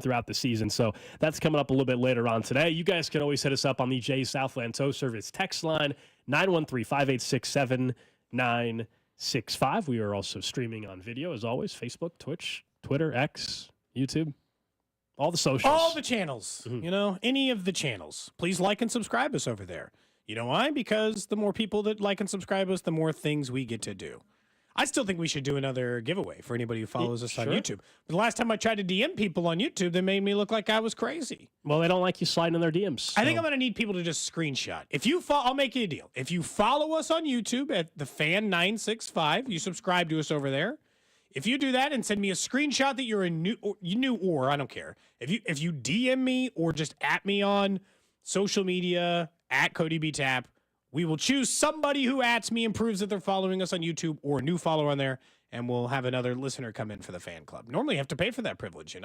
throughout the season. So that's coming up a little bit later on today. You guys can always hit us up on the Jay's Southland Tow Service text line, 913-586-7965. We are also streaming on video, as always, Facebook, Twitch, Twitter, X, YouTube, all the socials. All the channels, any of the channels. Please like and subscribe us over there. You know why? Because the more people that like and subscribe us, the more things we get to do. I still think we should do another giveaway for anybody who follows us on YouTube. But the last time I tried to DM people on YouTube, they made me look like I was crazy. Well, they don't like you sliding in their DMs. So. I think I'm going to need people to just screenshot. If you I'll make you a deal. If you follow us on YouTube at TheFan965, you subscribe to us over there. If you do that and send me a screenshot that you're a new or I don't care. If you DM me or just at me on social media at Cody B Tap, we will choose somebody who ats me and proves that they're following us on YouTube or a new follower on there, and we'll have another listener come in for the fan club. Normally you have to pay for that privilege,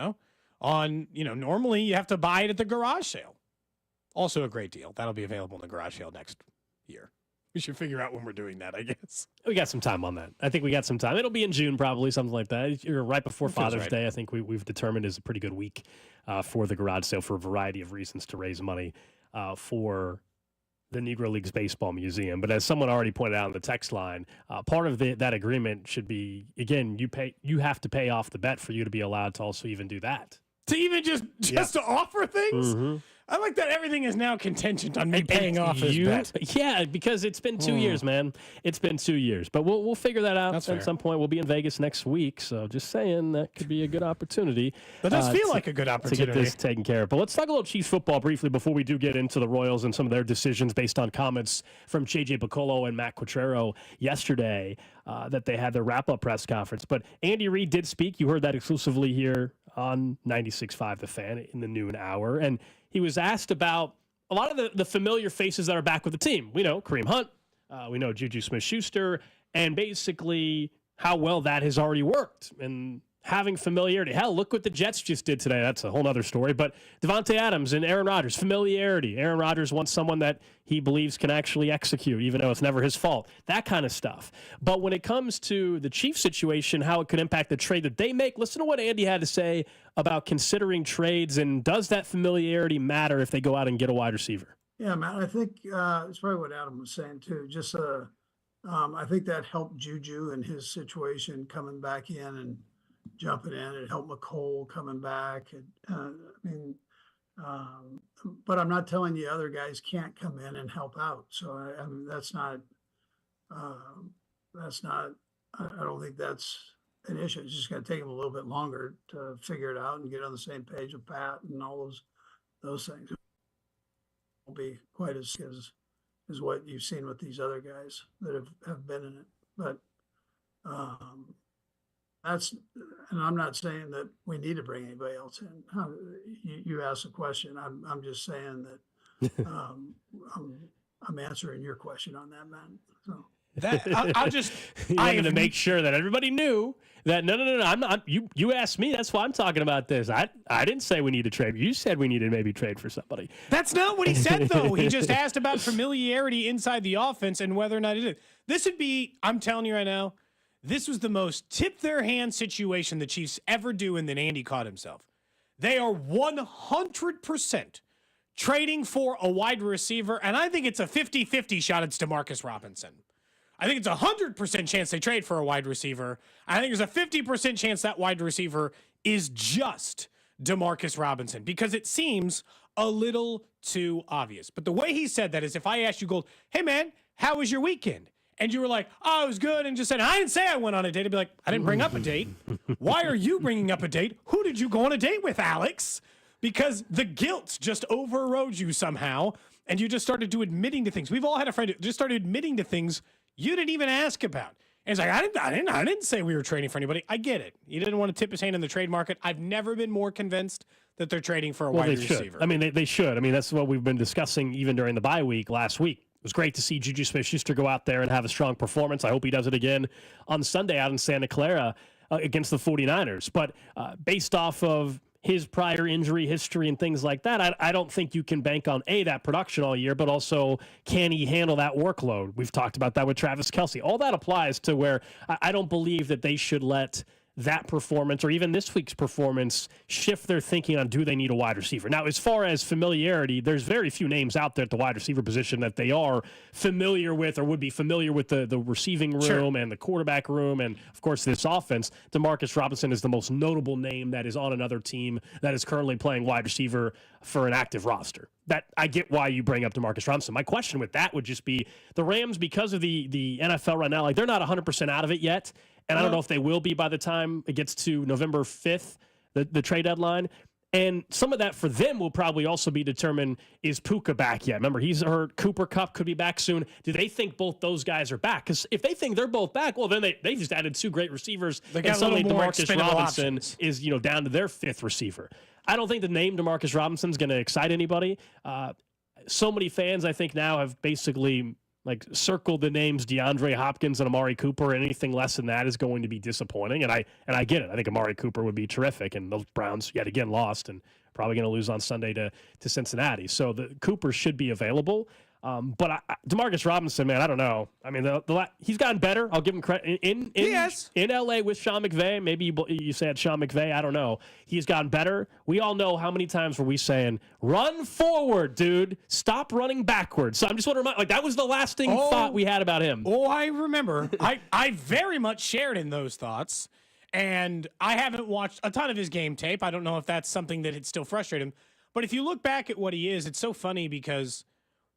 normally you have to buy it at the garage sale. Also a great deal. That'll be available in the garage sale next year. We should figure out when we're doing that, I guess. We got some time on that. I think we got some time. It'll be in June probably, something like that. You're right before Father's Day. I think we've determined is a pretty good week for the garage sale for a variety of reasons to raise money for the Negro Leagues Baseball Museum. But as someone already pointed out in the text line, part of that agreement should be, again, you have to pay off the bet for you to be allowed to also even do that. To even just to offer things? Mm-hmm. I like that everything is now contingent on me paying off his bet. Yeah, because it's been 2 years, man. It's been 2 years. But we'll figure that out at some point. We'll be in Vegas next week, so just saying that could be a good opportunity. That does feel like a good opportunity. To get this taken care of. But let's talk a little Chiefs football briefly before we do get into the Royals and some of their decisions based on comments from J.J. Picollo and Matt Quatrero yesterday that they had their wrap-up press conference. But Andy Reid did speak. You heard that exclusively here on 96.5 The Fan in the noon hour. And he was asked about a lot of the familiar faces that are back with the team. We know Kareem Hunt. We know Juju Smith-Schuster. And basically how well that has already worked. And having familiarity. Hell, look what the Jets just did today. That's a whole other story. But Devontae Adams and Aaron Rodgers, familiarity. Aaron Rodgers wants someone that he believes can actually execute, even though it's never his fault. That kind of stuff. But when it comes to the Chiefs situation, how it could impact the trade that they make, listen to what Andy had to say about considering trades, and does that familiarity matter if they go out and get a wide receiver? Yeah, Matt, I think it's probably what Adam was saying too. Just I think that helped Juju in his situation coming back in and jumping in. It helped McCole coming back. But I'm not telling you other guys can't come in and help out. So I mean, that's not. I don't think that's an issue. It's just going to take them a little bit longer to figure it out and get on the same page with Pat and all those things. It won't be quite as what you've seen with these other guys that have been in it. But and I'm not saying that we need to bring anybody else in. You asked a question. I'm just saying that I'm answering your question on that, man. So. I'm going to make sure that everybody knew that no, I'm not. You asked me. That's why I'm talking about this. I didn't say we need to trade. You said we need to maybe trade for somebody. That's not what he said, though. He just asked about familiarity inside the offense and whether or not it is. This would be, I'm telling you right now, this was the most tip their hand situation the Chiefs ever do, and then Andy caught himself. They are 100% trading for a wide receiver, and I think it's a 50-50 shot it's DeMarcus Robinson. I think it's a 100% chance they trade for a wide receiver. I think there's a 50% chance that wide receiver is just DeMarcus Robinson, because it seems a little too obvious. But the way he said that is, if I asked you, Gold, hey, man, how was your weekend? And you were like, oh, it was good, and just said, I didn't say I went on a date. I'd be like, I didn't bring up a date. Why are you bringing up a date? Who did you go on a date with, Alex? Because the guilt just overrode you somehow, and you just started to admitting to things. We've all had a friend who just started admitting to things you didn't even ask about. And it's like, I didn't say we were trading for anybody. I get it. You didn't want to tip his hand in the trade market. I've never been more convinced that they're trading for a wide receiver. I mean, they should. I mean, that's what we've been discussing even during the bye week last week. It was great to see Juju Smith-Schuster go out there and have a strong performance. I hope he does it again on Sunday out in Santa Clara against the 49ers. But based off of his prior injury history and things like that, I don't think you can bank on, that production all year, but also can he handle that workload? We've talked about that with Travis Kelce. All that applies to where I don't believe that they should let that performance or even this week's performance shift their thinking on do they need a wide receiver? Now, as far as familiarity, there's very few names out there at the wide receiver position that they are familiar with or would be familiar with the receiving room and the quarterback room. And, of course, this offense. Demarcus Robinson is the most notable name that is on another team that is currently playing wide receiver for an active roster. That I get why you bring up Demarcus Robinson. My question with that would just be the Rams, because of the NFL right now, like they're not 100% out of it yet. And I don't know if they will be by the time it gets to November 5th, the trade deadline. And some of that for them will probably also be determined, is Puka back yet? Remember, he's hurt. Cooper Kupp could be back soon. Do they think both those guys are back? Because if they think they're both back, well, then they just added 2 great receivers. And suddenly Demarcus Robinson is down to their 5th receiver. I don't think the name Demarcus Robinson is going to excite anybody. So many fans, I think, now have basically circle the names DeAndre Hopkins and Amari Cooper. Anything less than that is going to be disappointing. And I get it. I think Amari Cooper would be terrific. And the Browns yet again lost and probably going to lose on Sunday to Cincinnati. So the Cooper should be available. But Demarcus Robinson, man, I don't know. I mean, he's gotten better. I'll give him credit. In L.A. with Sean McVay, maybe you said Sean McVay. I don't know. He's gotten better. We all know how many times were we saying, run forward, dude. Stop running backwards. So I'm just want to remind, that was the lasting thought we had about him. Oh, I remember. I very much shared in those thoughts. And I haven't watched a ton of his game tape. I don't know if that's something that had still frustrated him. But if you look back at what he is, it's so funny because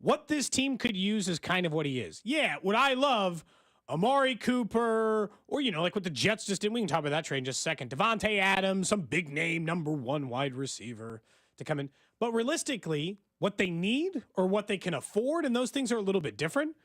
what this team could use is kind of what he is. Yeah, would I love Amari Cooper or, like what the Jets just did? We can talk about that trade in just a second. Devontae Adams, some big name, number 1 wide receiver to come in. But realistically, what they need or what they can afford, and those things are a little bit different.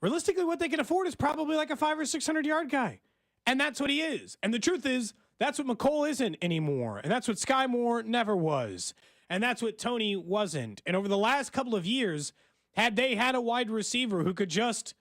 Realistically, what they can afford is probably like a 500 or 600 yard guy. And that's what he is. And the truth is, that's what McCole isn't anymore. And that's what Sky Moore never was. And that's what Tony wasn't. And over the last couple of years, had they had a wide receiver who could just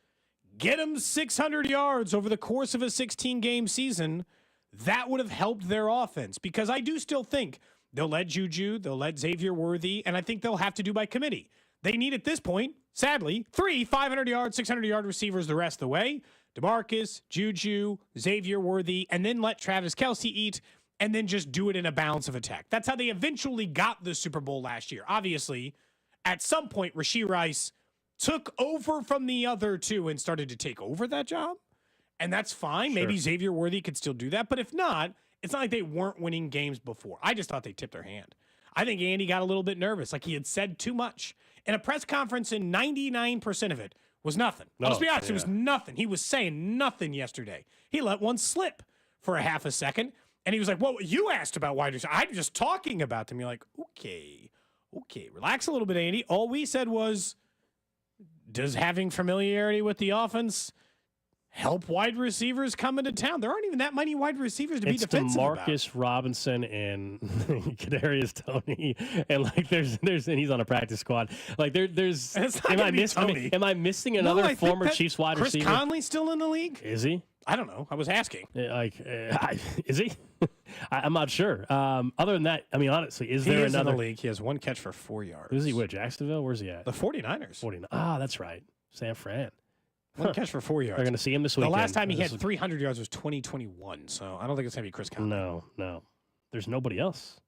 get them 600 yards over the course of a 16-game season, that would have helped their offense. Because I do still think they'll let Juju, they'll let Xavier Worthy, and I think they'll have to do by committee. They need at this point, sadly, 3 500-yard, 600-yard receivers the rest of the way. DeMarcus, Juju, Xavier Worthy, and then let Travis Kelce eat, and then just do it in a balance of attack. That's how they eventually got the Super Bowl last year. Obviously, at some point, Rashee Rice took over from the other two and started to take over that job. And that's fine. Sure. Maybe Xavier Worthy could still do that. But if not, it's not like they weren't winning games before. I just thought they tipped their hand. I think Andy got a little bit nervous, like he had said too much. In a press conference, and 99% of it was nothing. Let's be honest, it was nothing. He was saying nothing yesterday. He let one slip for a half a second. And he was like, well, you asked about wide receivers. I'm just talking about them. You're like, okay, relax a little bit, Andy. All we said was, does having familiarity with the offense help wide receivers come into town? There aren't even that many wide receivers to be defensive about. Demarcus Robinson and Kadarius Toney, and and he's on a practice squad. There's. Am I missing another former Chiefs wide receiver? Chris Conley's still in the league? Is he? I don't know. I was asking. Is he? I'm not sure. Other than that, I mean, honestly, is there another in the league? He has 1 catch for 4 yards. Who's he with? Jacksonville? Where's he at? The 49ers. 49. Ah, that's right. San Fran. 1 catch for 4 yards. They're going to see him this weekend. The last time he had 300 yards was 2021, so I don't think it's going to be Chris Conley. No. There's nobody else.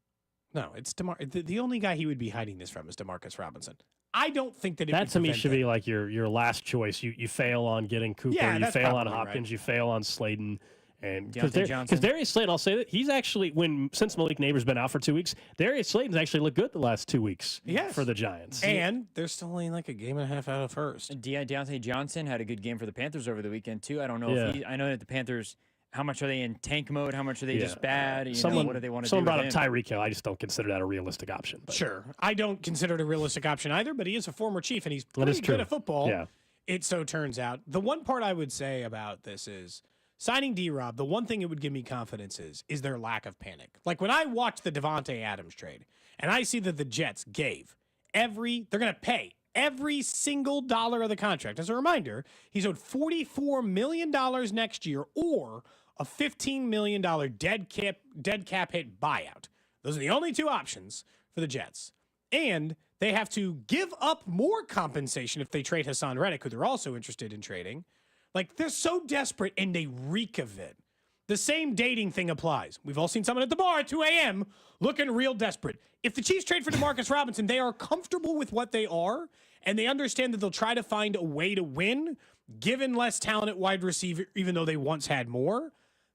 No, it's the only guy he would be hiding this from is Demarcus Robinson. I don't think that to me should be like your last choice. You fail on getting Cooper, you fail on Hopkins, right. You fail on Slayton, and because Darius Slayton, I'll say that he's actually since Malik Neighbors been out for 2 weeks, Darius Slayton's actually looked good the last 2 weeks for the Giants. And they're still only like a game and a half out of first. Deontay Johnson had a good game for the Panthers over the weekend too. I don't know if I know that the Panthers. How much are they in tank mode? How much are they just bad? What do they want to do? Someone brought up Tyreek Hill. I just don't consider that a realistic option. But. Sure. I don't consider it a realistic option either, but he is a former Chief, and he's pretty good at football. Yeah. It so turns out. The one part I would say about this is signing D-Rob, the one thing it would give me confidence is their lack of panic. Like when I watch the Devontae Adams trade, and I see that the Jets gave they're going to pay every single dollar of the contract. As a reminder, he's owed $44 million next year or a $15 million dead cap hit buyout. Those are the only 2 options for the Jets. And they have to give up more compensation if they trade Hassan Reddick, who they're also interested in trading. Like, they're so desperate and they reek of it The same dating thing applies. We've all seen someone at the bar at 2 a.m. looking real desperate. If the Chiefs trade for Demarcus Robinson, they are comfortable with what they are, and they understand that they'll try to find a way to win, given less talent at wide receiver, even though they once had more.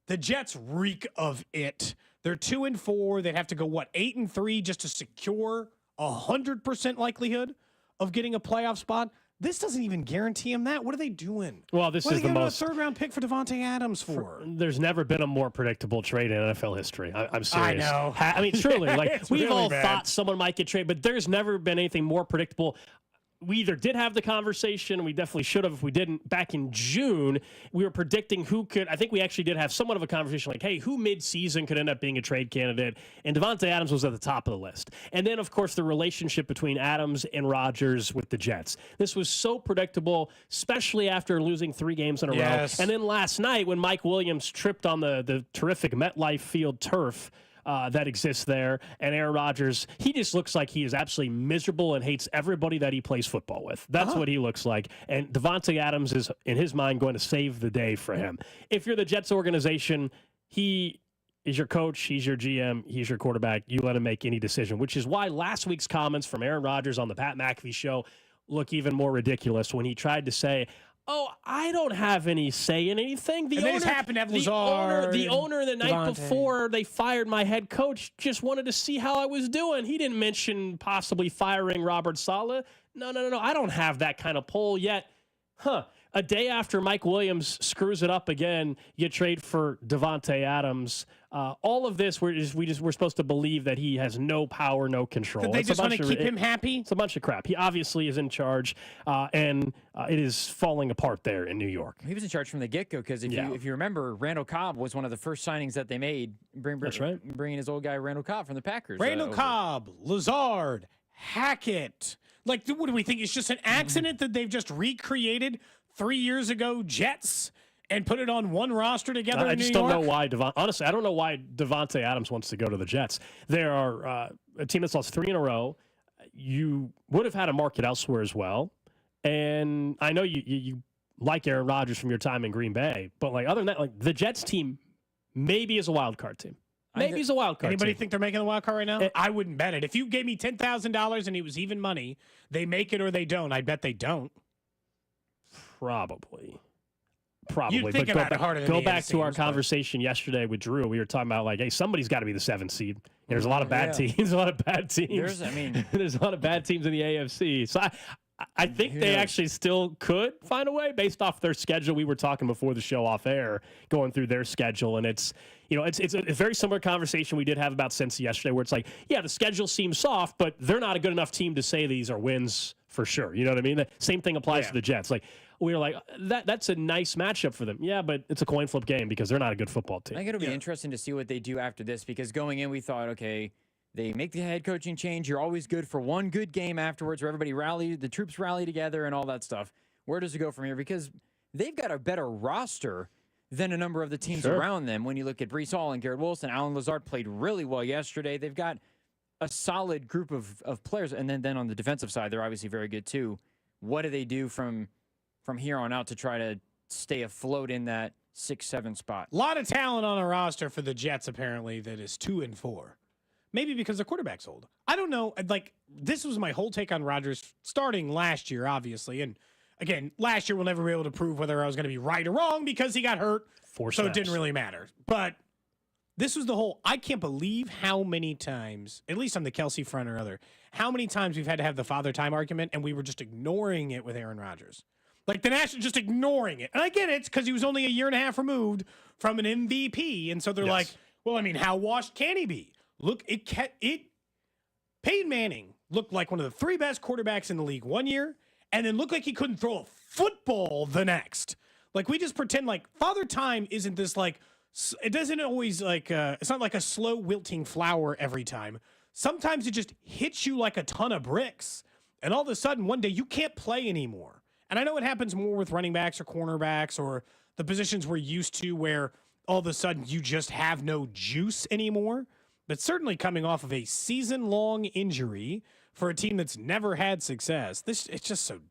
The Jets reek of it. They're 2-4. They'd have to go, 8-3 just to secure 100% likelihood of getting a playoff spot. This doesn't even guarantee him that. What are they doing? Well, this what is are they the giving most a third-round pick for Devontae Adams for. There's never been a more predictable trade in NFL history. I'm serious. I know. I mean, truly, like we've really all bad. thought someone might get traded, but there's never been anything more predictable. We either did have the conversation, we definitely should have. If we didn't, back in June, we were predicting who could. I think we actually did have somewhat of a conversation like, hey, who mid-season could end up being a trade candidate? And Devontae Adams was at the top of the list. And then, of course, the relationship between Adams and Rodgers with the Jets. This was so predictable, especially after losing 3 games in a row. And then last night, when Mike Williams tripped on the terrific MetLife Field turf, that exists there, and Aaron Rodgers, he just looks like he is absolutely miserable and hates everybody that he plays football with. That's what he looks like, and Devontae Adams is, in his mind, going to save the day for him. If you're the Jets organization, he is your coach, he's your GM, he's your quarterback. You let him make any decision, which is why last week's comments from Aaron Rodgers on the Pat McAfee show look even more ridiculous when he tried to say, oh, I don't have any say in anything. The owner happened to have the owner the night Devontae. before they fired my head coach just wanted to see how I was doing. He didn't mention possibly firing Robert Saleh. No. I don't have that kind of pull yet. A day after Mike Williams screws it up again, you trade for Devontae Adams. All of this, we're supposed to believe that he has no power, no control. They just want to keep him happy? It's a bunch of crap. He obviously is in charge, and it is falling apart there in New York. He was in charge from the get-go because if you remember, Randall Cobb was one of the first signings that they made. That's right. Bringing his old guy Randall Cobb from the Packers. Randall Cobb, Lazard, Hackett. Like, what do we think? It's just an accident that they've just recreated 3 years ago Jets and put it on one roster together I in just New York? don't know why. Honestly, I don't know why Devontae Adams wants to go to the Jets. There are a team that's lost 3 in a row. You would have had a market elsewhere as well. And I know you like Aaron Rodgers from your time in Green Bay, but like other than that, like the Jets team maybe is a wild card team. Maybe he's a wild card. Anybody team. think they're making the wild card right now? I wouldn't bet it. If you gave me $10,000 and it was even money, they make it or they don't. I bet they don't. Probably. You'd think about it harder than Go the back other to our teams, but- conversation yesterday with Drew. We were talking about like, hey, somebody's got to be the 7th seed. There's a lot of bad teams. There's a lot of bad teams. There's a lot of bad teams in the AFC. So I think they actually still could find a way based off their schedule. We were talking before the show off air, going through their schedule, and it's a very similar conversation we did have about Cincy yesterday, where it's like, yeah, the schedule seems soft, but they're not a good enough team to say these are wins for sure. You know what I mean? The same thing applies to the Jets. Like, we were like, that's a nice matchup for them. Yeah, but it's a coin flip game because they're not a good football team. I think it'll be interesting to see what they do after this, because going in, we thought, okay, they make the head coaching change. You're always good for one good game afterwards where the troops rally together and all that stuff. Where does it go from here? Because they've got a better roster than a number of the teams around them. When you look at Breece Hall and Garrett Wilson, Alan Lazard played really well yesterday. They've got a solid group of players. And then on the defensive side, they're obviously very good too. What do they do from here on out to try to stay afloat in that 6-7 spot? A lot of talent on a roster for the Jets, apparently, that is 2-4. Maybe because the quarterback's old. I don't know. Like, this was my whole take on Rodgers starting last year, obviously. And again, last year we'll never be able to prove whether I was going to be right or wrong because he got hurt. So it didn't really matter. But this was the whole, I can't believe how many times, at least on the Kelsey front or other, how many times we've had to have the father time argument and we were just ignoring it with Aaron Rodgers. Like, the Nationals just ignoring it. And I get it. It's because he was only a year and a half removed from an MVP. And so they're like, well, I mean, how washed can he be? Look, Peyton Manning looked like one of the 3 best quarterbacks in the league one year, and then looked like he couldn't throw a football the next. Like, we just pretend like father time isn't this like, it doesn't always like, it's not like a slow wilting flower every time. Sometimes it just hits you like a ton of bricks, and all of a sudden one day you can't play anymore. And I know it happens more with running backs or cornerbacks or the positions we're used to where all of a sudden you just have no juice anymore. But certainly coming off of a season-long injury for a team that's never had success, it's just so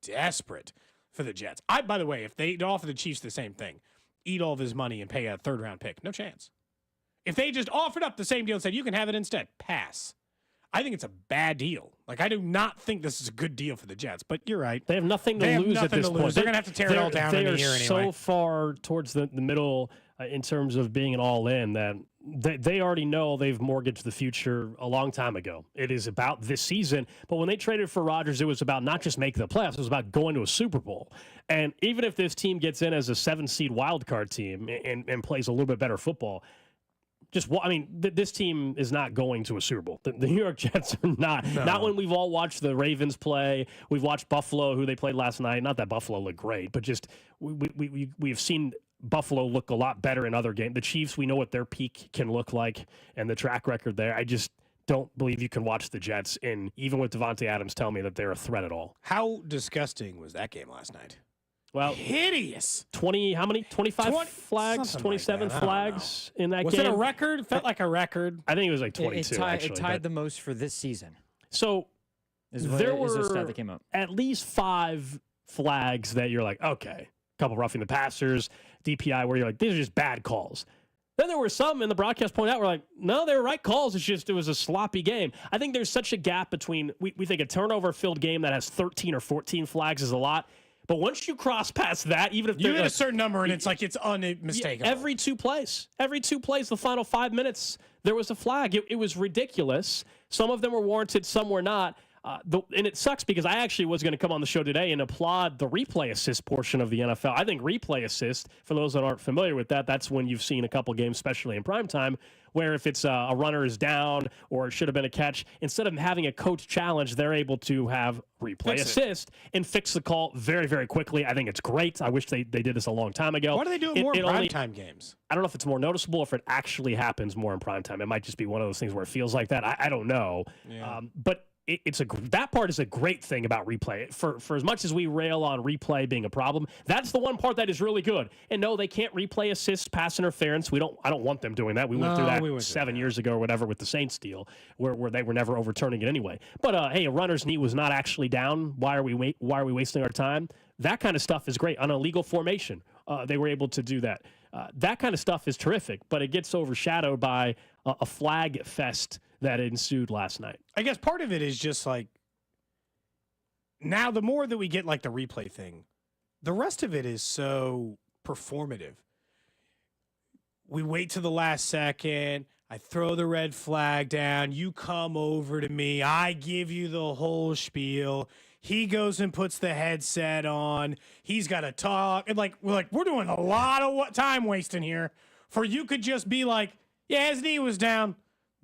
desperate for the Jets. By the way, if they offer the Chiefs the same thing, eat all of his money and pay a third-round pick. No chance. If they just offered up the same deal and said, you can have it instead, pass. I think it's a bad deal. Like, I do not think this is a good deal for the Jets, but you're right. They have nothing to lose at this point. They're going to have to tear it all down in a year anyway. They are so far towards the middle in terms of being an all-in that they already know they've mortgaged the future a long time ago. It is about this season, but when they traded for Rodgers, it was about not just making the playoffs, it was about going to a Super Bowl. And even if this team gets in as a 7-seed wildcard team and plays a little bit better football, this team is not going to a Super Bowl. The New York Jets are not. No. Not when we've all watched the Ravens play. We've watched Buffalo, who they played last night. Not that Buffalo looked great, but just we've seen Buffalo look a lot better in other games. The Chiefs, we know what their peak can look like and the track record there. I just don't believe you can watch the Jets, and even with Devontae Adams telling me that they're a threat at all. How disgusting was that game last night? Well, hideous. 25 flags, 27 flags in that game. Was it a record? It felt like a record. I think it was like 22, It tied the most for this season. So there were a stat that came up. At least 5 flags that you're like, okay, a couple roughing the passers, DPI, where you're like, these are just bad calls. Then there were some in the broadcast point out, we're like, no, they were right calls. It's just it was a sloppy game. I think there's such a gap between, we think a turnover-filled game that has 13 or 14 flags is a lot. But once you cross past that, even if you hit a certain number and it's like it's unmistakable. Every two plays, the final 5 minutes, there was a flag. It was ridiculous. Some of them were warranted, some were not. And it sucks because I actually was going to come on the show today and applaud the replay assist portion of the NFL. I think replay assist, for those that aren't familiar with that, that's when you've seen a couple games, especially in primetime, where if it's a runner is down or it should have been a catch, instead of having a coach challenge, they're able to have replay assist and fix the call very, very quickly. I think it's great. I wish they did this a long time ago. Why do they do it more in primetime games? I don't know if it's more noticeable or if it actually happens more in primetime. It might just be one of those things where it feels like that. I don't know. Yeah. But that part is a great thing about replay. For as much as we rail on replay being a problem, that's the one part that is really good. And no, they can't replay assist pass interference. I don't want them doing that. We went through that 7 years ago or whatever with the Saints deal, where they were never overturning it anyway. But hey, a runner's knee was not actually down. Why are we wasting our time? That kind of stuff is great. On a legal formation, they were able to do that. That kind of stuff is terrific, but it gets overshadowed by a flag fest that ensued last night. I guess part of it is just like, now the more that we get like the replay thing, the rest of it is so performative. We wait to the last second. I throw the red flag down. You come over to me. I give you the whole spiel. He goes and puts the headset on. He's got to talk. And we're doing a lot of time wasting here for you could just be like, yeah, his knee was down.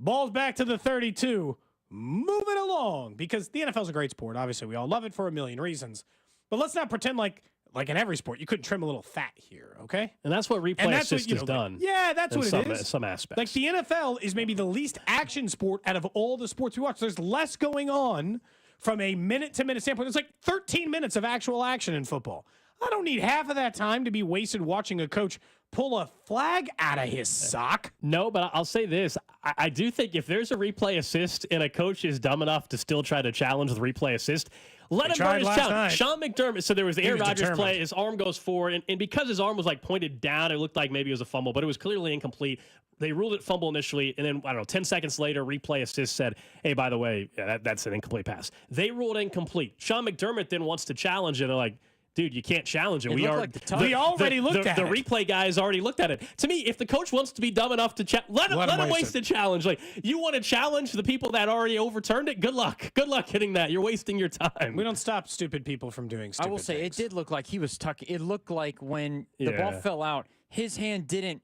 Ball's back to the 32. Moving along. Because the NFL is a great sport. Obviously, we all love it for a million reasons. But let's not pretend like in every sport, you couldn't trim a little fat here, okay? And that's what replay assist has done. Yeah, that's what it is. Some aspects. Like the NFL is maybe the least action sport out of all the sports we watch. There's less going on from a minute-to-minute standpoint. There's like 13 minutes of actual action in football. I don't need half of that time to be wasted watching a coach pull a flag out of his sock. No, but I'll say this. I do think if there's a replay assist and a coach is dumb enough to still try to challenge the replay assist, let him burn his challenge. Sean McDermott, so there was the Aaron Rodgers play, his arm goes forward, and because his arm was like pointed down, it looked like maybe it was a fumble, but it was clearly incomplete. They ruled it fumble initially, and then, I don't know, 10 seconds later, replay assist said, hey, by the way, that's an incomplete pass. They ruled incomplete. Sean McDermott then wants to challenge it, and they're like, dude, you can't challenge it. We already looked at it. The replay guys already looked at it. To me, if the coach wants to be dumb enough to let him waste the challenge. Like, you want to challenge the people that already overturned it? Good luck. Good luck hitting that. You're wasting your time. We don't stop stupid people from doing stupid I will say, things. It did look like he was tucking. It looked like when the ball fell out, his hand didn't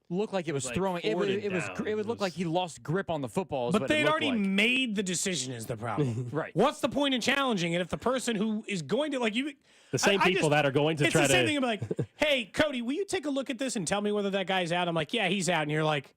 look like it was throwing. It would look like he lost grip on the football. But they'd already made the decision is the problem. Right. What's the point in challenging it if the person who is going to, like, you... The same people that are going to try to... It's the same thing. I'm like, hey, Cody, will you take a look at this and tell me whether that guy's out? I'm like, yeah, he's out. And you're like,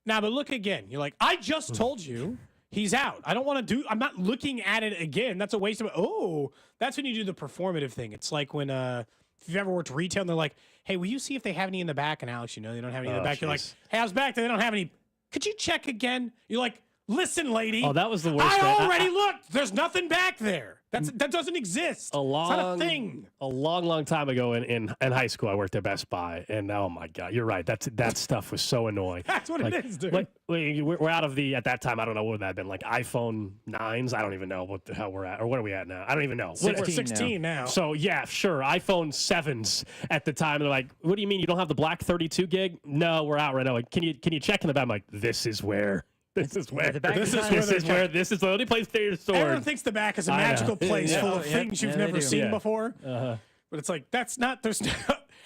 nah, but look again. You're like, I just told you he's out. I don't want to do... I'm not looking at it again. That's a waste of... Oh, that's when you do the performative thing. It's like when... if you've ever worked retail and they're like, hey, will you see if they have any in the back? And Alex, they don't have any in the back. You're like, hey, I was back there. They don't have any. Could you check again? You're like, Listen, lady. Oh, that was the worst. I already looked. There's nothing back there. That doesn't exist. It's not a thing. A long time ago in high school, I worked at Best Buy, and oh my God, you're right. That stuff was so annoying. That's what it is, dude. We're out of at that time, I don't know what would that have been, like iPhone 9s. I don't even know what the hell we're at, or what are we at now? I don't even know. We're 16 now. So yeah, sure, iPhone 7s at the time. They're like, what do you mean you don't have the black 32 gig? No, we're out right now. Like, can you check in the back? I'm like, this is where. This is where this is the only place they're stored. Everyone thinks the back is a magical place full of things you've never seen before. But it's like, that's not, there's no,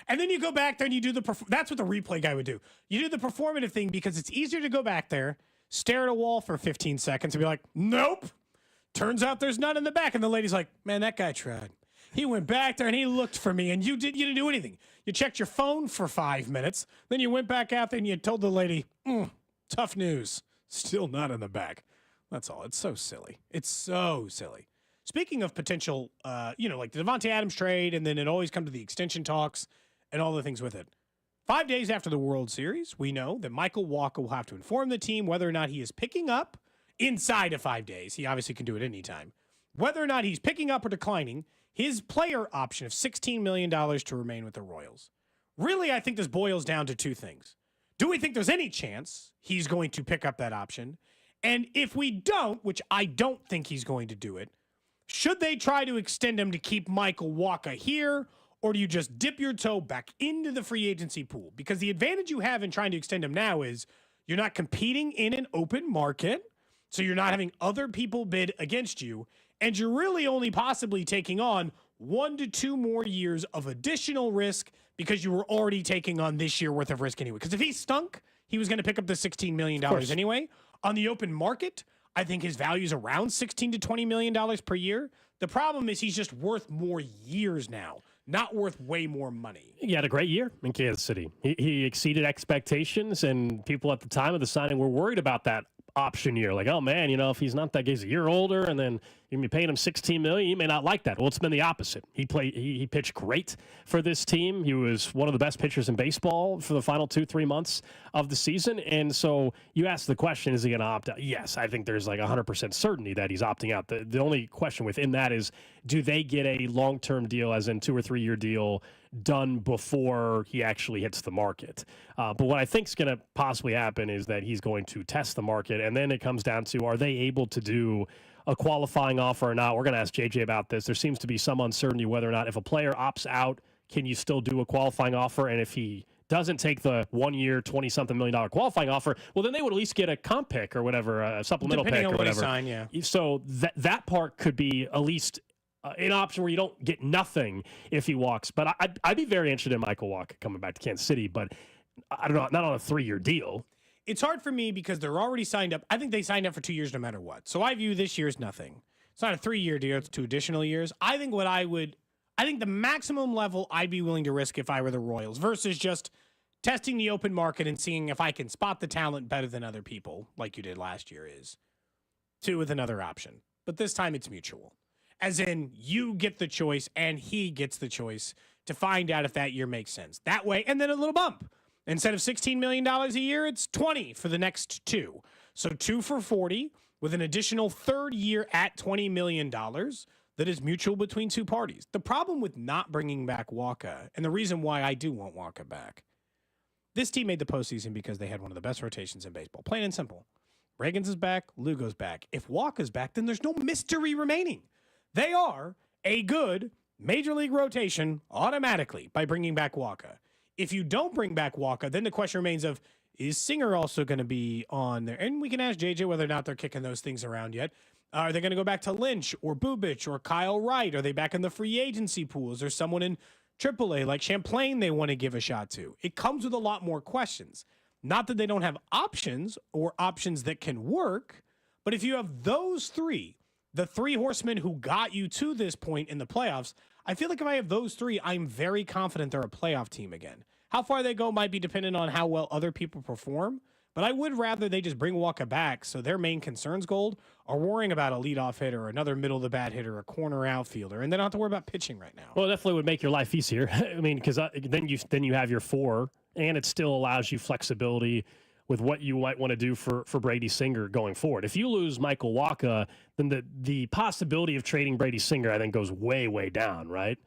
and then you go back there and you do that's what the replay guy would do. You do the performative thing because it's easier to go back there, stare at a wall for 15 seconds and be like, nope. Turns out there's none in the back. And the lady's like, man, that guy tried. He went back there and he looked for me and you didn't do anything. You checked your phone for 5 minutes. Then you went back out there and you told the lady, tough news. Still not in the back. That's all. It's so silly. It's so silly. Speaking of potential, like the Devontae Adams trade, and then it always come to the extension talks and all the things with it. 5 days after the World Series, we know that Michael Walker will have to inform the team whether or not he is picking up inside of 5 days. He obviously can do it anytime. Whether or not he's picking up or declining his player option of $16 million to remain with the Royals. Really, I think this boils down to two things. Do we think there's any chance he's going to pick up that option? And if we don't, which I don't think he's going to do it, should they try to extend him to keep Michael Wacha here, or do you just dip your toe back into the free agency pool? Because the advantage you have in trying to extend him now is you're not competing in an open market, so you're not having other people bid against you, and you're really only possibly taking on 1 to 2 more years of additional risk because you were already taking on this year worth of risk anyway. Because if he stunk, he was going to pick up the $16 million anyway. On the open market, I think his value is around $16 to $20 million per year. The problem is he's just worth more years now, not worth way more money. He had a great year in Kansas City. He exceeded expectations, and people at the time of the signing were worried about that option year. Like, oh man, if he's not that he's a year older, and then you're gonna be paying him $16 million, you may not like that. Well, it's been the opposite. He pitched great for this team. He was one of the best pitchers in baseball for the final 2-3 months of the season. And so you ask the question, is he gonna opt out? Yes, I think there's like 100% certainty that he's opting out. The only question within that is, do they get a long-term deal, as in 2 or 3 year deal, done before he actually hits the market? But what I think is going to possibly happen is that he's going to test the market, and then it comes down to, are they able to do a qualifying offer or not? We're going to ask JJ about this. There seems to be some uncertainty whether or not, if a player opts out, can you still do a qualifying offer? And if he doesn't take the 1 year, $20-something million qualifying offer, well, then they would at least get a comp pick or whatever, a supplemental pick or whatever. Sign, yeah. So that part could be at least an option where you don't get nothing if he walks. But I'd be very interested in Michael Wacha coming back to Kansas City, but I don't know, not on a 3 year deal. It's hard for me because they're already signed up. I think they signed up for 2 years no matter what. So I view this year as nothing. It's not a 3 year deal, it's 2 additional years. I think the maximum level I'd be willing to risk if I were the Royals versus just testing the open market and seeing if I can spot the talent better than other people, like you did last year, is 2 with another option. But this time it's mutual. As in, you get the choice and he gets the choice to find out if that year makes sense. That way, and then a little bump. Instead of $16 million a year, it's 20 for the next 2. So 2 for 40 with an additional third year at $20 million that is mutual between 2 parties. The problem with not bringing back Wacha, and the reason why I do want Wacha back, this team made the postseason because they had one of the best rotations in baseball. Plain and simple. Reagans is back, Lugo's back. If Wacha's back, then there's no mystery remaining. They are a good major league rotation automatically by bringing back Wacha. If you don't bring back Wacha, then the question remains of, is Singer also going to be on there? And we can ask JJ whether or not they're kicking those things around yet. Are they going to go back to Lynch or Bubich or Kyle Wright? Are they back in the free agency pool? Is there someone in AAA like Champlain they want to give a shot to? It comes with a lot more questions. Not that they don't have options or options that can work, but if you have those 3, the 3 horsemen who got you to this point in the playoffs, I feel like if I have those 3, I'm very confident they're a playoff team again. How far they go might be dependent on how well other people perform, but I would rather they just bring Wacha back so their main concerns, Gold, are worrying about a leadoff hitter, another middle-of-the-bat hitter, a corner outfielder, and they don't have to worry about pitching right now. Well, it definitely would make your life easier. I mean, because then you have your 4, and it still allows you flexibility with what you might want to do for Brady Singer going forward. If you lose Michael Waka, then the possibility of trading Brady Singer, I think, goes way, way down, right?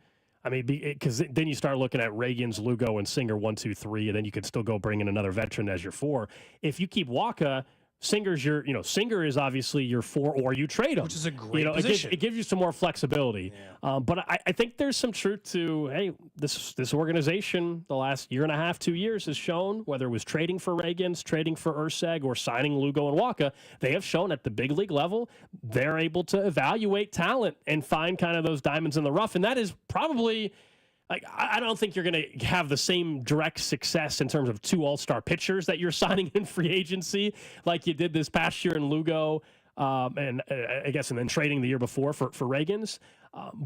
I mean, because then you start looking at Reagan's, Lugo, and Singer 1, 2, 3, and then you could still go bring in another veteran as your 4. If you keep Waka, Singer's Singer is obviously your 4, or you trade him, which is a great position. It gives you some more flexibility. Yeah. But I think there's some truth to, hey, this organization the last year and a half, 2 years has shown, whether it was trading for Reagans, trading for Urseg, or signing Lugo and Waka, they have shown at the big league level they're able to evaluate talent and find kind of those diamonds in the rough, and that is probably. Like, I don't think you're going to have the same direct success in terms of 2 all-star pitchers that you're signing in free agency like you did this past year in Lugo and then trading the year before for Reagans.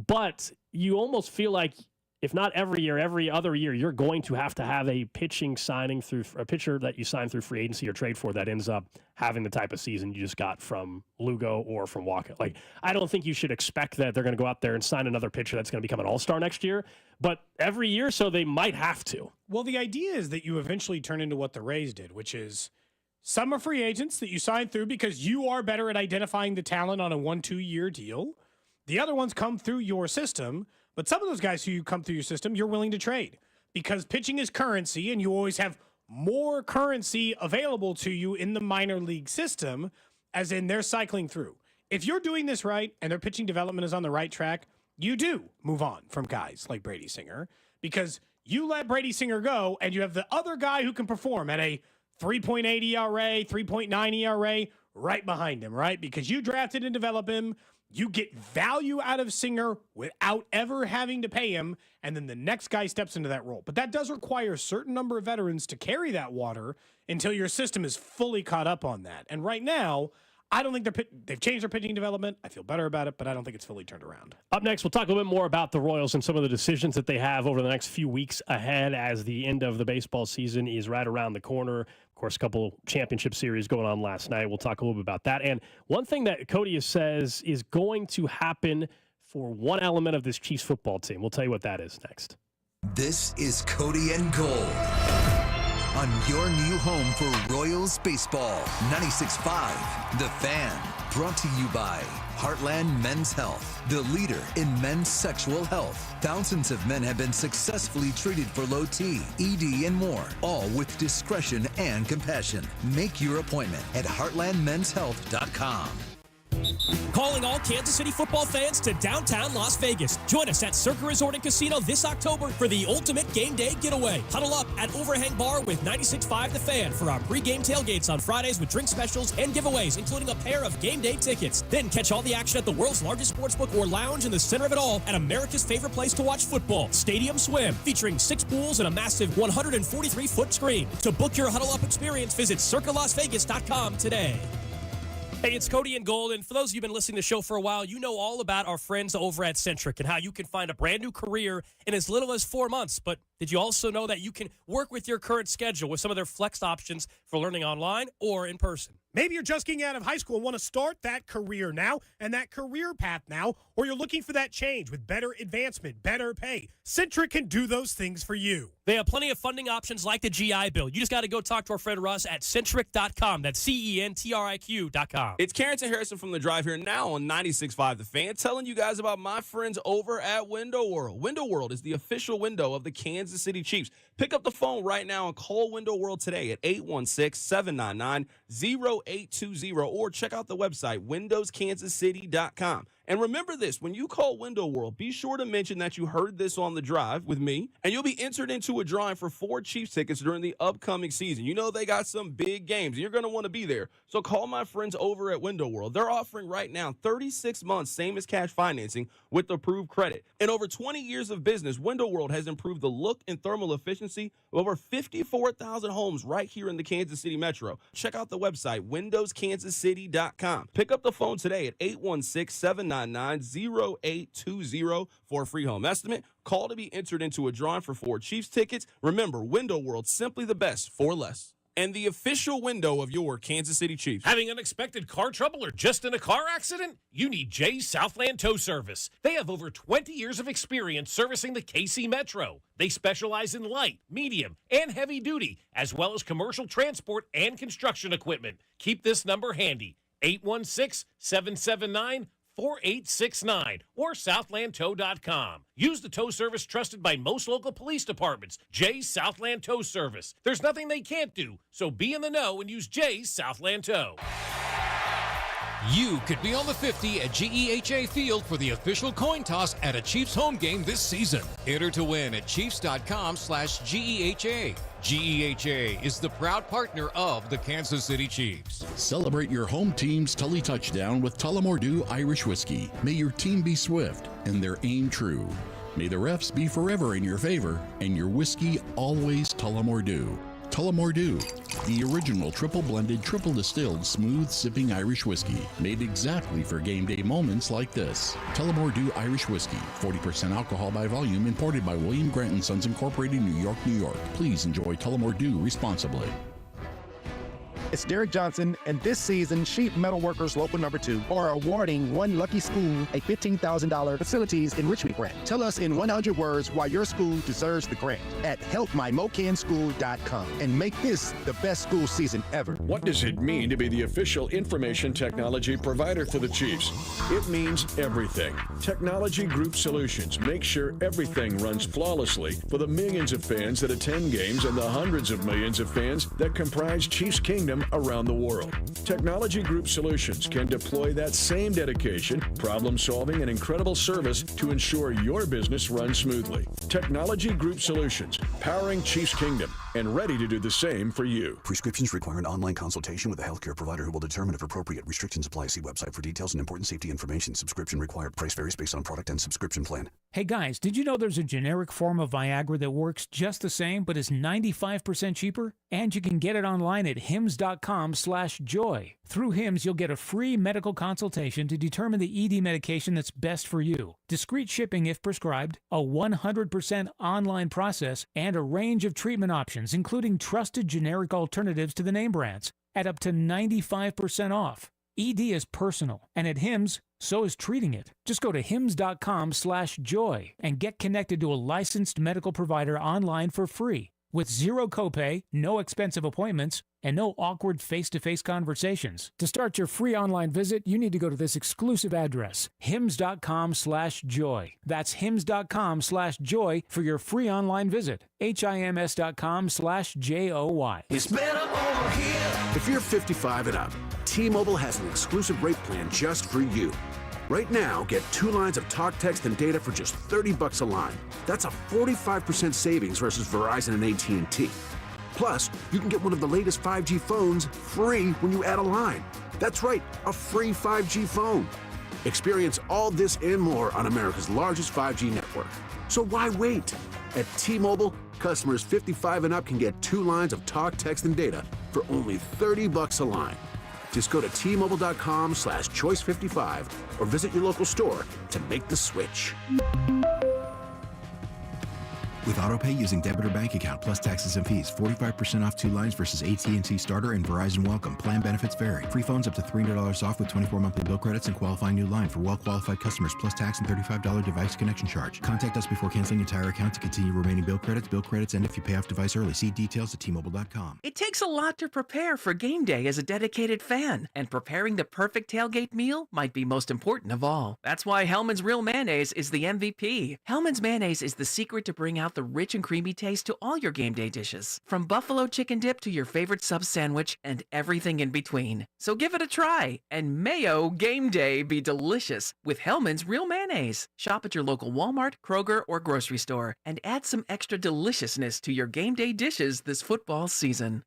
But you almost feel like, if not every year, every other year, you're going to have a pitching signing through a pitcher that you sign through free agency or trade for that ends up having the type of season you just got from Lugo or from Waka. Like, I don't think you should expect that they're going to go out there and sign another pitcher that's going to become an all-star next year, but every year so they might have to. Well, the idea is that you eventually turn into what the Rays did, which is some are free agents that you sign through because you are better at identifying the talent on a 1-2 year deal. The other ones come through your system. But some of those guys who come through your system, you're willing to trade because pitching is currency, and you always have more currency available to you in the minor league system, as in they're cycling through. If you're doing this right and their pitching development is on the right track, you do move on from guys like Brady Singer because you let Brady Singer go and you have the other guy who can perform at a 3.8 ERA, 3.9 ERA right behind him, right? Because you drafted and developed him. You get value out of Singer without ever having to pay him, and then the next guy steps into that role. But that does require a certain number of veterans to carry that water until your system is fully caught up on that. And right now, I don't think they've changed their pitching development. I feel better about it, but I don't think it's fully turned around. Up next, we'll talk a little bit more about the Royals and some of the decisions that they have over the next few weeks ahead as the end of the baseball season is right around the corner. Of course, a couple championship series going on last night. We'll talk a little bit about that. And one thing that Cody says is going to happen for one element of this Chiefs football team. We'll tell you what that is next. This is Cody and Gold on your new home for Royals baseball. 96.5 The Fan. Brought to you by Heartland Men's Health, the leader in men's sexual health. Thousands of men have been successfully treated for low T, ED, and more, all with discretion and compassion. Make your appointment at heartlandmenshealth.com. Calling all Kansas City football fans to downtown Las Vegas. Join us at Circa Resort and Casino this October for the ultimate game day getaway. Huddle up at Overhang Bar with 96.5 The Fan for our pregame tailgates on Fridays with drink specials and giveaways, including a pair of game day tickets. Then catch all the action at the world's largest sportsbook or lounge in the center of it all at America's favorite place to watch football, Stadium Swim, featuring 6 pools and a massive 143-foot screen. To book your huddle up experience, visit circalasvegas.com today. Hey, it's Cody and Gold, and for those of you who've been listening to the show for a while, you know all about our friends over at Centric and how you can find a brand new career in as little as 4 months. But did you also know that you can work with your current schedule with some of their flex options for learning online or in person? Maybe you're just getting out of high school and want to start that career now and that career path now, or you're looking for that change with better advancement, better pay. Centric can do those things for you. They have plenty of funding options like the GI Bill. You just got to go talk to our friend Russ at Centric.com. That's CENTRIQ.com. It's Carrington Harrison from The Drive here now on 96.5 The Fan, telling you guys about my friends over at Window World. Window World is the official window of the Kansas City Chiefs. Pick up the phone right now and call Window World today at 816-799-0820 or check out the website, windowskansascity.com. And remember this, when you call Window World, be sure to mention that you heard this on The Drive with me, and you'll be entered into a drawing for 4 Chiefs tickets during the upcoming season. You know they got some big games, and you're going to want to be there. So call my friends over at Window World. They're offering right now 36 months, same as cash financing, with approved credit. In over 20 years of business, Window World has improved the look and thermal efficiency of over 54,000 homes right here in the Kansas City metro. Check out the website, windowskansascity.com. Pick up the phone today at 816-799-0820 for a free home estimate. Call to be entered into a drawing for 4 Chiefs tickets. Remember, Window World, simply the best for less. and the official window of your Kansas City Chiefs. Having unexpected car trouble or just in a car accident? You need Jay's Southland Tow Service. They have over 20 years of experience servicing the KC Metro. They specialize in light, medium, and heavy duty, as well as commercial transport and construction equipment. Keep this number handy, 816-779-4869 or southlandtow.com. Use the tow service trusted by most local police departments, Jay's Southland Tow Service. There's nothing they can't do, so be in the know and use Jay's Southland Tow. You could be on the 50 at GEHA Field for the official coin toss at a Chiefs home game this season. Enter to win at chiefs.com/GEHA. GEHA is the proud partner of the Kansas City Chiefs. Celebrate your home team's Tully touchdown with Tullamore Dew Irish Whiskey. May your team be swift and their aim true. May the refs be forever in your favor and your whiskey always Tullamore Dew. Tullamore Dew, the original triple blended, triple distilled, smooth sipping Irish whiskey, made exactly for game day moments like this. Tullamore Dew Irish Whiskey, 40% alcohol by volume, imported by William Grant & Sons Incorporated, New York, New York. Please enjoy Tullamore Dew responsibly. It's Derek Johnson, and this season, Sheep Metal Workers Local Number 2 are awarding one lucky school a $15,000 facilities enrichment grant. Tell us in 100 words why your school deserves the grant at helpmymocenschool.com and make this the best school season ever. What does it mean to be the official information technology provider to the Chiefs? It means everything. Technology Group Solutions makes sure everything runs flawlessly for the millions of fans that attend games and the hundreds of millions of fans that comprise Chiefs Kingdom around the world. Technology Group Solutions can deploy that same dedication, problem solving, and incredible service to ensure your business runs smoothly. Technology Group Solutions, powering Chiefs Kingdom, and ready to do the same for you. Prescriptions require an online consultation with a healthcare provider who will determine if appropriate. Restrictions apply. See website for details and important safety information. Subscription required. Price varies based on product and subscription plan. Hey guys, did you know there's a generic form of Viagra that works just the same but is 95% cheaper? And you can get it online at hims.com/joy. Through Hims, you'll get a free medical consultation to determine the ED medication that's best for you, discreet shipping if prescribed, a 100% online process, and a range of treatment options, including trusted generic alternatives to the name brands, at up to 95% off. ED is personal, and at Hims, so is treating it. Just go to hims.com/joy and get connected to a licensed medical provider online for free, with zero copay, no expensive appointments, and no awkward face-to-face conversations. To start your free online visit, you need to go to this exclusive address, hims.com/joy. That's hims.com/joy for your free online visit. hims.com/joy. It's better over here. If you're 55 and up, T-Mobile has an exclusive rate plan just for you. Right now, get 2 lines of talk, text, and data for just $30 a line. That's a 45% savings versus Verizon and AT&T. Plus, you can get one of the latest 5G phones free when you add a line. That's right, a free 5G phone. Experience all this and more on America's largest 5G network. So why wait? At T-Mobile, customers 55 and up can get 2 lines of talk, text, and data for only $30 a line. Just go to T-Mobile.com/choice55 or visit your local store to make the switch. With AutoPay using debit or bank account plus taxes and fees, 45% off 2 lines versus AT&T Starter and Verizon Welcome. Plan benefits vary. Free phones up to $300 off with 24 monthly bill credits and qualifying new line for well-qualified customers plus tax and $35 device connection charge. Contact us before canceling entire account to continue remaining bill credits. Bill credits end if you pay off device early. See details at T-Mobile.com. It takes a lot to prepare for game day as a dedicated fan, and preparing the perfect tailgate meal might be most important of all. That's why Hellmann's Real Mayonnaise is the MVP. Hellmann's Mayonnaise is the secret to bring out the rich and creamy taste to all your game day dishes, from buffalo chicken dip to your favorite sub sandwich and everything in between. So give it a try, and mayo game day be delicious with Hellmann's Real Mayonnaise. Shop at your local Walmart, Kroger, or grocery store and add some extra deliciousness to your game day dishes this football season.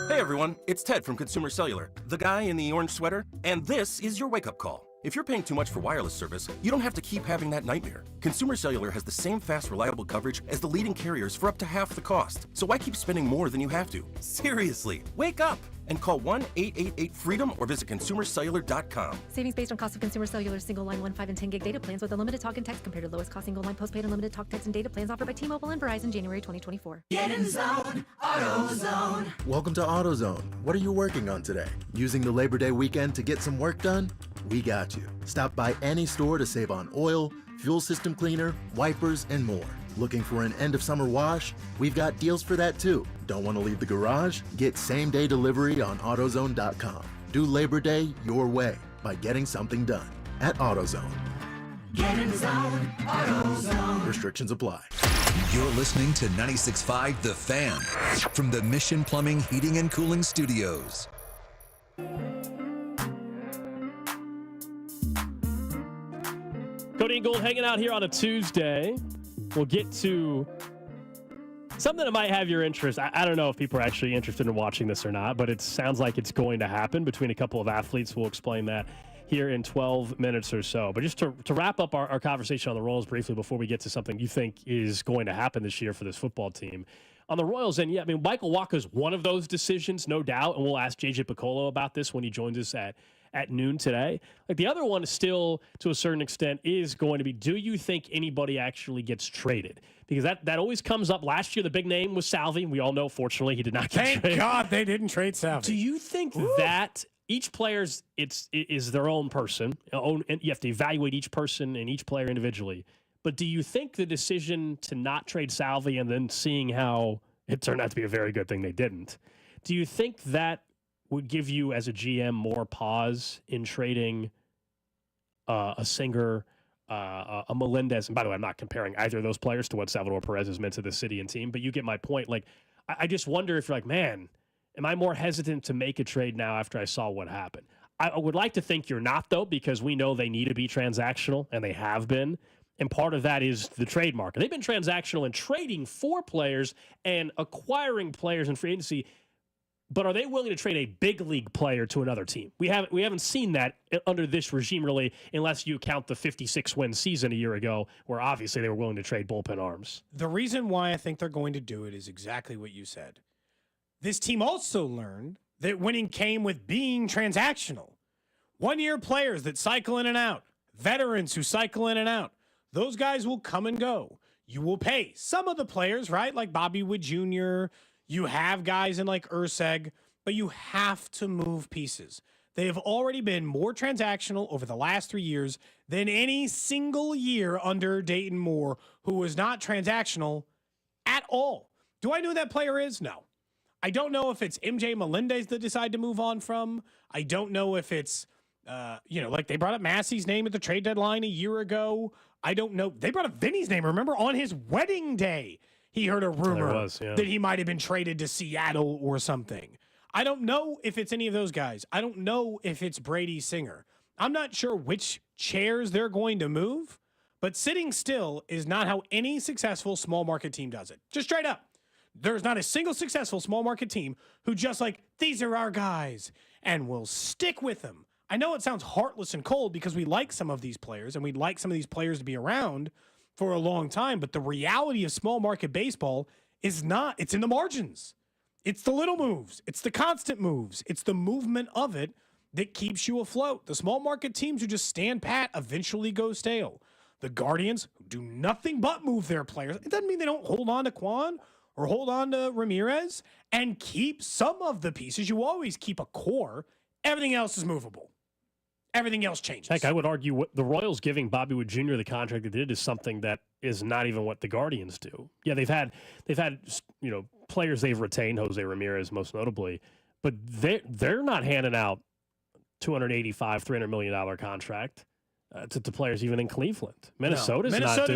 Hey everyone, it's Ted from Consumer Cellular, the guy in the orange sweater, and this is your wake-up call. If you're paying too much for wireless service, you don't have to keep having that nightmare. Consumer Cellular has the same fast, reliable coverage as the leading carriers for up to half the cost. So why keep spending more than you have to? Seriously, wake up! and call 1-888-FREEDOM or visit consumercellular.com. Savings based on cost of consumer cellular single line 1, 5, and 10 gig data plans with unlimited talk and text compared to lowest cost single line postpaid unlimited talk, text, and data plans offered by T-Mobile and Verizon January 2024. Get in zone, AutoZone. Welcome to AutoZone. What are you working on today? Using the Labor Day weekend to get some work done? We got you. Stop by any store to save on oil, fuel system cleaner, wipers, and more. Looking for an end of summer wash? We've got deals for that too. Don't want to leave the garage? Get same day delivery on AutoZone.com. Do Labor Day your way by getting something done at AutoZone. Get in zone, AutoZone. Restrictions apply. You're listening to 96.5 The Fan from the Mission Plumbing, Heating, and Cooling Studios. Cody Gold hanging out here on a Tuesday. We'll get to something that might have your interest. I don't know if people are actually interested in watching this or not, but it sounds like it's going to happen between a couple of athletes. We'll explain that here in 12 minutes or so. But just to wrap up our conversation on the Royals briefly before we get to something you think is going to happen this year for this football team. On the Royals, and yeah, I mean, Michael Wacha's one of those decisions, no doubt, and we'll ask JJ Picollo about this when he joins us at noon today. Like the other one is still, to a certain extent, is going to be, do you think anybody actually gets traded? Because that always comes up. Last year, the big name was Salvi. We all know, fortunately, he did not get traded. Thank God they didn't trade Salvi. Do you think that each player's is their own person, and you have to evaluate each person and each player individually, but do you think the decision to not trade Salvi and then seeing how it turned out to be a very good thing they didn't, do you think that would give you as a GM more pause in trading a Singer, a Melendez? And by the way, I'm not comparing either of those players to what Salvador Perez has meant to the city and team, but you get my point. Like, I just wonder if you're like, man, am I more hesitant to make a trade now after I saw what happened? I would like to think you're not, though, because we know they need to be transactional, and they have been. And part of that is the trade market. They've been transactional in trading for players and acquiring players in free agency. But are they willing to trade a big league player to another team? We haven't seen that under this regime, really, unless you count the 56-win season a year ago, where obviously they were willing to trade bullpen arms. The reason why I think they're going to do it is exactly what you said. This team also learned that winning came with being transactional. One-year players that cycle in and out, veterans who cycle in and out, those guys will come and go. You will pay some of the players, right, like Bobby Wood Jr., you have guys in like Urseg, but you have to move pieces. They have already been more transactional over the last 3 years than any single year under Dayton Moore, who was not transactional at all. Do I know who that player is? No. I don't know if it's MJ Melendez that decide to move on from. I don't know if it's, like they brought up Massey's name at the trade deadline a year ago. I don't know. They brought up Vinny's name, remember, on his wedding day. He heard a rumor that he might have been traded to Seattle or something. I don't know if it's any of those guys. I don't know if it's Brady Singer. I'm not sure which chairs they're going to move, but sitting still is not how any successful small market team does it. Just straight up. There's not a single successful small market team who just like, these are our guys, and will stick with them. I know it sounds heartless and cold because we like some of these players, and we'd like some of these players to be around for a long time, but the reality of small market baseball is not, it's in the margins. It's the little moves. It's the constant moves. It's the movement of it that keeps you afloat. The small market teams who just stand pat eventually go stale. The Guardians, who do nothing but move their players. It doesn't mean they don't hold on to Kwan or hold on to Ramirez and keep some of the pieces. You always keep a core. Everything else is movable. Everything else changes. Heck, I would argue what the Royals giving Bobby Wood Jr. the contract they did is something that is not even what the Guardians do. Yeah, they've had players they've retained, Jose Ramirez most notably, but they're not handing out $285-300 million contract to players even in Cleveland. Minnesota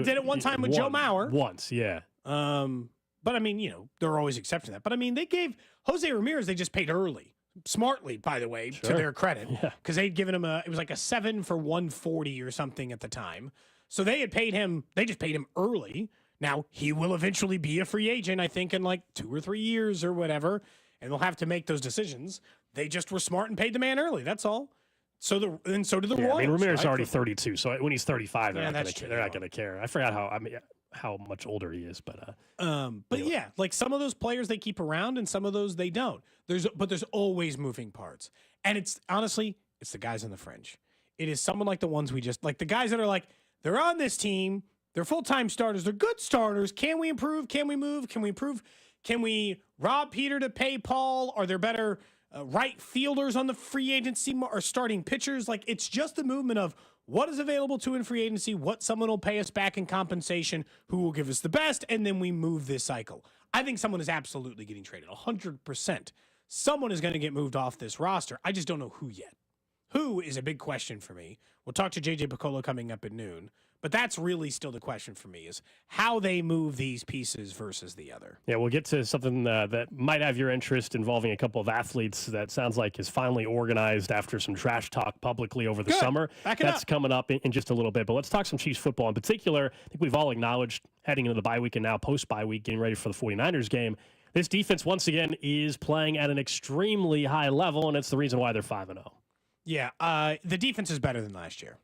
did it one time with Joe Mauer. Once, yeah. But I mean, there are always exceptions to that. But I mean, they gave Jose Ramirez, they just paid early. Smartly, by the way, to their credit, because they'd given him it was like a 7 for $140 or something at the time. So they just paid him early. Now he will eventually be a free agent, I think, in like 2 or 3 years or whatever, and they'll have to make those decisions. They just were smart and paid the man early. That's all. So did the Royals. I mean, Ramirez is already 32, so when he's 35, they're not going to care. I forgot how. I mean, how much older he is, but anyway. Yeah, like some of those players they keep around and some of those they don't. There's always moving parts. And it's honestly, it's the guys on the fringe. It is someone like the ones we just, like the guys that are like, they're on this team, they're full-time starters, they're good starters. Can we improve? Can we move? Can we improve? Can we rob Peter to pay Paul? Are there better right fielders on the free agency or starting pitchers? Like, it's just the movement of what is available to in free agency, what someone will pay us back in compensation, who will give us the best, and then we move this cycle. I think someone is absolutely getting traded, 100%. Someone is going to get moved off this roster. I just don't know who yet. Who is a big question for me. We'll talk to JJ Picollo coming up at noon. But that's really still the question for me, is how they move these pieces versus the other. Yeah, we'll get to something that might have your interest involving a couple of athletes that sounds like is finally organized after some trash talk publicly over the summer. That's coming up in just a little bit. But let's talk some Chiefs football in particular. I think we've all acknowledged heading into the bye week and now post-bye week, getting ready for the 49ers game. This defense, once again, is playing at an extremely high level, and it's the reason why they're 5-0. Yeah, the defense is better than last year.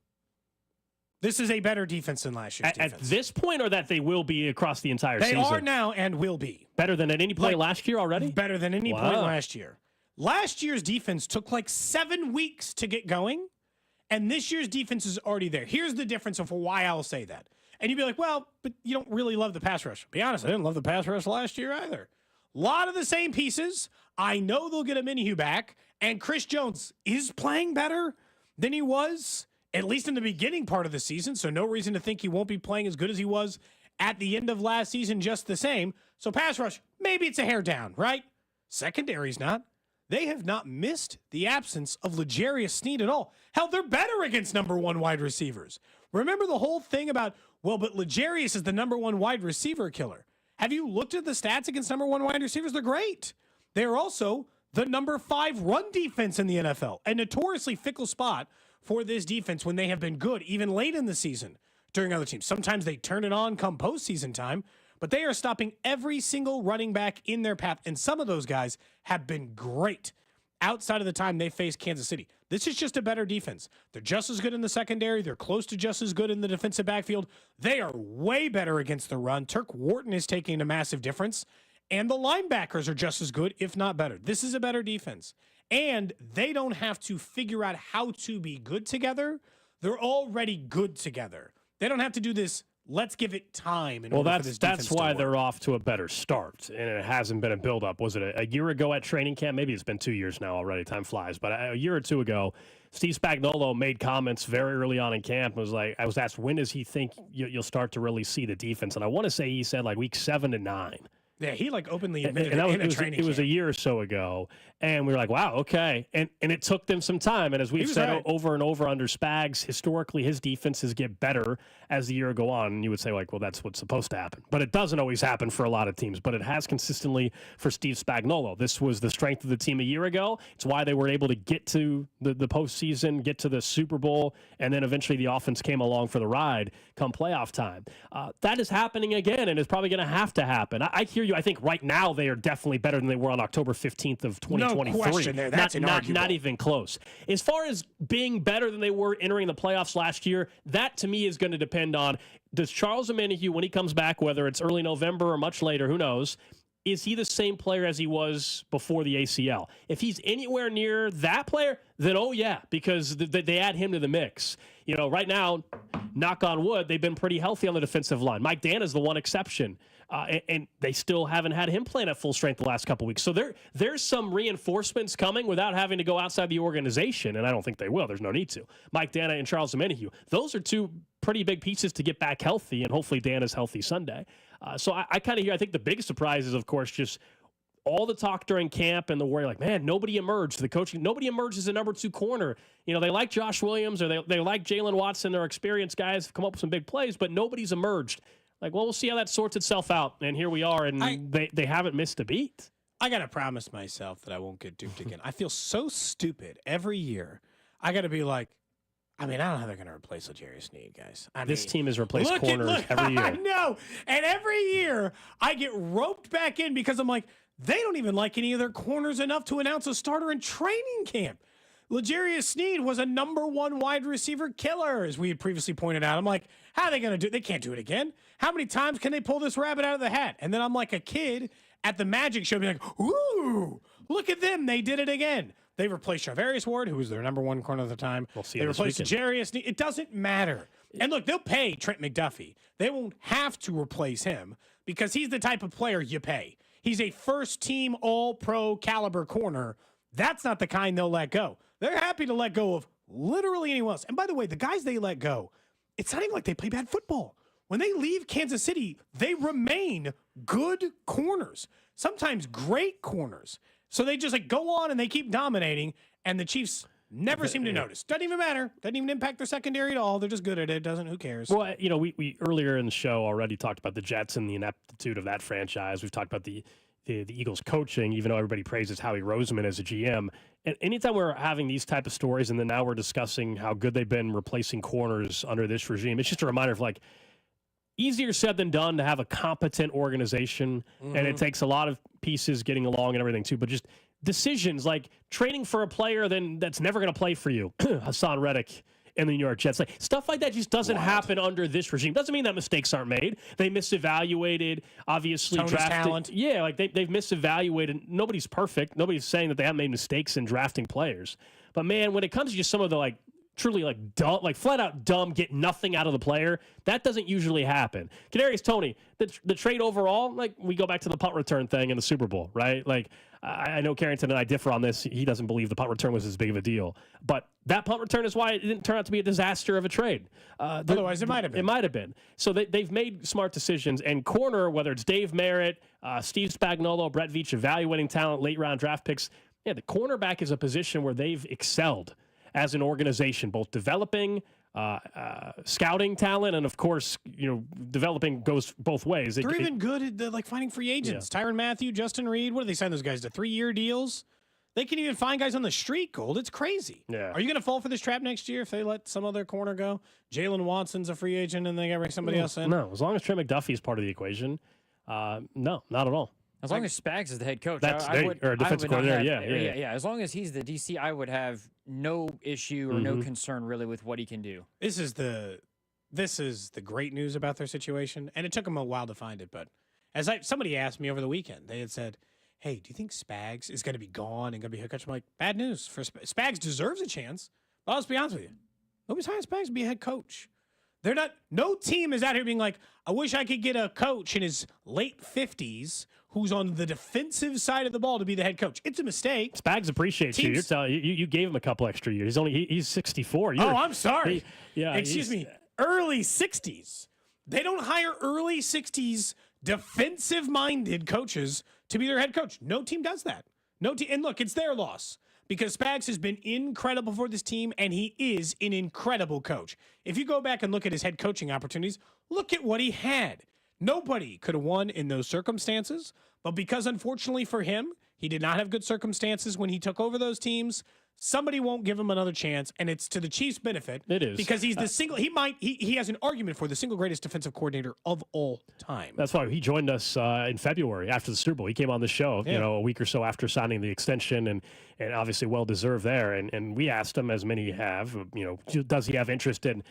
This is a better defense than last year's defense. At this point, or that they will be across the entire season? They are now and will be. Better than at any point last year already? Better than any point last year. Last year's defense took like 7 weeks to get going, and this year's defense is already there. Here's the difference of why I'll say that. And you'd be like, well, but you don't really love the pass rush. Be honest, I didn't love the pass rush last year either. A lot of the same pieces. I know they'll get a Minihue back, and Chris Jones is playing better than he was, at least in the beginning part of the season, so no reason to think he won't be playing as good as he was at the end of last season just the same. So pass rush, maybe it's a hair down, right? Secondary's not. They have not missed the absence of L'Jarius Sneed at all. Hell, they're better against number one wide receivers. Remember the whole thing about, well, but L'Jarius is the number one wide receiver killer. Have you looked at the stats against number one wide receivers? They're great. They're also the number 5 run defense in the NFL, a notoriously fickle spot for this defense when they have been good, even late in the season during other teams. Sometimes they turn it on come postseason time, but they are stopping every single running back in their path, and some of those guys have been great outside of the time they faced Kansas City. This is just a better defense. They're just as good in the secondary. They're close to just as good in the defensive backfield. They are way better against the run. Turk Wharton is taking a massive difference, and the linebackers are just as good, if not better. This is a better defense. And they don't have to figure out how to be good together. They're already good together. They don't have to do this, let's give it time. That's why they're off to a better start, and it hasn't been a buildup. Was it a year ago at training camp? Maybe it's been 2 years now already. Time flies. But a year or two ago, Steve Spagnuolo made comments very early on in camp. It was like, I was asked, when does he think you'll start to really see the defense? And I want to say he said like week 7 to 9. Yeah, he like openly admitted it was a year or so ago, and we were like, wow, okay. And it took them some time. And as we've said over and over under Spags, historically his defenses get better as the year go on. And you would say like, well, that's what's supposed to happen. But it doesn't always happen for a lot of teams, but it has consistently for Steve Spagnuolo. This was the strength of the team a year ago. It's why they were able to get to the postseason, get to the Super Bowl, and then eventually the offense came along for the ride come playoff time. That is happening again, and it's probably going to have to happen. I hear you. I think right now they are definitely better than they were on October 15th of 2023. No question there. That's not even close. As far as being better than they were entering the playoffs last year, that to me is going to depend on, does Charles Omenihu, when he comes back, whether it's early November or much later, who knows, is he the same player as he was before the ACL? If he's anywhere near that player, then oh yeah, because they add him to the mix. You know, right now, knock on wood, they've been pretty healthy on the defensive line. Mike Dana's the one exception. And they still haven't had him playing at full strength the last couple weeks. So there's some reinforcements coming without having to go outside the organization, and I don't think they will. There's no need to. Mike Dana and Charles Omenihu, those are two pretty big pieces to get back healthy, and hopefully Dana's healthy Sunday. So I kind of hear, I think the biggest surprise is, of course, just all the talk during camp and the worry, like, man, nobody emerged. The coaching, nobody emerged as a number 2 corner. You know, they like Josh Williams or they like Jalen Watson. They're experienced guys, have come up with some big plays, but nobody's emerged. Like, well, we'll see how that sorts itself out. And here we are, and they haven't missed a beat. I got to promise myself that I won't get duped again. I feel so stupid every year. I got to be like, I don't know how they're going to replace L'Jarius Sneed, guys. This team has replaced corners every year. I know. And every year I get roped back in because I'm like, they don't even like any of their corners enough to announce a starter in training camp. L'Jarius Sneed was a #1 wide receiver killer, as we had previously pointed out. I'm like, how are they going to do it? They can't do it again. How many times can they pull this rabbit out of the hat? And then I'm like a kid at the Magic show being like, ooh, look at them. They did it again. They replaced Charvarius Ward, who was their #1 corner at the time. We'll see they this replaced weekend. L'Jarius Sneed. It doesn't matter. And look, they'll pay Trent McDuffie. They won't have to replace him because he's the type of player you pay. He's a first-team all-pro caliber corner. That's not the kind they'll let go. They're happy to let go of literally anyone else. And by the way, the guys they let go, it's not even like they play bad football. When they leave Kansas City, they remain good corners, sometimes great corners. So they just like go on and they keep dominating, and the Chiefs never seem to notice. Doesn't even matter. Doesn't even impact their secondary at all. They're just good at it. Who cares? Well, we earlier in the show already talked about the Jets and the ineptitude of that franchise. We've talked about the Eagles coaching, even though everybody praises Howie Roseman as a GM. And anytime we're having these type of stories, and then now we're discussing how good they've been replacing corners under this regime, it's just a reminder of like, easier said than done to have a competent organization, and it takes a lot of pieces getting along and everything too. But just decisions like trading for a player that's never going to play for you, Hassan Reddick in the New York Jets, like stuff like that just doesn't happen under this regime. Doesn't mean that mistakes aren't made. They misevaluated, obviously, Tony's drafted talent. Yeah, like they've misevaluated. Nobody's perfect. Nobody's saying that they haven't made mistakes in drafting players. But man, when it comes to just some of the like truly like dumb, like flat out dumb, get nothing out of the player, that doesn't usually happen. Kadarius Toney, the trade overall, like we go back to the punt return thing in the Super Bowl, right? Like I know Carrington and I differ on this. He doesn't believe the punt return was as big of a deal, but that punt return is why it didn't turn out to be a disaster of a trade. Otherwise, it might have been. It might have been. So they've made smart decisions. And corner, whether it's Dave Merritt, Steve Spagnuolo, Brett Veach, evaluating talent, late round draft picks, yeah, the cornerback is a position where they've excelled as an organization, both developing, scouting talent, and of course, developing goes both ways. They're even good at finding free agents. Tyrann Mathieu, Justin Reed. What do they sign those guys to 3-year deals? They can even find guys on the street, Gold. It's crazy. Yeah. Are you going to fall for this trap next year if they let some other corner go? Jalen Watson's a free agent and they got to bring somebody else in? No, as long as Trent McDuffie is part of the equation, no, not at all. As long as Spags is the head coach, or defensive coordinator, yeah. As long as he's the DC, I would have no issue or no concern really with what he can do. This is the great news about their situation, and it took them a while to find it. But somebody asked me over the weekend, they had said, "Hey, do you think Spags is going to be gone and going to be head coach?" I'm like, bad news for Spags. Deserves a chance. But let's be honest with you, nobody's hiring Spags to be a head coach. They're not. No team is out here being like, I wish I could get a coach in his late 50s who's on the defensive side of the ball to be the head coach. It's a mistake. Spags appreciates you. You're telling you gave him a couple extra years. He's 64. I'm sorry. Excuse me. Early 60s. They don't hire early 60s defensive-minded coaches to be their head coach. No team does that. No team. And look, it's their loss because Spags has been incredible for this team, and he is an incredible coach. If you go back and look at his head coaching opportunities, look at what he had. Nobody could have won in those circumstances, but because unfortunately for him, he did not have good circumstances when he took over those teams, somebody won't give him another chance, and it's to the Chiefs' benefit. It is. Because he's he has an argument for the single greatest defensive coordinator of all time. That's why he joined us in February after the Super Bowl. He came on the show, a week or so after signing the extension, and obviously well-deserved there. And we asked him, as many have, does he have interest in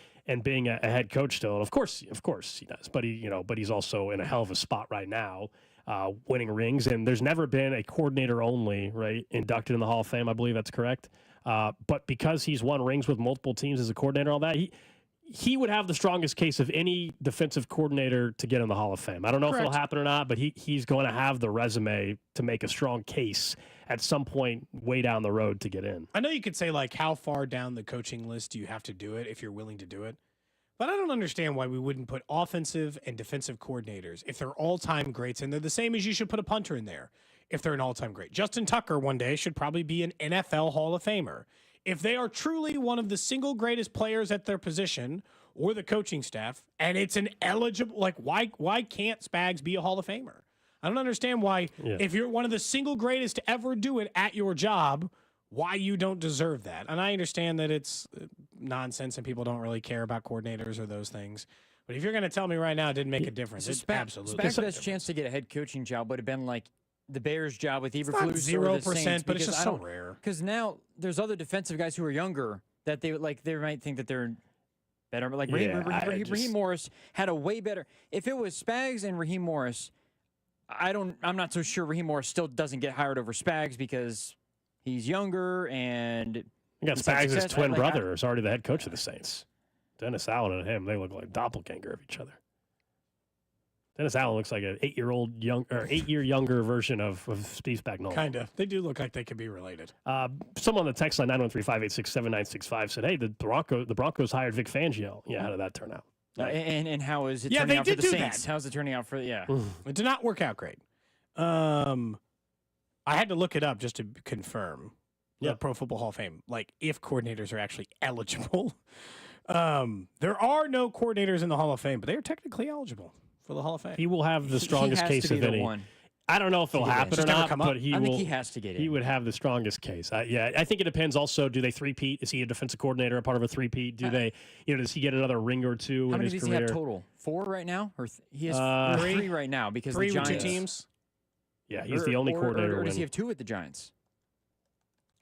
being a head coach still? And of course he does. But he's also in a hell of a spot right now, winning rings. And there's never been a coordinator only, right, inducted in the Hall of Fame. I believe that's correct. But because he's won rings with multiple teams as a coordinator and all that, he would have the strongest case of any defensive coordinator to get in the Hall of Fame. I don't know if it'll happen or not, but he's going to have the resume to make a strong case at some point way down the road to get in. I know you could say, like, how far down the coaching list do you have to do it if you're willing to do it? But I don't understand why we wouldn't put offensive and defensive coordinators if they're all-time greats, and they're the same as you should put a punter in there if they're an all-time great. Justin Tucker one day should probably be an NFL Hall of Famer. If they are truly one of the single greatest players at their position or the coaching staff, and it's an eligible, like, why can't Spags be a Hall of Famer? I don't understand why, if you're one of the single greatest to ever do it at your job, why you don't deserve that. And I understand that it's nonsense and people don't really care about coordinators or those things. But if you're going to tell me right now it didn't make a difference, it's absolutely. Spags' best chance to get a head coaching job would have been like the Bears' job with not Eberflus. 0%, but it's just so rare. Because now there's other defensive guys who are younger that they might think that they're better. But like Raheem Morris had a way better. If it was Spags and Raheem Morris, I'm not so sure Raheem Morris still doesn't get hired over Spags because he's younger and you got Spags' twin brother is already the head coach of the Saints. Dennis Allen and him, they look like doppelganger of each other. Dennis Allen looks like an 8-year younger version of Steve Spagnuolo. Kind of. They do look like they could be related. Someone on the text line 913-586-7965 said, "Hey, the Broncos hired Vic Fangio." Yeah, how did that turn out? And how is it Yeah, turning they out for did the do Saints? that. How's it turning out for It did not work out great. I had to look it up just to confirm. Yeah. The Pro Football Hall of Fame, like if coordinators are actually eligible. There are no coordinators in the Hall of Fame, but they are technically eligible for the Hall of Fame. He will have the strongest case of any. I don't know if it'll happen or not, but I think he has to get in. He would have the strongest case. I think it depends. Also, do they three-peat? Is he a defensive coordinator, a part of a three-peat? Do they, does he get another ring or two How in many his does career? he have total? 4 right now, or he has three right now because three the Giants. with 2 teams. Yeah, he's the only coordinator. Or does he have 2 with the Giants?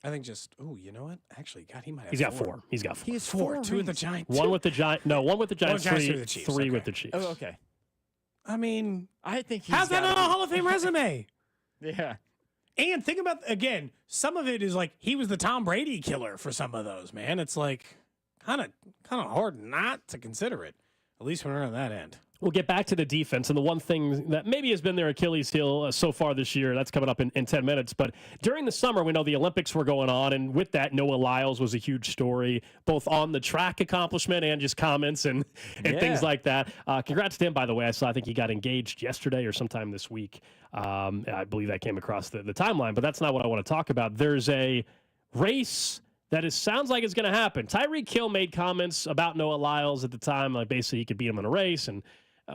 I think just. Oh, you know what? Actually, God, he might have. He's got 4. He's got 4. He has 4. 2 with the Giants. One with the Giants. No, one with the Giants. Giants, 3 2 with the Chiefs. 3 Okay. with the Chiefs. Oh, okay. I mean, I think he's how's that gotta on a be- Hall of Fame resume? Yeah. And think about again, some of it is like he was the Tom Brady killer for some of those, man. It's like kind of hard not to consider it, at least when we're on that end. We'll get back to the defense, and the one thing that maybe has been their Achilles heel so far this year, that's coming up in 10 minutes. But during the summer, we know the Olympics were going on, and with that, Noah Lyles was a huge story, both on the track accomplishment and just comments and things like that. Congrats to him, by the way. I think he got engaged yesterday or sometime this week. I believe that came across the timeline, but that's not what I want to talk about. There's a race that sounds like it's going to happen. Tyreek Hill made comments about Noah Lyles at the time, like basically he could beat him in a race, and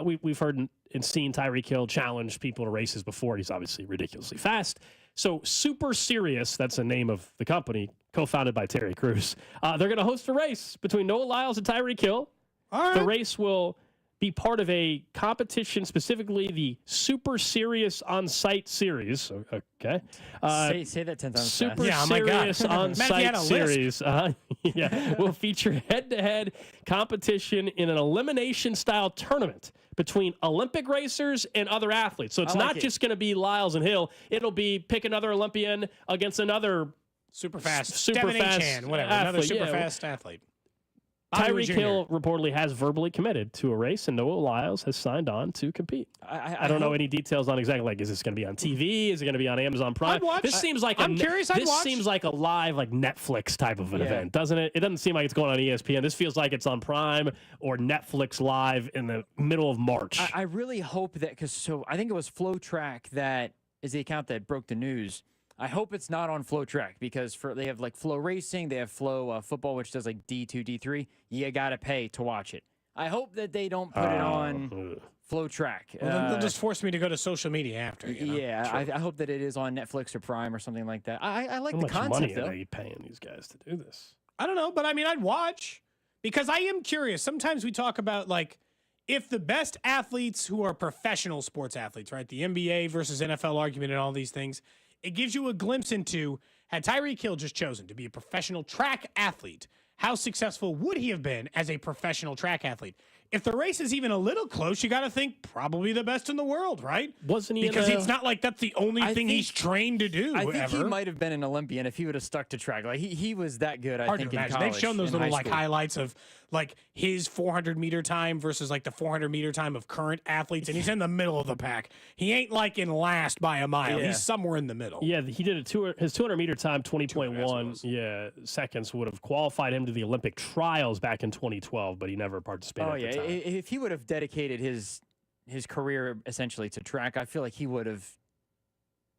we've heard and seen Tyreek Hill challenge people to races before. He's obviously ridiculously fast. So Super Serious, that's the name of the company, co-founded by Terry Crews. They're going to host a race between Noah Lyles and Tyreek Hill. All right. The race will be part of a competition, specifically the Super Serious On-Site Series. Okay. Say that 10 times Super fast. Yeah, oh my God. Serious Matt, you had On-Site a Series. Will feature head-to-head competition in an elimination-style tournament between Olympic racers and other athletes. So it's not just going to be Lyles and Hill. It'll be pick another Olympian against another super fast, Devin Devin Chan, whatever, another super fast athlete. Tyreek Hill reportedly has verbally committed to a race, and Noah Lyles has signed on to compete. I don't know any details on exactly, like, is this going to be on TV? Is it going to be on Amazon Prime? I'd watch. This seems like I'm curious. I'd this watch. seems like a live, like Netflix type of an event, doesn't it? It doesn't seem like it's going on ESPN. This feels like it's on Prime or Netflix live in the middle of March. I really hope that, because I think it was Flow Track that is the account that broke the news. I hope it's not on Flow Track because they have like Flow Racing, they have Flow Football, which does like D2, D3. You got to pay to watch it. I hope that they don't put it on Flow Track. Well, then they'll just force me to go to social media after. You know? Yeah, I hope that it is on Netflix or Prime or something like that. I like How the much concept, money though. are they paying these guys to do this? I don't know, but I mean, I'd watch because I am curious. Sometimes we talk about like if the best athletes who are professional sports athletes, right? The NBA versus NFL argument and all these things. It gives you a glimpse into, had Tyreek Hill just chosen to be a professional track athlete, how successful would he have been as a professional track athlete? If the race is even a little close, you got to think probably the best in the world, right? Wasn't he? Because it's not like that's the only thing he's trained to do. I think ever. he might have been an Olympian if he would have stuck to track. Like he was that good. Hard I think to in imagine. college. They've shown those in little high like school. highlights of like his 400-meter time versus like the 400-meter time of current athletes, and he's in the middle of the pack. He ain't like in last by a mile. Yeah. He's somewhere in the middle. Yeah, he did his 200-meter time, 20.1 seconds, would have qualified him to the Olympic trials back in 2012, but he never participated Oh at the yeah, time. if he would have dedicated his career essentially to track, I feel like he would have.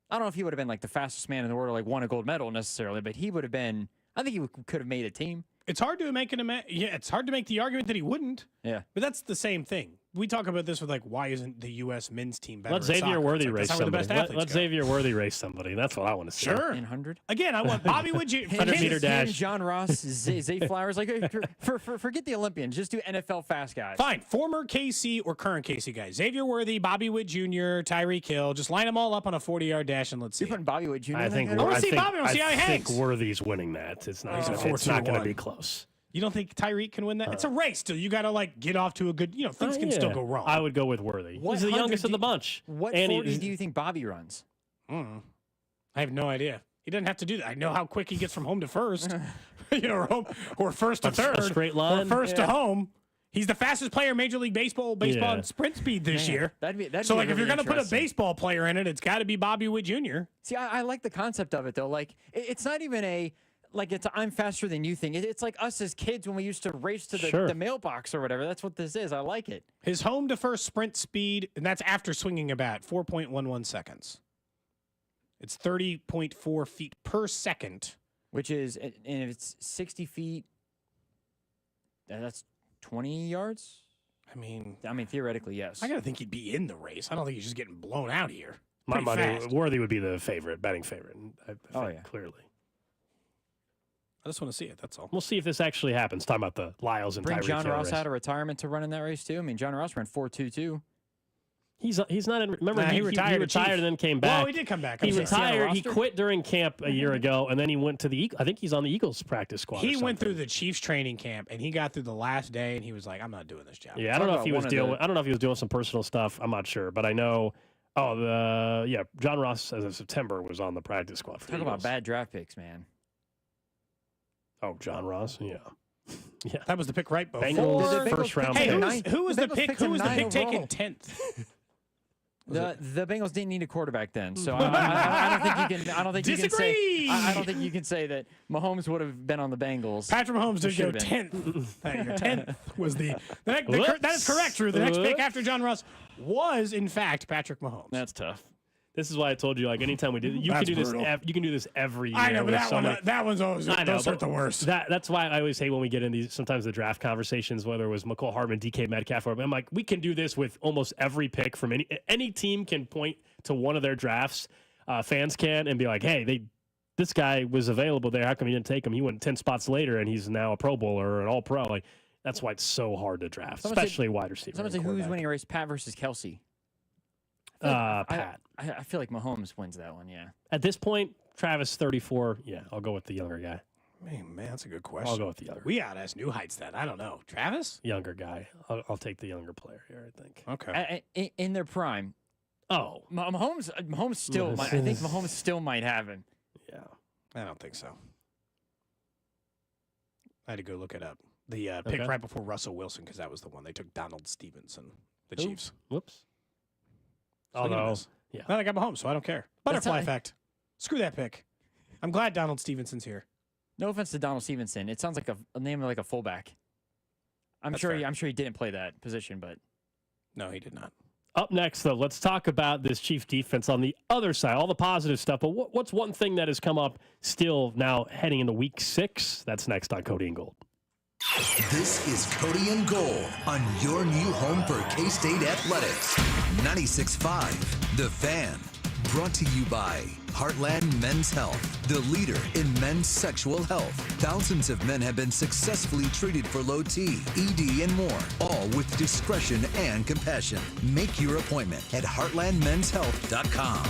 I don't know if he would have been like the fastest man in the world or like won a gold medal necessarily, but he would have been. I think he could have made a team. It's hard to make it's hard to make the argument that he wouldn't. Yeah. But that's the same thing. we talk about this with why isn't the U.S. men's team better? Let at Xavier soccer? Worthy It's like, race that's how the somebody. best athletes Let go. Xavier Worthy race somebody. That's what I want to see. Sure. 100. Again, I want Bobby Wood. 100-meter dash. John Ross, Zay Flowers. Forget the Olympians. Just do NFL fast guys. Fine. Former KC or current KC guys. Xavier Worthy, Bobby Wood Jr., Tyreek Hill. Just line them all up on a 40-yard dash and let's see. You're putting Bobby Wood Jr. I think I want to see Bobby. I want to see how he I hangs. think Worthy's winning that. It's not. He's a It's not going to 4-2-1. be close. You don't think Tyreek can win that? It's a race still. You got to get off to a good, things can still go wrong. I would go with Worthy. He's the youngest of the bunch. What And 40 do you think Bobby runs? I have no idea. He doesn't have to do that. I know how quick he gets from home to first, or first to third, A straight line. or first to home. He's the fastest player in Major League Baseball in sprint speed this year. That'd So be if you're really going to put a interesting. baseball player in it, it's got to be Bobby Wood Jr. See, I like the concept of it though. It's not even it's a I'm faster than you thing. It's like us as kids when we used to race to the mailbox or whatever. That's what this is. I like it. His home to first sprint speed, and that's after swinging a bat, 4.11 seconds. It's 30.4 feet per second. Which is, and if it's 60 feet, that's 20 yards? I mean, theoretically, yes. I got to think he'd be in the race. I don't think he's just getting blown out here. My Pretty money, fast. Worthy would be the favorite, betting favorite. I think, clearly. I just want to see it. That's all. We'll see if this actually happens. Talking about the Lyles and Bring Tyreek John Hill Ross race. out of retirement to run in that race too. I mean, John Ross ran 4.22. He's not in. Remember, Nah, he retired. He retired and then came back. Well, he did come back. He I'm sorry. retired. He roster? quit during camp a year ago, and then he went to the. I think he's on the Eagles practice squad. He or went through something. the Chiefs training camp, and he got through the last day, and he was like, "I'm not doing this job." Yeah, I don't know if he was dealing. I don't know if he was doing some personal stuff. I'm not sure, but I know. John Ross as of September was on the practice squad for Talk the about Eagles. bad draft picks, man. Oh, John Ross, yeah. That was the pick right before. Bengals first round Hey, pick. who was the Bengals pick? picked Who him was the 9 pick taken overall. 10th? The Bengals didn't need a quarterback then, so I don't think you can. I don't think you can say. I don't think you can say that Mahomes would have been on the Bengals. Patrick Mahomes did go Should've 10th. Your 10th was the that is correct, Drew. The next pick after John Ross was, in fact, Patrick Mahomes. That's tough. This is why I told you, anytime we do, you can That's do this. brutal. You can do this every year. I know, but with that one's always I know, those hurt but the worst. That's why I always hate when we get in these sometimes the draft conversations, whether it was McCall Hardman, DK Metcalf, or I'm like, we can do this with almost every pick from any team can point to one of their drafts. Fans can and be like, hey, this guy was available there. How come you didn't take him? He went 10 spots later and he's now a Pro Bowler or an All Pro. Like that's why it's so hard to draft, especially wide receiver. Someone say who's winning a race, Pat versus Kelsey. Pat. I feel like Mahomes wins that one. Yeah. At this point, Travis 34. Yeah, I'll go with the younger guy. Man, that's a good question. I'll go with the younger. We out as New Heights then. I don't know. Travis? Younger guy. I'll take the younger player here, I think. Okay. In their prime. Oh. Mahomes still might. I think Mahomes still might have him. Yeah. I don't think so. I had to go look it up. The pick Okay. right before Russell Wilson, because that was the one. They took Donald Stevenson, the Ooh. Chiefs. Whoops. So look at Although, this. yeah. Well, I got Mahomes, so I don't care. Butterfly effect. Screw that pick. I'm glad Donald Stevenson's here. No offense to Donald Stevenson. It sounds like a name like a fullback. I'm sure he didn't play that position, but no, he did not. Up next, though, let's talk about this Chiefs defense on the other side, all the positive stuff. But what's one thing that has come up still now heading into week 6? That's next on Cody and Gold. This is Cody and Gold on your new home for K-State Athletics. 96.5, The Fan. Brought to you by Heartland Men's Health, the leader in men's sexual health. Thousands of men have been successfully treated for low T, ED, and more, all with discretion and compassion. Make your appointment at heartlandmenshealth.com.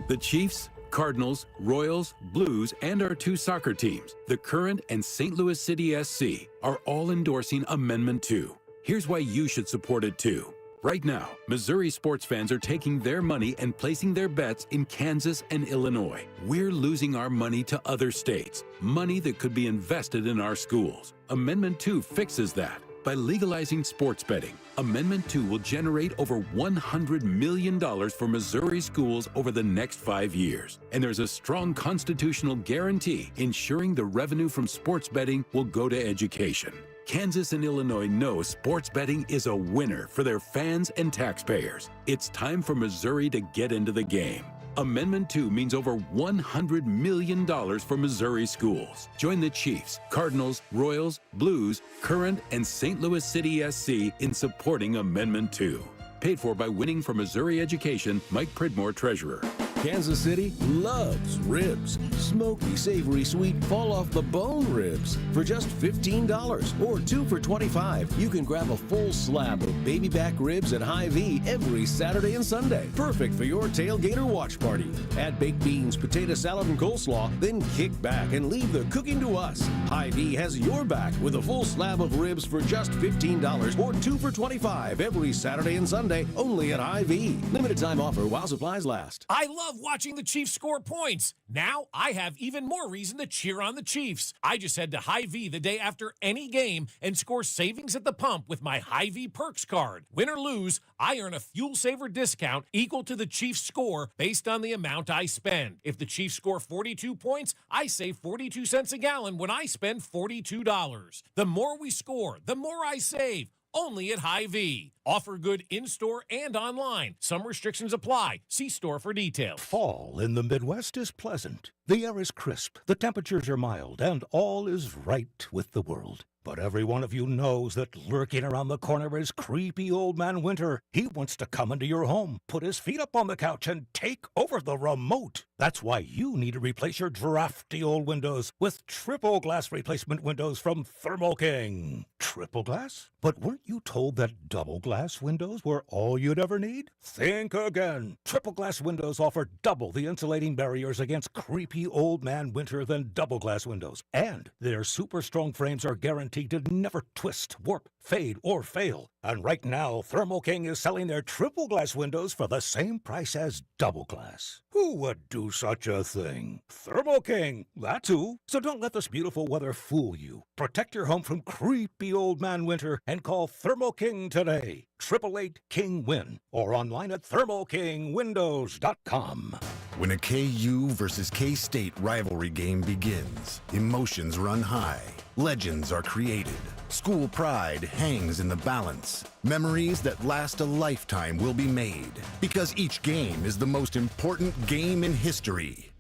The Chiefs, Cardinals, Royals, Blues, and our 2 soccer teams, the Current and St. Louis City SC, are all endorsing Amendment 2. Here's why you should support it too. Right now, Missouri sports fans are taking their money and placing their bets in Kansas and Illinois. We're losing our money to other states, money that could be invested in our schools. Amendment 2 fixes that. By legalizing sports betting, Amendment 2 will generate over $100 million for Missouri schools over the next 5 years. And there's a strong constitutional guarantee ensuring the revenue from sports betting will go to education. Kansas and Illinois know sports betting is a winner for their fans and taxpayers. It's time for Missouri to get into the game. Amendment 2 means over $100 million for Missouri schools. Join the Chiefs, Cardinals, Royals, Blues, Current, and St. Louis City SC in supporting Amendment 2. Paid for by Winning for Missouri Education, Mike Pridmore, Treasurer. Kansas City loves ribs. Smoky, savory, sweet, fall-off-the-bone ribs for just $15 or 2 for $25. You can grab a full slab of baby back ribs at Hy-Vee every Saturday and Sunday. Perfect for your tailgate or watch party. Add baked beans, potato salad, and coleslaw, then kick back and leave the cooking to us. Hy-Vee has your back with a full slab of ribs for just $15 or 2 for $25 every Saturday and Sunday, only at Hy-Vee. Limited time offer while supplies last. I love watching the Chiefs score points. Now I have even more reason to cheer on the Chiefs. I just head to Hy-Vee the day after any game and score savings at the pump with my Hy-Vee Perks card. Win or lose, I earn a fuel saver discount equal to the Chiefs score based on the amount I spend. If the Chiefs score 42 points, I save 42 cents a gallon when I spend $42. The more we score, the more I save. Only at Hy-Vee. Offer good in-store and online. Some restrictions apply. See store for details. Fall in the Midwest is pleasant. The air is crisp, the temperatures are mild, and all is right with the world. But every one of you knows that lurking around the corner is creepy old man Winter. He wants to come into your home, put his feet up on the couch, and take over the remote. That's why you need to replace your drafty old windows with triple glass replacement windows from Thermo King. Triple glass? But weren't you told that double glass windows were all you'd ever need? Think again. Triple glass windows offer double the insulating barriers against creepy old man Winter than double glass windows. And their super strong frames are guaranteed to never twist, warp, fade, or fail. And right now, Thermo King is selling their triple glass windows for the same price as double glass. Who would do such a thing? Thermo King, that's who. So don't let this beautiful weather fool you. Protect your home from creepy old man Winter and call Thermo King today. 888-KING-WIN or online at thermokingwindows.com. When a KU versus K-State rivalry game begins, emotions run high. Legends are created. School pride hangs in the balance. Memories that last a lifetime will be made. Because each game is the most important game in history.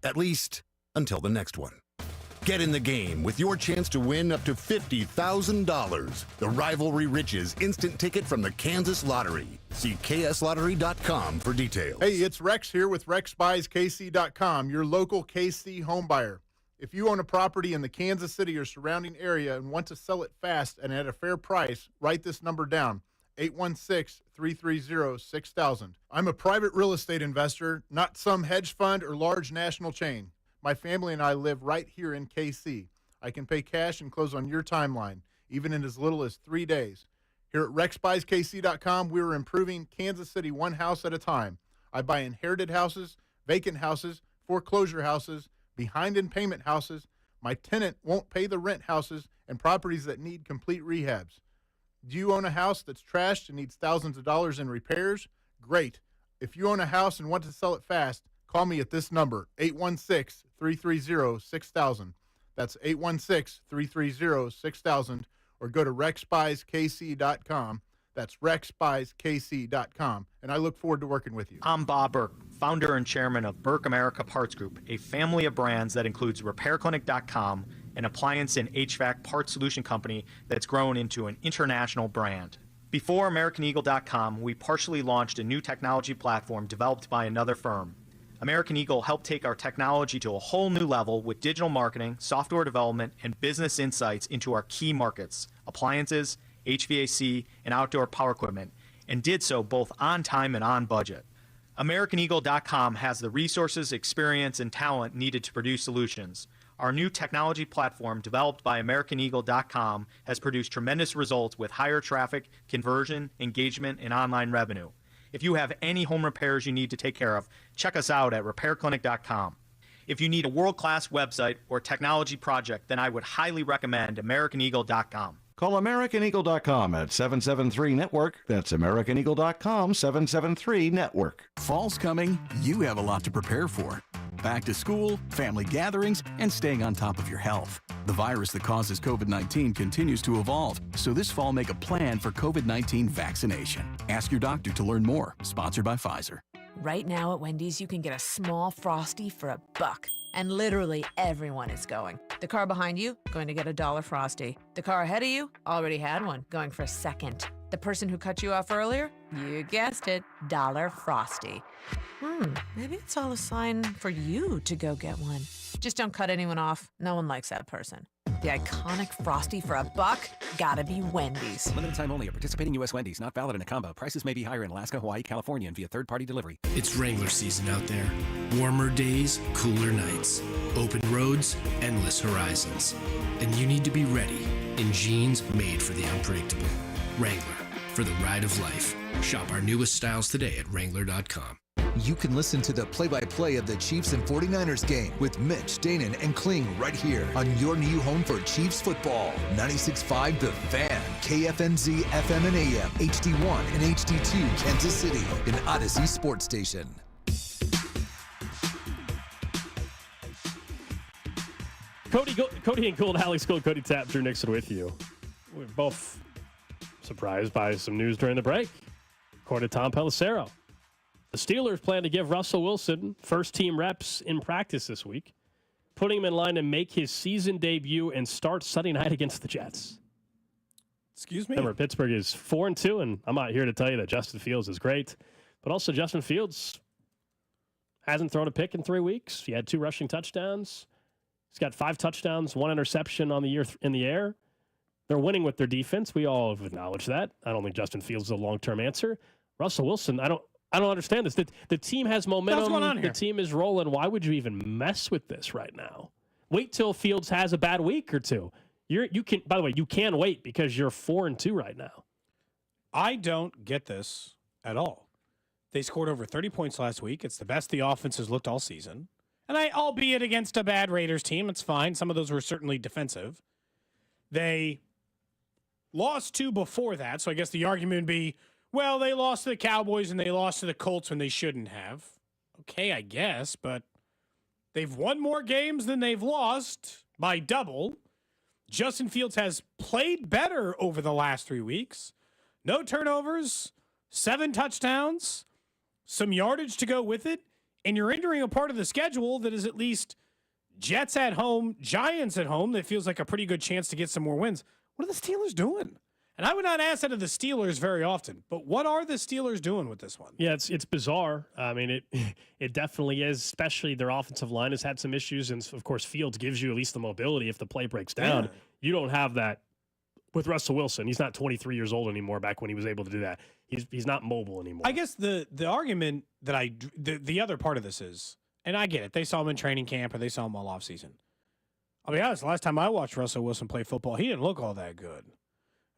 At least, until the next one. Get in the game with your chance to win up to $50,000. The Rivalry Riches instant ticket from the Kansas Lottery. See kslottery.com for details. Hey, it's Rex here with RexBuysKC.com, your local KC home buyer. If you own a property in the Kansas City or surrounding area and want to sell it fast and at a fair price, write this number down, 816-330-6000. I'm a private real estate investor, not some hedge fund or large national chain. My family and I live right here in KC. I can pay cash and close on your timeline, even in as little as 3 days. Here at RexBuysKC.com, we are improving Kansas City one house at a time. I buy inherited houses, vacant houses, foreclosure houses, behind in payment houses, my tenant won't pay the rent houses, and properties that need complete rehabs. Do you own a house that's trashed and needs thousands of dollars in repairs? Great. If you own a house and want to sell it fast, call me at this number, 816-330-6000. That's 816-330-6000, or go to RexBuysKC.com. That's RexBuysKC.com, and I look forward to working with you. I'm Bob Burke, founder and chairman of Burke America Parts Group, a family of brands that includes RepairClinic.com, an appliance and HVAC parts solution company that's grown into an international brand. Before AmericanEagle.com, we partially launched a new technology platform developed by another firm. American Eagle helped take our technology to a whole new level with digital marketing, software development, and business insights into our key markets, appliances, HVAC, and outdoor power equipment, and did so both on time and on budget. AmericanEagle.com has the resources, experience, and talent needed to produce solutions. Our new technology platform, developed by AmericanEagle.com, has produced tremendous results with higher traffic, conversion, engagement, and online revenue. If you have any home repairs you need to take care of, check us out at RepairClinic.com. If you need a world-class website or technology project, then I would highly recommend AmericanEagle.com. Call AmericanEagle.com at 773-NETWORK. That's AmericanEagle.com, 773-NETWORK. Fall's coming. You have a lot to prepare for. Back to school, family gatherings, and staying on top of your health. The virus that causes COVID-19 continues to evolve, so this fall make a plan for COVID-19 vaccination. Ask your doctor to learn more. Sponsored by Pfizer. Right now at Wendy's, you can get a small Frosty for $1. And literally everyone is going. The car behind you, going to get a $1 Frosty. The car ahead of you, already had one, going for a second. The person who cut you off earlier, you guessed it, $1 Frosty. Maybe it's all a sign for you to go get one. Just don't cut anyone off. No one likes that person. The iconic Frosty for $1, gotta be Wendy's. Limited time only at participating U.S. Wendy's. Not valid in a combo. Prices may be higher in Alaska, Hawaii, California, and via third-party delivery. It's Wrangler season out there. Warmer days, cooler nights. Open roads, endless horizons. And you need to be ready in jeans made for the unpredictable. Wrangler, for the ride of life. Shop our newest styles today at Wrangler.com. You can listen to the play-by-play of the Chiefs and 49ers game with Mitch, Danon, and Kling right here on your new home for Chiefs football. 96.5 The Fan, KFNZ, FM and AM, HD1 and HD2, Kansas City, an Odyssey sports station. Cody and Gold, Alex Gold, Cody Tapp, Drew Nixon with you. We're both surprised by some news during the break. According to Tom Pelissero, the Steelers plan to give Russell Wilson first-team reps in practice this week, putting him in line to make his season debut and start Sunday night against the Jets. Excuse me? Remember, Pittsburgh is 4-2, and I'm not here to tell you that Justin Fields is great, but also Justin Fields hasn't thrown a pick in 3 weeks. He had 2 rushing touchdowns. He's got 5 touchdowns, 1 interception on the year in the air. They're winning with their defense. We all have acknowledged that. I don't think Justin Fields is a long-term answer. Russell Wilson, I don't understand this. The team has momentum. What's going on here? The team is rolling. Why would you even mess with this right now? Wait till Fields has a bad week or two. You can. By the way, you can wait because you're 4-2 right now. I don't get this at all. They scored over 30 points last week. It's the best the offense has looked all season. And albeit against a bad Raiders team, it's fine. Some of those were certainly defensive. They lost 2 before that, so I guess the argument would be, well, they lost to the Cowboys and they lost to the Colts when they shouldn't have. Okay, I guess, but they've won more games than they've lost by double. Justin Fields has played better over the last 3 weeks. No turnovers, 7 touchdowns, some yardage to go with it, and you're entering a part of the schedule that is at least Jets at home, Giants at home. That feels like a pretty good chance to get some more wins. What are the Steelers doing? And I would not ask that of the Steelers very often, but what are the Steelers doing with this one? Yeah, it's bizarre. I mean, it definitely is, especially their offensive line has had some issues, and of course, Fields gives you at least the mobility if the play breaks down. Yeah. You don't have that with Russell Wilson. He's not 23 years old anymore back when he was able to do that. He's not mobile anymore. I guess the argument that the other part of this is, and I get it, they saw him in training camp or they saw him all offseason. I'll be honest, the last time I watched Russell Wilson play football, he didn't look all that good.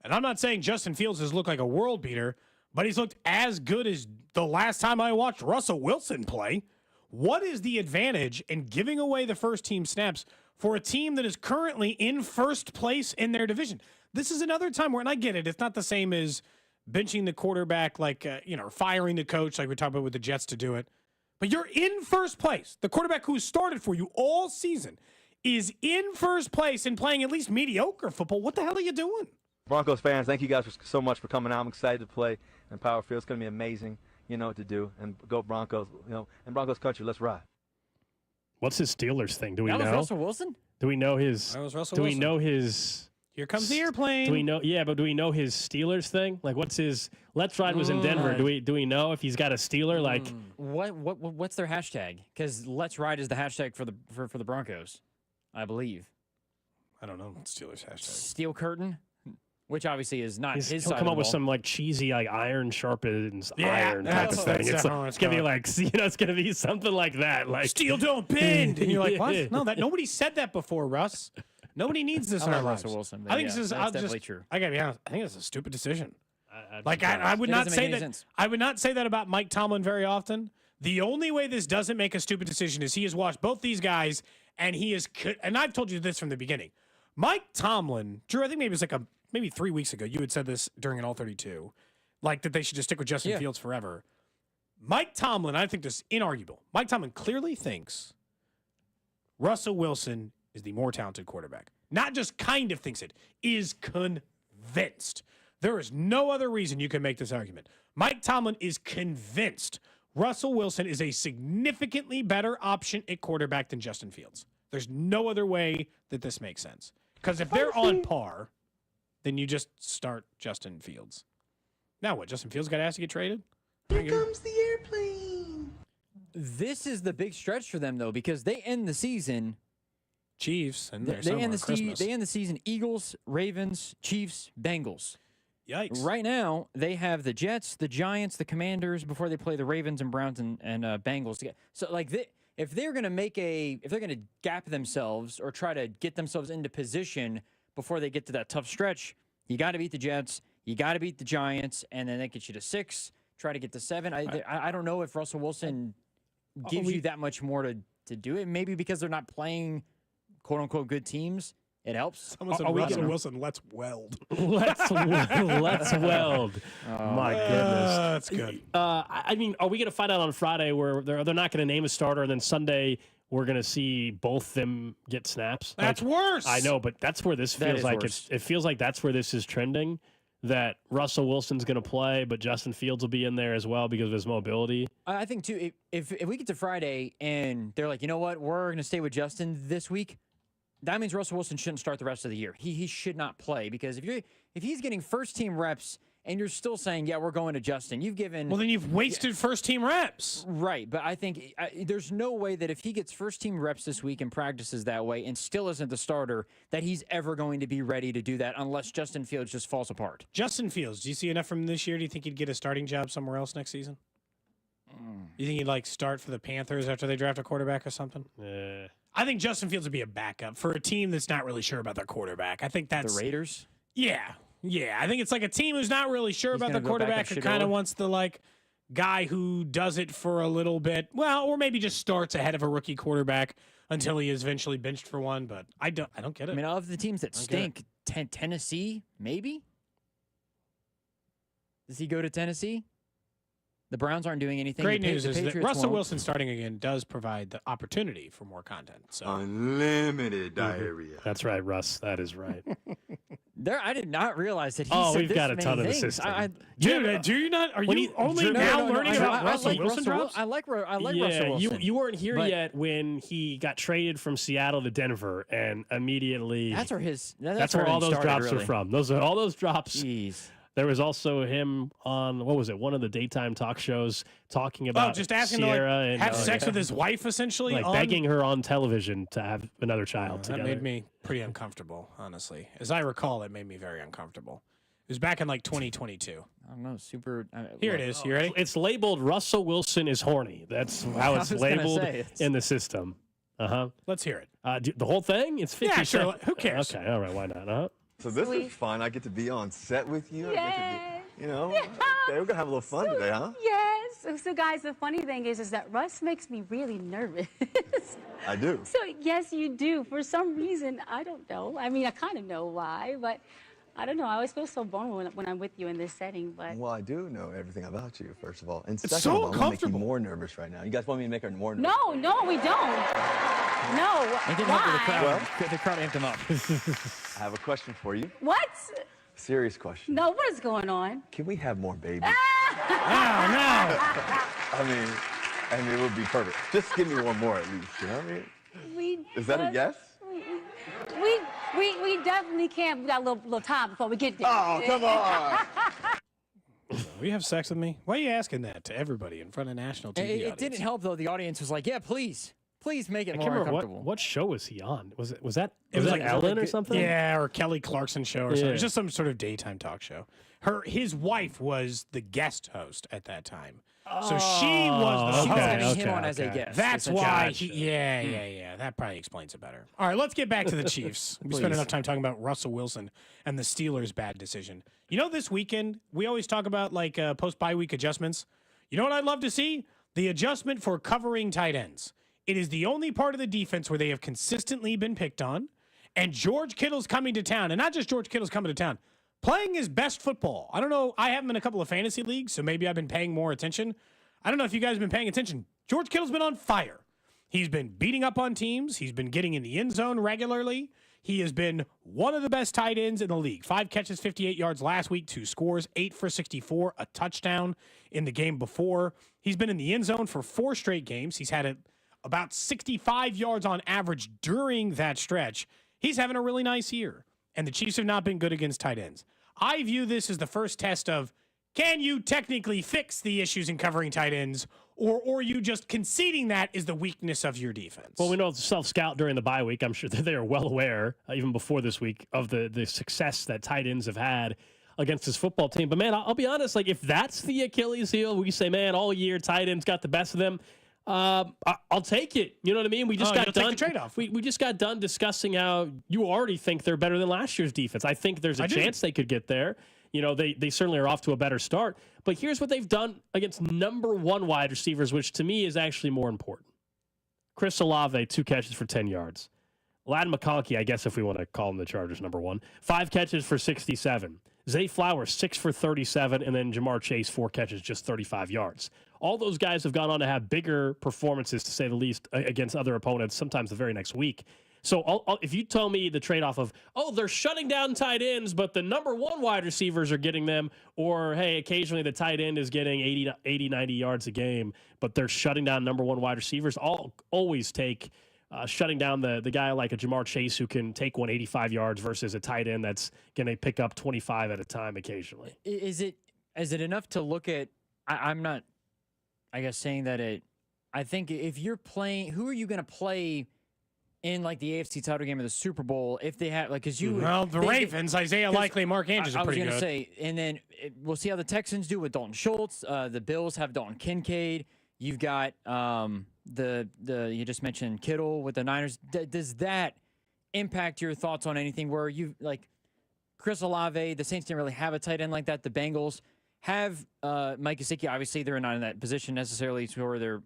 And I'm not saying Justin Fields has looked like a world beater, but he's looked as good as the last time I watched Russell Wilson play. What is the advantage in giving away the first team snaps for a team that is currently in first place in their division? This is another time where, and I get it, it's not the same as benching the quarterback like, firing the coach like we're talking about with the Jets to do it. But you're in first place. The quarterback who started for you all season is in first place and playing at least mediocre football. What the hell are you doing? Broncos fans, thank you guys so much for coming out. I'm excited to play in Power Field. It's going to be amazing. You know what to do. And go Broncos. In Broncos country, let's ride. What's his Steelers thing? Do we That know? was Russell Wilson? Do we know his? That was Russell do Wilson. we know his? Here comes the airplane. Do we know? Yeah, but do we know his Steelers thing? Like, what's his? Let's Ride was in Denver. Do we know if he's got a Steeler? Like, what's their hashtag? Because Let's Ride is the hashtag for the Broncos, I believe. I don't know Steelers hashtag. Steel curtain, which obviously is not his he'll side come of up the with ball. some like cheesy like iron sharpens iron type that's of thing. It's gonna be going. like it's gonna be something like that. Like Steel don't bend. And you're like, what? No, nobody said that before, Russ. Nobody needs this I in our love lives. Russell Wilson, but I think yeah, this is that's definitely true. I gotta be honest. I think it's a stupid decision. I would It not doesn't say make any that. sense. I would not say that about Mike Tomlin very often. The only way this doesn't make a stupid decision is he has watched both these guys, and he is. And I've told you this from the beginning. Mike Tomlin, Drew. I think maybe it was maybe 3 weeks ago. You had said this during an All 32, like that they should just stick with Justin Fields forever. Mike Tomlin, I think this is inarguable. Mike Tomlin clearly thinks Russell Wilson is the more talented quarterback. Not just kind of thinks it, is convinced. There is no other reason you can make this argument. Mike Tomlin is convinced Russell Wilson is a significantly better option at quarterback than Justin Fields. There's no other way that this makes sense. Because if they're on par, then you just start Justin Fields. Now what? Justin Fields got asked to get traded? Here comes the airplane. This is the big stretch for them, though, because they end the season. Chiefs and They end the season Eagles, Ravens, Chiefs, Bengals. Yikes. Right now, they have the Jets, the Giants, the Commanders before they play the Ravens and Browns and Bengals together. So, like, if they're going to gap themselves or try to get themselves into position before they get to that tough stretch, you got to beat the Jets, you got to beat the Giants, and then that gets you to 6. Try to get to 7. I don't know if Russell Wilson gives you that much more to do it. Maybe because they're not playing quote unquote good teams. It helps. Someone said Russell Wilson, let's weld. let's weld. My goodness. That's good. I mean, are we going to find out on Friday where they're not going to name a starter, and then Sunday we're going to see both them get snaps? That's worse. I know, but that's where this feels like worse. it feels like that's where this is trending. That Russell Wilson's going to play, but Justin Fields will be in there as well because of his mobility. I think too. If we get to Friday and they're like, you know what, we're going to stay with Justin this week. That means Russell Wilson shouldn't start the rest of the year. He should not play because if he's getting first team reps and you're still saying, yeah, we're going to Justin, you've given. Well, then you've wasted first team reps. Right. But I think there's no way that if he gets first team reps this week and practices that way and still isn't the starter, that he's ever going to be ready to do that unless Justin Fields just falls apart. Justin Fields, do you see enough from this year? Do you think he'd get a starting job somewhere else next season? You think he'd start for the Panthers after they draft a quarterback or something? I think Justin Fields would be a backup for a team that's not really sure about their quarterback. I think that's the Raiders. Yeah. I think it's like a team who's not really sure about their quarterback who kind of wants the guy who does it for a little bit. Well, or maybe just starts ahead of a rookie quarterback until he is eventually benched for one. But I don't get it. I mean, of the teams that stink, Tennessee maybe. Does he go to Tennessee? The Browns aren't doing anything. Great news is that Russell Wilson starting again does provide the opportunity for more content. So unlimited diarrhea. That's right, Russ. That is right. I did not realize that he said we've this got a ton of the system. Dude, do you not? Are you only now learning about Russell Wilson drops? I like Russell Wilson. You weren't here yet when he got traded from Seattle to Denver, and immediately that's where all those drops are from. All those drops. Jeez. There was also him on, one of the daytime talk shows talking about just asking Sierra to and have sex with his wife, essentially, begging her on television to have another child together. That made me pretty uncomfortable, honestly. As I recall, it made me very uncomfortable. It was back in 2022. I don't know, super. Here it is. You ready? It's labeled Russell Wilson is horny. That's how it's labeled in the system. Let's hear it. The whole thing? It's 50 Yeah, sure. Who cares? Okay, all right, why not? So this is fun. I get to be on set with you. I get to be, okay, we're gonna have a little fun today, huh? Yes. So guys, the funny thing is that Russ makes me really nervous. I do. So yes, you do. For some reason, I don't know. I mean, I kind of know why, but I don't know. I always feel so vulnerable when I'm with you in this setting. But well, I do know everything about you, first of all, and it's second so of all, I'm gonna make you uncomfortable. more nervous right now. You guys want me to make her more nervous? No, we don't. No. It didn't help the crowd amped him up. I have a question for you. What? Serious question. No, what is going on? Can we have more babies? No. I mean, it would be perfect. Just give me one more at least. You know what I mean? Is that a yes? We definitely can't. We got a little time before we get there. Oh, come on. Will you have sex with me? Why are you asking that to everybody in front of national TV? It didn't help though. The audience was like, "Yeah, please make it I more can't remember uncomfortable." what show was he on? Was that like Ellen or something? Yeah, or Kelly Clarkson show or something. It was Yeah. just some sort of daytime talk show. His wife was the guest host at that time. So she was the was host. having him on as a guest. That's essentially. why. Gotcha. Yeah. That probably explains it better. All right, let's get back to the Chiefs. We spent enough time talking about Russell Wilson and the Steelers' bad decision. You know, this weekend we always talk about post-bye week adjustments. You know what I'd love to see? The adjustment for covering tight ends. It is the only part of the defense where they have consistently been picked on. And George Kittle's coming to town. And not just George Kittle's coming to town. Playing his best football. I don't know. I have him in a couple of fantasy leagues, so maybe I've been paying more attention. I don't know if you guys have been paying attention. George Kittle's been on fire. He's been beating up on teams. He's been getting in the end zone regularly. He has been one of the best tight ends in the league. 5 catches, 58 yards last week, 2 scores, 8 for 64, a touchdown in the game before. He's been in the end zone for 4 straight games. He's had about 65 yards on average during that stretch. He's having a really nice year, and the Chiefs have not been good against tight ends. I view this as the first test of, can you technically fix the issues in covering tight ends, or are you just conceding that is the weakness of your defense? Well, we know the self-scout during the bye week. I'm sure that they are well aware, even before this week, of the success that tight ends have had against this football team. But, man, I'll be honest, like, if that's the Achilles heel, we say, man, all year tight ends got the best of them, I'll take it. You know what I mean? We just got done. Take the trade-off. We just got done discussing how you already think they're better than last year's defense. I think there's a chance they could get there. You know, they certainly are off to a better start. But here's what they've done against number 1 wide receivers, which to me is actually more important. Chris Olave, 2 catches for 10 yards. Ladd McConkey, I guess if we want to call him the Chargers number 1, 5 catches for 67. Zay Flowers, 6 for 37, and then Jamar Chase, 4 catches, just 35 yards. All those guys have gone on to have bigger performances, to say the least, against other opponents, sometimes the very next week. So if you tell me the trade-off of, they're shutting down tight ends, but the number 1 wide receivers are getting them, or, hey, occasionally the tight end is getting 80, 90 yards a game, but they're shutting down number 1 wide receivers, I'll always take shutting down the guy like a Jamar Chase who can take 185 yards versus a tight end that's going to pick up 25 at a time occasionally. Is it enough to look at – I'm not, I guess, saying that I think if you're playing – who are you going to play – in like the AFC title game or the Super Bowl, if they have like, because Ravens, Isaiah Likely, Mark Andrews are pretty good. I was going to say, and then we'll see how the Texans do with Dalton Schultz. The Bills have Dalton Kincaid. You've got you just mentioned Kittle with the Niners. Does that impact your thoughts on anything? Where you like Chris Olave, the Saints didn't really have a tight end like that. The Bengals have Mike Gesicki. Obviously, they're not in that position necessarily to where they're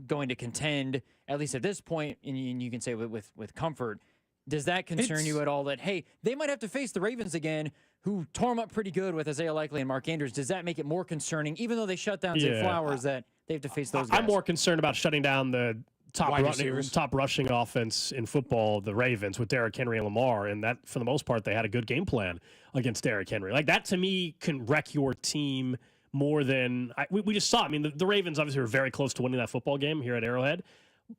going to contend, at least at this point, and you can say with comfort. Does that concern you at all that, hey, they might have to face the Ravens again, who tore them up pretty good with Isaiah Likely and Mark Andrews? Does that make it more concerning, even though they shut down Zay Flowers, that they have to face those guys? I'm more concerned about shutting down the top rushing offense in football, the Ravens, with Derrick Henry and Lamar, and that, for the most part, they had a good game plan against Derrick Henry. Like, that, to me, can wreck your team more than we just saw. I mean, the Ravens obviously were very close to winning that football game here at Arrowhead,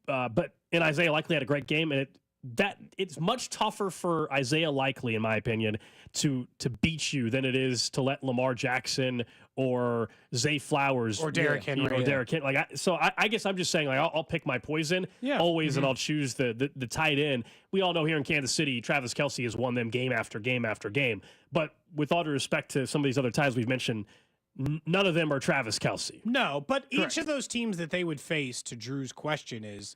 but Isaiah Likely had a great game, and it's much tougher for Isaiah Likely, in my opinion, to beat you than it is to let Lamar Jackson or Zay Flowers or Derrick Henry. Derrick Henry. I guess I'm just saying, like, I'll pick my poison always, and I'll choose the tight end. We all know here in Kansas City, Travis Kelce has won them game after game after game. But with all due respect to some of these other ties we've mentioned, none of them are Travis Kelce. No, but each of those teams that they would face, to Drew's question, is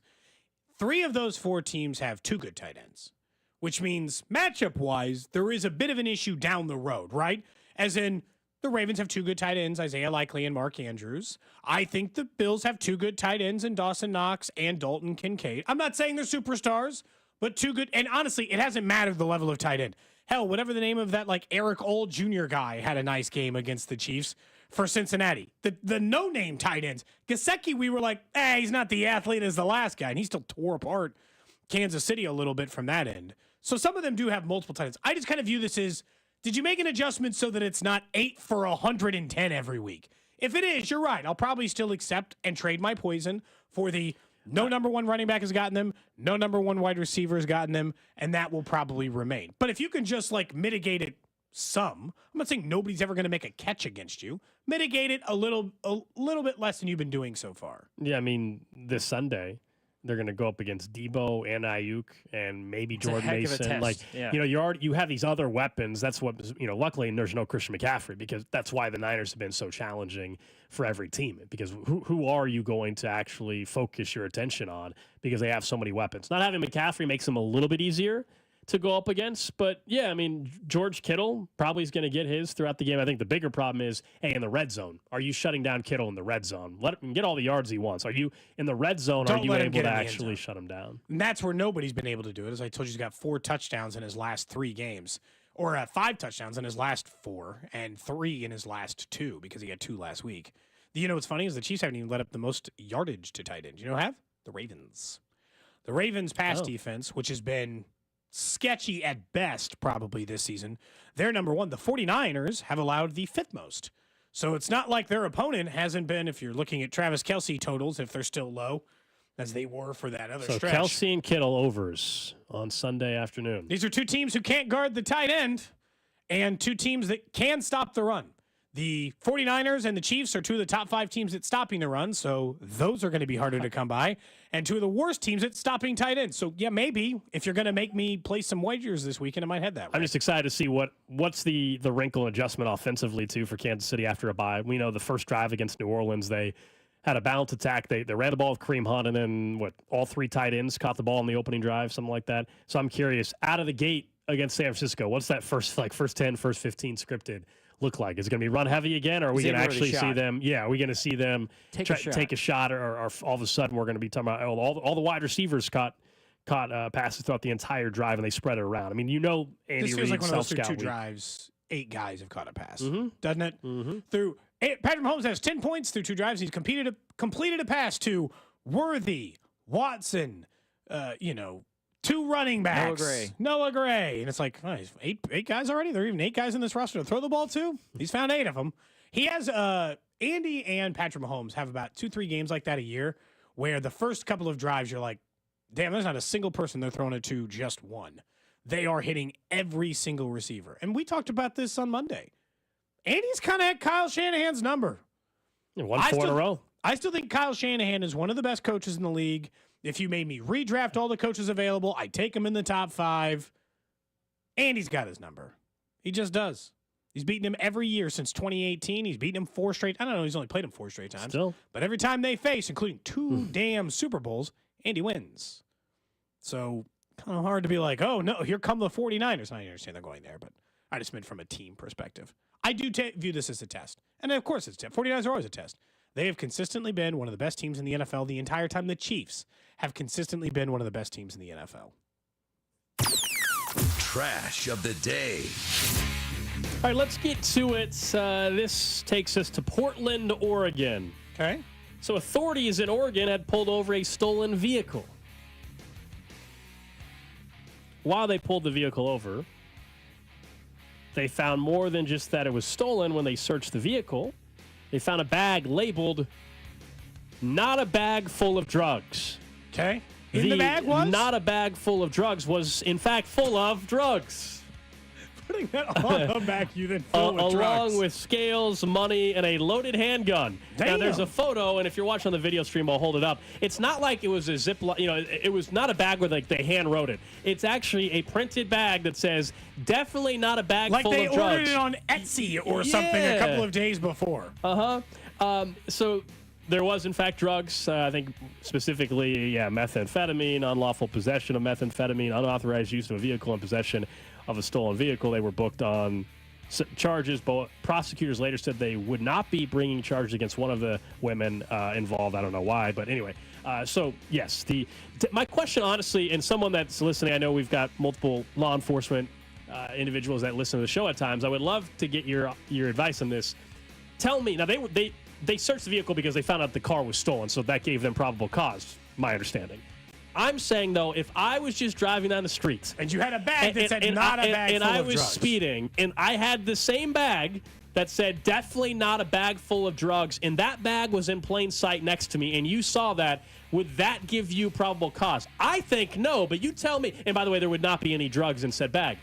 3 of those 4 teams have 2 good tight ends, which means matchup-wise, there is a bit of an issue down the road, right? As in, the Ravens have 2 good tight ends, Isaiah Likely and Mark Andrews. I think the Bills have 2 good tight ends in Dawson Knox and Dalton Kincaid. I'm not saying they're superstars, but 2 good. And honestly, it hasn't mattered the level of tight end. Hell, whatever the name of that, like, Eric Old Jr. guy had a nice game against the Chiefs for Cincinnati. The no-name tight ends. Gesicki, we were like, he's not the athlete as the last guy, and he still tore apart Kansas City a little bit from that end. So some of them do have multiple tight ends. I just kind of view this as, did you make an adjustment so that it's not 8 for 110 every week? If it is, you're right. I'll probably still accept and trade my poison for the no number 1 running back has gotten them, no number 1 wide receiver has gotten them, and that will probably remain. But if you can just like mitigate it some, I'm not saying nobody's ever going to make a catch against you. Mitigate it a little bit less than you've been doing so far. Yeah, I mean, this Sunday, they're going to go up against Debo and Ayuk and maybe Jordan Mason. Like, you have these other weapons. That's what, luckily there's no Christian McCaffrey, because that's why the Niners have been so challenging for every team, because who are you going to actually focus your attention on, because they have so many weapons. Not having McCaffrey makes them a little bit easier to go up against, but yeah, I mean, George Kittle probably is going to get his throughout the game. I think the bigger problem is, in the red zone, are you shutting down Kittle in the red zone? Let him get all the yards he wants. Are you in the red zone? Are you able to actually shut him down? And that's where nobody's been able to do it. As I told you, he's got 4 touchdowns in his last 3 games, or 5 touchdowns in his last 4, and 3 in his last 2, because he had 2 last week. You know what's funny is the Chiefs haven't even let up the most yardage to tight end. You know who have? The Ravens. The Ravens pass defense, which has been sketchy at best probably this season. They're number one. The 49ers have allowed the fifth most. So it's not like their opponent hasn't been, if you're looking at Travis Kelce totals, if they're still low, as they were for that other stretch. Kelce and Kittle overs on Sunday afternoon. These are two teams who can't guard the tight end and two teams that can stop the run. The 49ers and the Chiefs are two of the top 5 teams at stopping the run, so those are going to be harder to come by. And two of the worst teams at stopping tight ends. So, yeah, maybe if you're going to make me play some wagers this weekend, I might head that way. I'm just excited to see what's the wrinkle adjustment offensively, too, for Kansas City after a bye. We know the first drive against New Orleans, they had a balanced attack. They ran the ball with Kareem Hunt, and then, all 3 tight ends caught the ball in the opening drive, something like that. So I'm curious, out of the gate against San Francisco, what's that first 10, first 15 scripted look like? Is it going to be run heavy again, or are we going to actually see them? Yeah, are we going to see them take a shot, or all of a sudden we're going to be talking about all the wide receivers caught passes throughout the entire drive and they spread it around? I mean, Andy this feels Reid, like one of those self-scout two week. drives. 8 guys have caught a pass, doesn't it? Through Patrick Mahomes has 10 points through 2 drives. He's completed a pass to Worthy, Watson, 2 running backs. Noah Gray. And it's like, he's 8 guys already? There are even 8 guys in this roster to throw the ball to? He's found 8 of them. He has, Andy and Patrick Mahomes have about 2-3 games like that a year where the first couple of drives you're like, damn, there's not a single person they're throwing it to, just one. They are hitting every single receiver. And we talked about this on Monday. Andy's kind of at Kyle Shanahan's number. Won 4 in a row. I still think Kyle Shanahan is one of the best coaches in the league. If you made me redraft all the coaches available, I'd take him in the top 5. Andy's got his number. He just does. He's beaten him every year since 2018. He's beaten him 4 straight. I don't know. He's only played him 4 straight times. Still. But every time they face, including 2 damn Super Bowls, Andy wins. So kind of hard to be like, oh, no, here come the 49ers. I understand they're going there, but I just meant from a team perspective. I do view this as a test. And, of course, it's a test. 49ers are always a test. They have consistently been one of the best teams in the NFL the entire time. The Chiefs have consistently been one of the best teams in the NFL. Trash of the day. All right, let's get to it. This takes us to Portland, Oregon. Okay. So authorities in Oregon had pulled over a stolen vehicle. While they pulled the vehicle over, they found more than just that it was stolen. When they searched the vehicle, they found a bag labeled "not a bag full of drugs." Okay. The bag was? Not a bag full of drugs was, in fact, full of drugs. Putting that on the back, you then fill with drugs. Along with scales, money, and a loaded handgun. Damn. Now, there's a photo, and if you're watching on the video stream, I'll hold it up. It's not like it was a Ziploc, it was not a bag where they hand wrote it. It's actually a printed bag that says, definitely not a bag full of drugs. Like they ordered it on Etsy or something a couple of days before. So there was, in fact, drugs. I think specifically, methamphetamine, unlawful possession of methamphetamine, unauthorized use of a vehicle, and possession of a stolen vehicle. They were booked on charges, but prosecutors later said they would not be bringing charges against one of the women involved. I don't know why, but anyway. So, yes, my question, honestly, and someone that's listening, I know we've got multiple law enforcement individuals that listen to the show at times. I would love to get your advice on this. Tell me, now they searched the vehicle because they found out the car was stolen, so that gave them probable cause, my understanding. I'm saying, though, if I was just driving down the streets and you had a bag that said not a bag full of drugs, and I was speeding, and I had the same bag that said definitely not a bag full of drugs, and that bag was in plain sight next to me, and you saw that, would that give you probable cause? I think no, but you tell me. And by the way, there would not be any drugs in said bag.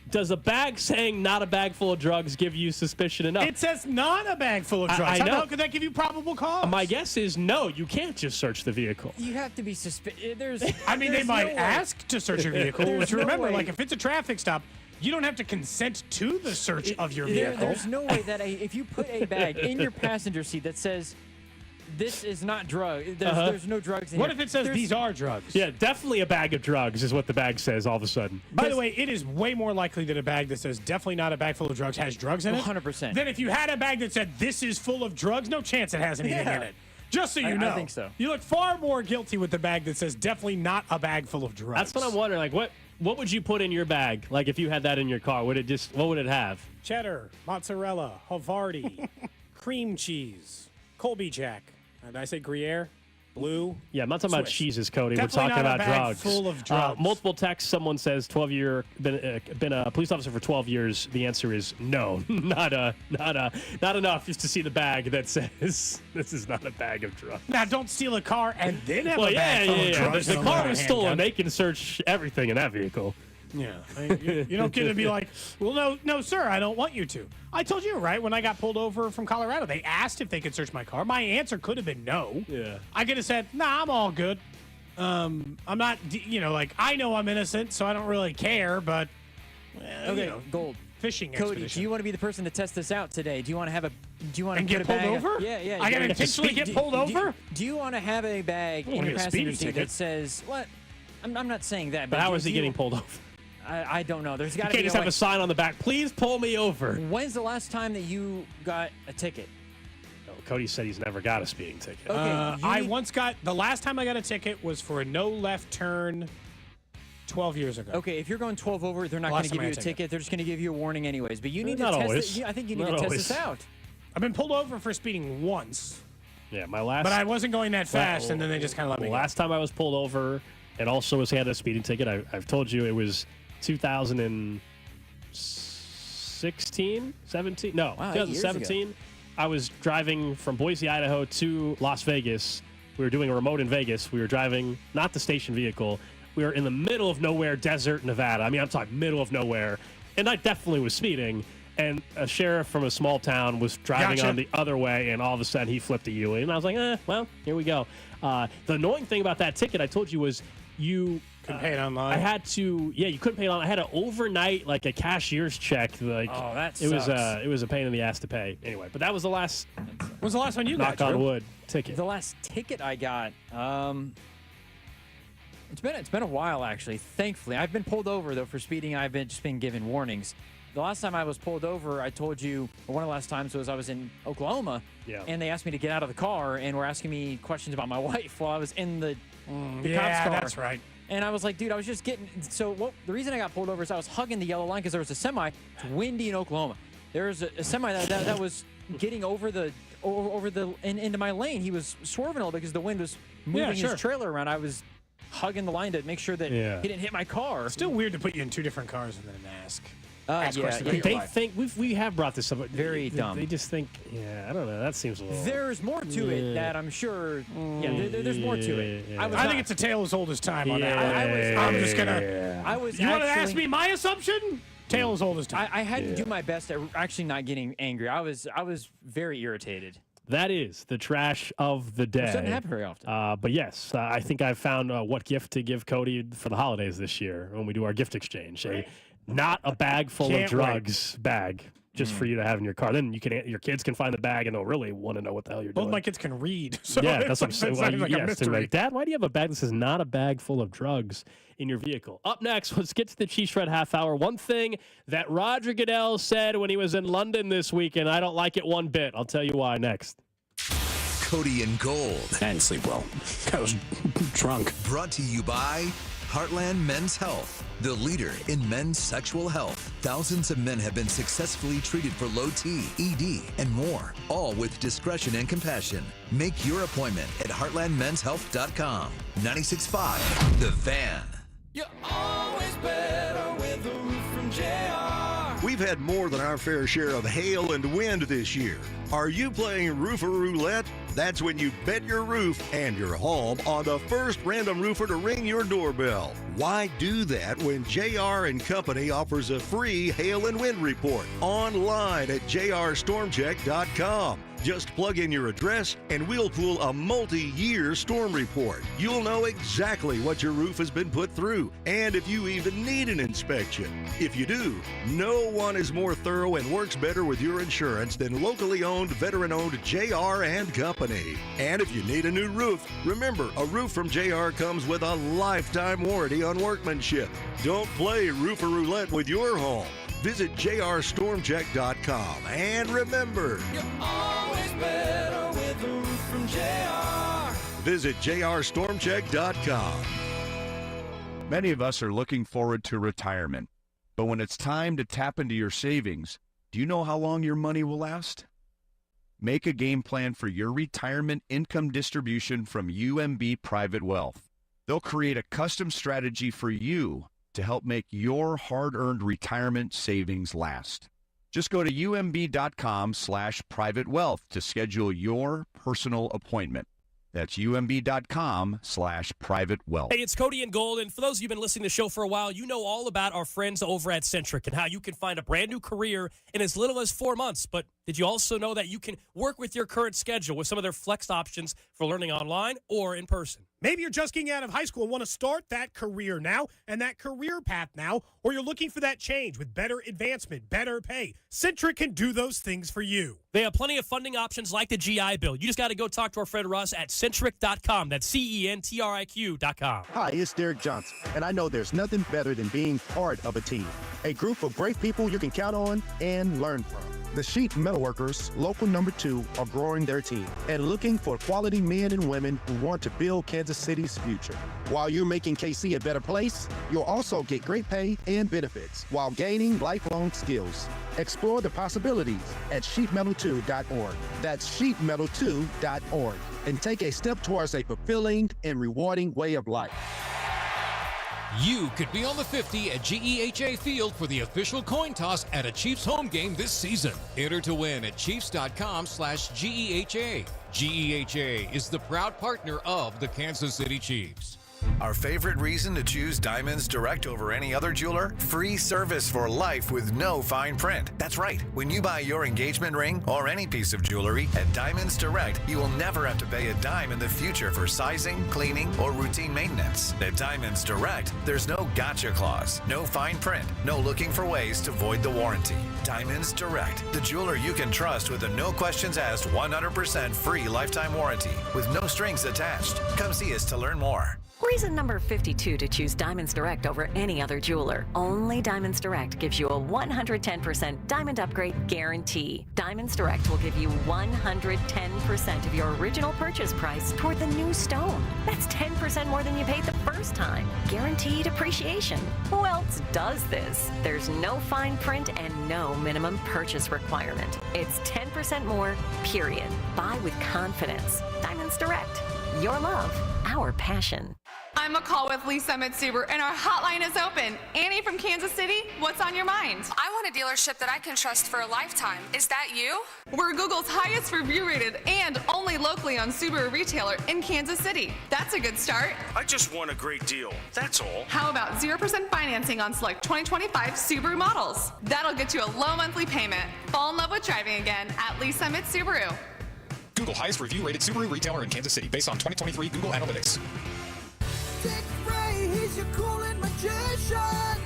Does a bag saying not a bag full of drugs give you suspicion enough? It says not a bag full of drugs. I know. How could that give you probable cause? My guess is no. You can't just search the vehicle. You have to be suspicious. They might ask to search your vehicle. But remember, like if it's a traffic stop, you don't have to consent to the search of your vehicle. There's no way that if you put a bag in your passenger seat that says, this is not drug. There's no drugs in What here. if it says these are drugs? Yeah, definitely a bag of drugs is what the bag says all of a sudden. By the way, it is way more likely that a bag that says definitely not a bag full of drugs has drugs in it. 100%. Than if you had a bag that said this is full of drugs, no chance it has anything in it. Just so you know. I think so. You look far more guilty with the bag that says definitely not a bag full of drugs. That's what I'm wondering. Like, what would you put in your bag? Like, if you had that in your car, what would it have? Cheddar, mozzarella, Havarti, cream cheese, Colby Jack. Did I say Gruyere? Blue. Yeah, I'm not talking about Swish. cheeses, Cody. Definitely We're talking not a about bag drugs. full of drugs. Multiple texts. Someone says 12-year. Been a police officer for 12 years. The answer is no, not enough just to see the bag that says this is not a bag of drugs. Now, don't steal a car and then have a bag full of drugs. The and car a was handgun. stolen. They can search everything in that vehicle. Yeah. You don't get to be like, well, no, sir, I don't want you to. I told you, right, when I got pulled over from Colorado, they asked if they could search my car. My answer could have been no. Yeah. I could have said, nah, I'm all good. I'm not, I know I'm innocent, so I don't really care, but, Okay, Gold. Fishing Cody, expedition. do you want to be the person to test this out today? Do you want to have a? Do you want to And get pulled over? Yeah. I gotta intentionally get pulled over? Do you want to have a bag I in wanna your get a passenger speeding seat ticket. that says what? I'm not saying that. But how do is he you- getting pulled over? I don't know. There's got You to can't be just have a sign on the back. Please pull me over. When's the last time that you got a ticket? No, Cody said he's never got a speeding ticket. Okay, I once got, the last time I got a ticket was for a no left turn 12 years ago. Okay, if you're going 12 over, they're not Last going to give time I you a got a ticket. ticket. They're just going to give you a warning anyways. But you need to Not test always. it. I think you need Not to test always. this out. I've been pulled over for speeding once, Yeah, my last. but I wasn't going that fast, and then they just kind of let me go. Last time I was pulled over and also was handed a speeding ticket, I've told you it was 2016, 17? No, Wow, 8 years 2017. I was driving from Boise, Idaho to Las Vegas. We were doing a remote in Vegas. We were driving, not the station vehicle. We were in the middle of nowhere, desert Nevada. I mean, I'm talking middle of nowhere. And I definitely was speeding. And a sheriff from a small town was driving Gotcha. on the other way, and all of a sudden he flipped a U. And I was like, well, here we go. The annoying thing about that ticket, I told you, was you Couldn't pay it online. I had to, you couldn't pay it on. I had to overnight like a cashier's check. Like, Oh, that it was sucks. it was a pain in the ass to pay. Anyway, but that was the last When's the last one you got, knock on Drew? wood ticket. The last ticket I got, it's been a while actually. Thankfully, I've been pulled over though for speeding. I've just been given warnings. The last time I was pulled over, I told you, or one of the last times was I was in Oklahoma, and they asked me to get out of the car and were asking me questions about my wife while I was in the cop's Yeah, car. that's right. And I was like, dude, I was just getting. So the reason I got pulled over is I was hugging the yellow line because there was a semi. It's windy in Oklahoma. There was a semi that was getting over into my lane. He was swerving a little because the wind was moving sure. his trailer around. I was hugging the line to make sure that he didn't hit my car. It's still weird to put you in two different cars and then ask questions about your They life. think we have brought this up. Very dumb. They just think, I don't know. That seems a little. There's more to it that I'm sure. There's more to it. Yeah. I think it's a tale as old as time on that. Yeah. I'm just gonna. I was. You want to ask actually- me my assumption? Tale as old as time. I had to do my best at actually not getting angry. I was very irritated. That is the trash of the day. Which doesn't happen very often. But yes, I think I've found what gift to give Cody for the holidays this year when we do our gift exchange. Not a bag full of Can't drugs bag just for you to have in your car. Then your kids can find the bag and they'll really want to know what the hell you're Both doing. my kids can read. So Yeah, it's that's what I'm saying. it's Well, like a yes, they're mystery. like, Dad, why do you have a bag that says not a bag full of drugs in your vehicle? Up next, let's get to the Cheese Shred half hour. One thing that Roger Goodell said when he was in London this week, and I don't like it one bit. I'll tell you why next. Cody and Gold. I didn't sleep well. I was drunk. Brought to you by Heartland Men's Health, the leader in men's sexual health. Thousands of men have been successfully treated for low T, ED, and more, all with discretion and compassion. Make your appointment at heartlandmenshealth.com. 96.5, The Fan. You're always better with a roof from JR. We've had more than our fair share of hail and wind this year. Are you playing Roofer Roulette? That's when you bet your roof and your home on the first random roofer to ring your doorbell. Why do that when JR & Company offers a free hail and wind report online at jrstormcheck.com? Just plug in your address and we'll pull a multi-year storm report. You'll know exactly what your roof has been put through and if you even need an inspection. If you do, no one is more thorough and works better with your insurance than locally owned, veteran-owned JR & Company. And if you need a new roof, remember, a roof from JR comes with a lifetime warranty on workmanship. Don't play Roofer Roulette with your home. Visit jrstormcheck.com and remember, You're always better with a roof from JR. visit jrstormcheck.com. Many of us are looking forward to retirement, but when it's time to tap into your savings, do you know how long your money will last? Make a game plan for your retirement income distribution from UMB Private Wealth. They'll create a custom strategy for you to help make your hard-earned retirement savings last. Just go to umb.com/private wealth to schedule your personal appointment. That's umb.com/private wealth. Hey, it's Cody and Gold, and for those of you who've been listening to the show for a while, you know all about our friends over at Centric and how you can find a brand new career in as little as 4 months. But did you also know that you can work with your current schedule with some of their flex options for learning online or in person? Maybe you're just getting out of high school and want to start that career now and that career path now, or you're looking for that change with better advancement, better pay. Centric can do those things for you. They have plenty of funding options like the GI Bill. You just got to go talk to our friend Russ at Centric.com. That's CENTRIQ.com. Hi, it's Derek Johnson, and I know there's nothing better than being part of a team. A group of great people you can count on and learn from. The Sheet Metalworkers, local number 2, are growing their team and looking for quality men and women who want to build Kansas City's future. While you're making KC a better place, you'll also get great pay and benefits while gaining lifelong skills. Explore the possibilities at sheetmetal2.org. That's sheetmetal2.org. And take a step towards a fulfilling and rewarding way of life. You could be on the 50 at GEHA Field for the official coin toss at a Chiefs home game this season. Enter to win at Chiefs.com/GEHA. GEHA is the proud partner of the Kansas City Chiefs. Our favorite reason to choose Diamonds Direct over any other jeweler? Free service for life with no fine print. That's right. When you buy your engagement ring or any piece of jewelry at Diamonds Direct, you will never have to pay a dime in the future for sizing, cleaning, or routine maintenance. At Diamonds Direct, there's no gotcha clause, no fine print, no looking for ways to void the warranty. Diamonds Direct, the jeweler you can trust with a no questions asked 100% free lifetime warranty with no strings attached. Come see us to learn more. Reason number 52 to choose Diamonds Direct over any other jeweler. Only Diamonds Direct gives you a 110% diamond upgrade guarantee. Diamonds Direct will give you 110% of your original purchase price toward the new stone. That's 10% more than you paid the first time. Guaranteed appreciation. Who else does this? There's no fine print and no minimum purchase requirement. It's 10% more, period. Buy with confidence. Diamonds Direct. Your love, our passion. I'm McCall with Lee Summit Subaru, and our hotline is open. Annie from Kansas City, what's on your mind? I want a dealership that I can trust for a lifetime. Is that you? We're Google's highest review rated and only locally owned Subaru retailer in Kansas City. That's a good start. I just want a great deal. That's all. How about 0% financing on select 2025 Subaru models? That'll get you a low monthly payment. Fall in love with driving again at Lee Summit Subaru. Google highest review rated Subaru retailer in Kansas City based on 2023 Google Analytics. Dick Ray, he's your cooling magician.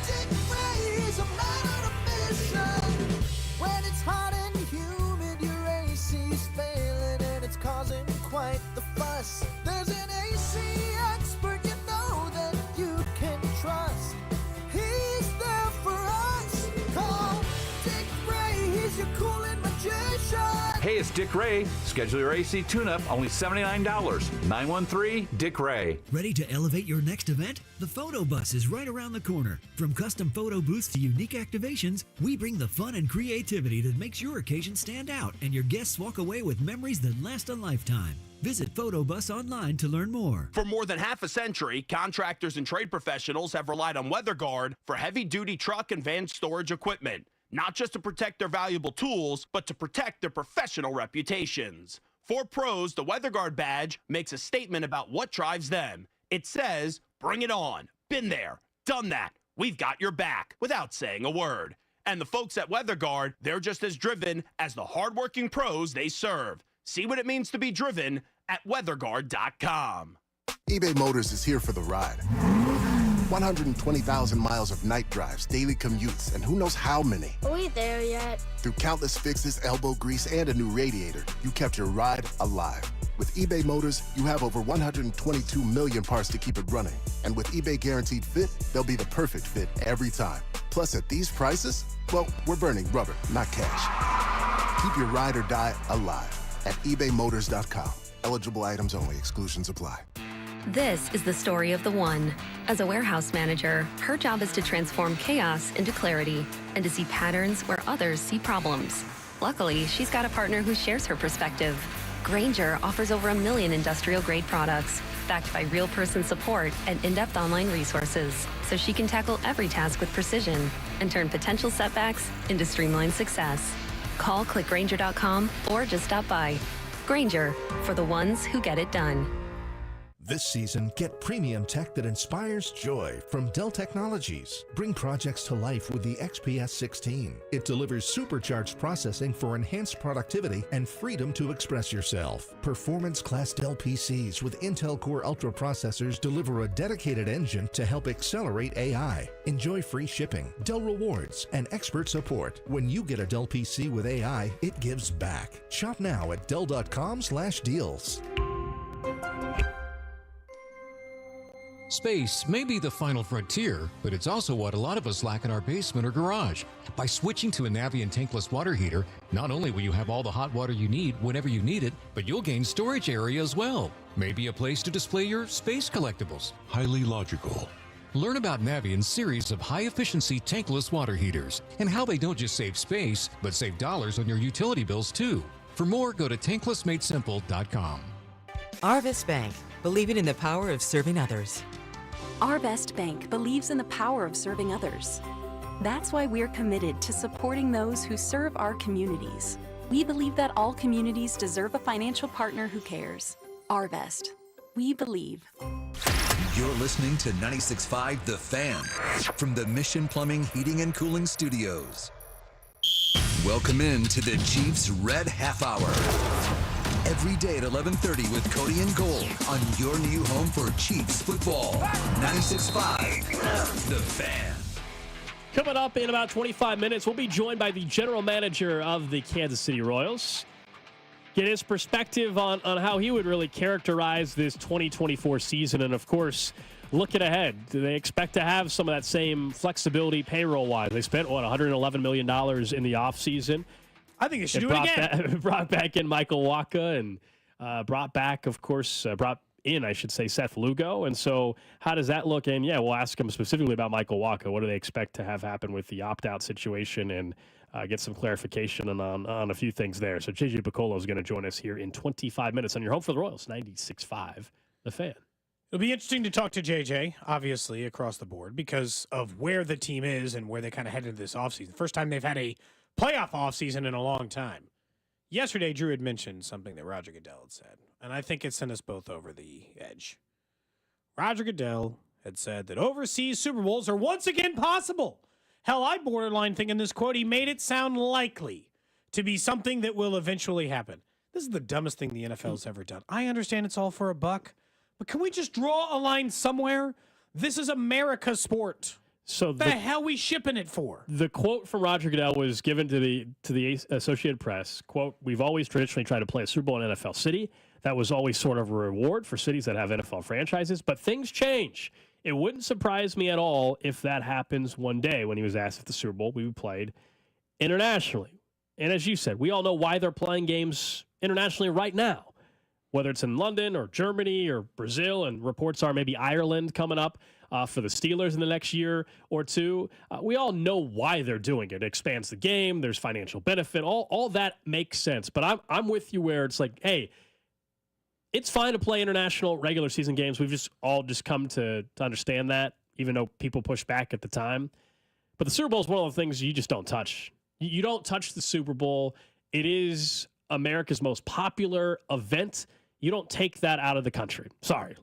Dick Ray, he's a man on a mission. When it's hot and humid, your AC's failing and it's causing quite the fuss. There's an AC expert you know that you can trust. He's there for us. Call Dick Ray, he's your cooling magician. Hey, it's Dick Ray. Schedule your AC tune-up, only $79. 913-DICK-RAY. Ready to elevate your next event? The Photo Bus is right around the corner. From custom photo booths to unique activations, we bring the fun and creativity that makes your occasion stand out, and your guests walk away with memories that last a lifetime. Visit Photobus online to learn more. For more than half a century, contractors and trade professionals have relied on WeatherGuard for heavy-duty truck and van storage equipment. Not just to protect their valuable tools, but to protect their professional reputations. For pros, the WeatherGuard badge makes a statement about what drives them. It says, bring it on. Been there. Done that. We've got your back, without saying a word. And the folks at WeatherGuard, they're just as driven as the hardworking pros they serve. See what it means to be driven at weatherguard.com. eBay Motors is here for the ride. 120,000 miles of night drives, daily commutes, and who knows how many. Are we there yet? Through countless fixes, elbow grease, and a new radiator, you kept your ride alive. With eBay Motors, you have over 122 million parts to keep it running. And with eBay Guaranteed Fit, they'll be the perfect fit every time. Plus, at these prices, well, we're burning rubber, not cash. Keep your ride or die alive at ebaymotors.com. Eligible items only. Exclusions apply. This is the story of the one. As a warehouse manager, her job is to transform chaos into clarity and to see patterns where others see problems. Luckily, she's got a partner who shares her perspective. Grainger offers over 1 million industrial-grade products, backed by real-person support and in-depth online resources, so she can tackle every task with precision and turn potential setbacks into streamlined success. Call clickgrainger.com or just stop by. Grainger, for the ones who get it done. This season, get premium tech that inspires joy from Dell Technologies. Bring projects to life with the XPS 16. It delivers supercharged processing for enhanced productivity and freedom to express yourself. Performance-class Dell PCs with Intel Core Ultra processors deliver a dedicated engine to help accelerate AI. Enjoy free shipping, Dell rewards, and expert support. When you get a Dell PC with AI, it gives back. Shop now at Dell.com/deals. Space may be the final frontier, but it's also what a lot of us lack in our basement or garage. By switching to a Navien tankless water heater, not only will you have all the hot water you need whenever you need it, but you'll gain storage area as well. Maybe a place to display your space collectibles. Highly logical. Learn about Navien's series of high-efficiency tankless water heaters and how they don't just save space, but save dollars on your utility bills too. For more, go to tanklessmadesimple.com. Arvest Bank, believing in the power of serving others. Arvest Bank believes in the power of serving others. That's why we're committed to supporting those who serve our communities. We believe that all communities deserve a financial partner who cares. Arvest. We believe. You're listening to 96.5 The Fan from the Mission Plumbing, Heating, and Cooling Studios. Welcome in to the Chiefs Red Half Hour. Every day at 11:30 with Cody and Gold on your new home for Chiefs football. 96.5 The Fan. Coming up in about 25 minutes, we'll be joined by the general manager of the Kansas City Royals. Get his perspective on how he would really characterize this 2024 season. And, of course, looking ahead, do they expect to have some of that same flexibility payroll-wise? They spent, $111 million in the offseason. I think they should do it again. Brought back in Michael Waka and brought in, I should say, Seth Lugo. And so how does that look? And, we'll ask him specifically about Michael Waka. What do they expect to have happen with the opt-out situation and get some clarification on a few things there. So JJ Picollo is going to join us here in 25 minutes on your home for the Royals, 96.5 The Fan. It'll be interesting to talk to JJ, obviously, across the board because of where the team is and where they kind of headed this offseason. First time they've had a playoff offseason in a long time. Yesterday, Drew had mentioned something that Roger Goodell had said, and I think it sent us both over the edge. Roger Goodell had said that overseas Super Bowls are once again possible. Hell, I borderline think in this quote, he made it sound likely to be something that will eventually happen. This is the dumbest thing the NFL's ever done. I understand it's all for a buck, but can we just draw a line somewhere? This is America's sport. So the hell we shipping it for? The quote from Roger Goodell was given to the Associated Press. Quote, "We've always traditionally tried to play a Super Bowl in an NFL city. That was always sort of a reward for cities that have NFL franchises, but things change. It wouldn't surprise me at all if that happens one day." When he was asked if the Super Bowl would be played internationally. And as you said, we all know why they're playing games internationally right now, whether it's in London or Germany or Brazil, and reports are maybe Ireland coming up for the Steelers in the next year or two. We all know why they're doing it. It expands the game. There's financial benefit. All that makes sense. But I'm with you where it's like, hey, it's fine to play international regular season games. We've just all come to understand that, even though people push back at the time. But the Super Bowl is one of the things you just don't touch. You don't touch the Super Bowl. It is America's most popular event. You don't take that out of the country. Sorry.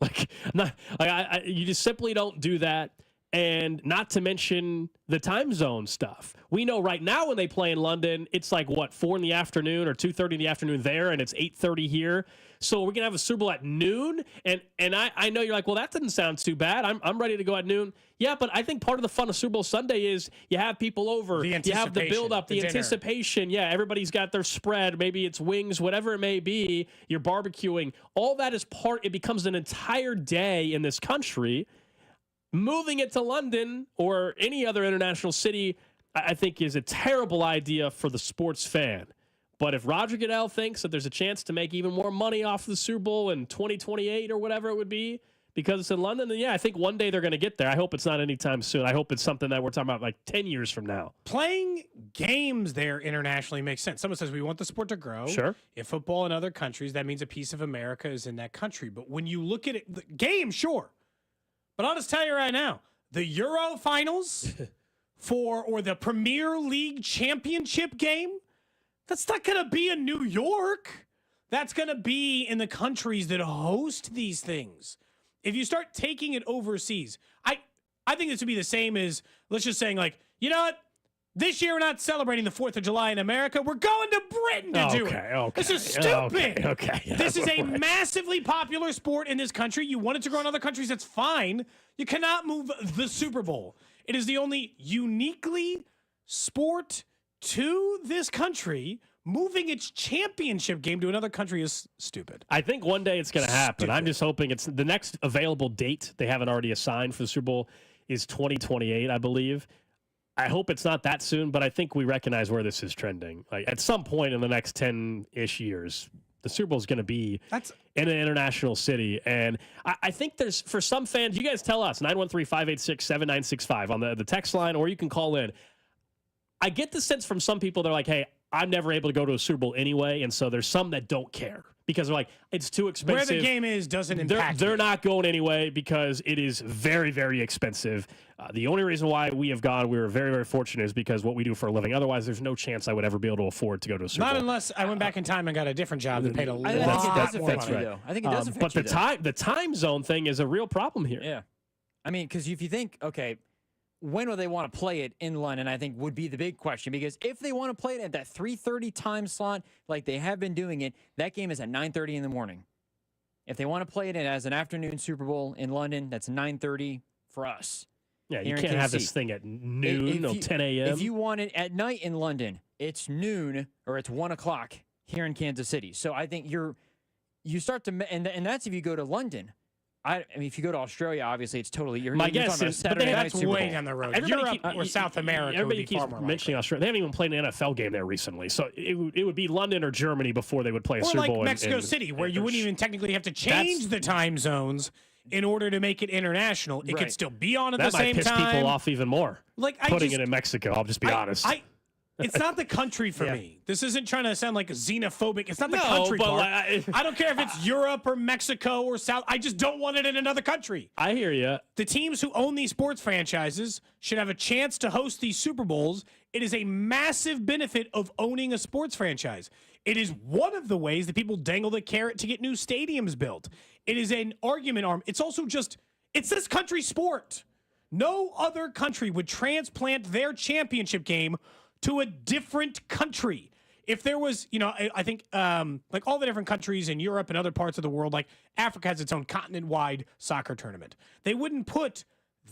You just simply don't do that. And not to mention the time zone stuff. We know right now when they play in London, it's 4 in the afternoon or 2:30 in the afternoon there, and it's 8:30 here. So we're going to have a Super Bowl at noon. And I know you're like, well, that doesn't sound too bad. I'm ready to go at noon. Yeah, but I think part of the fun of Super Bowl Sunday is you have people over. You have the build-up, the anticipation. Yeah, everybody's got their spread. Maybe it's wings, whatever it may be. You're barbecuing. All that is it becomes an entire day in this country. Moving it to London or any other international city, I think, is a terrible idea for the sports fan. But if Roger Goodell thinks that there's a chance to make even more money off the Super Bowl in 2028 or whatever it would be, because it's in London. And yeah, I think one day they're going to get there. I hope it's not anytime soon. I hope it's something that we're talking about like 10 years from now. Playing games there internationally makes sense. Someone says we want the sport to grow. Sure. If football in other countries, that means a piece of America is in that country. But when you look at it, the game, sure. But I'll just tell you right now, the Euro finals or the Premier League championship game, that's not going to be in New York. That's going to be in the countries that host these things. If you start taking it overseas, I think this would be the same as, let's just saying like, you know what? This year we're not celebrating the 4th of July in America. We're going to Britain to do it. Okay. This is stupid. Okay. This is a massively popular sport in this country. You want it to grow in other countries, that's fine. You cannot move the Super Bowl. It is the only uniquely sport to this country. Moving its championship game to another country is stupid. I think one day it's going to happen. I'm just hoping it's the next available date. They haven't already assigned for the Super Bowl is 2028, I believe. I hope it's not that soon, but I think we recognize where this is trending. Like at some point in the next 10-ish years, the Super Bowl is going to be in an international city. And I think there's, for some fans, you guys tell us, 913-586-7965 on the text line, or you can call in. I get the sense from some people, they're like, hey, I'm never able to go to a Super Bowl anyway, and so there's some that don't care because they're like, it's too expensive. Where the game is doesn't impact They're not going anyway because it is very, very expensive. The only reason why we have gone, we were very, very fortunate, is because what we do for a living. Otherwise, there's no chance I would ever be able to afford to go to a Super Bowl. Not unless I went back in time and got a different job that paid a lot I think it does more affect money. you, though. I think it does affect but you, the time zone thing is a real problem here. Yeah. I mean, because if you think, okay, when will they want to play it in London, I think would be the big question. Because if they want to play it at that 3:30 time slot, like they have been doing it, that game is at 9:30 in the morning. If they want to play it as an afternoon Super Bowl in London, that's 9:30 for us. Yeah, you can't have this thing at noon or 10 a.m. If you want it at night in London, it's noon or it's 1 o'clock here in Kansas City. So I think you start to, and that's if you go to London. I mean, if you go to Australia, obviously it's totally. My guess is, but that's way down the road. Europe or South America. Everybody keeps mentioning Australia. They haven't even played an NFL game there recently, so it would be London or Germany before they would play a Super Bowl. Or like Mexico City, where you wouldn't even technically have to change the time zones in order to make it international. It could still be on at the same time. That might piss people off even more. Like putting it in Mexico. I'll just be honest. It's not the country for me. This isn't trying to sound like xenophobic. It's not the country part. I don't care if it's Europe or Mexico or South. I just don't want it in another country. I hear you. The teams who own these sports franchises should have a chance to host these Super Bowls. It is a massive benefit of owning a sports franchise. It is one of the ways that people dangle the carrot to get new stadiums built. It is an argument arm. It's also just, it's this country's sport. No other country would transplant their championship game to a different country. If there was, I think like all the different countries in Europe and other parts of the world, like Africa has its own continent-wide soccer tournament. They wouldn't put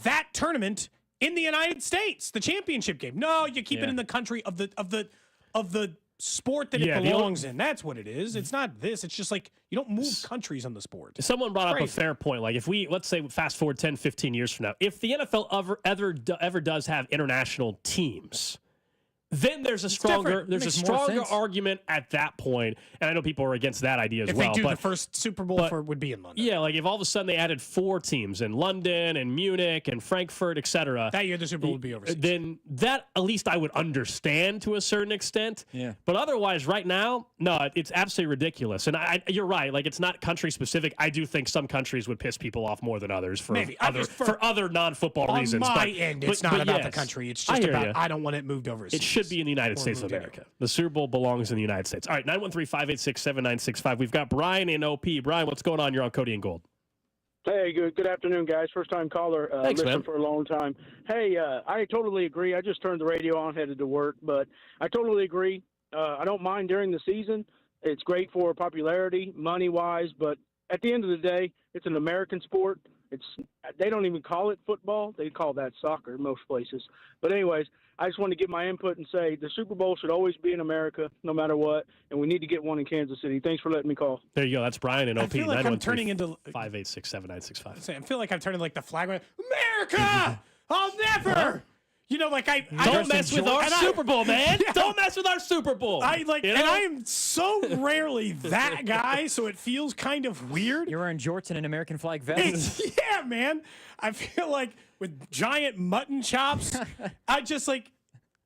that tournament in the United States, the championship game. No, you keep it in the country of the sport that it belongs in. That's what it is. It's not this. It's just like you don't move countries on the sport. Someone brought up a fair point. Like if we, let's say, fast forward 10, 15 years from now, if the NFL ever does have international teams, then there's a stronger argument at that point. And I know people are against that idea as well. If they do the first Super Bowl would be in London. Yeah, like if all of a sudden they added 4 teams in London and Munich and Frankfurt, etc. That year the Super Bowl would be overseas. Then that at least I would understand to a certain extent. Yeah. But otherwise, right now, no, it's absolutely ridiculous. And you're right. Like it's not country specific. I do think some countries would piss people off more than others for other non-football reasons. On my end, it's not about the country. It's just about I don't want it moved overseas. It should be in the United States of America. The Super Bowl belongs in the United States. All right, 913-586-7965. We've got Brian in OP. Brian, what's going on? You're on Cody and Gold. Hey, good afternoon, guys. First-time caller. Thanks, listened man. for a long time. Hey, I totally agree. I just turned the radio on, headed to work, but I totally agree. I don't mind during the season. It's great for popularity, money-wise, but at the end of the day, it's an American sport. They don't even call it football. They call that soccer in most places. But anyways, I just want to give my input and say the Super Bowl should always be in America, no matter what, and we need to get one in Kansas City. Thanks for letting me call. There you go. That's Brian in OP. I feel like I'm turning into 586-7965. I feel like I'm turning like the flag. America! I'll never You know, like I don't mess with our Super Bowl, man. Yeah. Don't mess with our Super Bowl. And I am so rarely that guy, so it feels kind of weird. You're wearing jorts and an American flag vest. Yeah, man. I feel like with giant mutton chops, I just like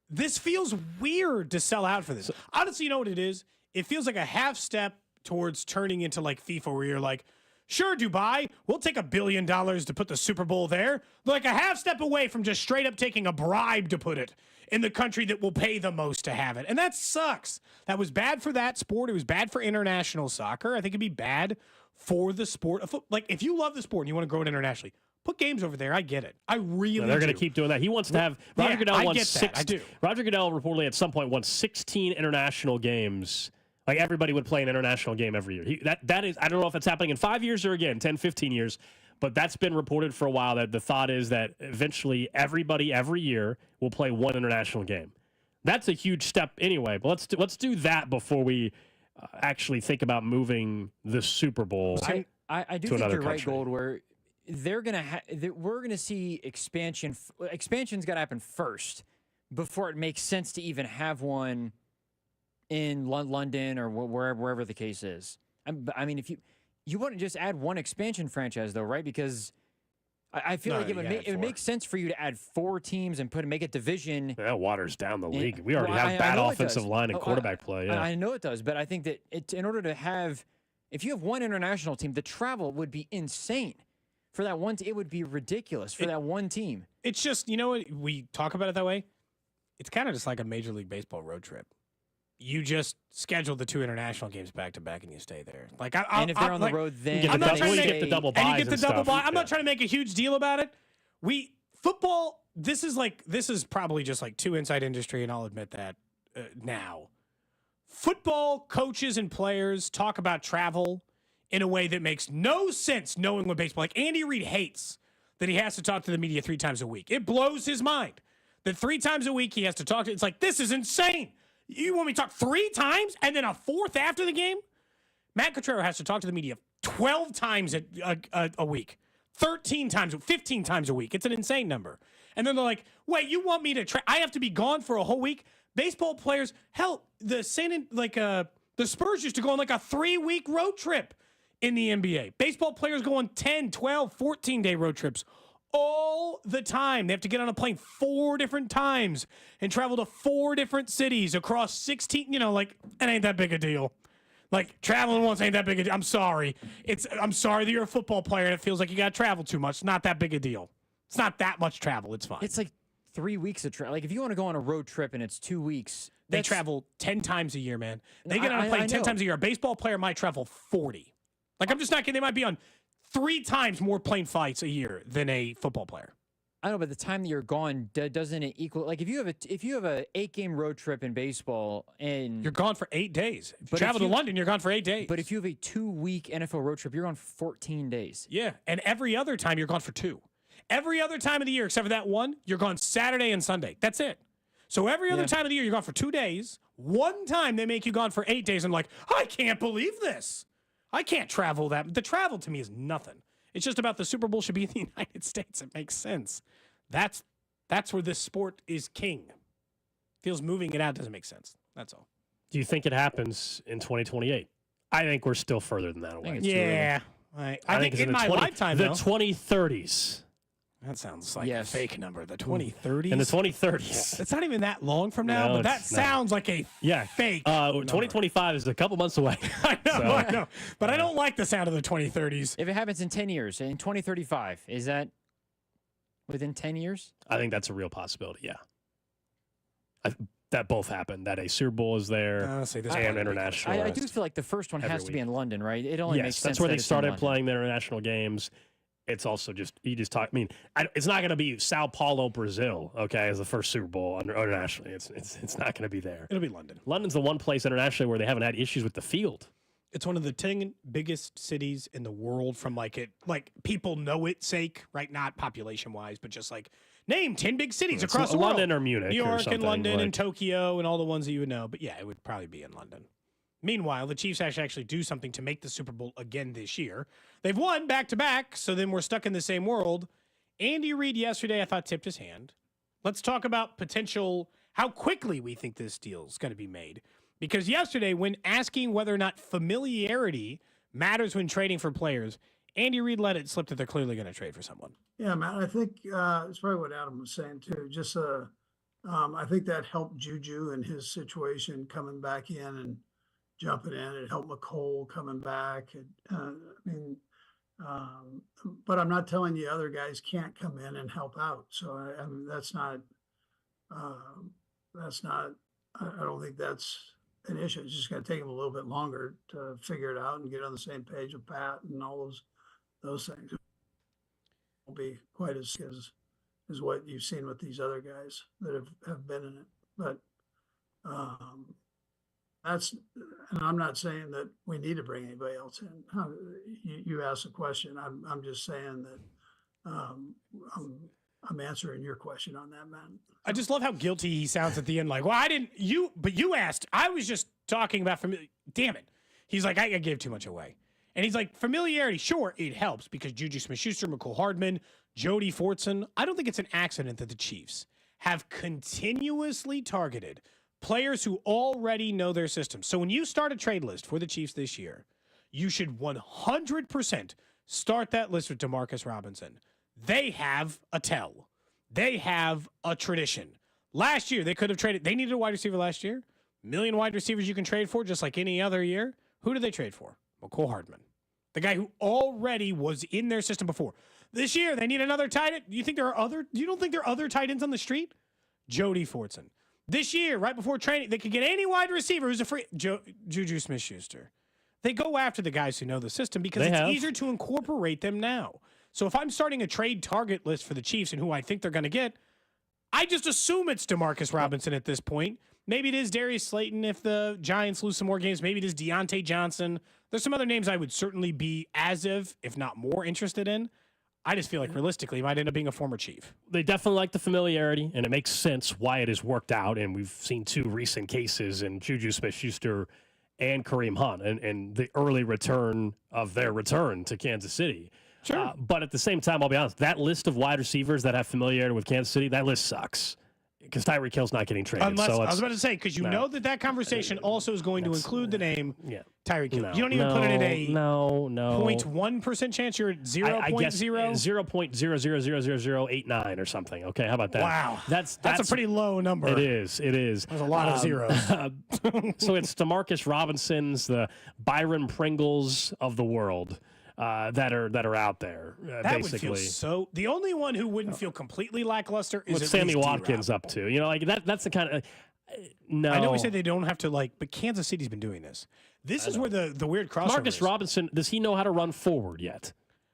this feels weird to sell out for this. Honestly, you know what it is? It feels like a half step towards turning into like FIFA, where you're like, sure, Dubai, we'll take $1 billion to put the Super Bowl there. Like a half step away from just straight up taking a bribe to put it in the country that will pay the most to have it. And that sucks. That was bad for that sport. It was bad for international soccer. I think it'd be bad for the sport of football. Like, if you love the sport and you want to grow it internationally, put games over there. I get it. I really They're going to keep doing that. He wants to have Roger Goodell won 6. I do. Roger Goodell reportedly at some point won 16 international games. Like, everybody would play an international game every year. That is, I don't know if it's happening in 5 years or again 10, 15 years, but that's been reported for a while, that the thought is that eventually everybody every year will play one international game. That's a huge step anyway, but let's do that before we actually think about moving the Super Bowl. I do think you're right, Gold, where they're gonna we're gonna see expansion. Expansion's got to happen first before it makes sense to even have one in London or wherever the case is. I mean, if you wouldn't just add one expansion franchise, though, right? Because I feel like it would make sense for you to add 4 teams and make a division. That waters down the league. We already have bad offensive line and quarterback play. Yeah. I know it does, but I think that in order to have, if you have one international team, the travel would be insane. For that one, it would be ridiculous for that one team. It's just, you know what, we talk about it that way. It's kind of just like a Major League Baseball road trip. You just schedule the 2 international games back to back, and you stay there. Like, and if they're on the road, then you get the double buys. And you get the double buy. I'm not trying to make a huge deal about it. Football. This is probably just like too inside industry, and I'll admit that now. Football coaches and players talk about travel in a way that makes no sense, knowing what baseball. Like, Andy Reid hates that he has to talk to the media 3 times a week. It blows his mind that 3 times a week he has to talk to. It's like, this is insane. You want me to talk 3 times and then a 4th after the game? Matt Cotrero has to talk to the media 12 times a week, 13 times, 15 times a week. It's an insane number. And then they're like, wait, you want me to I have to be gone for a whole week? Baseball players, hell, the Spurs used to go on like a 3-week road trip in the NBA. Baseball players go on 10, 12, 14-day road trips all the time. They have to get on a plane 4 different times and travel to 4 different cities across 16, it ain't that big a deal. Like, traveling once ain't that big a deal. I'm sorry. I'm sorry that you're a football player and it feels like you got to travel too much. It's not that big a deal. It's not that much travel. It's fine. It's like 3 weeks of travel. Like, if you want to go on a road trip and it's 2 weeks. They travel 10 times a year, man. They get on a plane 10 times a year. A baseball player might travel 40. Like, I'm just not kidding. They might be on 3 times more plane flights a year than a football player. I know, but the time that you're gone, doesn't it equal? Like, if you have a 8-game road trip in baseball and you're gone for 8 days. If you travel to London, you're gone for 8 days. But if you have a 2-week NFL road trip, you're gone for 14 days. Yeah, and every other time you're gone for 2. Every other time of the year, except for that one, you're gone Saturday and Sunday. That's it. So every other time of the year, you're gone for 2 days. One time they make you gone for 8 days. I'm like, I can't believe this. I can't travel that. The travel to me is nothing. It's just about the Super Bowl should be in the United States. It makes sense. That's where this sport is king. Feels moving it out doesn't make sense. That's all. Do you think it happens in 2028? I think we're still further than that away. Yeah. I think in my lifetime, the though. 2030s. That sounds like a fake number. The 2030s? In the 2030s. It's not even that long from now, but that sounds like a fake 2025 is a couple months away. I know. But I don't like the sound of the 2030s. If it happens in 10 years, in 2035, is that within 10 years? I think that's a real possibility, yeah. That both happen. That a Super Bowl is there and international. I do feel like the first one has to be in London, right? It only makes sense. That's where they started playing their international games. It's also just, it's not going to be Sao Paulo, Brazil, okay, as the first Super Bowl internationally. It's not going to be there. It'll be London. London's the one place internationally where they haven't had issues with the field. It's one of the 10 biggest cities in the world from people know it sake, right? Not population-wise, but just name 10 big cities across the world. London or Munich New York or something, and London and Tokyo and all the ones that you would know. But yeah, it would probably be in London. Meanwhile, the Chiefs actually do something to make the Super Bowl again this year. They've won back-to-back, so then we're stuck in the same world. Andy Reid yesterday, I thought, tipped his hand. let's talk about potential, how quickly we think this deal is going to be made. Because yesterday, when asking whether or not familiarity matters when trading for players, Andy Reid let it slip that they're clearly going to trade for someone. Yeah, Matt, I think it's probably what Adam was saying too. Just I think that helped Juju in his situation coming back in and jumping in. It helped McCole coming back. But I'm not telling you other guys can't come in and help out. So I mean, that's not. I don't think that's an issue. It's just going to take him a little bit longer to figure it out and get on the same page with Pat and all those things. It won't be quite as what you've seen with these other guys that have been in it. But and I'm not saying that we need to bring anybody else in. You asked a question. I'm just saying that I'm answering your question on that, man. I just love how guilty he sounds at the end. Like, well, but you asked. I was just talking about damn it. He's like, I gave too much away. And he's like, familiarity, sure, it helps because Juju Smith-Schuster, McCole Hardman, Jody Fortson. I don't think it's an accident that the Chiefs have continuously targeted players who already know their system. So when you start a trade list for the Chiefs this year, you should 100% start that list with Demarcus Robinson. They have a tell. They have a tradition. Last year, they could have traded. They needed a wide receiver last year. A million wide receivers you can trade for, just like any other year. Who did they trade for? McCole Hardman, the guy who already was in their system before. This year, they need another tight end. You don't think there are other tight ends on the street? Jody Fortson. This year, right before training, they could get any wide receiver who's a free Juju Smith-Schuster. They go after the guys who know the system because it's easier to incorporate them now. So if I'm starting a trade target list for the Chiefs and who I think they're going to get, I just assume it's Demarcus Robinson at this point. Maybe it is Darius Slayton if the Giants lose some more games. Maybe it is Deontay Johnson. There's some other names I would certainly be if not more interested in. I just feel like realistically, it might end up being a former Chief. They definitely like the familiarity, and it makes sense why it has worked out. And we've seen two recent cases in Juju Smith-Schuster and Kareem Hunt and the early return of their return to Kansas City. Sure. But at the same time, I'll be honest, that list of wide receivers that have familiarity with Kansas City, that list sucks. Because Tyreek Hill's not getting traded. I was about to say, because you know that conversation also is going to include the name Tyreek Hill. You don't even put it at a 0.1% chance. You're at 0.0? I guess 0.0000089 or something. Okay, how about that? Wow. That's a pretty low number. It is. There's a lot of zeros. So it's Demarcus Robinsons, the Byron Pringles of the world. That are out there, that basically. Would feel so. The only one who wouldn't feel completely lackluster is what's Sammy Watkins up to. You know, like that's the kind of no. I know we say they don't have to but Kansas City's been doing this. This is where the weird crossover Marcus is. Robinson, does he know how to run forward yet?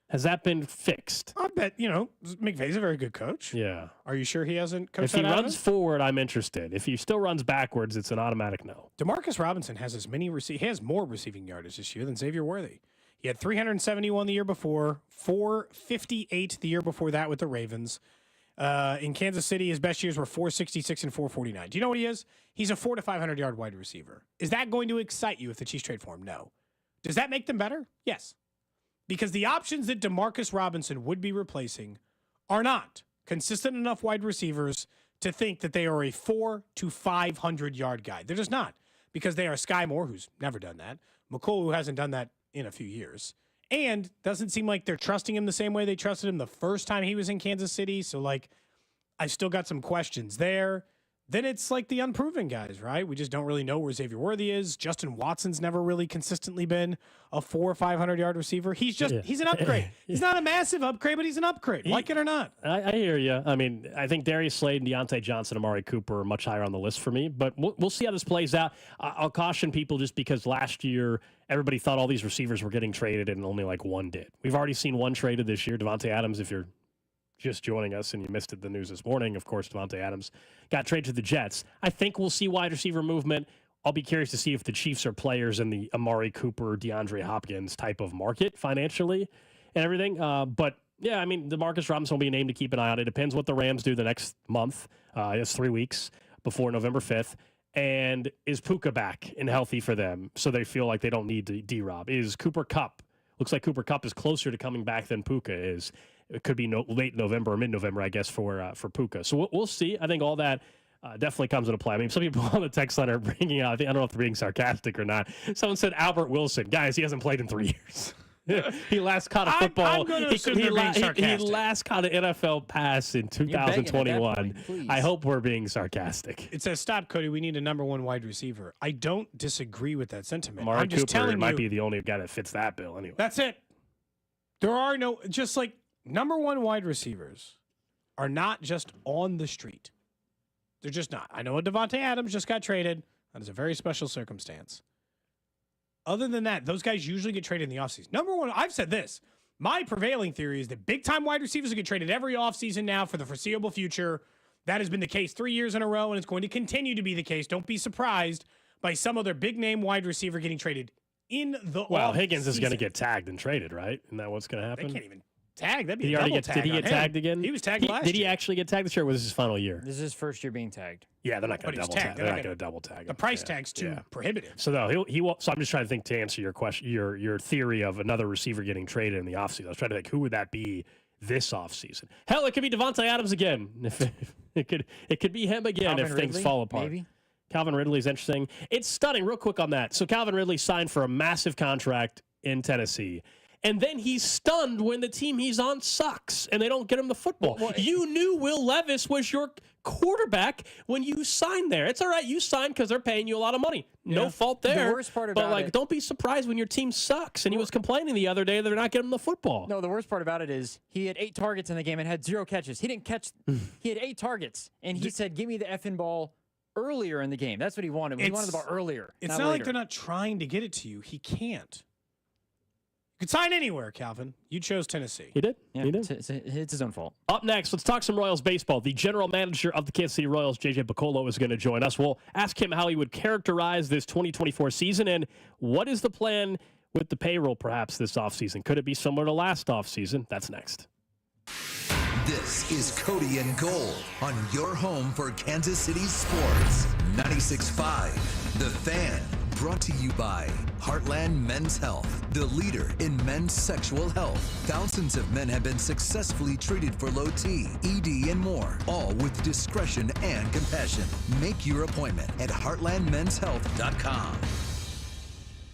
Has that been fixed? I bet, McVay's a very good coach. Yeah. Are you sure he hasn't coached If he that out of runs it? forward, I'm interested. If he still runs backwards, it's an automatic no. Demarcus Robinson has he has more receiving yardage this year than Xavier Worthy. He had 371 the year before, 458 the year before that with the Ravens. In Kansas City, his best years were 466 and 449. Do you know what he is? He's a 400 to 500 yard wide receiver. Is that going to excite you if the Chiefs trade for him? No. Does that make them better? Yes. Because the options that Demarcus Robinson would be replacing are not consistent enough wide receivers to think that they are a 400 to 500 yard guy. They're just not. Because they are Sky Moore, who's never done that. McCole, who hasn't done that in a few years. And doesn't seem like they're trusting him the same way they trusted him the first time he was in Kansas City. So, I've still got some questions there. Then it's like the unproven guys, right? We just don't really know where Xavier Worthy is. Justin Watson's never really consistently been a 400 or 500 yard receiver. He's an upgrade. He's not a massive upgrade, but he's an upgrade. Like it or not. I hear you. I mean, I think Darius Slade, Deontay Johnson, Amari Cooper are much higher on the list for me, but we'll see how this plays out. I'll caution people just because last year everybody thought all these receivers were getting traded and only one did. We've already seen one traded this year, Devontae Adams, if you're just joining us and you missed the news this morning, of course, Devontae Adams got traded to the Jets. I think we'll see wide receiver movement. I'll be curious to see if the Chiefs are players in the Amari Cooper, DeAndre Hopkins type of market financially and everything. But, yeah, I mean, Demarcus Robinson will be a name to keep an eye on. It depends what the Rams do the next month. It's 3 weeks before November 5th. And is Puka back and healthy for them so they feel like they don't need D-Rob? Is Cooper Kupp? Looks like Cooper Kupp is closer to coming back than Puka is. it could be late November or mid-November, I guess, for Puka. So we'll see. I think all that definitely comes into play. I mean, some people on the text line are bringing out, I don't know if they're being sarcastic or not. Someone said Albert Wilson. Guys, he hasn't played in 3 years. He last caught a football. I'm going to assume they're being sarcastic. He last caught an NFL pass in 2021. Point, I hope we're being sarcastic. It says, "Stop, Cody. We need a number one wide receiver." I don't disagree with that sentiment. Amari I'm just Cooper telling might you, be the only guy that fits that bill anyway. that's it. There are no, just like number one wide receivers are not just on the street. They're just not. I know Devontae Adams just got traded. That is a very special circumstance. Other than that, those guys usually get traded in the offseason. Number one, I've said this. My prevailing theory is that big-time wide receivers will get traded every offseason now for the foreseeable future. That has been the case 3 years in a row, and it's going to continue to be the case. Don't be surprised by some other big-name wide receiver getting traded in the Well, offseason. Higgins is going to get tagged and traded, right? Isn't that what's going to happen? They can't even tag. That'd be Did he a already double get? tag Did he on get him. tagged again? He was tagged last Did he year. actually get tagged this year? Or was this his final year? This is his first year being tagged. Yeah, they're not going But to he's double tag. tagged. They're They're not not going to double tag. The him. price Yeah, tag's too yeah. prohibitive. So no, he won't. So I'm just trying to think to answer your question, your theory of another receiver getting traded in the offseason. I was trying to think who would that be this offseason. Hell, it could be Devontae Adams again. It could be him again Calvin if things Ridley, fall apart. maybe? Calvin Ridley is interesting. It's stunning. Real quick on that. So Calvin Ridley signed for a massive contract in Tennessee. And then he's stunned when the team he's on sucks and they don't get him the football. You knew Will Levis was your quarterback when you signed there. It's all right. You signed because they're paying you a lot of money. No fault there. The worst part but about it, don't be surprised when your team sucks. And he was complaining the other day that they're not getting him the football. No, the worst part about it is he had 8 targets in the game and had 0 catches. He didn't catch. He had 8 targets, and he said, "Give me the effing ball earlier in the game." That's what he wanted. He wanted the ball earlier. It's not like they're not trying to get it to you. He can't. You could sign anywhere, Calvin. You chose Tennessee. He did. Yeah, He did. It's his own fault. Up next, let's talk some Royals baseball. The general manager of the Kansas City Royals, JJ Picollo, is going to join us. We'll ask him how he would characterize this 2024 season and what is the plan with the payroll perhaps this offseason. Could it be similar to last offseason? That's next. This is Cody and Gold on your home for Kansas City sports. 96.5, The Fan. Brought to you by Heartland Men's Health, the leader in men's sexual health. Thousands of men have been successfully treated for low T, ED, and more, all with discretion and compassion. Make your appointment at heartlandmenshealth.com.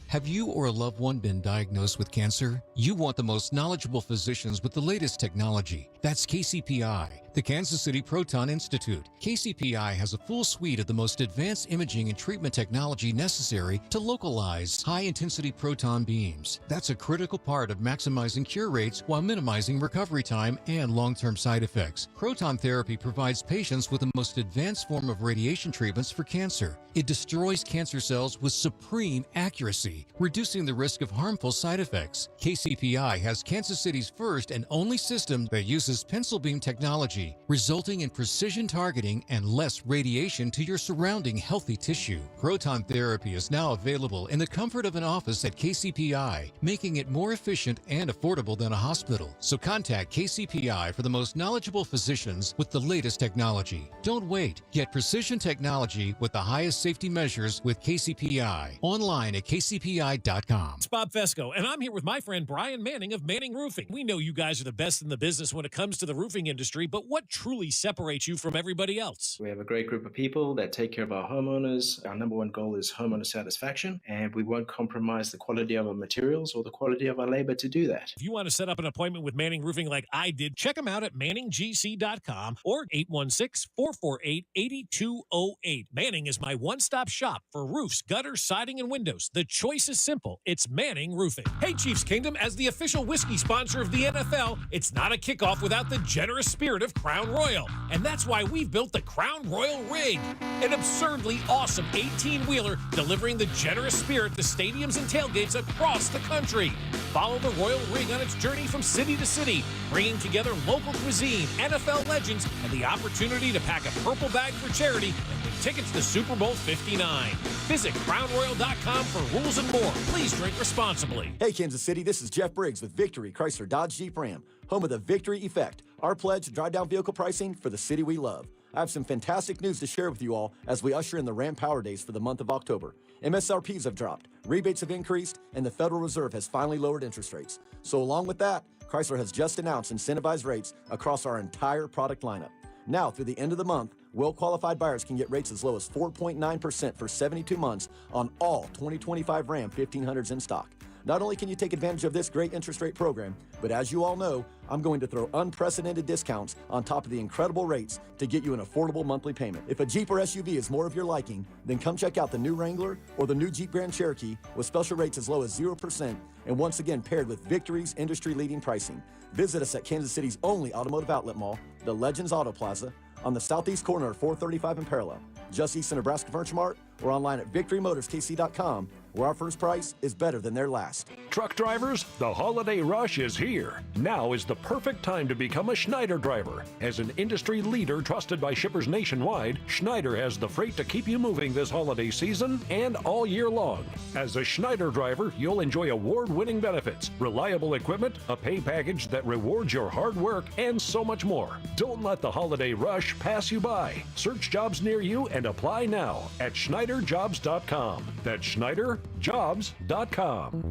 Have you or a loved one been diagnosed with cancer? You want the most knowledgeable physicians with the latest technology. That's KCPI, the Kansas City Proton Institute. KCPI has a full suite of the most advanced imaging and treatment technology necessary to localize high-intensity proton beams. That's a critical part of maximizing cure rates while minimizing recovery time and long-term side effects. Proton therapy provides patients with the most advanced form of radiation treatments for cancer. It destroys cancer cells with supreme accuracy, reducing the risk of harmful side effects. KCPI has Kansas City's first and only system that uses pencil beam technology, resulting in precision targeting and less radiation to your surrounding healthy tissue. Proton therapy is now available in the comfort of an office at KCPI, making it more efficient and affordable than a hospital. So contact KCPI for the most knowledgeable physicians with the latest technology. Don't wait. Get precision technology with the highest safety measures with KCPI. Online at kcpi.com. It's Bob Fesco, and I'm here with my friend Brian Manning of Manning Roofing. We know you guys are the best in the business when it comes to the roofing industry, but what truly separates you from everybody else? We have a great group of people that take care of our homeowners. Our number one goal is homeowner satisfaction, and we won't compromise the quality of our materials or the quality of our labor to do that. If you want to set up an appointment with Manning Roofing like I did, check them out at manninggc.com or 816-448-8208. Manning is my one-stop shop for roofs, gutters, siding, and windows. The choice is simple. It's Manning Roofing. Hey, Chiefs Kingdom, as the official whiskey sponsor of the NFL, it's not a kickoff without the generous spirit of Crown Royal. And that's why we've built the Crown Royal Rig, an absurdly awesome 18-wheeler delivering the generous spirit to stadiums and tailgates across the country. Follow the Royal Rig on its journey from city to city, bringing together local cuisine, NFL legends, and the opportunity to pack a purple bag for charity and win tickets to Super Bowl 59. Visit crownroyal.com for rules and more. Please drink responsibly. Hey, Kansas City, this is Jeff Briggs with Victory Chrysler Dodge Jeep Ram, home of the Victory Effect, our pledge to drive down vehicle pricing for the city we love. I have some fantastic news to share with you all as we usher in the Ram Power Days for the month of October. MSRPs have dropped. Rebates have increased, and the Federal Reserve has finally lowered interest rates. So along with that, Chrysler has just announced incentivized rates across our entire product lineup. Now, through the end of the month, well-qualified buyers can get rates as low as 4.9% for 72 months on all 2025 Ram 1500s in stock. Not only can you take advantage of this great interest rate program, but as you all know, I'm going to throw unprecedented discounts on top of the incredible rates to get you an affordable monthly payment. If a Jeep or SUV is more of your liking, then come check out the new Wrangler or the new Jeep Grand Cherokee with special rates as low as 0% and once again paired with Victory's industry-leading pricing. Visit us at Kansas City's only automotive outlet mall, the Legends Auto Plaza, on the southeast corner of 435 and Parallel, just east of Nebraska Furniture Mart, or online at victorymotorskc.com, where our first price is better than their last. Truck drivers, the holiday rush is here. Now is the perfect time to become a Schneider driver. As an industry leader trusted by shippers nationwide, Schneider has the freight to keep you moving this holiday season and all year long. As a Schneider driver, you'll enjoy award-winning benefits, reliable equipment, a pay package that rewards your hard work, and so much more. Don't let the holiday rush pass you by. Search jobs near you and apply now at SchneiderJobs.com. That's SchneiderJobs.com.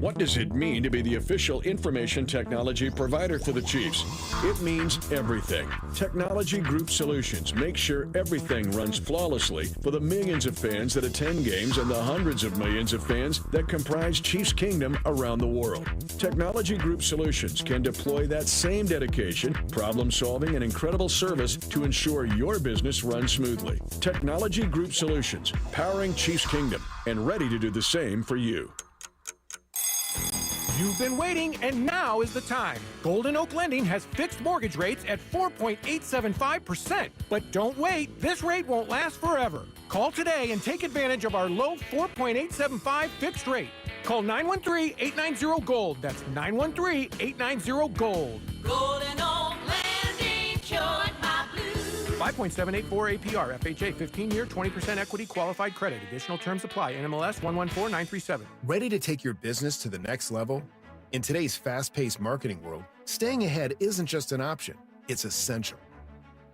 What does it mean to be the official information technology provider to the Chiefs? It means everything. Technology Group Solutions makes sure everything runs flawlessly for the millions of fans that attend games and the hundreds of millions of fans that comprise Chiefs Kingdom around the world. Technology Group Solutions can deploy that same dedication, problem solving, and incredible service to ensure your business runs smoothly. Technology Group Solutions, powering Chiefs Kingdom and ready to do the same for you. You've been waiting, and now is the time. Golden Oak Lending has fixed mortgage rates at 4.875%. But don't wait, this rate won't last forever. Call today and take advantage of our low 4.875 fixed rate. Call 913-890-GOLD. That's 913-890-GOLD. Golden Oak Landing, join my blue. 5.784 APR, FHA, 15-year, 20% equity qualified credit. Additional terms apply. NMLS 114937. Ready to take your business to the next level? In today's fast-paced marketing world, staying ahead isn't just an option, it's essential.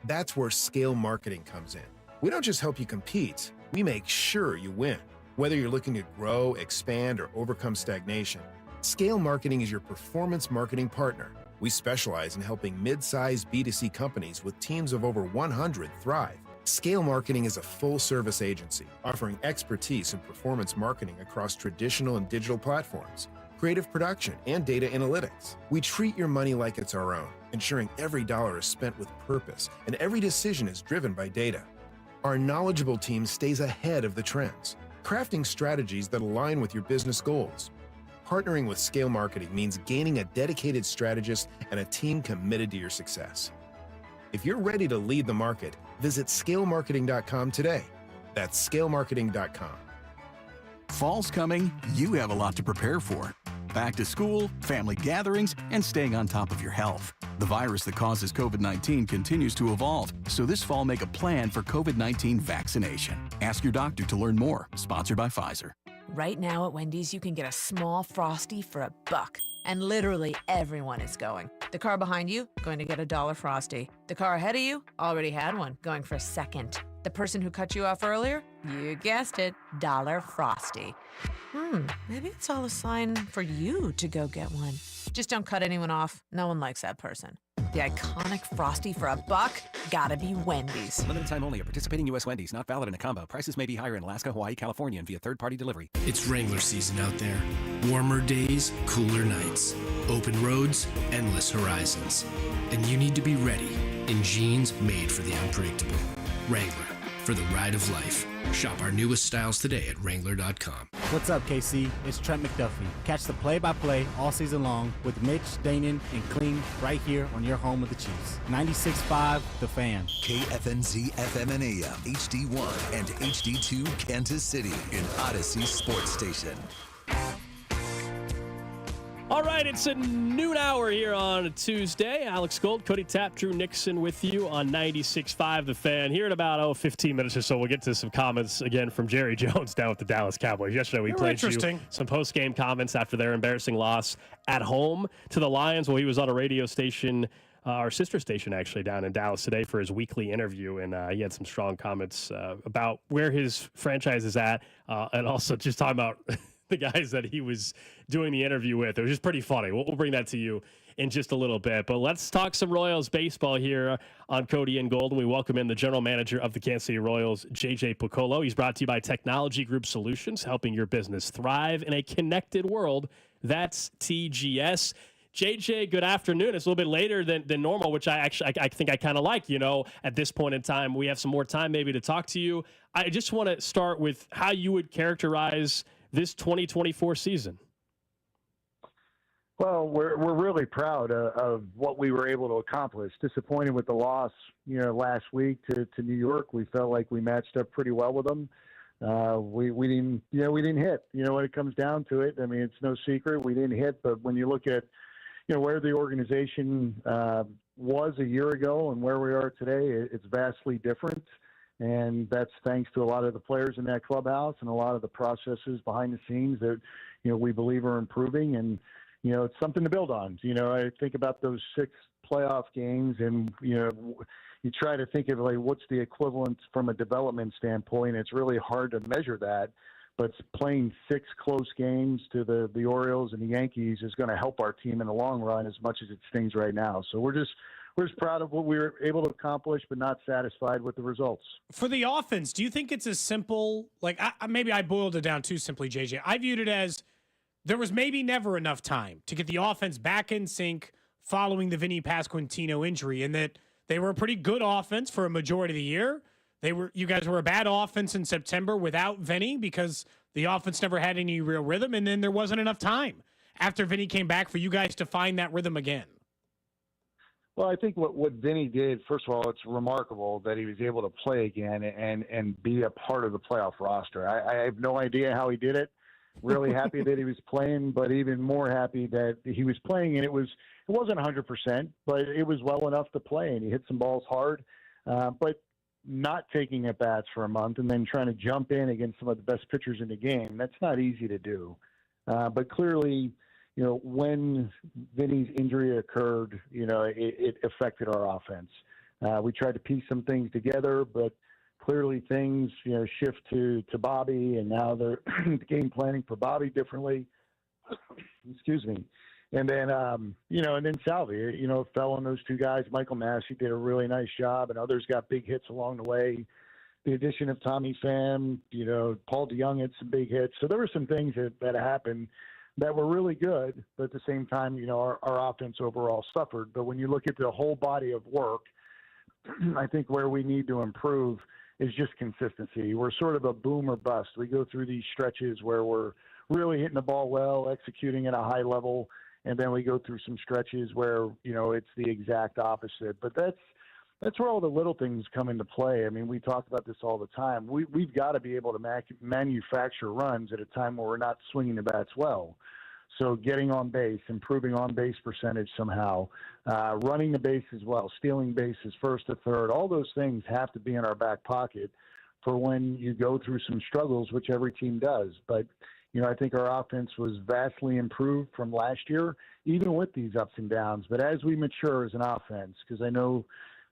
That's where Scale Marketing comes in. We don't just help you compete, we make sure you win. Whether you're looking to grow, expand, or overcome stagnation, Scale Marketing is your performance marketing partner. We specialize in helping mid-sized B2C companies with teams of over 100 thrive. Scale Marketing is a full-service agency offering expertise in performance marketing across traditional and digital platforms, creative production, and data analytics. We treat your money like it's our own, ensuring every dollar is spent with purpose and every decision is driven by data. Our knowledgeable team stays ahead of the trends, crafting strategies that align with your business goals. Partnering with Scale Marketing means gaining a dedicated strategist and a team committed to your success. If you're ready to lead the market, visit scalemarketing.com today. That's scalemarketing.com. Fall's coming, you have a lot to prepare for. Back to school, family gatherings, and staying on top of your health. The virus that causes COVID-19 continues to evolve, so this fall make a plan for COVID-19 vaccination. Ask your doctor to learn more. Sponsored by Pfizer. Right now at Wendy's, you can get a small Frosty for $1. And literally everyone is going. The car behind you, going to get $1 Frosty. The car ahead of you, already had one, going for a second. The person who cut you off earlier, you guessed it, $1 Frosty. Maybe it's all a sign for you to go get one. Just don't cut anyone off. No one likes that person. The iconic Frosty for $1, gotta be Wendy's. Limited time only at participating U.S. Wendy's. Not valid in a combo. Prices may be higher in Alaska, Hawaii, California, and via third-party delivery. It's Wrangler season out there. Warmer days, cooler nights. Open roads, endless horizons. And you need to be ready in jeans made for the unpredictable. Wrangler, for the ride of life. Shop our newest styles today at Wrangler.com. What's up, KC? It's Trent McDuffie. Catch the play-by-play all season long with Mitch, Danon, and Kling right here on your home of the Chiefs. 96.5, The Fan. KFNZ FM and AM, HD1 and HD2 Kansas City in Odyssey Sports Station. All right, it's a noon hour here on a Tuesday. Alex Gold, Cody Tapp, Drew Nixon with you on 96.5 The Fan. Here in about 15 minutes or so, we'll get to some comments again from Jerry Jones down with the Dallas Cowboys. Yesterday, we played you some post-game comments after their embarrassing loss at home to the Lions. Well, he was on a radio station, our sister station actually, down in Dallas today for his weekly interview, and he had some strong comments about where his franchise is at, and also just talking about the guys that he was doing the interview with. It was just pretty funny. We'll bring that to you in just a little bit. But let's talk some Royals baseball here on Cody and Gold. And we welcome in the general manager of the Kansas City Royals, JJ Picollo. He's brought to you by Technology Group Solutions, helping your business thrive in a connected world. That's TGS. JJ, good afternoon. It's a little bit later than normal, which I think I kind of like. At this point in time, we have some more time maybe to talk to you. I just want to start with how you would characterize this 2024 season. Well, we're really proud of what we were able to accomplish. Disappointed with the loss, last week to New York. We felt like we matched up pretty well with them. We didn't hit. When it comes down to it, I mean, it's no secret we didn't hit. But when you look at where the organization was a year ago and where we are today, it's vastly different. And that's thanks to a lot of the players in that clubhouse and a lot of the processes behind the scenes that, we believe are improving. And, it's something to build on. I think about those 6 playoff games and, you try to think of like what's the equivalent from a development standpoint. It's really hard to measure that. But playing 6 close games to the Orioles and the Yankees is going to help our team in the long run as much as it stings right now. So we're just proud of what we were able to accomplish, but not satisfied with the results. For the offense, do you think it's as simple? Like maybe I boiled it down too simply, JJ. I viewed it as there was maybe never enough time to get the offense back in sync following the Vinny Pasquantino injury, and that they were a pretty good offense for a majority of the year. You guys were a bad offense in September without Vinny because the offense never had any real rhythm, and then there wasn't enough time after Vinny came back for you guys to find that rhythm again. Well, I think what Vinny did, first of all, it's remarkable that he was able to play again and be a part of the playoff roster. I have no idea how he did it. Really happy that he was playing, but even more happy that he was playing, and it wasn't 100%, but it was well enough to play, and he hit some balls hard. But not taking at bats for a month and then trying to jump in against some of the best pitchers in the game, that's not easy to do. But clearly, when Vinny's injury occurred, it affected our offense. We tried to piece some things together, but clearly things, shift to Bobby, and now they're game planning for Bobby differently. Excuse me. And then, and then Salvi, fell on those 2 guys. Michael Massey did a really nice job, and others got big hits along the way. The addition of Tommy Pham, Paul DeYoung had some big hits. So there were some things that happened that were really good, but at the same time, our offense overall suffered. But when you look at the whole body of work, I think where we need to improve is just consistency. We're sort of a boom or bust. We go through these stretches where we're really hitting the ball well, executing at a high level, and then we go through some stretches where, it's the exact opposite. But that's where all the little things come into play. I mean, we talk about this all the time. We've got to be able to manufacture runs at a time where we're not swinging the bats well. So getting on base, improving on base percentage somehow, running the bases well, stealing bases first to third, all those things have to be in our back pocket for when you go through some struggles, which every team does. But, I think our offense was vastly improved from last year, even with these ups and downs. But as we mature as an offense, because I know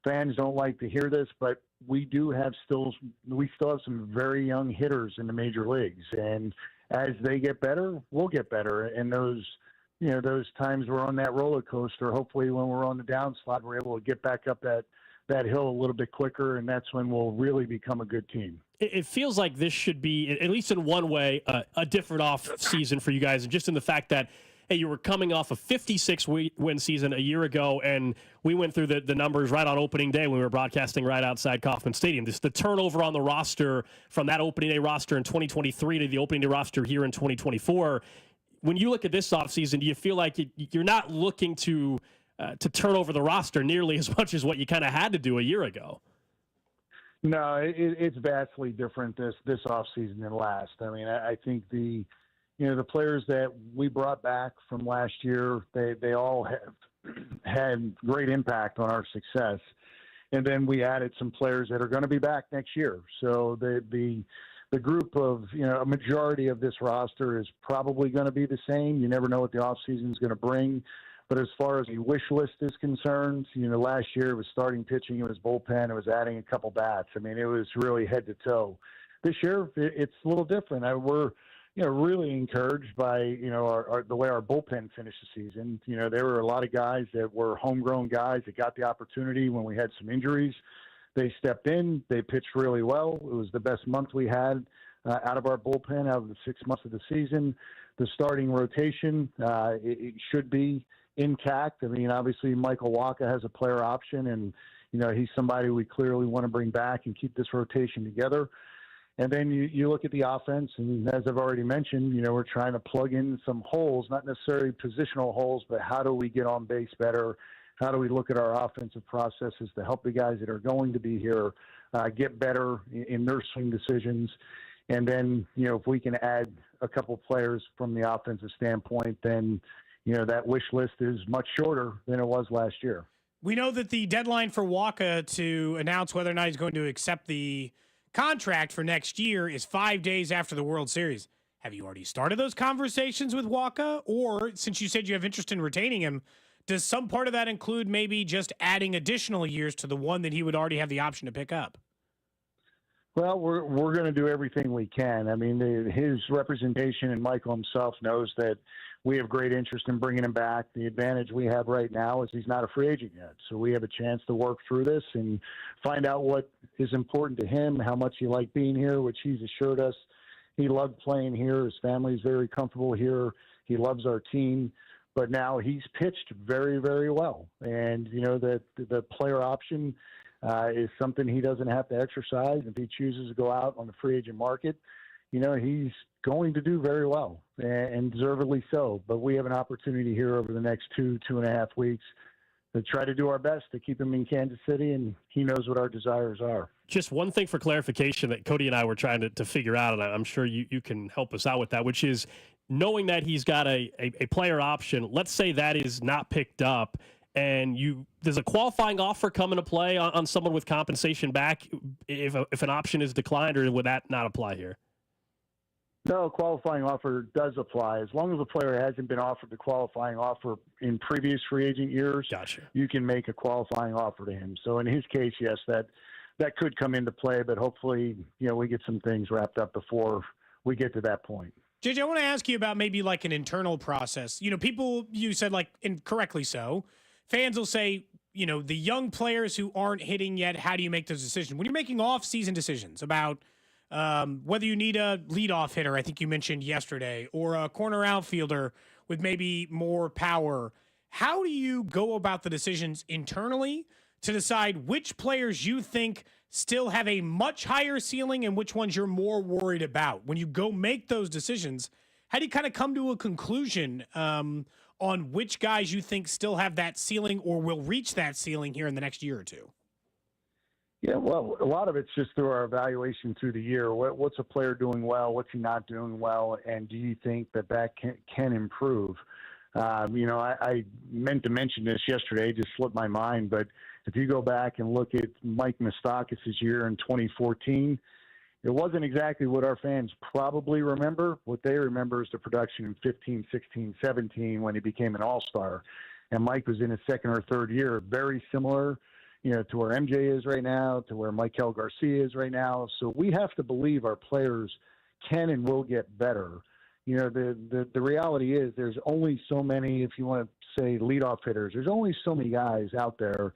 fans don't like to hear this, but we still have some very young hitters in the major leagues. And as they get better, we'll get better. And those times we're on that roller coaster, hopefully when we're on the downslide, we're able to get back up that hill a little bit quicker, and that's when we'll really become a good team. It feels like this should be, at least in one way, a different off season for you guys, and just in the fact that, hey, you were coming off a 56-win season a year ago, and we went through the numbers right on opening day when we were broadcasting right outside Kauffman Stadium. Just the turnover on the roster from that opening day roster in 2023 to the opening day roster here in 2024. When you look at this offseason, do you feel like you're not looking to turn over the roster nearly as much as what you kind of had to do a year ago? No, it's vastly different this offseason than last. I mean, I think the players that we brought back from last year, they all have had great impact on our success. And then we added some players that are going to be back next year. So the group of, a majority of this roster is probably going to be the same. You never know what the offseason is going to bring. But as far as the wish list is concerned, last year it was starting pitching, it was bullpen, it was adding a couple bats. I mean, it was really head to toe. This year, it's a little different. We're really encouraged by, the way our bullpen finished the season. There were a lot of guys that were homegrown guys that got the opportunity when we had some injuries. They stepped in, they pitched really well. It was the best month we had out of our bullpen out of the 6 months of the season. The starting rotation, it should be intact. I mean, obviously Michael Wacha has a player option, and, he's somebody we clearly want to bring back and keep this rotation together. And then you look at the offense, and as I've already mentioned, we're trying to plug in some holes, not necessarily positional holes, but how do we get on base better? How do we look at our offensive processes to help the guys that are going to be here get better in their swing decisions? And then, if we can add a couple players from the offensive standpoint, then, that wish list is much shorter than it was last year. We know that the deadline for Wacha to announce whether or not he's going to accept the contract for next year is 5 days after the World Series. Have you already started those conversations with Wacha? Or since you said you have interest in retaining him, does some part of that include maybe just adding additional years to the one that he would already have the option to pick up? Well, we're going to do everything we can. I mean, his representation and Michael himself knows that we have great interest in bringing him back. The advantage we have right now is he's not a free agent yet. So we have a chance to work through this and find out what is important to him, how much he liked being here, which he's assured us. He loved playing here. His family's very comfortable here. He loves our team. But now he's pitched very, very well. And, that the player option is something he doesn't have to exercise. If he chooses to go out on the free agent market, he's going to do very well, and deservedly so. But we have an opportunity here over the next 2.5 weeks to try to do our best to keep him in Kansas City, and he knows what our desires are. Just one thing for clarification that Cody and I were trying to figure out, and I'm sure you can help us out with that, which is knowing that he's got a player option. Let's say that is not picked up, and there's a qualifying offer come into play on someone with compensation back if an option is declined, or would that not apply here? No, qualifying offer does apply. As long as the player hasn't been offered the qualifying offer in previous free agent years, gotcha, you can make a qualifying offer to him. So in his case, yes, that could come into play, but hopefully, we get some things wrapped up before we get to that point. JJ, I want to ask you about maybe like an internal process. People, you said like incorrectly so, fans will say, the young players who aren't hitting yet, how do you make those decisions? When you're making off-season decisions about whether you need a leadoff hitter, I think you mentioned yesterday, or a corner outfielder with maybe more power, how do you go about the decisions internally to decide which players you think still have a much higher ceiling and which ones you're more worried about? When you go make those decisions, how do you kind of come to a conclusion on which guys you think still have that ceiling or will reach that ceiling here in the next year or two? Yeah, well, a lot of it's just through our evaluation through the year. What's a player doing well? What's he not doing well? And do you think that can improve? I meant to mention this yesterday, just slipped my mind, but if you go back and look at Mike Moustakas' year in 2014, it wasn't exactly what our fans probably remember. What they remember is the production in 15, 16, 17 when he became an all-star. And Mike was in his second or third year, very similar to where MJ is right now, to where Michael Garcia is right now. So we have to believe our players can and will get better. The reality is there's only so many, if you want to say leadoff hitters, there's only so many guys out there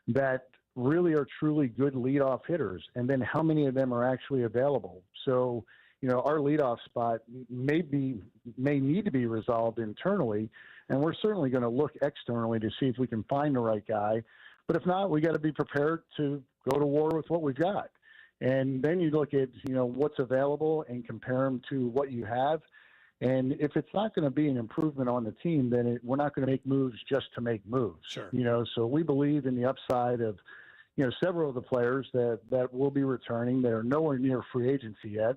that really are truly good leadoff hitters. And then how many of them are actually available? So, our leadoff spot may need to be resolved internally, and we're certainly going to look externally to see if we can find the right guy. But if not, we got to be prepared to go to war with what we've got. And then you look at, what's available and compare them to what you have. And if it's not going to be an improvement on the team, then we're not going to make moves just to make moves. Sure. So we believe in the upside of, several of the players that will be returning that are nowhere near free agency yet.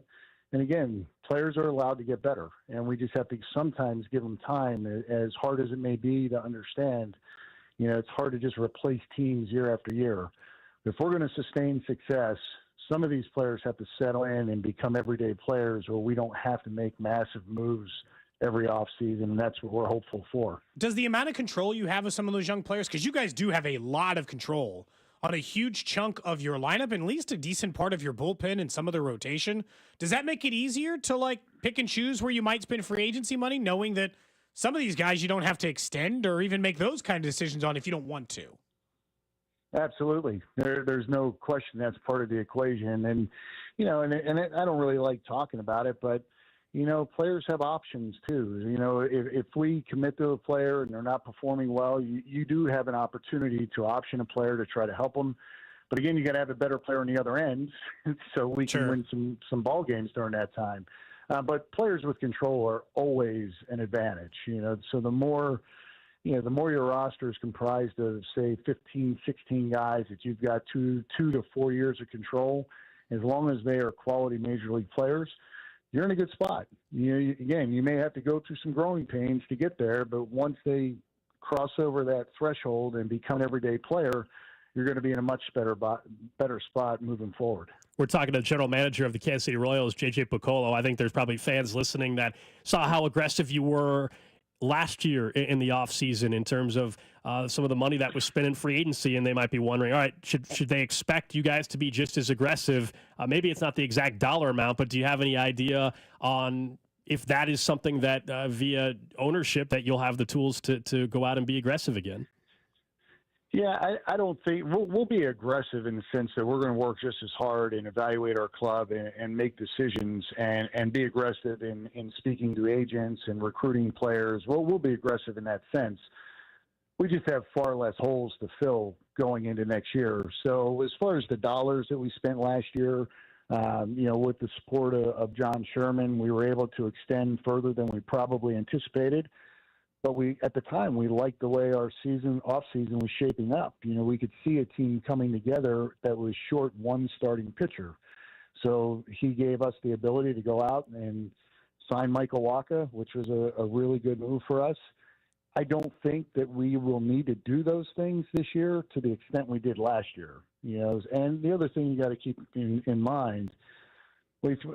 And again, players are allowed to get better. And we just have to sometimes give them time, as hard as it may be to understand. It's hard to just replace teams year after year. If we're going to sustain success, some of these players have to settle in and become everyday players, or we don't have to make massive moves every offseason, and that's what we're hopeful for. Does the amount of control you have of some of those young players, because you guys do have a lot of control on a huge chunk of your lineup, and at least a decent part of your bullpen and some of the rotation. Does that make it easier to like pick and choose where you might spend free agency money, knowing that some of these guys you don't have to extend or even make those kind of decisions on if you don't want to? Absolutely. There's no question that's part of the equation. And, you know, I don't really like talking about it, but, you know, players have options too. You know, if we commit to a player and they're not performing well, you do have an opportunity to option a player to try to help them. But again, you got to have a better player on the other end so we can win some ball games during that time. But players with control are always an advantage, you know, so the more your roster is comprised of, say, 15, 16 guys that you've got two to 4 years of control, as long as they are quality major league players, you're in a good spot. Again, you may have to go through some growing pains to get there, but once they cross over that threshold and become an everyday player, you're going to be in a much better spot moving forward. We're talking to the general manager of the Kansas City Royals, JJ Picollo. I think there's probably fans listening that saw how aggressive you were last year in the offseason in terms of some of the money that was spent in free agency, and they might be wondering, all right, should they expect you guys to be just as aggressive? Maybe it's not the exact dollar amount, but do you have any idea on if that is something that via ownership that you'll have the tools to go out and be aggressive again? Yeah, I don't think we'll be aggressive in the sense that we're going to work just as hard and evaluate our club and make decisions and be aggressive in speaking to agents and recruiting players. We'll be aggressive in that sense. We just have far less holes to fill going into next year. So as far as the dollars that we spent last year, with the support of John Sherman, we were able to extend further than we probably anticipated. But at the time, we liked the way our off-season was shaping up. You know, we could see a team coming together that was short one starting pitcher. So he gave us the ability to go out and sign Michael Wacha, which was a really good move for us. I don't think that we will need to do those things this year to the extent we did last year. You know, and the other thing you got to keep in mind,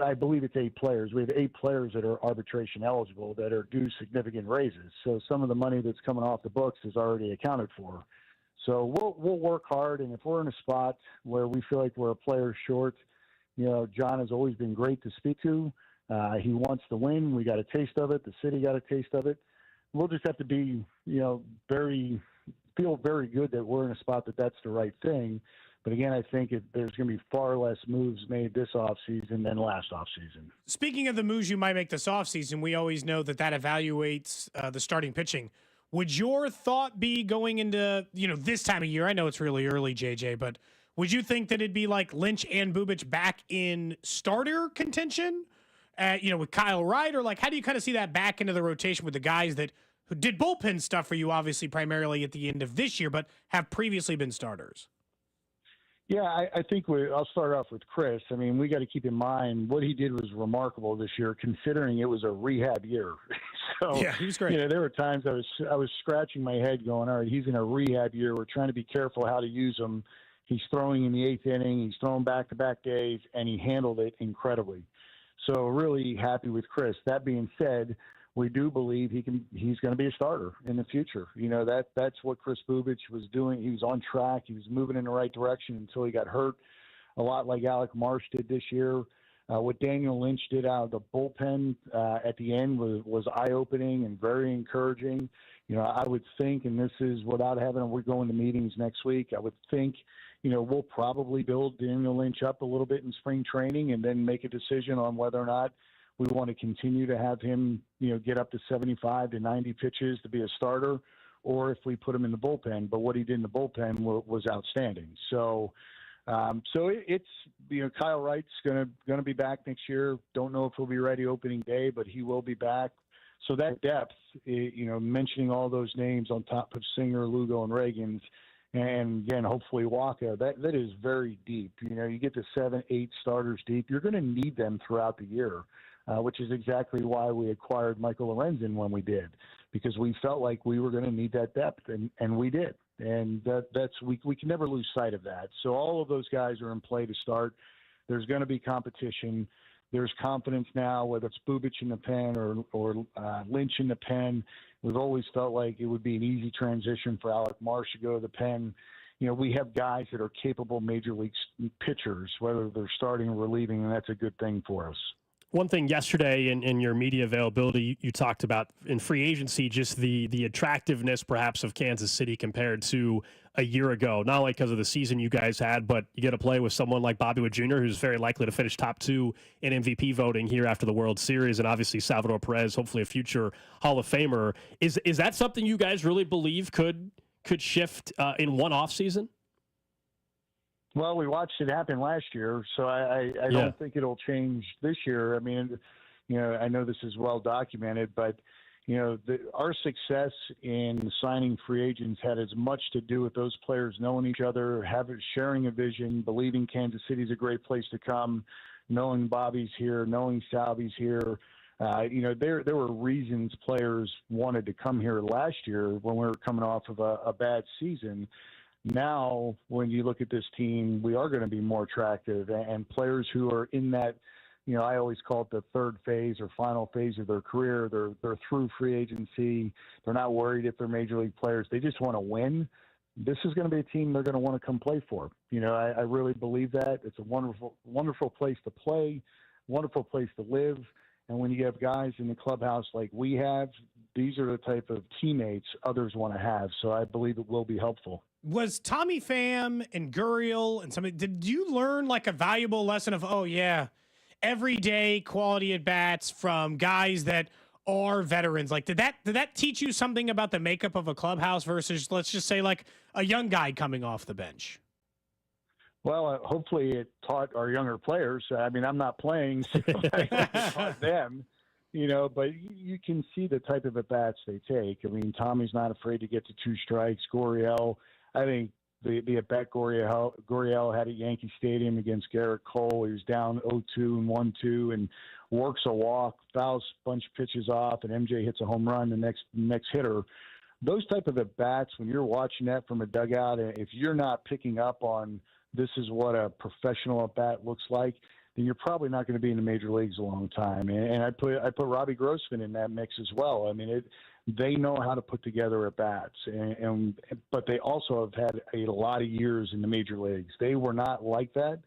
I believe it's 8 players. We have 8 players that are arbitration eligible that are due significant raises. So some of the money that's coming off the books is already accounted for. So we'll work hard, and if we're in a spot where we feel like we're a player short, you know, John has always been great to speak to. He wants to win. We got a taste of it. The city got a taste of it. We'll just have to be, you know, feel very good that we're in a spot that's the right thing. But again, I think there's going to be far less moves made this offseason than last offseason. Speaking of the moves you might make this offseason, we always know that evaluates the starting pitching. Would your thought be going into, you know, this time of year? I know it's really early, JJ, but would you think that it'd be like Lynch and Bubic back in starter contention, with Kyle Wright? Or like, how do you kind of see that back into the rotation with the guys who did bullpen stuff for you, obviously, primarily at the end of this year, but have previously been starters? Yeah, I think I'll start off with Chris. I mean, we got to keep in mind what he did was remarkable this year, considering it was a rehab year. So, yeah, he was great. You know, there were times I was scratching my head going, all right, he's in a rehab year. We're trying to be careful how to use him. He's throwing in the 8th inning. He's throwing back-to-back days, and he handled it incredibly. So really happy with Chris. That being said, we do believe he's going to be a starter in the future. You know, that's what Chris Bubic was doing. He was on track. He was moving in the right direction until he got hurt, a lot like Alec Marsh did this year. What Daniel Lynch did out of the bullpen at the end was eye-opening and very encouraging. You know, I would think, and this is without we're going to meetings next week, I would think, you know, we'll probably build Daniel Lynch up a little bit in spring training and then make a decision on whether or not we want to continue to have him, you know, get up to 75 to 90 pitches to be a starter, or if we put him in the bullpen. But what he did in the bullpen was outstanding. So, it's, you know, Kyle Wright's going to be back next year. Don't know if he'll be ready opening day, but he will be back. So that depth, you know, mentioning all those names on top of Singer, Lugo, and Reagans, and again, hopefully Wacha, that is very deep. You know, you get to 7, 8 starters deep. You're going to need them throughout the year. Which is exactly why we acquired Michael Lorenzen when we did, because we felt like we were going to need that depth, and we did. And we can never lose sight of that. So all of those guys are in play to start. There's going to be competition. There's confidence now, whether it's Bubic in the pen or Lynch in the pen. We've always felt like it would be an easy transition for Alec Marsh to go to the pen. we have guys that are capable major league pitchers, whether they're starting or relieving, and that's a good thing for us. One thing yesterday in your media availability, you talked about in free agency, just the attractiveness perhaps of Kansas City compared to a year ago, not only because of the season you guys had, but you get to play with someone like Bobby Witt Jr., who's very likely to finish top 2 in MVP voting here after the World Series, and obviously Salvador Perez, hopefully a future Hall of Famer. Is that something you guys really believe could shift in one offseason? Well, we watched it happen last year, so I don't think it'll change this year. I mean, I know this is well documented, but our success in signing free agents had as much to do with those players knowing each other, sharing a vision, believing Kansas City's a great place to come, knowing Bobby's here, knowing Salvy's here. There were reasons players wanted to come here last year when we were coming off of a bad season. Now, when you look at this team, we are going to be more attractive, and players who are in that, I always call it the third phase or final phase of their career. They're through free agency. They're not worried if they're major league players. They just want to win. This is going to be a team they're going to want to come play for. I really believe that. It's a wonderful, wonderful place to play, wonderful place to live. And when you have guys in the clubhouse like we have, these are the type of teammates others want to have. So I believe it will be helpful. Was Tommy Pham and Gurriel and somebody, did you learn like a valuable lesson of, everyday quality at bats from guys that are veterans? Like, did that teach you something about the makeup of a clubhouse versus, let's just say, like a young guy coming off the bench? Well, hopefully it taught our younger players. I mean, I'm not playing, so I taught them, but you can see the type of at-bats they take. I mean, Tommy's not afraid to get to 2 strikes. Gurriel, I think the at-bat Gurriel had at Yankee Stadium against Garrett Cole. He was down 0-2 and 1-2 and works a walk, fouls a bunch of pitches off, and MJ hits a home run the next hitter. Those type of at-bats, when you're watching that from a dugout, if you're not picking up on this is what a professional at-bat looks like, then you're probably not going to be in the major leagues a long time. And I put Robbie Grossman in that mix as well. I mean, they know how to put together at-bats, but they also have had a lot of years in the major leagues. They were not like that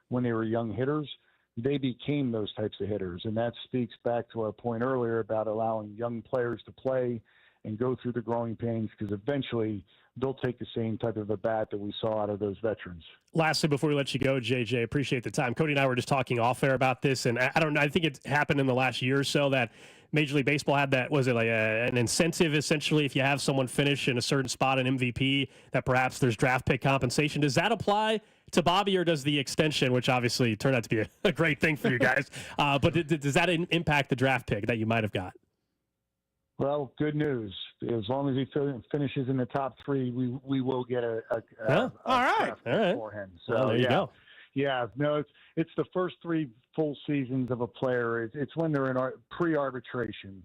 when they were young hitters. They became those types of hitters, and that speaks back to our point earlier about allowing young players to play and go through the growing pains, because eventually they'll take the same type of a bat that we saw out of those veterans. Lastly, before we let you go, JJ, appreciate the time. Cody and I were just talking off air about this, and I don't know, I think it happened in the last year or so that Major League Baseball had that, was it like an incentive, essentially, if you have someone finish in a certain spot in MVP, that perhaps there's draft pick compensation. Does that apply to Bobby, or does the extension, which obviously turned out to be a great thing for you guys, but does that impact the draft pick that you might have got? Well, good news. As long as he finishes in the top 3, we will get a all right for him. So there you go. Yeah, no, it's the first 3 full seasons of a player. It's when they're in pre-arbitration.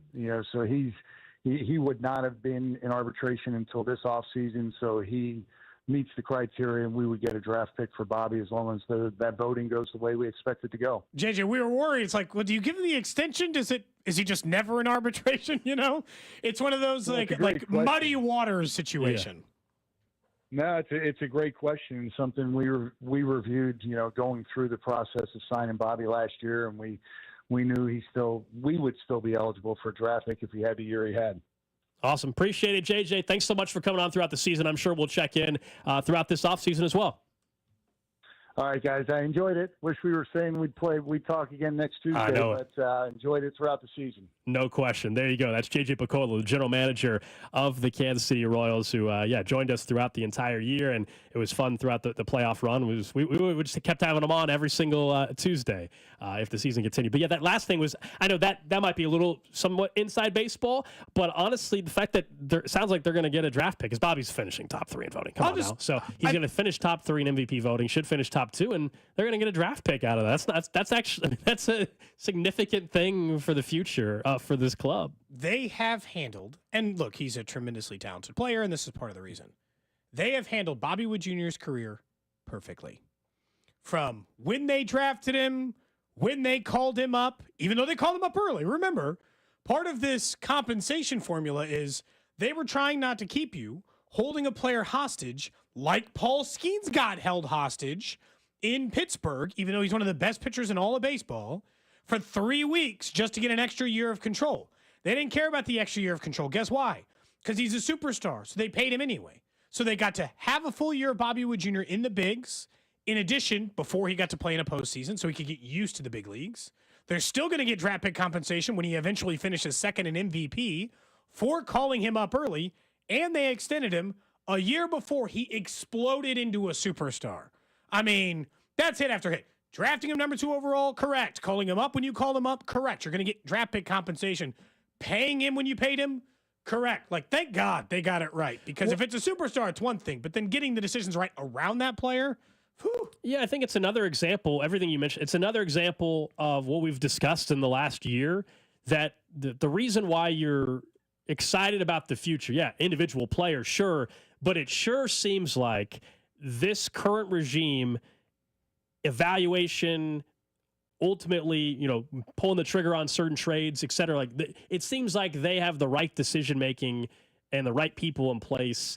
So he would not have been in arbitration until this off season. So he meets the criteria, and we would get a draft pick for Bobby as long as that voting goes the way we expect it to go. JJ, we were worried. It's like, well, do you give him the extension? Is he just never in arbitration? It's one of those like muddy waters situation. Yeah. No, it's a great question. Something we reviewed, going through the process of signing Bobby last year, and we knew we would still be eligible for a draft pick if he had the year he had. Awesome. Appreciate it, JJ. Thanks so much for coming on throughout the season. I'm sure we'll check in throughout this offseason as well. All right, guys. I enjoyed it. Wish we were saying we'd talk again next Tuesday, I know. But enjoyed it throughout the season. No question. There you go. That's JJ Picollo, the general manager of the Kansas City Royals, who joined us throughout the entire year, and it was fun throughout the playoff run. We just kept having him on every single Tuesday if the season continued. But yeah, that last thing was, I know that might be a little somewhat inside baseball, but honestly, the fact that it sounds like they're going to get a draft pick, because Bobby's finishing top 3 in voting. Come on now. So he's going to finish top 3 in MVP voting, should finish top 2, and they're going to get a draft pick out of that. That's a significant thing for the future for this club. They have handled, and look, he's a tremendously talented player, and this is part of the reason. They have handled Bobby Witt Jr.'s career perfectly. From when they drafted him, when they called him up, even though they called him up early. Remember, part of this compensation formula is they were trying not to keep you holding a player hostage like Paul Skeens got held hostage in Pittsburgh, even though he's one of the best pitchers in all of baseball, for 3 weeks just to get an extra year of control. They didn't care about the extra year of control. Guess why? Because he's a superstar, so they paid him anyway. So they got to have a full year of Bobby Wood Jr. in the bigs, in addition, before he got to play in a postseason, so he could get used to the big leagues. They're still going to get draft pick compensation when he eventually finishes second in MVP for calling him up early, and they extended him a year before he exploded into a superstar. I mean, that's hit after hit. Drafting him number 2 overall, correct. Calling him up when you called him up, correct. You're going to get draft pick compensation. Paying him when you paid him, correct. Like, thank God they got it right. Because if it's a superstar, it's one thing. But then getting the decisions right around that player, whew. Yeah, I think it's another example, everything you mentioned, it's another example of what we've discussed in the last year, that the reason why you're excited about the future, yeah, individual players, sure, but it sure seems like this current regime evaluation, ultimately, pulling the trigger on certain trades, et cetera, it seems like they have the right decision-making and the right people in place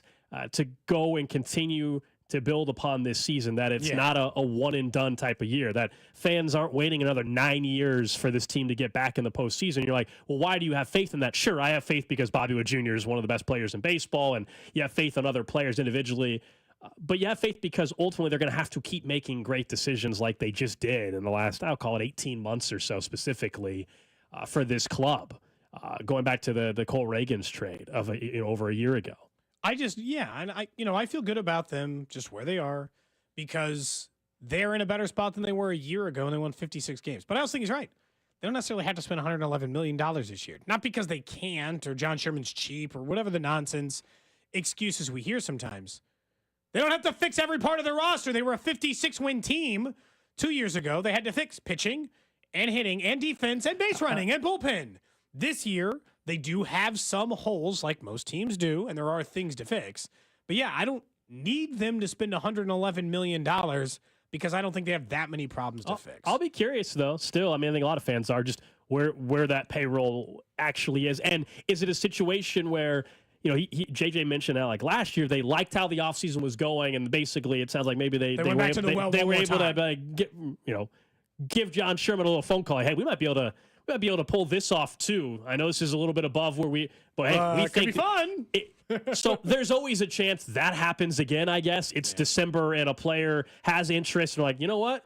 to go and continue to build upon this season, that it's not a one-and-done type of year, that fans aren't waiting another 9 years for this team to get back in the postseason. You're like, well, why do you have faith in that? Sure, I have faith because Bobby Wood Jr. is one of the best players in baseball, and you have faith in other players individually, but you have faith because ultimately they're going to have to keep making great decisions like they just did in the last, I'll call it 18 months or so specifically for this club, going back to the Cole Reagans trade of over a year ago. I feel good about them just where they are because they're in a better spot than they were a year ago and they won 56 games. But I also think he's right. They don't necessarily have to spend $111 million this year. Not because they can't or John Sherman's cheap or whatever the nonsense excuses we hear sometimes. They don't have to fix every part of their roster. They were a 56-win team 2 years ago. They had to fix pitching and hitting and defense and base running and bullpen. This year, they do have some holes like most teams do, and there are things to fix. But yeah, I don't need them to spend $111 million because I don't think they have that many problems to fix. I'll be curious, though, still. I mean, I think a lot of fans are just where that payroll actually is. And is it a situation where, JJ mentioned that like last year they liked how the offseason was going, and basically it sounds like maybe they were able to give John Sherman a little phone call. Hey, we might be able to pull this off too. I know this is a little bit above where we think could be fun. So there's always a chance that happens again. I guess it's December and a player has interest, and like, you know what,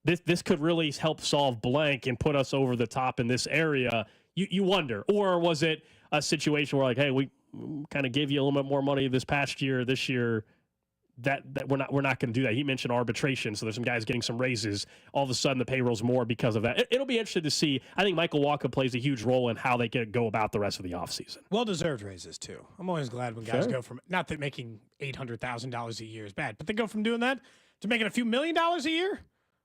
this could really help solve blank and put us over the top in this area. You wonder, or was it a situation where like, hey, we kind of gave you a little bit more money this year, that we're not going to do that. He mentioned arbitration, so there's some guys getting some raises. All of a sudden, the payroll's more because of that. It'll be interesting to see. I think Michael Walker plays a huge role in how they can go about the rest of the offseason. Well-deserved raises, too. I'm always glad when guys go from, not that making $800,000 a year is bad, but they go from doing that to making a few $1 million a year.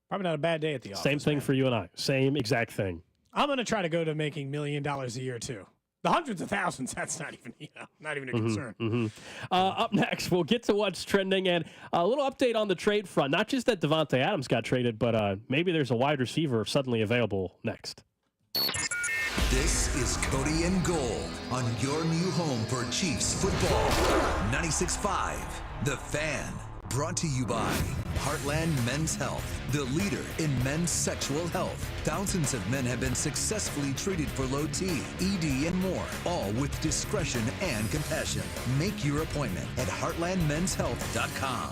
Probably not a bad day at the office. Same thing for you and I. Same exact thing. I'm going to try to go to making $1 million a year, too. The hundreds of thousands, that's not even a concern. Mm-hmm. Up next, we'll get to what's trending and a little update on the trade front. Not just that Devontae Adams got traded, but maybe there's a wide receiver suddenly available next. This is Cody and Gold on your new home for Chiefs football. 96.5, The Fan. Brought to you by Heartland Men's Health, the leader in men's sexual health. Thousands of men have been successfully treated for low T, ED, and more, all with discretion and compassion. Make your appointment at heartlandmenshealth.com.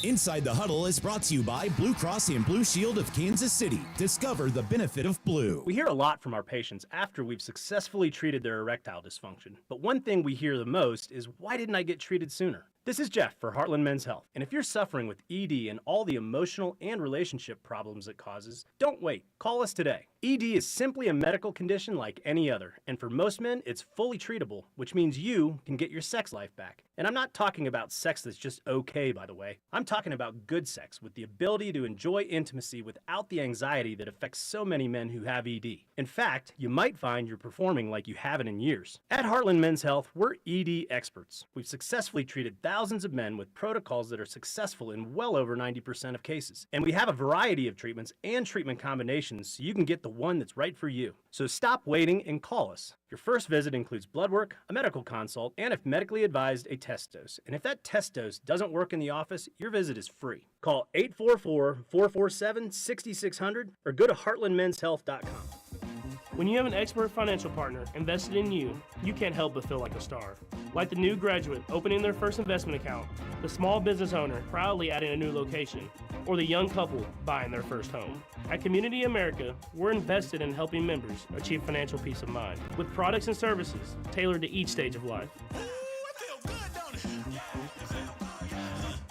Inside the Huddle is brought to you by Blue Cross and Blue Shield of Kansas City. Discover the benefit of blue. We hear a lot from our patients after we've successfully treated their erectile dysfunction. But one thing we hear the most is, why didn't I get treated sooner? This is Jeff for Heartland Men's Health, and if you're suffering with ED and all the emotional and relationship problems it causes, don't wait. Call us today. ED is simply a medical condition like any other, and for most men, it's fully treatable, which means you can get your sex life back. And I'm not talking about sex that's just okay, by the way. I'm talking about good sex with the ability to enjoy intimacy without the anxiety that affects so many men who have ED. In fact, you might find you're performing like you haven't in years. At Heartland Men's Health, we're ED experts. We've successfully treated thousands of men with protocols that are successful in well over 90% of cases. And we have a variety of treatments and treatment combinations so you can get the one that's right for you. So stop waiting and call us. Your first visit includes blood work, a medical consult, and if medically advised, a test dose. And if that test dose doesn't work in the office, your visit is free. Call 844-447-6600 or go to heartlandmenshealth.com. When you have an expert financial partner invested in you, you can't help but feel like a star. Like the new graduate opening their first investment account, the small business owner proudly adding a new location, or the young couple buying their first home. At Community America, we're invested in helping members achieve financial peace of mind with products and services tailored to each stage of life.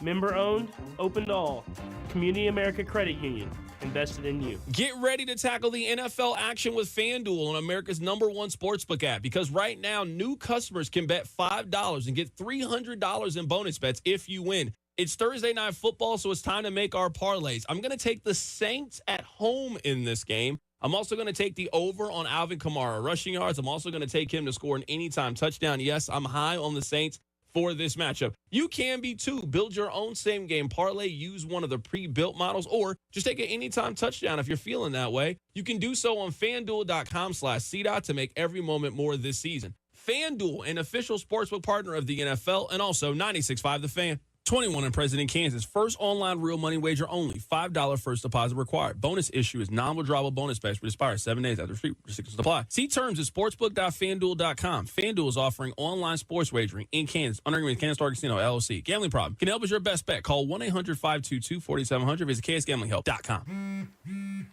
Member owned, open to all. Community America Credit Union, invested in you. Get ready to tackle the NFL action with FanDuel on America's #1 sportsbook app, because right now new customers can bet $5 and get $300 in bonus bets if you win. It's Thursday Night Football, so it's time to make our parlays. I'm going to take the Saints at home in this game. I'm also going to take the over on Alvin Kamara rushing yards. I'm also going to take him to score an anytime touchdown. Yes, I'm high on the Saints for this matchup. You can be too. Build your own same game parlay. Use one of the pre-built models, or just take an anytime touchdown if you're feeling that way. You can do so on FanDuel.com/CDOT to make every moment more this season. FanDuel, an official sportsbook partner of the NFL, and also 96.5 The Fan. 21 and present in Kansas. First online real money wager only. $5 first deposit required. Bonus issue is non-withdrawable bonus bets, which expires 7 days after restrictions apply. See terms at sportsbook.fanduel.com. FanDuel is offering online sports wagering in Kansas under agreement with Kansas Star Casino, LLC. Gambling problem? Can help is your best bet. Call 1-800-522-4700. Visit ksgamblinghelp.com.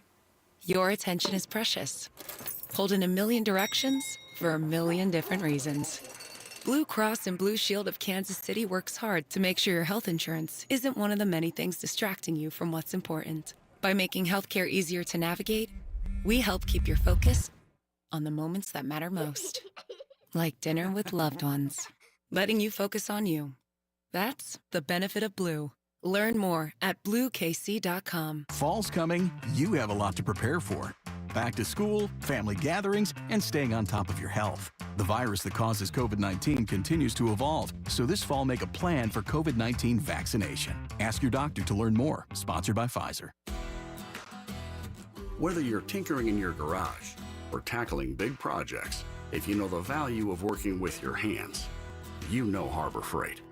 Your attention is precious. Pulled in a million directions for a million different reasons. Blue Cross and Blue Shield of Kansas City works hard to make sure your health insurance isn't one of the many things distracting you from what's important. By making healthcare easier to navigate, we help keep your focus on the moments that matter most. Like dinner with loved ones. Letting you focus on you. That's the benefit of Blue. Learn more at BlueKC.com. Fall's coming. You have a lot to prepare for. Back to school, family gatherings, and staying on top of your health. The virus that causes COVID-19 continues to evolve, so this fall make a plan for COVID-19 vaccination. Ask your doctor to learn more. Sponsored by Pfizer. Whether you're tinkering in your garage or tackling big projects, if you know the value of working with your hands, you know Harbor Freight.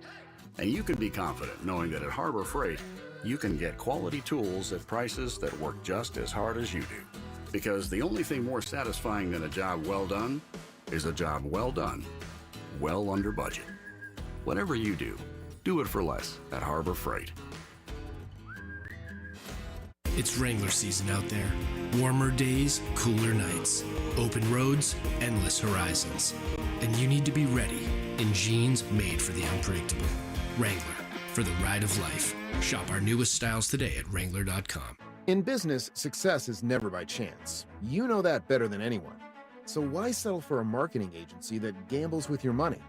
And you can be confident knowing that at Harbor Freight, you can get quality tools at prices that work just as hard as you do. Because the only thing more satisfying than a job well done is a job well done, well under budget. Whatever you do, do it for less at Harbor Freight. It's Wrangler season out there. Warmer days, cooler nights. Open roads, endless horizons. And you need to be ready in jeans made for the unpredictable. Wrangler, for the ride of life. Shop our newest styles today at Wrangler.com. In business, success is never by chance. You know that better than anyone. So why settle for a marketing agency that gambles with your money?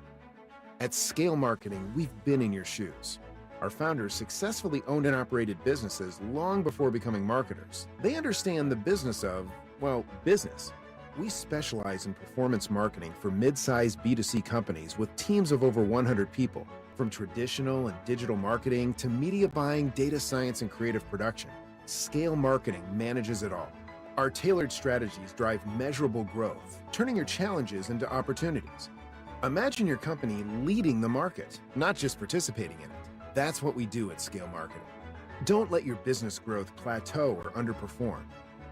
At Scale Marketing, we've been in your shoes. Our founders successfully owned and operated businesses long before becoming marketers. They understand the business of, well, business. We specialize in performance marketing for mid-sized B2C companies with teams of over 100 people, from traditional and digital marketing to media buying, data science, and creative production. Scale Marketing manages it all. Our tailored strategies drive measurable growth, turning your challenges into opportunities. Imagine your company leading the market, not just participating in it. That's what we do at Scale Marketing. Don't let your business growth plateau or underperform.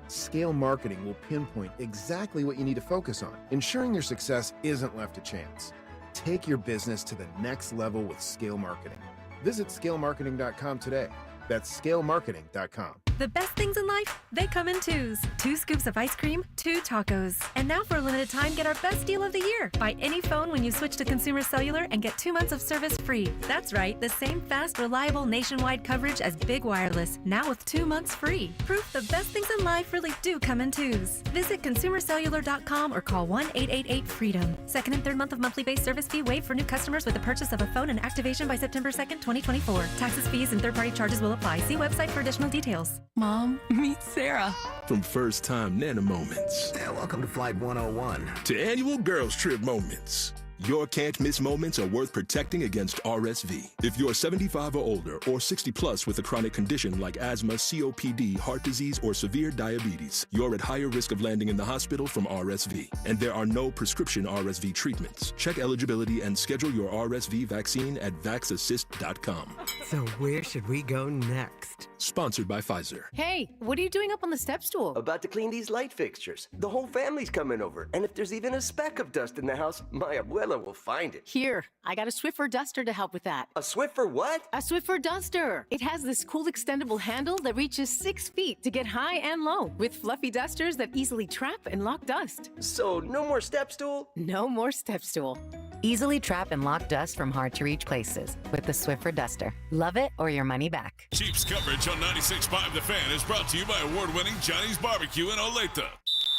Scale Marketing will pinpoint exactly what you need to focus on, ensuring your success isn't left to chance. Take your business to the next level with Scale Marketing. Visit scalemarketing.com today. That's scalemarketing.com. The best things in life, they come in twos. 2 scoops of ice cream, 2 tacos. And now for a limited time, get our best deal of the year. Buy any phone when you switch to Consumer Cellular and get 2 months of service free. That's right, the same fast, reliable nationwide coverage as Big Wireless, now with 2 months free. Proof the best things in life really do come in twos. Visit consumercellular.com or call 1-888-FREEDOM. Second and third month of monthly base service fee waived for new customers with the purchase of a phone and activation by September 2nd, 2024. Taxes, fees, and third-party charges will apply. See website for additional details. Mom, meet Sarah. From first-time Nana moments. Welcome to Flight 101. To annual girls trip moments. Your can't-miss moments are worth protecting against RSV. If you're 75 or older or 60 plus with a chronic condition like asthma, COPD, heart disease, or severe diabetes, you're at higher risk of landing in the hospital from RSV. And there are no prescription RSV treatments. Check eligibility and schedule your RSV vaccine at vaxassist.com. So where should we go next? Sponsored by Pfizer. Hey, what are you doing up on the step stool? About to clean these light fixtures. The whole family's coming over, and if there's even a speck of dust in the house, my abuela will find it. Here, I got a Swiffer duster to help with that. A Swiffer what? A Swiffer duster. It has this cool extendable handle that reaches 6 feet to get high and low, with fluffy dusters that easily trap and lock dust. So no more step stool? No more step stool. Easily trap and lock dust from hard-to-reach places with the Swiffer duster. Love it or your money back. Chiefs coverage on 96.5 The Fan is brought to you by award-winning Johnny's Barbecue in Olathe.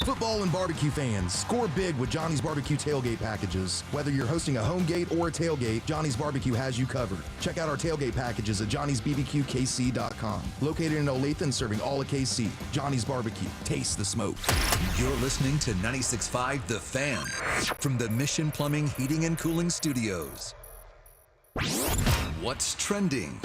Football and barbecue fans, score big with Johnny's Barbecue tailgate packages. Whether you're hosting a home gate or a tailgate, Johnny's Barbecue has you covered. Check out our tailgate packages at johnny'sbbqkc.com. Located in Olathe and serving all of KC. Johnny's Barbecue. Taste the smoke. You're listening to 96.5 The Fan from the Mission Plumbing, Heating, and Cooling Studios. What's trending?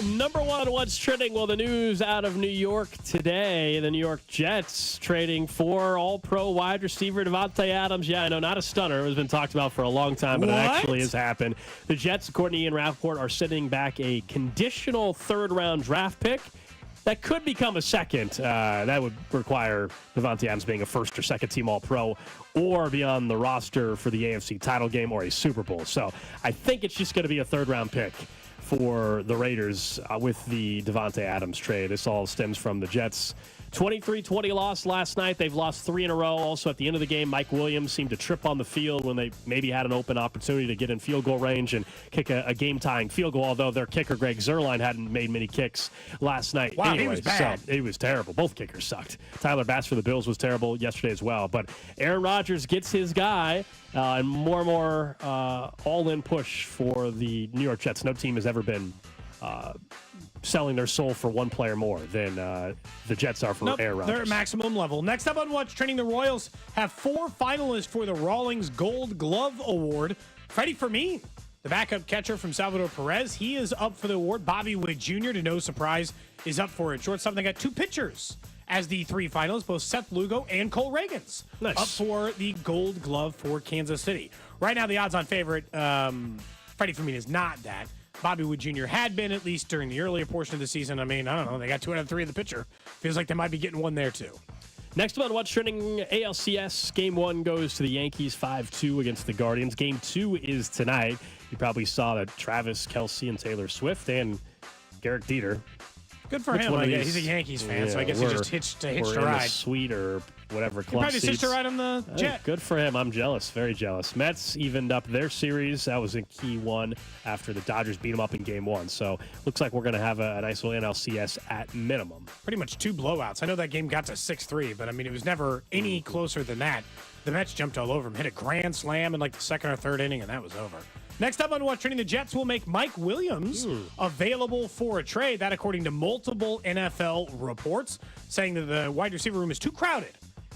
Number one, what's trending? Well, the news out of New York today, the New York Jets trading for all-pro wide receiver Davante Adams. Yeah, I know, not a stunner. It has been talked about for a long time, but It actually has happened. The Jets, according to Ian Rappaport, are sending back a conditional third-round draft pick that could become a second. That would require Davante Adams being a first or second team All-Pro or be on the roster for the AFC title game or a Super Bowl. So I think it's just going to be a third-round pick for the Raiders with the Davante Adams trade. This all stems from the Jets' 23-20 loss last night. They've lost 3 in a row. Also, at the end of the game, Mike Williams seemed to trip on the field when they maybe had an open opportunity to get in field goal range and kick a game-tying field goal, although their kicker, Greg Zuerlein, hadn't made many kicks last night. Wow, anyway, he was bad. So, he was terrible. Both kickers sucked. Tyler Bass for the Bills was terrible yesterday as well. But Aaron Rodgers gets his guy, and more all-in push for the New York Jets. No team has ever been selling their soul for one player more than the Jets are for Aaron Rodgers. They're at maximum level. Next up on What's Trending, the Royals have 4 finalists for the Rawlings Gold Glove Award. Freddie Fermin, the backup catcher from Salvador Perez, he is up for the award. Bobby Witt Jr., to no surprise, is up for it. Shortstop, they got 2 pitchers as the 3 finalists, both Seth Lugo and Cole Reagans, up for the Gold Glove for Kansas City. Right now, the odds-on favorite, Freddie Fermin, is not that. Bobby Witt Jr. had been, at least during the earlier portion of the season. I mean, I don't know. They got 2 out of 3 of the pitcher. Feels like they might be getting one there, too. Next up on What's Trending, ALCS. Game 1 goes to the Yankees 5-2 against the Guardians. Game 2 is tonight. You probably saw that Travis Kelce and Taylor Swift and Garrett Dieter. Good for him. He's a Yankees fan, so I guess he just hitched a ride. In a suite or whatever club probably seats. hitched a ride on the jet. Good for him. I'm jealous. Very jealous. Mets evened up their series. That was a key one after the Dodgers beat them up in Game 1. So looks like we're going to have a nice little NLCS at minimum. Pretty much 2 blowouts. I know that game got to 6-3, but I mean, it was never any closer than that. The Mets jumped all over him, hit a grand slam in like the 2nd or 3rd inning, and that was over. Next up on What's Trending, the Jets will make Mike Williams available for a trade. That, according to multiple NFL reports, saying that the wide receiver room is too crowded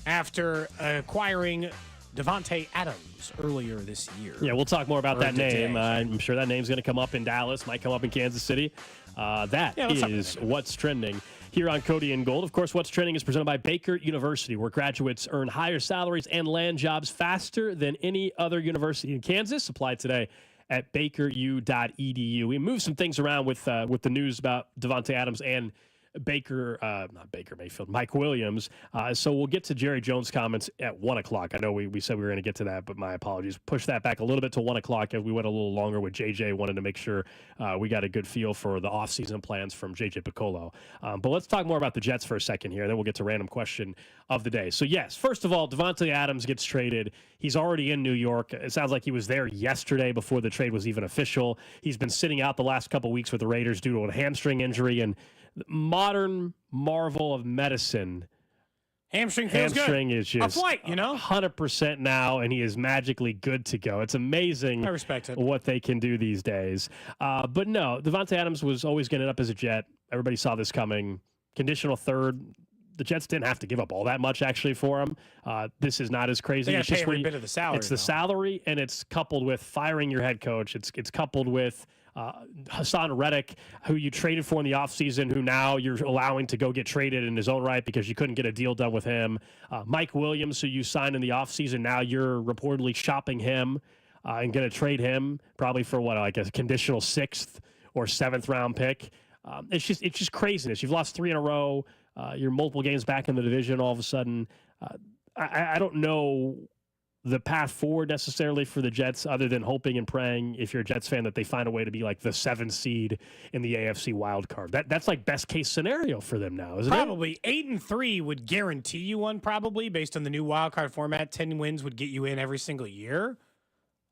after acquiring Davante Adams earlier this year. Yeah, we'll talk more about that today. name. I'm sure that name's going to come up in Dallas, might come up in Kansas City. That is What's Trending here on Cody and Gold. Of course, What's Trending is presented by Baker University, where graduates earn higher salaries and land jobs faster than any other university in Kansas. Apply today at bakeru.edu. We moved some things around with the news about Davante Adams and Mike Williams. So we'll get to Jerry Jones' comments at 1 o'clock. I know we said we were going to get to that, but my apologies. Push that back a little bit to 1 o'clock as we went a little longer with JJ. Wanted to make sure we got a good feel for the offseason plans from JJ Picollo. But let's talk more about the Jets for a second here. Then we'll get to random question of the day. So yes, first of all, Davante Adams gets traded. He's already in New York. It sounds like he was there yesterday before the trade was even official. He's been sitting out the last couple weeks with the Raiders due to a hamstring injury, and modern marvel of medicine. Hamstring feels good. Is just a flight, 100% now, and he is magically good to go. It's amazing I respect it. What they can do these days. But no, Davante Adams was always going to end up as a Jet. Everybody saw this coming. Conditional third the Jets didn't have to give up all that much actually for him. This is not as crazy. They got It's to pay just every bit of the salary. It's the salary, and it's coupled with firing your head coach. It's coupled with Hassan Reddick, who you traded for in the offseason, who now you're allowing to go get traded in his own right because you couldn't get a deal done with him. Mike Williams, who you signed in the offseason, now you're reportedly shopping him and going to trade him probably for like a conditional 6th or 7th round pick. It's just craziness. You've lost 3 in a row. You're multiple games back in the division all of a sudden. I don't know the path forward necessarily for the Jets other than hoping and praying, if you're a Jets fan, that they find a way to be like the 7th seed in the AFC wild card. That's like best case scenario for them now, isn't it? Probably 8-3 would guarantee you one, probably based on the new wild card format. 10 wins would get you in every single year.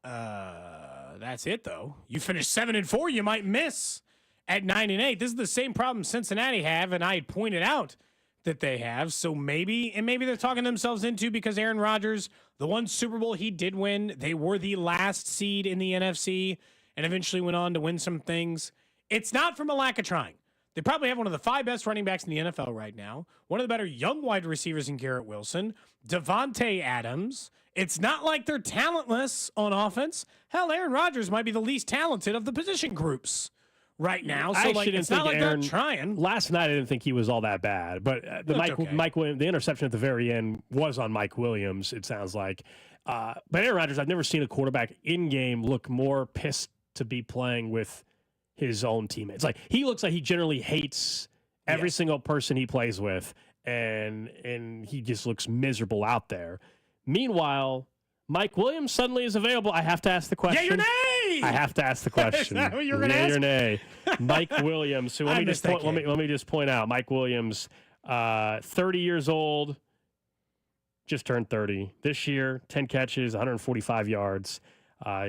That's it though. You finish 7-4, you might miss at 9-8. This is the same problem Cincinnati have, and I had pointed out that they have. So maybe they're talking themselves into, because Aaron Rodgers, the one Super Bowl he did win, they were the last seed in the NFC and eventually went on to win some things. It's not from a lack of trying. They probably have one of the 5 best running backs in the NFL right now, one of the better young wide receivers in Garrett Wilson, Devontae Adams. It's not like they're talentless on offense. Hell, Aaron Rodgers might be the least talented of the position groups right now. So it's not like they're trying. Last night I didn't think he was all that bad, but Mike Williams, the interception at the very end was on Mike Williams, it sounds like. But Aaron Rodgers, I've never seen a quarterback in game look more pissed to be playing with his own teammates. Like, he looks like he generally hates every single person he plays with, and he just looks miserable out there. Meanwhile, Mike Williams suddenly is available. I have to ask the question. Yeah, your nay! I have to ask the question. Is that what you're going to ask? Your nay. Mike Williams. So let me just point out, Mike Williams, 30 years old, just turned 30 this year, 10 catches, 145 yards.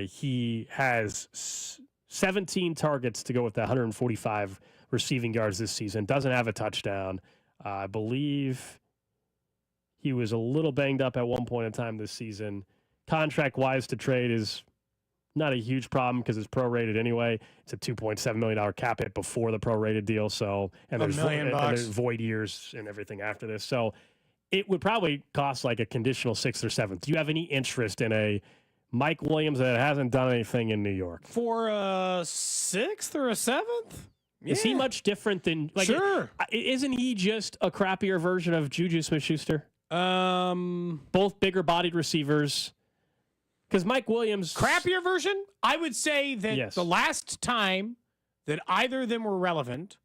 He has 17 targets to go with the 145 receiving yards this season. Doesn't have a touchdown. I believe he was a little banged up at one point in time this season. Contract-wise to trade is not a huge problem because it's prorated anyway. It's a $2.7 million cap hit before the prorated deal. So, and there's void years and everything after this. So it would probably cost like a conditional 6th or 7th. Do you have any interest in a Mike Williams that hasn't done anything in New York? For a 6th or a 7th? Yeah. Is he much different than... Like, sure. Isn't he just a crappier version of Juju Smith-Schuster? Both bigger-bodied receivers. Because Mike Williams... Crappier version? I would say that the last time that either of them were relevant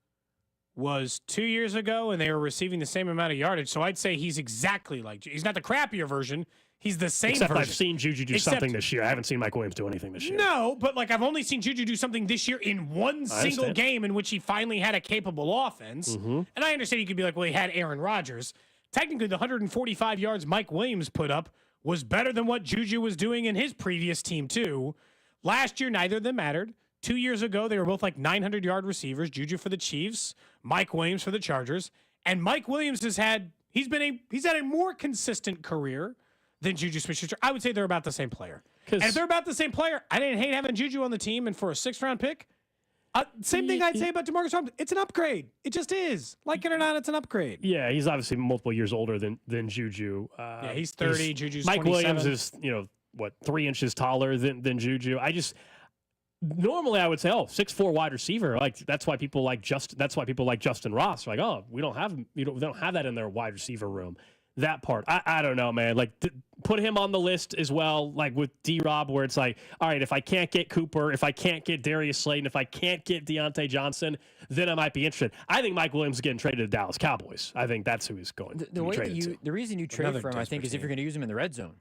was 2 years ago, and they were receiving the same amount of yardage. So I'd say he's exactly like... He's not the crappier version. He's the same Except version. I've seen Juju do something this year. I haven't seen Mike Williams do anything this year. No, but like I've only seen Juju do something this year in one single game in which he finally had a capable offense. Mm-hmm. And I understand you could be like, well, he had Aaron Rodgers. Technically, the 145 yards Mike Williams put up was better than what Juju was doing in his previous team, too. Last year, neither of them mattered. 2 years ago, they were both like 900-yard receivers. Juju for the Chiefs, Mike Williams for the Chargers. And Mike Williams he's had a more consistent career than Juju Smith-Schuster. I would say they're about the same player. And if they're about the same player, I didn't hate having Juju on the team, and for a 6th-round pick, same thing I'd say about DeMarcus Robinson. It's an upgrade. It just is. Like it or not, it's an upgrade. Yeah, he's obviously multiple years older than Juju. Yeah, he's 30. Juju's Mike 27. Williams is 3 inches taller than Juju. Normally I would say, 6'4" wide receiver. Like that's why people like Justin Ross. Like, we don't have that in their wide receiver room. That part, I don't know, man. Like, put him on the list as well, like with D-Rob, where it's like, all right, if I can't get Cooper, if I can't get Darius Slayton, if I can't get Deontay Johnson, then I might be interested. I think Mike Williams is getting traded to the Dallas Cowboys. I think that's who he's going to be traded to. The reason you trade for him, I think, is if you're going to use him in the red zone.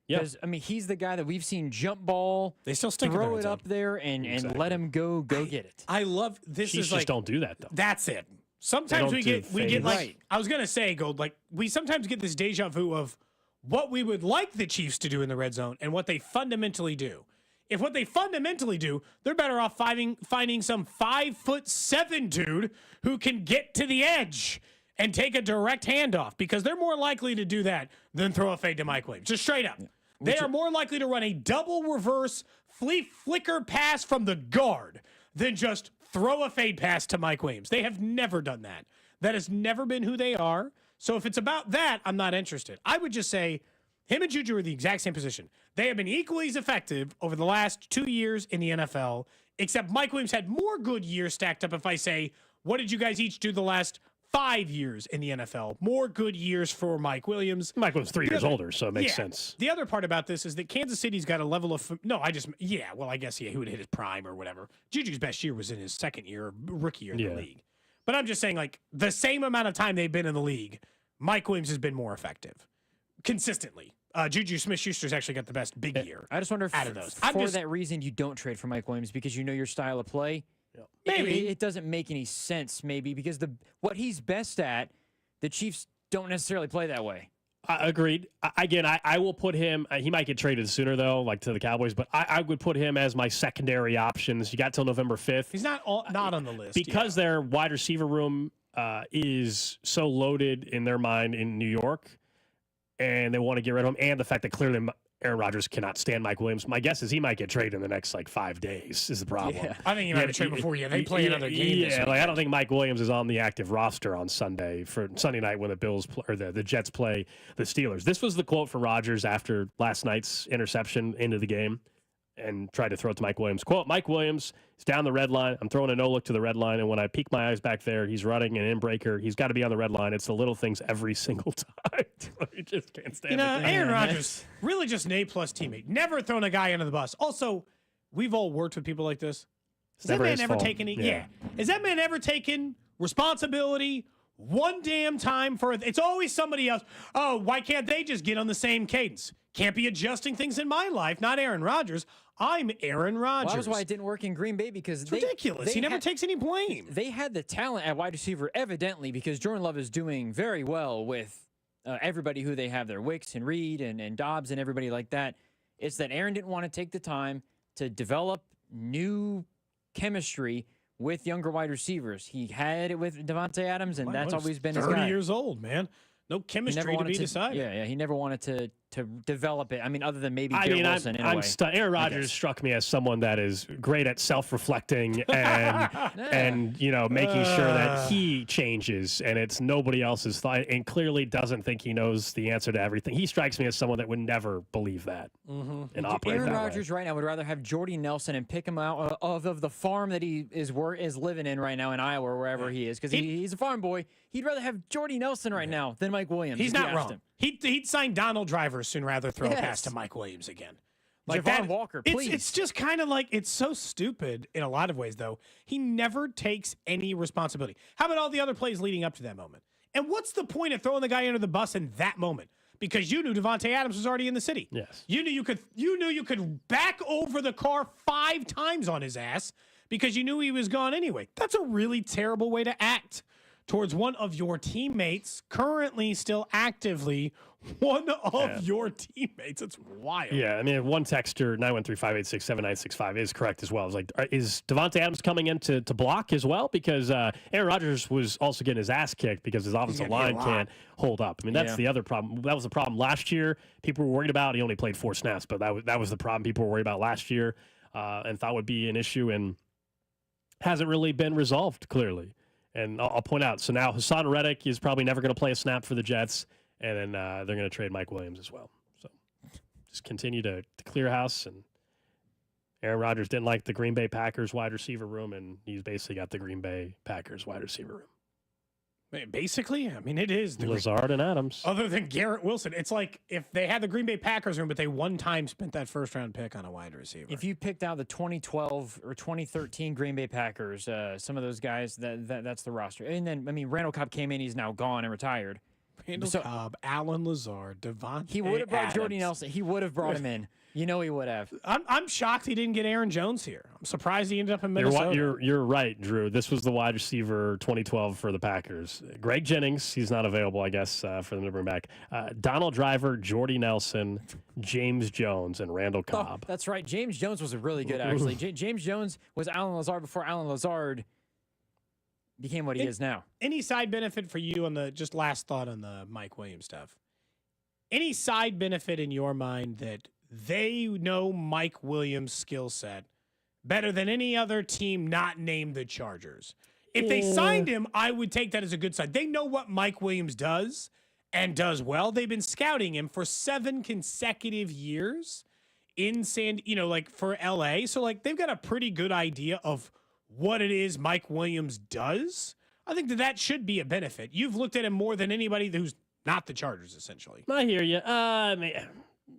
Because, he's the guy that we've seen jump ball, they still stick throw it up there, and let him go get it. I love this. Chiefs just don't do that, though. That's it. Sometimes we get like, I was going to say, Gold, like we sometimes get this deja vu of what we would like the Chiefs to do in the red zone and what they fundamentally do. If what they fundamentally do, they're better off finding some 5'7" dude who can get to the edge and take a direct handoff, because they're more likely to do that than throw a fade to Mike Williams. Just straight up. Yeah. They are more likely to run a double reverse flicker pass from the guard than just throw a fade pass to Mike Williams. They have never done that. That has never been who they are. So if it's about that, I'm not interested. I would just say him and Juju are the exact same position. They have been equally as effective over the last 2 years in the NFL, except Mike Williams had more good years stacked up. If I say, what did you guys each do the last 5 years in the NFL? More good years for Mike Williams. Mike Williams 3 years older, so it makes sense. The other part about this is that Kansas City's got a level of I guess he would hit his prime or whatever. Juju's best year was in his second year, rookie year in the league. But I'm just saying, like, the same amount of time they've been in the league, Mike Williams has been more effective consistently. Juju Smith-Schuster's actually got the best big year. I just wonder if out of those. that reason you don't trade for Mike Williams because you know your style of play. Maybe it doesn't make any sense. Maybe because what he's best at, the Chiefs don't necessarily play that way. Agreed. I will put him. He might get traded sooner though, like to the Cowboys. But I would put him as my secondary options. You got till November 5th. He's not on the list because their wide receiver room is so loaded in their mind in New York, and they want to get rid of him. And the fact that clearly Aaron Rodgers cannot stand Mike Williams. My guess is he might get traded in the next 5 days. Is the problem? Yeah. I think he might get traded before. They play another game. This week. I don't think Mike Williams is on the active roster on Sunday night when the Jets play the Steelers. This was the quote from Rodgers after last night's interception into the game, and tried to throw it to Mike Williams. Quote: Mike Williams is down the red line. I'm throwing a no look to the red line, and when I peek my eyes back there, he's running an in-breaker. He's got to be on the red line. It's the little things every single time. You just can't stand it. Aaron Rodgers, really just an A-plus teammate. Never thrown a guy under the bus. Also, we've all worked with people like this. Has that man ever taken Has that man ever taken responsibility one damn time for it? It's always somebody else. Oh, why can't they just get on the same cadence? Can't be adjusting things in my life. Not Aaron Rodgers. I'm Aaron Rodgers. Well, that was why it didn't work in Green Bay because it's ridiculous. He never takes any blame. They had the talent at wide receiver, evidently, because Jordan Love is doing very well with everybody who they have there, Wicks and Reed and Dobbs and everybody like that. It's that Aaron didn't want to take the time to develop new chemistry with younger wide receivers. He had it with Devontae Adams, and that's always been his guy. 30 years old, man. No chemistry to be decided. Yeah, he never wanted to develop it. I mean, other than maybe Garrett Wilson in a way. Aaron Rodgers struck me as someone that is great at self-reflecting and and making sure that he changes and it's nobody else's thought, and clearly doesn't think he knows the answer to everything. He strikes me as someone that would never believe that and operate Aaron that Rodgers way. right now would rather have Jordy Nelson and pick him out of the farm that he is living in right now in Iowa or wherever he is, because he's a farm boy. He'd rather have Jordy Nelson right now than Mike Williams. He's not wrong. He'd sign Donald Driver sooner rather throw a pass to Mike Williams again. Like Javon Walker, please. It's just kind of like, it's so stupid in a lot of ways, though. He never takes any responsibility. How about all the other plays leading up to that moment? And what's the point of throwing the guy under the bus in that moment? Because you knew Devontae Adams was already in the city. Yes. You knew you could back over the car 5 times on his ass because you knew he was gone anyway. That's a really terrible way to act towards one of your teammates, currently still actively one of your teammates. It's wild. Yeah, I mean, one texter, 913-586-7965, is correct as well. It's like, is Devontae Adams coming in to block as well? Because Aaron Rodgers was also getting his ass kicked because his offensive line can't hold up. I mean, that's the other problem. That was the problem last year. People were worried about. He only played 4 snaps, but that was the problem people were worried about last year and thought would be an issue, and hasn't really been resolved, clearly. And I'll point out, so now Hassan Reddick is probably never going to play a snap for the Jets, and then they're going to trade Mike Williams as well. So just continue to clear house. And Aaron Rodgers didn't like the Green Bay Packers wide receiver room, and he's basically got the Green Bay Packers wide receiver room. Basically, I mean, it is. Lazard and Adams. Other than Garrett Wilson, it's like if they had the Green Bay Packers room, but they one time spent that first-round pick on a wide receiver. If you picked out the 2012 or 2013 Green Bay Packers, some of those guys, that's the roster. And then, I mean, Randall Cobb came in. He's now gone and retired. Randall Cobb, Alan Lazard, Devontae He would have brought Adams. Jordy Nelson. He would have brought him in. You know he would have. I'm shocked he didn't get Aaron Jones here. I'm surprised he ended up in Minnesota. You're right, Drew. This was the wide receiver 2012 for the Packers. Greg Jennings, he's not available, I guess, for them to bring back. Donald Driver, Jordy Nelson, James Jones, and Randall Cobb. Oh, that's right. James Jones was really good, actually. James Jones was Alan Lazard before Alan Lazard became what he is now. Any side benefit for you on the, just last thought on the Mike Williams stuff? Any side benefit in your mind that they know Mike Williams' skill set better than any other team not named the Chargers? If they signed him, I would take that as a good sign. They know what Mike Williams does and does well. They've been scouting him for 7 consecutive years in for LA. So like they've got a pretty good idea of what it is Mike Williams does. I think that should be a benefit. You've looked at him more than anybody who's not the Chargers, essentially. I hear you.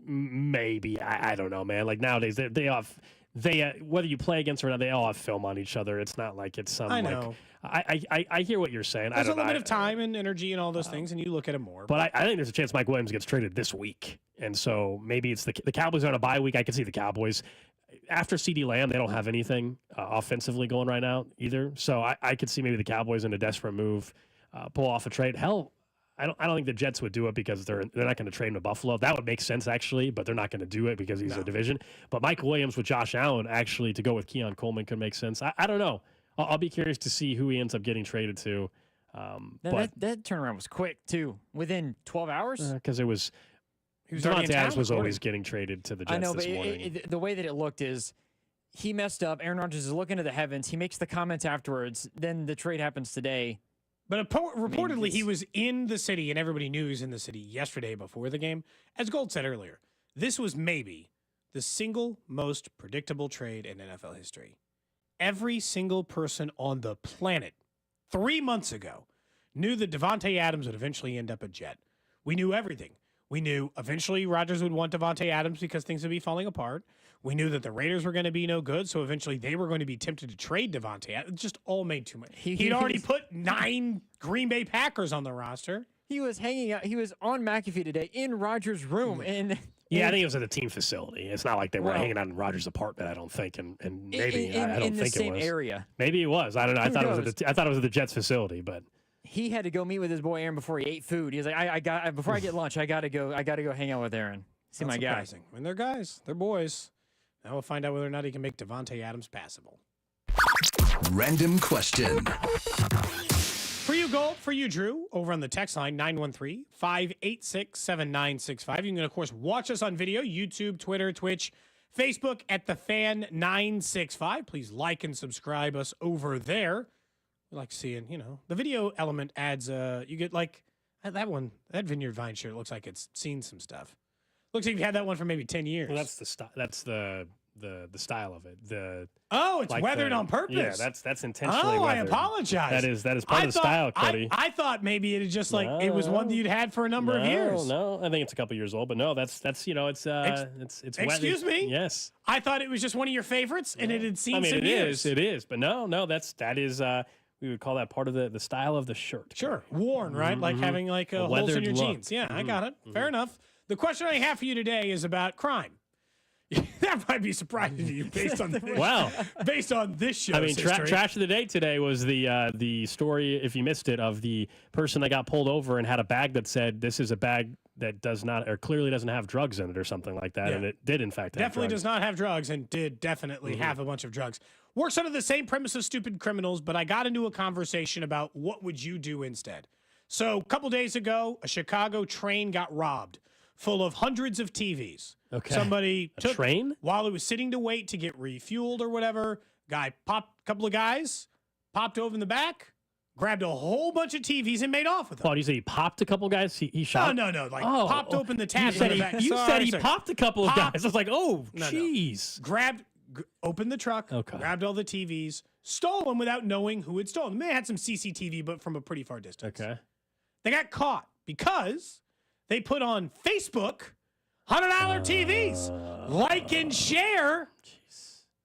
Maybe. I don't know, man. Like nowadays, whether you play against or not, they all have film on each other. It's not like it's some. I know. I hear what you're saying. There's a limit of time and energy and all those things, and you look at him more. But I think there's a chance Mike Williams gets traded this week, and so maybe it's the Cowboys are on a bye week. I can see the Cowboys after CeeDee Lamb. They don't have anything offensively going right now either. So I could see maybe the Cowboys in a desperate move pull off a trade. Hell, I don't think the Jets would do it because they're not going to trade him to Buffalo. That would make sense actually, but they're not going to do it because he's a division. But Mike Williams with Josh Allen actually to go with Keon Coleman could make sense. I don't know. I'll be curious to see who he ends up getting traded to. That turnaround was quick too, within 12 hours. Because it was Devontae Adams was always getting traded to the Jets. I know, this but morning. The way that it looked is he messed up. Aaron Rodgers is looking to the heavens. He makes the comments afterwards. Then the trade happens today. But reportedly, he was in the city, and everybody knew he was in the city yesterday before the game. As Gold said earlier, this was maybe the single most predictable trade in NFL history. Every single person on the planet 3 months ago knew that Devontae Adams would eventually end up a Jet. We knew everything. We knew eventually Rodgers would want Devontae Adams because things would be falling apart. We knew that the Raiders were going to be no good, so eventually they were going to be tempted to trade Devontae Adams. It just all made too much. He'd already put 9 Green Bay Packers on the roster. He was hanging out. He was on McAfee today in Rodgers' room. Yeah, I think it was at a team facility. It's not like they were hanging out in Rodgers' apartment. I don't think, and maybe I don't think it was in the same area. Maybe it was. I don't know. I thought it was at the Jets facility, but he had to go meet with his boy Aaron before he ate food. He was like, before I get lunch, I gotta go hang out with Aaron. See my guy. I mean, they're guys. They're boys. Now we'll find out whether or not he can make Devontae Adams passable. Random question. For you, Gold. For you, Drew. Over on the text line, 913-586-7965. You can, of course, watch us on video, YouTube, Twitter, Twitch, Facebook at The Fan 965. Please like and subscribe us over there. We like seeing, the video element adds, you get like that Vineyard Vine shirt looks like it's seen some stuff. Looks like you've had that one for maybe 10 years. Well, that's the style. That's the style of it. It's weathered on purpose. Yeah, that's intentionally weathered. I apologize. That is part of the style, Cody. I thought maybe it just it was one that you'd had for a number of years. No, I think it's a couple years old, but no, it's it's excuse me? Yes. I thought it was just one of your favorites and it had seen some years. It is, but no, that is we would call that part of the style of the shirt. Sure. Worn, right? Like having like a holes in your jeans. Yeah, I got it. Fair enough. The question I have for you today is about crime. That might be surprising to you based on based on this show. I mean, trash of the day today was the story, if you missed it, of the person that got pulled over and had a bag that said this is a bag that does not or clearly doesn't have drugs in it or something like that, and it did in fact have definitely drugs. does not have drugs and did definitely have a bunch of drugs. Works under the same premise as Stupid Criminals, but I got into a conversation about what would you do instead. So a couple days ago, a Chicago train got robbed, full of hundreds of TVs. Okay. Somebody took train while it was sitting to wait to get refueled or whatever. Couple of guys popped over in the back, grabbed a whole bunch of TVs and made off with them. Oh, you said he popped a couple guys? He shot? No. Popped open the tab. You said he popped a couple of guys. I was like, oh, jeez. Opened the truck, grabbed all the TVs, stole them without knowing who had stolen them. They had some CCTV, but from a pretty far distance. Okay. They got caught because they put on Facebook $100 TVs. Like and share.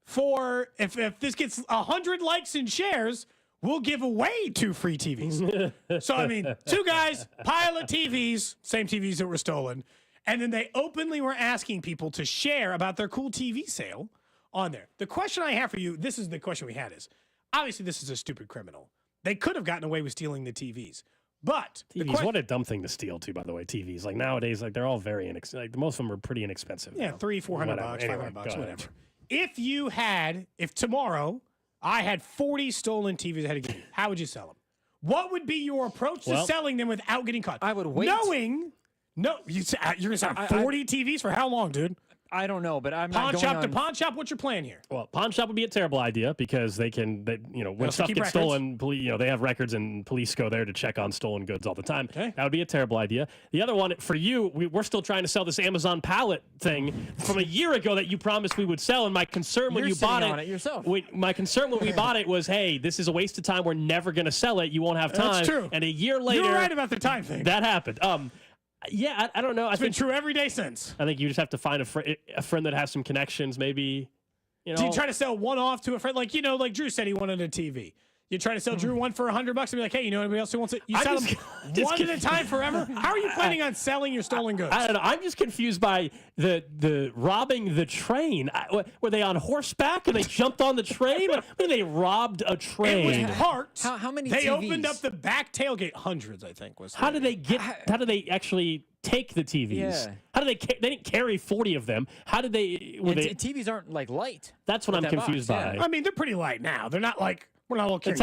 For if this gets 100 likes and shares, we'll give away 2 free TVs. So, I mean, 2 guys, pile of TVs, same TVs that were stolen. And then they openly were asking people to share about their cool TV sale on there. The question I have for you, this is the question we had is, obviously this is a stupid criminal. They could have gotten away with stealing the TVs. But TVs, what a dumb thing to steal too, by the way, TVs. Like nowadays, like they're all very inexpensive. Like most of them are pretty inexpensive. Yeah, now. $300-$400, $500, whatever. If tomorrow I had 40 stolen TVs I had to give you, how would you sell them? What would be your approach to selling them without getting caught? I would wait. You're going to sell 40 TVs for how long, dude? I don't know, but I'm pawn not going shop on... to pawn shop. What's your plan here? Well, pawn shop would be a terrible idea because when stuff gets stolen, they have records and police go there to check on stolen goods all the time. Okay. That would be a terrible idea. The other one for you, we're still trying to sell this Amazon pallet thing from a year ago that you promised we would sell. And my concern when you bought on it yourself. My concern when we bought it was, hey, this is a waste of time. We're never going to sell it. You won't have time. That's true. And a year later, You're right about the time thing. That happened. Yeah, I don't know. It's been true every day since. I think you just have to find a friend that has some connections, maybe. Do you try to sell one off to a friend? Like Drew said he wanted a TV. You try to sell Drew one for $100 and be like, hey, you know anybody else who wants it? You sell them one at a time forever? How are you planning on selling your stolen goods? I don't know. I'm just confused by the robbing the train. Were they on horseback and they jumped on the train? They robbed a train. It was parked. How many They TVs? opened up the back tailgate. Hundreds, I think. How did they actually take the TVs? Yeah. How did they didn't carry 40 of them. How did they TVs aren't like light. That's what I'm confused by. I mean, they're pretty light now. They're not like we're not all The carrying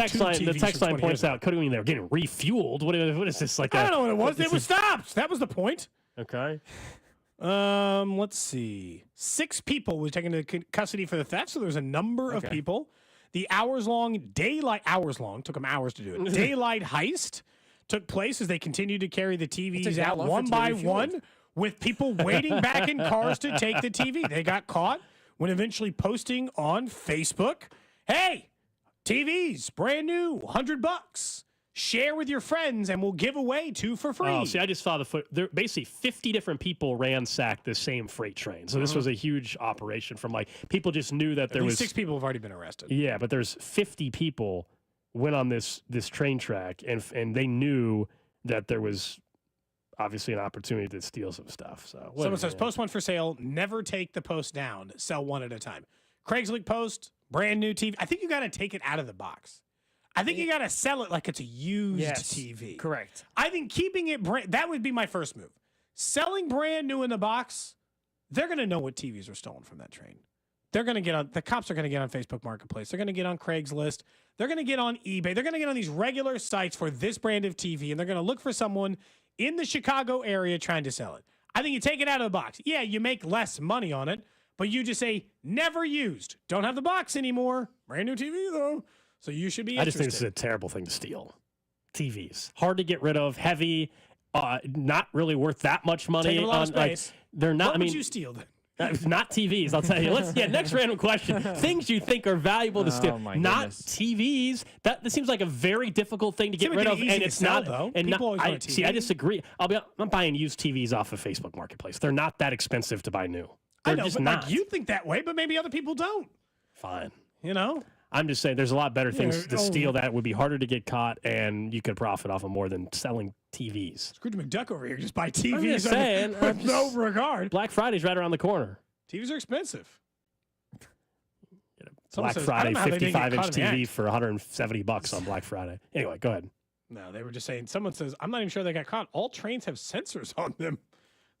text line points out, could mean they were getting refueled. What is this like? I don't know what it was. It was stopped. That was the point. Okay. Let's see. 6 people was taken into custody for the theft. So there's a number of people. The hours long, took them hours to do it. Daylight heist took place as they continued to carry the TVs out one by one with people waiting back in cars to take the TV. They got caught when eventually posting on Facebook, hey, TVs, brand new, $100. Share with your friends, and we'll give away 2 for free. Oh, see, I just saw the foot. There, basically, 50 different people ransacked this same freight train. So this was a huge operation from people just knew that there was 6 people have already been arrested. Yeah, but there's 50 people went on this train track, and they knew that there was obviously an opportunity to steal some stuff. So Someone says, post one for sale, never take the post down, sell one at a time. Craigslist post, brand new TV. I think you got to take it out of the box. I think you got to sell it like it's a used TV. Correct. I think keeping it that would be my first move. Selling brand new in the box, they're going to know what TVs are stolen from that train. They're going to get on, the cops are going to get on Facebook Marketplace. They're going to get on Craigslist. They're going to get on eBay. They're going to get on these regular sites for this brand of TV, and they're going to look for someone in the Chicago area trying to sell it. I think you take it out of the box. Yeah, you make less money on it, but you just say, never used. Don't have the box anymore. Brand new TV, though. So you should be interested. I just think this is a terrible thing to steal. TVs. Hard to get rid of, heavy, not really worth that much money. Taking a lot of space. They're not, What would you steal then? Not TVs, I'll tell you. Next random question. Things you think are valuable to steal. Not TVs. This seems like a very difficult thing to get rid of, and it's not. Though. And People always want a TV. See, I disagree. I'm buying used TVs off of Facebook Marketplace. They're not that expensive to buy new. They're I know, just but not. like you think that way, but maybe other people don't. Fine. You know? I'm just saying there's a lot better things to steal that would be harder to get caught, and you could profit off of more than selling TVs. Scrooge McDuck over here just buy TVs I'm just saying, with no regard. Black Friday's right around the corner. TVs are expensive. Black Friday 55-inch TV for $170 on Black Friday. Anyway, go ahead. No, they were just saying, someone says, I'm not even sure they got caught. All trains have sensors on them.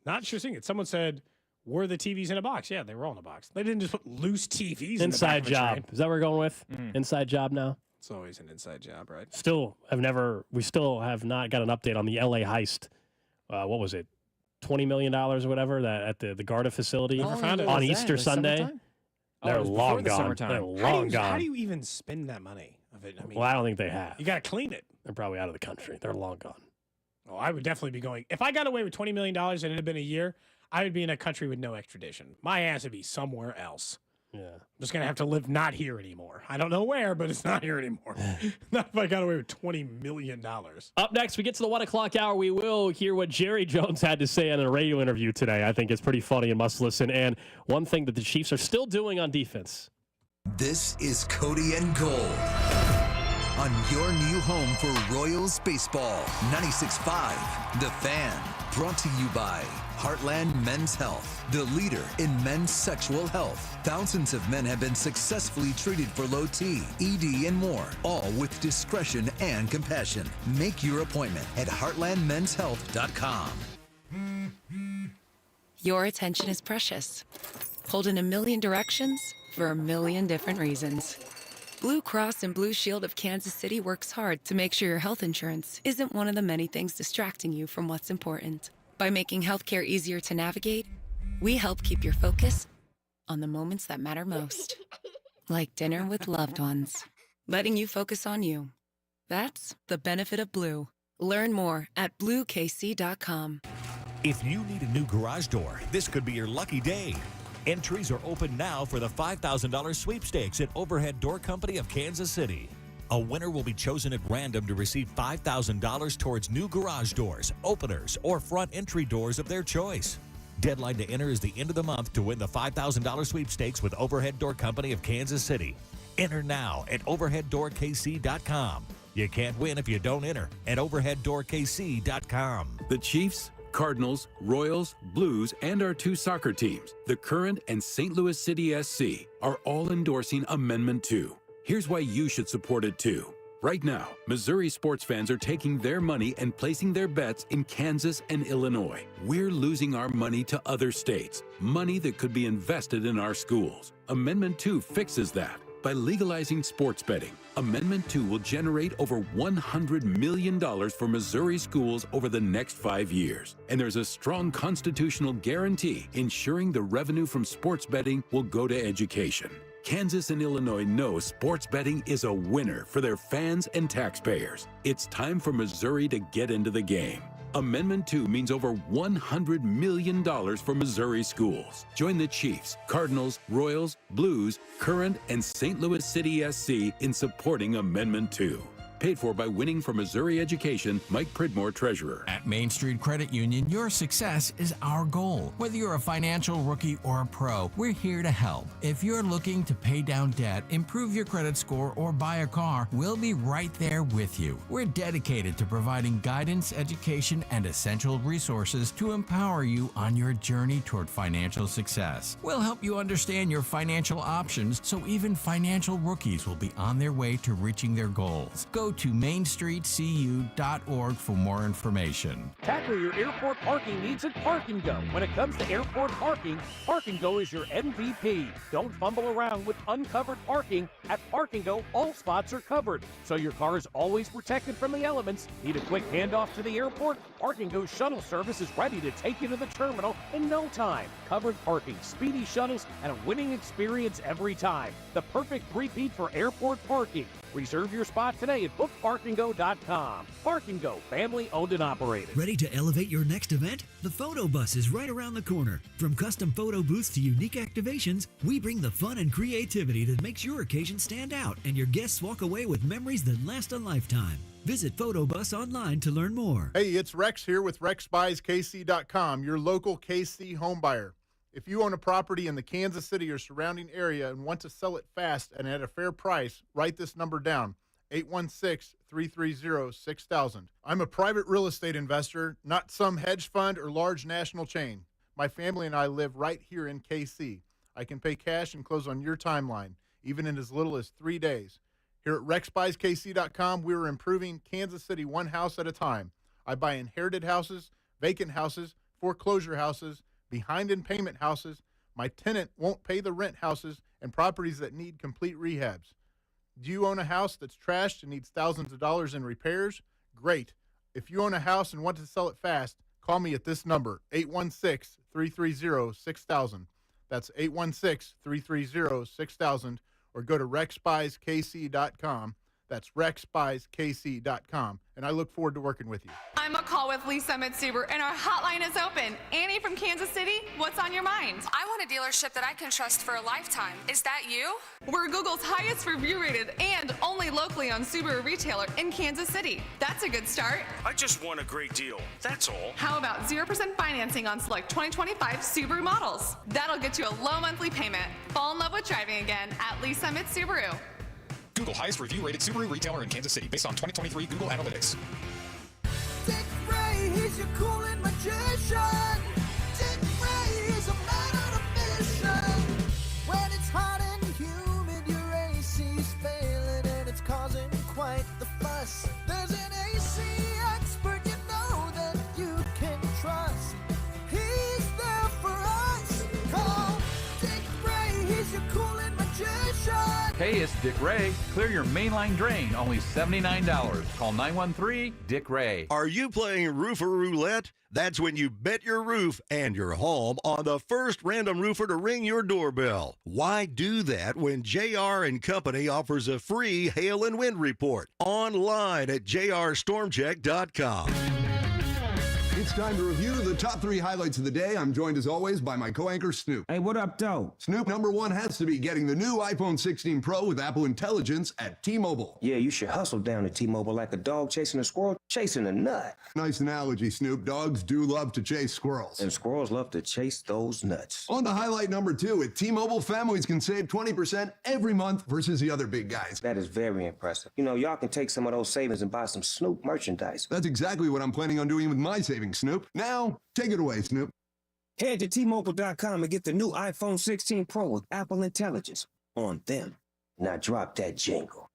Not sure seeing it. Someone said, were the TVs in a box? Yeah, they were all in a box. They didn't just put loose TVs in the back of a job. train. Is that what we're going with? Inside job now? It's always an inside job, right? We still have not got an update on the LA heist. What was it? $20 million or whatever that at the Garda facility on Easter Sunday. They're long gone. They're long gone. How do you even spend that money of it? I mean, Well, I don't think they have. you got to clean it. They're probably out of the country. They're long gone. Oh, I would definitely be going. If I got away with $20 million and it had been a year, I would be in a country with no extradition. My ass would be somewhere else. Yeah. I'm just going to have to live not here anymore. I don't know where, but it's not here anymore. Not if I got away with $20 million. Up next, we get to the 1 o'clock hour. We will hear what Jerry Jones had to say in a radio interview today. I think it's pretty funny and must listen. And one thing that the Chiefs are still doing on defense. This is Cody and Gold on your new home for Royals baseball. 96.5 The Fan. Brought to you by Heartland Men's Health, the leader in men's sexual health. Thousands of men have been successfully treated for low T, ED, and more, all with discretion and compassion. Make your appointment at heartlandmenshealth.com. Your attention is precious. Pulled in a million directions for a million different reasons. Blue Cross and Blue Shield of Kansas City works hard to make sure your health insurance isn't one of the many things distracting you from what's important. By making healthcare easier to navigate, We help keep your focus on the moments that matter most, like dinner with loved ones, letting you focus on you. That's the benefit of Blue. Learn more at BlueKC.com. If you need a new garage door, this could be your lucky day. Entries are open now for the $5,000 sweepstakes at Overhead Door Company of Kansas City. A winner will be chosen at random to receive $5,000 towards new garage doors, openers, or front entry doors of their choice. Deadline to enter is the end of the month to win the $5,000 sweepstakes with Overhead Door Company of Kansas City. Enter now at overheaddoorkc.com. You can't win if you don't enter at overheaddoorkc.com. The Chiefs, Cardinals, Royals, Blues, and our 2 soccer teams, the Current and St. Louis City SC, are all endorsing Amendment 2. Here's why you should support it too. Right now, Missouri sports fans are taking their money and placing their bets in Kansas and Illinois. We're losing our money to other states, money that could be invested in our schools. Amendment 2 fixes that. By legalizing sports betting, Amendment 2 will generate over $100 million for Missouri schools over the next 5 years. And there's a strong constitutional guarantee ensuring the revenue from sports betting will go to education. Kansas and Illinois know sports betting is a winner for their fans and taxpayers. It's time for Missouri to get into the game. Amendment 2 means over $100 million for Missouri schools. Join the Chiefs, Cardinals, Royals, Blues, Current, and St. Louis City SC in supporting Amendment 2. Paid for by Winning for Missouri Education, Mike Pridmore, Treasurer. At Main Street Credit Union, your success is our goal. Whether you're a financial rookie or a pro, we're here to help. If you're looking to pay down debt, improve your credit score, or buy a car, we'll be right there with you. We're dedicated to providing guidance, education, and essential resources to empower you on your journey toward financial success. We'll help you understand your financial options so even financial rookies will be on their way to reaching their goals. Go to mainstreetcu.org for more information. Tackle your airport parking needs at Park & Go. When it comes to airport parking, Park & Go is your MVP. Don't fumble around with uncovered parking. At Park & Go, all spots are covered, so your car is always protected from the elements. Need a quick handoff to the airport? Park & Go's shuttle service is ready to take you to the terminal in no time. Covered parking, speedy shuttles, and a winning experience every time. The perfect repeat for airport parking. Reserve your spot today at bookparkandgo.com. Park & Go, family owned and operated. Ready to elevate your next event? The Photo Bus is right around the corner. From custom photo booths to unique activations, we bring the fun and creativity that makes your occasion stand out, and your guests walk away with memories that last a lifetime. Visit Photobus online to learn more. Hey, it's Rex here with RexBuysKC.com, your local KC home buyer. If you own a property in the Kansas City or surrounding area and want to sell it fast and at a fair price, write this number down, 816-330-6000. I'm a private real estate investor, not some hedge fund or large national chain. My family and I live right here in KC. I can pay cash and close on your timeline, even in as little as 3 days. Here at RexBuysKC.com, we're improving Kansas City one house at a time. I buy inherited houses, vacant houses, foreclosure houses, behind in payment houses, my tenant won't pay the rent houses, and properties that need complete rehabs. Do you own a house that's trashed and needs thousands of dollars in repairs? Great. If you own a house and want to sell it fast, call me at this number, 816-330-6000. That's 816-330-6000, or go to RexBuysKC.com. That's RexBuysKC.com, and I look forward to working with you. I'm McCall with Lee Summit Subaru, and our hotline is open. Annie from Kansas City, what's on your mind? I want a dealership that I can trust for a lifetime. Is that you? We're Google's highest review-rated and only locally owned Subaru retailer in Kansas City. That's a good start. I just want a great deal, that's all. How about 0% financing on select 2025 Subaru models? That'll get you a low monthly payment. Fall in love with driving again at Lee Summit Subaru. Google highest review-rated Subaru retailer in Kansas City based on 2023 Google Analytics. Dick Ray, he's your cooling magician. Dick Ray is a man on a mission. When it's hot and humid, your AC's failing and it's causing quite the fuss. There's an AC expert you know that you can trust. He's there for us. Call Dick Ray, he's your cooling magician. Hey, it's Dick Ray. Clear your mainline drain, only $79. Call 913-DICK-RAY. Are you playing roofer roulette? That's when you bet your roof and your home on the first random roofer to ring your doorbell. Why do that when JR and Company offers a free hail and wind report online at jrstormcheck.com? It's time to review the top 3 highlights of the day. I'm joined as always by my co-anchor Snoop. Hey, what up, though? Snoop, number 1 has to be getting the new iPhone 16 Pro with Apple Intelligence at T-Mobile. Yeah, you should hustle down to T-Mobile like a dog chasing a squirrel chasing a nut. Nice analogy, Snoop. Dogs do love to chase squirrels. And squirrels love to chase those nuts. On to highlight number 2, at T-Mobile, families can save 20% every month versus the other big guys. That is very impressive. You know, y'all can take some of those savings and buy some Snoop merchandise. That's exactly what I'm planning on doing with my savings, Snoop. Now, take it away, Snoop. Head to T-Mobile.com and get the new iPhone 16 Pro with Apple Intelligence on them. Now drop that jingle.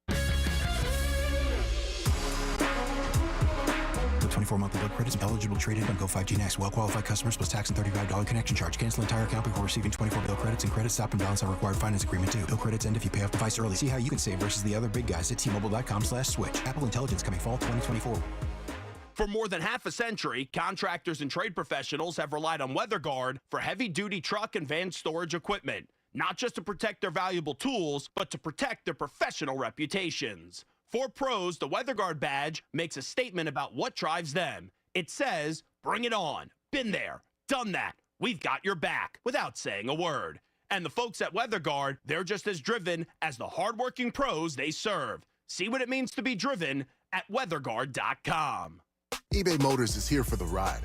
24 monthly bill credits eligible trade-in on Go 5G Next. Well-qualified customers plus tax and $35 connection charge. Cancel entire account before receiving 24 bill credits and credit stop and balance on required finance agreement due. Bill credits end if you pay off device early. See how you can save versus the other big guys at T-Mobile.com/switch. Apple Intelligence coming fall 2024. For more than half a century, contractors and trade professionals have relied on WeatherGuard for heavy-duty truck and van storage equipment, not just to protect their valuable tools, but to protect their professional reputations. For pros, the WeatherGuard badge makes a statement about what drives them. It says, "Bring it on. Been there. Done that. We've got your back," without saying a word. And the folks at WeatherGuard, they're just as driven as the hardworking pros they serve. See what it means to be driven at weatherguard.com. eBay Motors is here for the ride.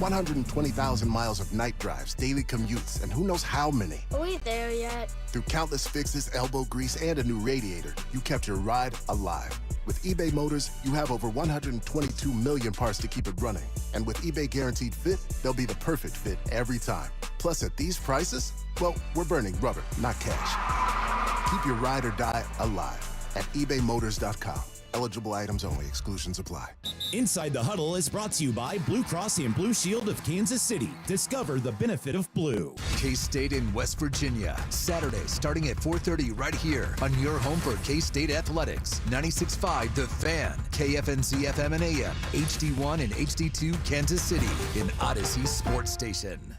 120,000 miles of night drives, daily commutes, and who knows how many. Are we there yet? Through countless fixes, elbow grease, and a new radiator, you kept your ride alive. With eBay Motors, you have over 122 million parts to keep it running. And with eBay Guaranteed Fit, they'll be the perfect fit every time. Plus, at these prices, well, we're burning rubber, not cash. Keep your ride or die alive at ebaymotors.com. Eligible items only. Exclusions apply. Inside the Huddle is brought to you by Blue Cross and Blue Shield of Kansas City. Discover the benefit of blue. K-State in West Virginia. Saturday starting at 4:30 right here on your home for K-State Athletics. 96.5 The Fan. KFNC FM and AM. HD1 and HD2 Kansas City. In Odyssey Sports Station.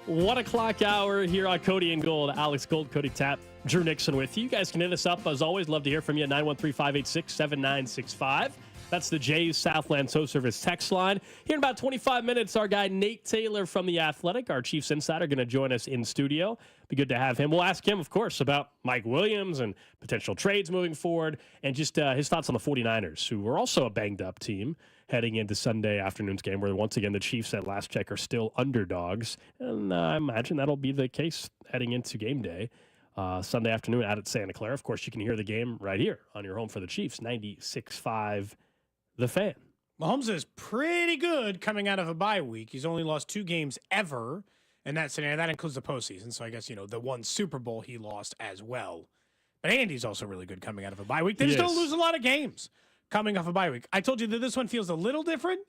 One o'clock hour here on Cody and Gold. Alex Gold, Cody Tapp, Drew Nixon with you. You guys can hit us up as always. Love to hear from you at 913-586-7965. That's the Jays Southland Tow Service text line. Here in about 25 minutes, our guy Nate Taylor from The Athletic, our Chiefs insider, going to join us in studio. Be good to have him. We'll ask him, of course, about Mike Williams and potential trades moving forward and just his thoughts on the 49ers, who were also a banged-up team heading into Sunday afternoon's game, where once again the Chiefs at last check are still underdogs. And I imagine that'll be the case heading into game day. Sunday afternoon out at Santa Clara. Of course, you can hear the game right here on your home for the Chiefs, 96.5 The Fan. Mahomes is pretty good coming out of a bye week. He's only lost 2 games ever in that scenario. That includes the postseason. So I guess, the one Super Bowl he lost as well. But Andy's also really good coming out of a bye week. They just don't lose a lot of games coming off a bye week. I told you that this one feels a little different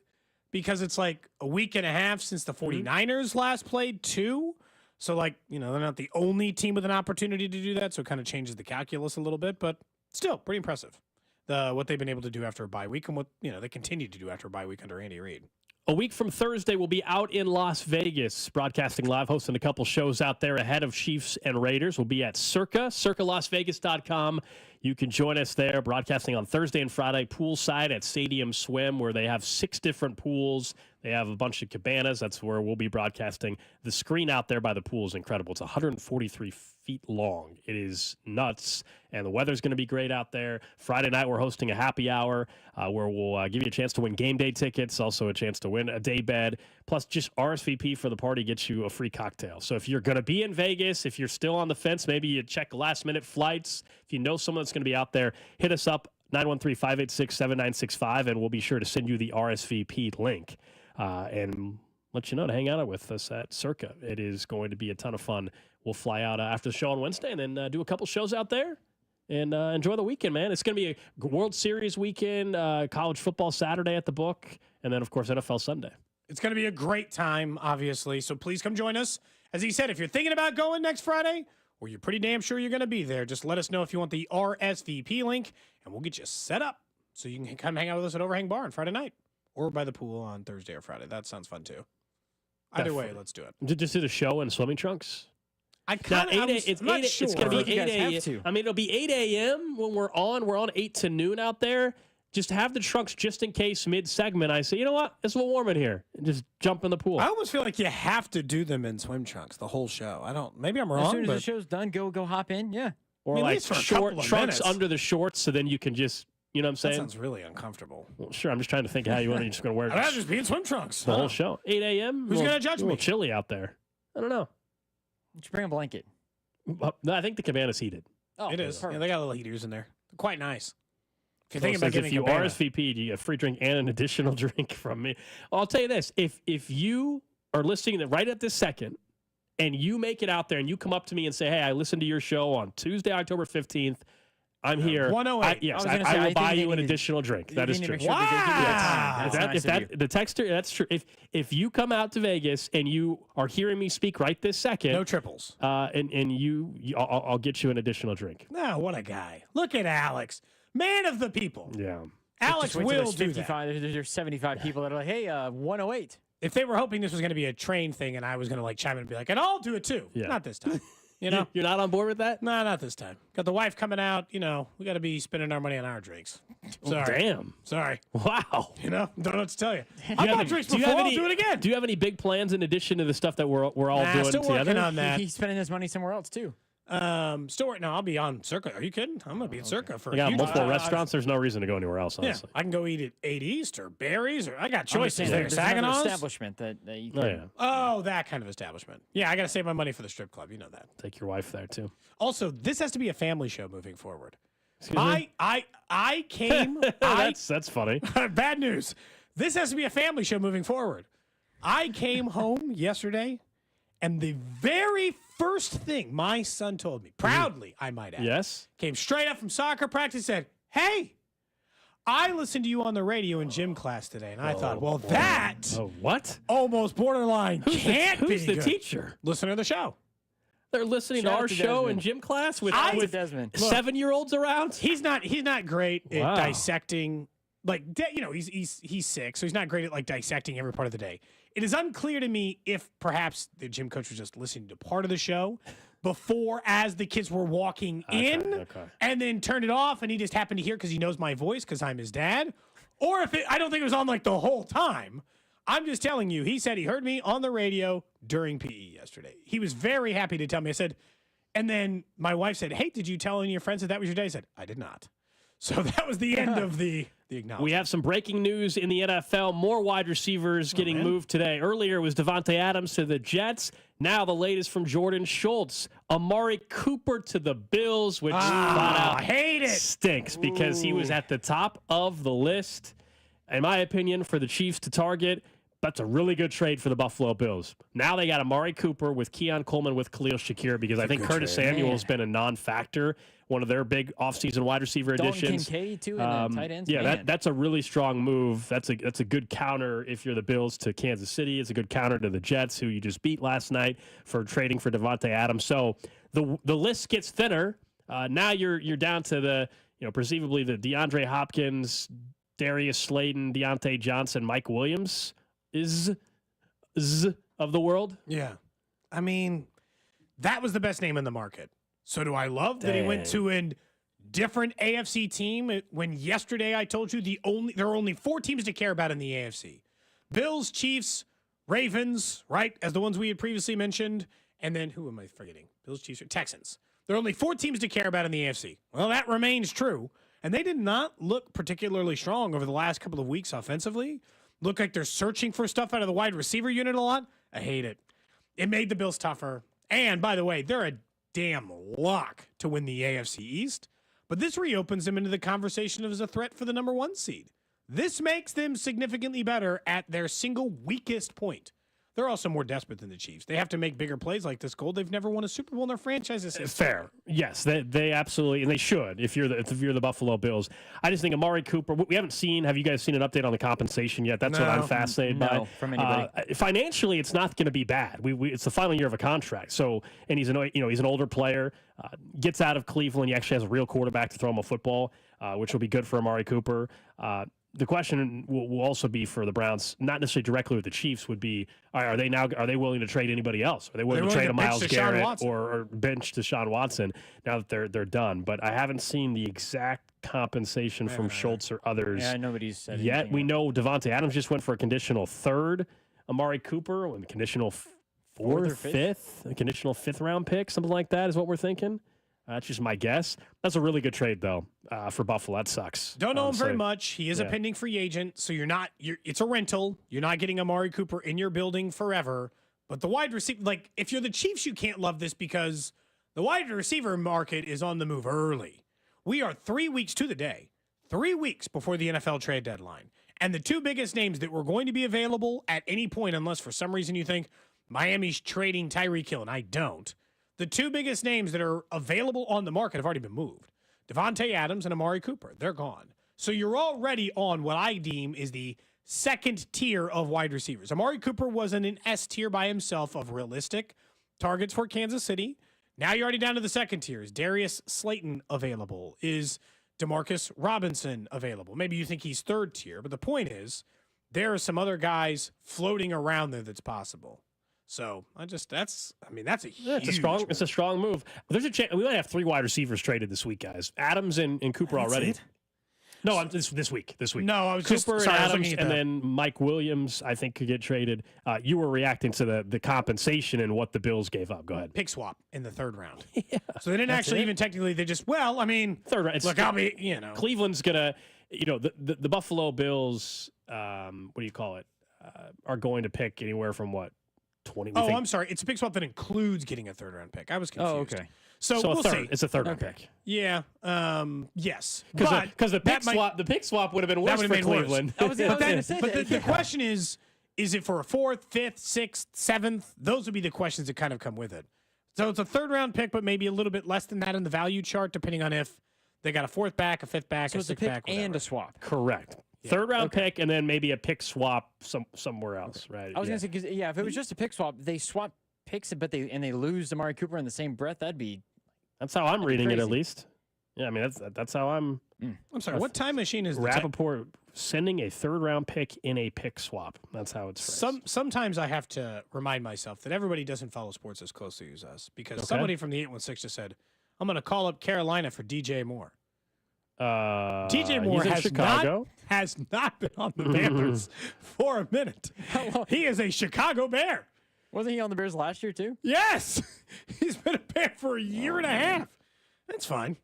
because it's like a week and a half since the 49ers last played too. So they're not the only team with an opportunity to do that. So it kind of changes the calculus a little bit, but still pretty impressive. What they've been able to do after a bye week and what, they continue to do after a bye week under Andy Reid. A week from Thursday, we'll be out in Las Vegas, broadcasting live, hosting a couple shows out there ahead of Chiefs and Raiders. We'll be at circalasvegas.com. You can join us there, broadcasting on Thursday and Friday, poolside at Stadium Swim, where they have 6 different pools. They have a bunch of cabanas. That's where we'll be broadcasting. The screen out there by the pool is incredible. It's 143 feet long. It is nuts, and the weather's going to be great out there. Friday night, we're hosting a happy hour where we'll give you a chance to win game day tickets, also a chance to win a day bed, plus just RSVP for the party gets you a free cocktail. So if you're going to be in Vegas, if you're still on the fence, maybe you check last-minute flights. If you know someone that's going to be out there, hit us up, 913-586-7965, and we'll be sure to send you the RSVP link. And let you know to hang out with us at Circa. It is going to be a ton of fun. We'll fly out after the show on Wednesday and then do a couple shows out there and enjoy the weekend, man. It's going to be a World Series weekend, college football Saturday at the Book, and then, of course, NFL Sunday. It's going to be a great time, obviously, so please come join us. As he said, if you're thinking about going next Friday, where you're pretty damn sure you're going to be there. Just let us know if you want the RSVP link, and we'll get you set up so you can come hang out with us at Overhang Bar on Friday night or by the pool on Thursday or Friday. That sounds fun, too. Either way, let's do it. Just do the show in swimming trunks? I'm not sure. It's going to be 8 a.m. I mean, it'll be 8 a.m. when we're on. We're on 8 to noon out there. Just have the trunks just in case mid-segment I say, you know what, it's a little warm in here. And just jump in the pool. I almost feel like you have to do them in swim trunks the whole show. Maybe I'm wrong. As soon as the show's done, go hop in. Yeah. Or like short trunks under the shorts so then you can just, you know what I'm saying? That sounds really uncomfortable. Well, sure, I'm just trying to think how you're just going to wear I'd rather just be in swim trunks. The whole show. 8 a.m.? Who's going to judge me? A little chilly out there. I don't know. Just bring a blanket. No, I think the cabana's heated. Oh, it is. Yeah, they got little heaters in there. They're quite nice. If you RSVP'd, you get a free drink and an additional drink from me. Well, I'll tell you this. If you are listening right at this second and you make it out there and you come up to me and say, hey, I listened to your show on Tuesday, October 15th. I'm here. 108. I will buy you an additional drink. That is true. Wow. The texter, that's true. If you come out to Vegas and you are hearing me speak right this second, no triples. I'll get you an additional drink. No, what a guy. Look at Alex. Man of the people. Yeah. Alex will do that. There's 75 people that are like, hey, 108. If they were hoping this was going to be a train thing and I was going to chime in and be like, and I'll do it too. Yeah. Not this time. You know? You're not on board with that? No, not this time. Got the wife coming out. We got to be spending our money on our drinks. Sorry. Damn. Sorry. Wow. Don't know what to tell you. I bought drinks before. I'll do it again. Do you have any big plans in addition to the stuff that we're all doing still together? Working on that. He's spending his money somewhere else too. I'll be on Circa. Are you kidding? I'm gonna be at Circa for. You got multiple restaurants. There's no reason to go anywhere else. Honestly, I can go eat at 8 East or Barry's, or I got choices there. There's Saginaw's establishment that you can. Oh, that kind of establishment. Yeah, I got to save my money for the strip club. You know that. Take your wife there too. Also, this has to be a family show moving forward. Excuse me? I came. That's funny. Bad news. This has to be a family show moving forward. I came home yesterday, and the very first thing my son told me, proudly, I might add, yes, came straight up from soccer practice, said, hey, I listened to you on the radio in gym class today. And I thought, well, that what? Almost borderline can't be Who's the good. Teacher? Listener of the show. They're listening to our show in gym class with Desmond. 7-year-olds around. He's not great at dissecting. He's sick, so he's not great at dissecting every part of the day. It is unclear to me if perhaps the gym coach was just listening to part of the show before as the kids were walking in and then turned it off and he just happened to hear because he knows my voice because I'm his dad. Or I don't think it was on the whole time. I'm just telling you, he said he heard me on the radio during PE yesterday. He was very happy to tell me. I said, and then my wife said, hey, did you tell any of your friends that was your day? I said, I did not. So that was the end of the acknowledgement. We have some breaking news in the NFL. More wide receivers getting moved today. Earlier it was Devontae Adams to the Jets. Now the latest from Jordan Schultz. Amari Cooper to the Bills, which flat out hate it. Stinks because he was at the top of the list, in my opinion, for the Chiefs to target. That's a really good trade for the Buffalo Bills. Now they got Amari Cooper with Keon Coleman with Khalil Shakir because I think Curtis Samuel has been a non-factor, one of their big offseason wide receiver additions. Dalton Kincaid, too, and tight ends. Yeah, that's a really strong move. That's a good counter if you're the Bills to Kansas City. It's a good counter to the Jets, who you just beat last night for trading for Devontae Adams. So the list gets thinner. Now you're down to the perceivably the DeAndre Hopkins, Darius Slayton, Deontay Johnson, Mike Williams is of the world. Yeah. I mean, that was the best name in the market. So do I love that he went to a different AFC team when yesterday I told you there are only 4 teams to care about in the AFC. Bills, Chiefs, Ravens, right, as the ones we had previously mentioned, and then who am I forgetting? Bills, Chiefs, Texans. There are only 4 teams to care about in the AFC. Well, that remains true. And they did not look particularly strong over the last couple of weeks offensively. Look like they're searching for stuff out of the wide receiver unit a lot. I hate it. It made the Bills tougher. And, by the way, they're a damn lock to win the AFC East. But this reopens them into the conversation as a threat for the number 1 seed. This makes them significantly better at their single weakest point. they're also more desperate than the Chiefs. They have to make bigger plays like this, Gold. They've never won a Super Bowl in their franchise's history. Fair. Yes, they absolutely, and they should if you're the Buffalo Bills. I just think Amari Cooper, we haven't seen, have you guys seen an update on the compensation yet? That's what I'm fascinated by. From anybody. Financially, it's not going to be bad. It's the final year of a contract. So, and he's an older player, gets out of Cleveland. He actually has a real quarterback to throw him a football, which will be good for Amari Cooper. The question will also be for the Browns, not necessarily directly with the Chiefs, would be, are they willing to trade anybody else? Are they willing to trade a Myles Garrett or bench Deshaun Watson now that they're done? But I haven't seen the exact compensation from Schultz or others. Yeah, nobody's said yet. We know Devontae Adams just went for a conditional third. Amari Cooper with a conditional fourth, fifth, a conditional fifth-round pick, something like that is what we're thinking. That's just my guess. That's a really good trade, though, for Buffalo. That sucks. Don't know him very much. He is a pending free agent, so it's a rental. You're not getting Amari Cooper in your building forever. But the wide receiver, if you're the Chiefs, you can't love this because the wide receiver market is on the move early. We are 3 weeks to the day, 3 weeks before the NFL trade deadline. And the two biggest names that were going to be available at any point, unless for some reason you think Miami's trading Tyreek Hill, and I don't, the two biggest names that are available on the market have already been moved. Devontae Adams and Amari Cooper. They're gone. So you're already on what I deem is the second tier of wide receivers. Amari Cooper was in an S tier by himself of realistic targets for Kansas City. Now you're already down to the second tier. Is Darius Slayton available? Is Demarcus Robinson available? Maybe you think he's third tier, but the point is there are some other guys floating around there that's possible. So that's a huge it's a strong move. There's a chance we might have 3 wide receivers traded this week, guys. Adams and Cooper already. It? No, this week. No, I was Cooper just and sorry, Adams, and then Mike Williams, I think, could get traded. You were reacting to the compensation and what the Bills gave up. Go ahead. Pick swap in the third round. Yeah, so they didn't actually even technically. They just third round. Look, I'll be Cleveland's gonna the Buffalo Bills. What do you call it? Are going to pick anywhere from what? 20. I'm sorry. It's a pick swap that includes getting a third-round pick. I was confused. Oh, okay. So we'll see. It's a third-round pick. Yeah. Yes. Because the pick swap would have been worse for Cleveland. But the question is it for a 4th, 5th, 6th, 7th? Those would be the questions that kind of come with it. So it's a third-round pick, but maybe a little bit less than that in the value chart, depending on if they got a 4th back, a 5th back, so a it's 6th a pick back, whatever. and a swap. Correct. Yeah. Third-round pick, and then maybe a pick swap somewhere else, right? I was going to say, because, if it was just a pick swap, they swap picks, but they lose Amari Cooper in the same breath, that's how I'm reading it, at least. Yeah, I mean, that's how I'm... I'm sorry, what time machine is Rappaport sending a third-round pick in a pick swap. That's how it's phrased. Sometimes I have to remind myself that everybody doesn't follow sports as closely as us, because somebody from the 816 just said, I'm going to call up Carolina for DJ Moore. DJ Moore has not been on the Panthers for a minute. He is a Chicago Bear. Wasn't he on the Bears last year too? Yes. He's been a Bear for a year and a half. That's fine.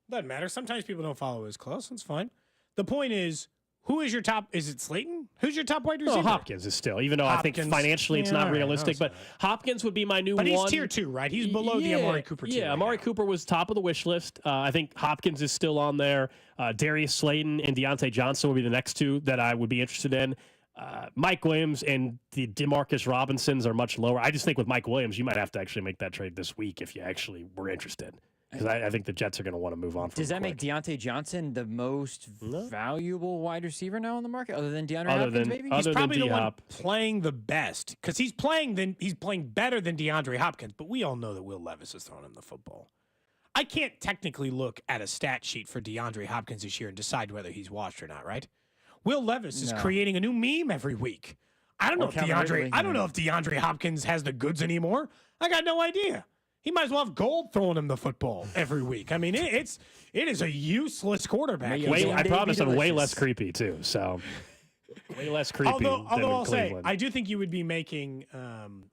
Doesn't matter. Sometimes people don't follow as close. That's fine. The point is, who is your top? Is it Slayton? Who's your top wide receiver? Hopkins is still, even though I think financially it's not realistic. But Hopkins would be my new one. But he's tier 2, right? He's below the Amari Cooper tier. Yeah, Amari Cooper was top of the wish list. I think Hopkins is still on there. Darius Slayton and Deontay Johnson would be the next two that I would be interested in. Mike Williams and the Demarcus Robinsons are much lower. I just think with Mike Williams, you might have to actually make that trade this week if you actually were interested. Because I think the Jets are going to want to move on from him. Does that make Deontay Johnson the most valuable wide receiver now on the market, other than DeAndre Hopkins, maybe? He's probably the one playing the best, because he's playing better than DeAndre Hopkins, but we all know that Will Levis is throwing him the football. I can't technically look at a stat sheet for DeAndre Hopkins this year and decide whether he's washed or not, right? Will Levis is creating a new meme every week. I don't know if DeAndre Hopkins has the goods anymore. I got no idea. He might as well have Gold throwing him the football every week. I mean, it is a useless quarterback. I promise I'm way less creepy too. So way less creepy. Although I'll say, I do think you would be making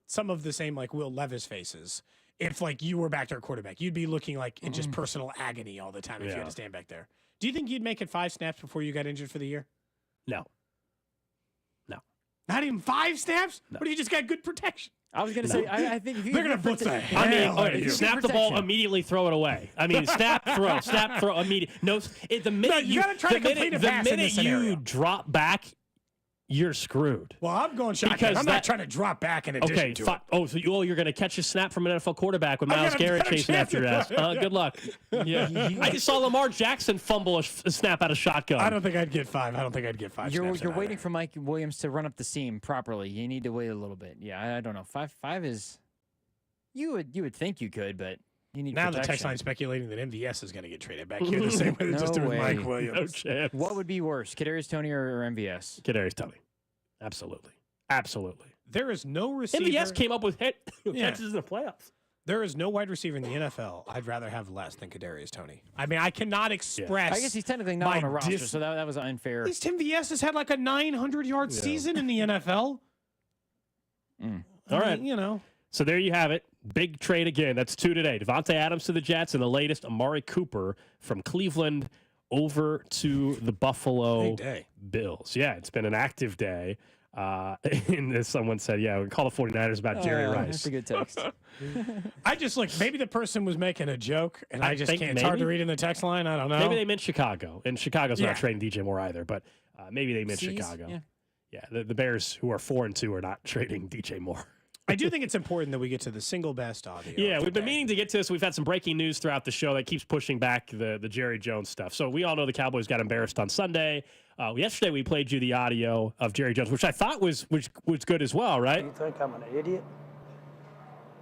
some of the same like Will Levis faces if like you were back there quarterback. You'd be looking like in just personal agony all the time if you had to stand back there. Do you think you'd make it 5 snaps before you got injured for the year? No. Not even 5 snaps? No. But you just got good protection. I was going to say, I think if you they're going to put the hell out of you. Snap the ball, immediately throw it away. I mean, snap, throw, immediate. No, the minute you got to try to complete a pass in this scenario. You drop back, you're screwed. Well, I'm going shotgun. I'm not trying to drop back in addition to it. So you're going to catch a snap from an NFL quarterback with Myles Garrett chasing after your ass. Good luck. Yeah. I just saw Lamar Jackson fumble a snap out of shotgun. I don't think I'd get 5. I don't think I'd get 5. You're waiting for Mike Williams to run up the seam properly. You need to wait a little bit. Yeah, I don't know. 5 is. You would think you could, but you need now protection. the text line speculating that MVS is going to get traded back here the same way they just did with Mike Williams. No chance. What would be worse, Kadarius Toney or MVS? Kadarius Toney. Absolutely. There is no receiver. MVS came up with catches in the playoffs. There is no wide receiver in the NFL I'd rather have less than Kadarius Toney. I mean, I cannot express. I guess he's technically not on a roster, so that was unfair. At least MVS has had like a 900-yard season in the NFL. All right. You know. So there you have it. Big trade again. That's 2 today. Devontae Adams to the Jets, and the latest, Amari Cooper from Cleveland over to the Buffalo Bills. Yeah, it's been an active day. And as someone said, we call the 49ers about Jerry Rice. That's a good text. I just maybe the person was making a joke, and I just can't. It's hard to read in the text line. I don't know. Maybe they meant Chicago, and Chicago's not trading DJ Moore either, but maybe they meant Chicago. Yeah, the Bears, who are 4-2, are not trading DJ Moore. I do think it's important that we get to the single best audio. Yeah, we've been meaning to get to this. We've had some breaking news throughout the show that keeps pushing back the Jerry Jones stuff. So we all know the Cowboys got embarrassed on Sunday. Yesterday we played you the audio of Jerry Jones, which I thought was good as well, right? You think I'm an idiot?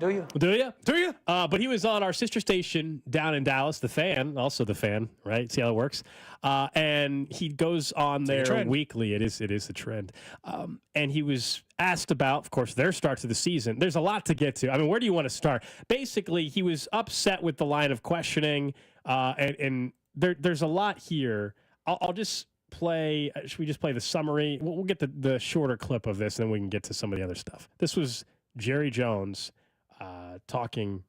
Do you? Do you? But he was on our sister station down in Dallas, The Fan, also The Fan, right? See how it works? And he goes on there weekly. It is a trend. And he was asked about, of course, their start to the season. There's a lot to get to. I mean, where do you want to start? Basically, he was upset with the line of questioning, and there's a lot here. I'll just play. Should we just play the summary? We'll get the shorter clip of this, and then we can get to some of the other stuff. This was Jerry Jones talking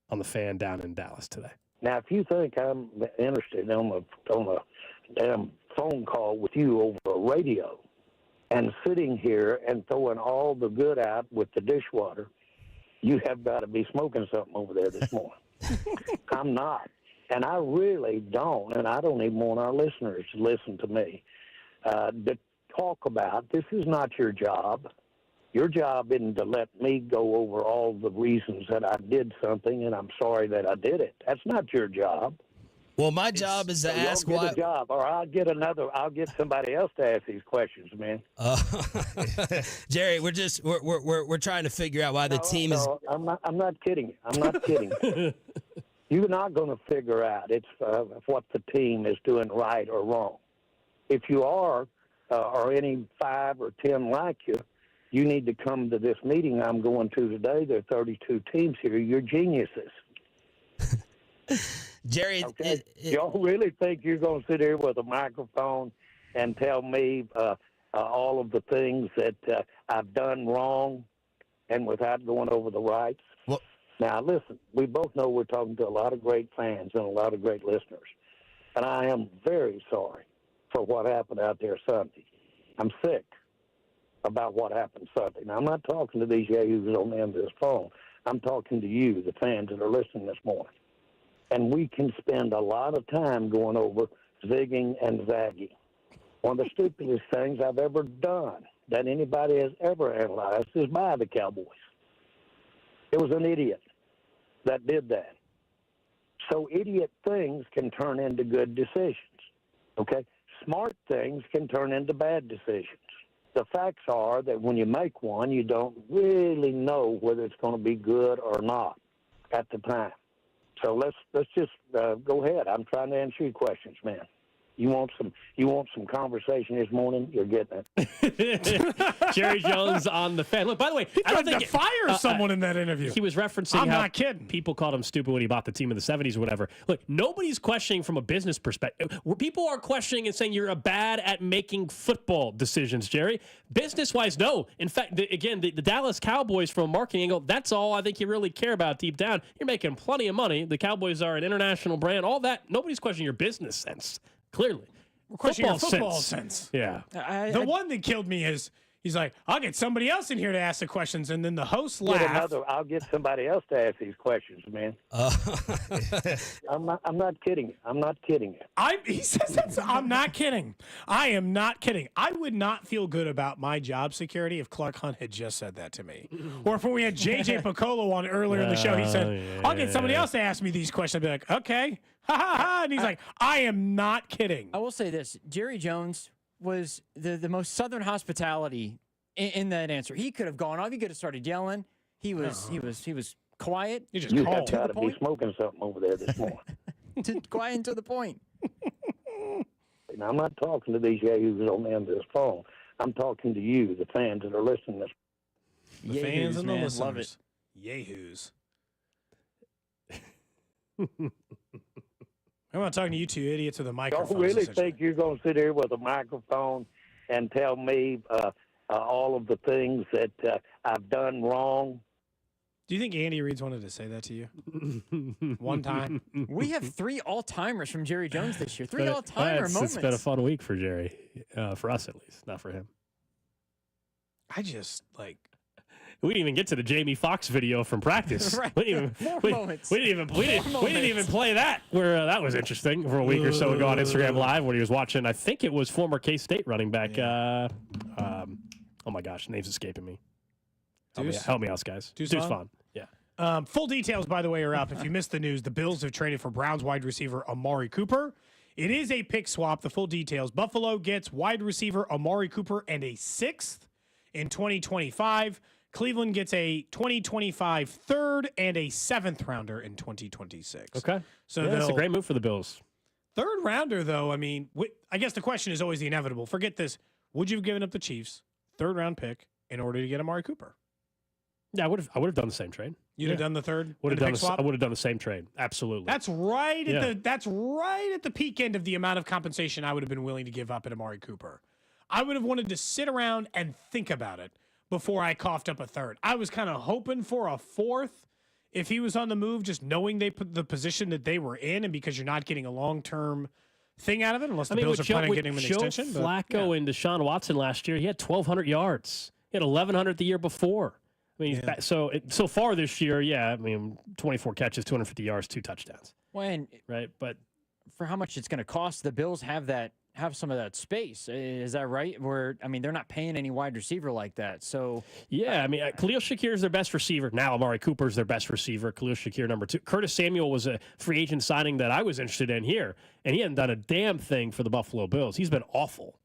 on The Fan down in Dallas today. Now, if you think I'm interested on a damn phone call with you over a radio and sitting here and throwing all the good out with the dishwater, you have got to be smoking something over there this morning. I'm not. And I really don't, and I don't even want our listeners to listen to me, to talk about this is not your job. Your job isn't to let me go over all the reasons that I did something and I'm sorry that I did it. That's not your job. Well, my job is to ask why. Get a job, or I'll get somebody else to ask these questions, man. Jerry, we're trying to figure out why the team is. I'm not kidding you. I'm not kidding you. You're not going to figure out what the team is doing right or wrong. If you are, or any 5 or 10 like you, you need to come to this meeting I'm going to today. There are 32 teams here. You're geniuses. Jerry, okay? Y'all really think you're going to sit here with a microphone and tell me all of the things that I've done wrong and without going over the rights? Well, now, listen, we both know we're talking to a lot of great fans and a lot of great listeners. And I am very sorry for what happened out there Sunday. I'm sick about what happened Sunday. Now, I'm not talking to these yahoos on the end of this phone. I'm talking to you, the fans that are listening this morning. And we can spend a lot of time going over zigging and zagging. One of the stupidest things I've ever done that anybody has ever analyzed is by the Cowboys. It was an idiot that did that. So idiot things can turn into good decisions, okay? Smart things can turn into bad decisions. The facts are that when you make one, you don't really know whether it's going to be good or not at the time. So let's just go ahead. I'm trying to answer your questions, man. You want some conversation this morning? You're getting it. Jerry Jones on The Fan. Look, by the way, I don't think fire someone in that interview. He was referencing I'm how not kidding. People called him stupid when he bought the team in the 70s or whatever. Look, nobody's questioning from a business perspective. People are questioning and saying you're bad at making football decisions, Jerry. Business-wise, no. In fact, the Dallas Cowboys, from a marketing angle, that's all I think you really care about deep down. You're making plenty of money. The Cowboys are an international brand. All that. Nobody's questioning your business sense. Clearly. We're questioning your football sense. Yeah. The one that killed me is He's like, I'll get somebody else in here to ask the questions, and then the host Get laughs. I'll get somebody else to ask these questions, man. I'm not kidding you. I'm not kidding you. He says I'm not kidding. I am not kidding. I would not feel good about my job security if Clark Hunt had just said that to me. Or if we had JJ Picollo on earlier in the show, he said, I'll get somebody else to ask me these questions. I'd be like, okay. Ha ha ha. And he's like, I am not kidding. I will say this. Jerry Jones was the most Southern hospitality in that answer. He could have gone off. He could have started yelling. He was quiet. You just You got to be smoking something over there this morning. Just quiet and to the point. Now, I'm not talking to these yahoos on the end of this phone. I'm talking to you, the fans that are listening to this. The fans and the man. listeners. Love it. Yahoos. I'm not talking to you two idiots with a microphone. Don't really think you're going to sit here with a microphone and tell me all of the things that I've done wrong? Do you think Andy Reid's wanted to say that to you? One time? We have 3 all-timers from Jerry Jones this year. 3 all-timer moments. It's been a fun week for Jerry, for us at least, not for him. I just, like... We didn't even get to the Jamie Foxx video from practice. Right. We didn't even play that. Where that was interesting for a week or so ago on Instagram Live when he was watching. I think it was former K-State running back. Oh my gosh, name's escaping me. Help me out, guys. Deuce Vaughn. Yeah. Full details, by the way, are up. If you missed the news, the Bills have traded for Browns wide receiver Amari Cooper. It is a pick swap. The full details. Buffalo gets wide receiver Amari Cooper and a 6th in 2025. Cleveland gets a 2025 third and a 7th rounder in 2026. Okay. So that's a great move for the Bills. Third rounder, though, I mean, I guess the question is always the inevitable. Forget this. Would you have given up the Chiefs' 3rd round pick in order to get Amari Cooper? Yeah, I would have done the same trade. You'd have done the third? I would have done the same trade. Absolutely. That's right at the peak end of the amount of compensation I would have been willing to give up at Amari Cooper. I would have wanted to sit around and think about it before I coughed up a 3rd. I was kind of hoping for a 4th if he was on the move, just knowing they put the position that they were in, and because you're not getting a long-term thing out of it, unless the Bills are planning on getting him an extension. Flacco and Deshaun Watson last year, he had 1,200 yards. He had 1,100 the year before. I mean, so far this year, 24 catches, 250 yards, 2 touchdowns. Right, but for how much it's going to cost, the Bills have some of that space. Is that right? They're not paying any wide receiver like that. So yeah, Khalil Shakir is their best receiver. Now Amari Cooper is their best receiver. Khalil Shakir number 2. Curtis Samuel was a free agent signing that I was interested in here, and he hadn't done a damn thing for the Buffalo Bills. He's been awful.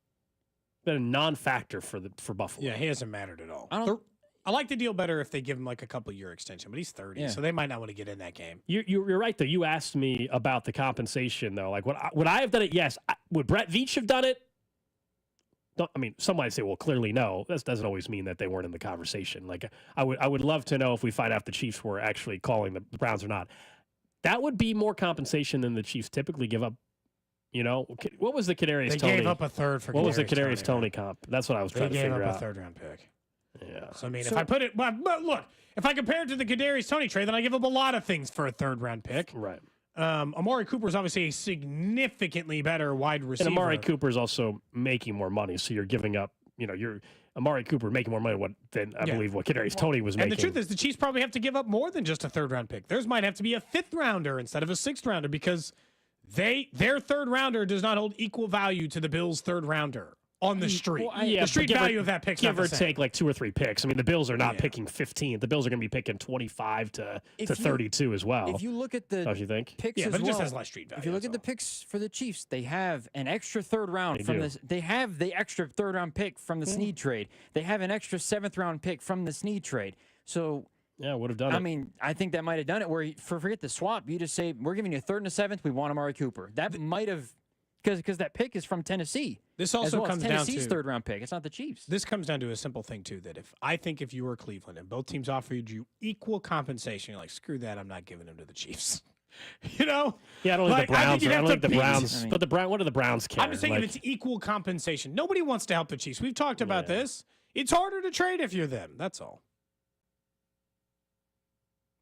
Been a non-factor for Buffalo. Yeah, he hasn't mattered at all. I like the deal better if they give him like a couple-year extension, but he's 30, so they might not want to get in that game. You're right, though. You asked me about the compensation, though. Like, would I have done it? Yes. Would Brett Veach have done it? Some might say, well, clearly no. That doesn't always mean that they weren't in the conversation. Like, I would love to know if we find out the Chiefs were actually calling the Browns or not. That would be more compensation than the Chiefs typically give up. What was the Kadarius Toney? They gave up a 3rd for What was the Kadarius Toney comp? That's what I was trying to figure out. They gave up a 3rd round pick. Yeah. So, if I put it, but look, if I compare it to the Kadarius Toney trade, then I give up a lot of things for a 3rd round pick. Right. Amari Cooper is obviously a significantly better wide receiver. And Amari Cooper is also making more money, so you're giving up, you're Amari Cooper making more money than I believe what Kadarius Toney was making. And the truth is, the Chiefs probably have to give up more than just a 3rd round pick. Theirs might have to be a 5th rounder instead of a 6th rounder because their 3rd rounder does not hold equal value to the Bills' 3rd rounder. On the street. The street value of that pick give or take like 2 or 3 picks. The Bills are not picking 15. The Bills are going to be picking 25 to 32 as well. If you look at the don't you think? Picks but as it just well, has less street value. If you look at the picks for the Chiefs, they have an extra 3rd round from this. They have the extra 3rd round pick from the Snead trade. They have an extra 7th round pick from the Snead trade. So yeah, would have done it. I think that might have done it. Where forget the swap, you just say we're giving you a 3rd and a 7th. We want Amari Cooper. That might have. Because that pick is from Tennessee. This also comes down to Tennessee's 3rd round pick. It's not the Chiefs. This comes down to a simple thing too. That if you were Cleveland and both teams offered you equal compensation, you're like, screw that. I'm not giving them to the Chiefs. Yeah, I don't think the Browns. I don't think the Browns. But what do the Browns care? I'm just saying if it's equal compensation, nobody wants to help the Chiefs. We've talked about this. It's harder to trade if you're them. That's all.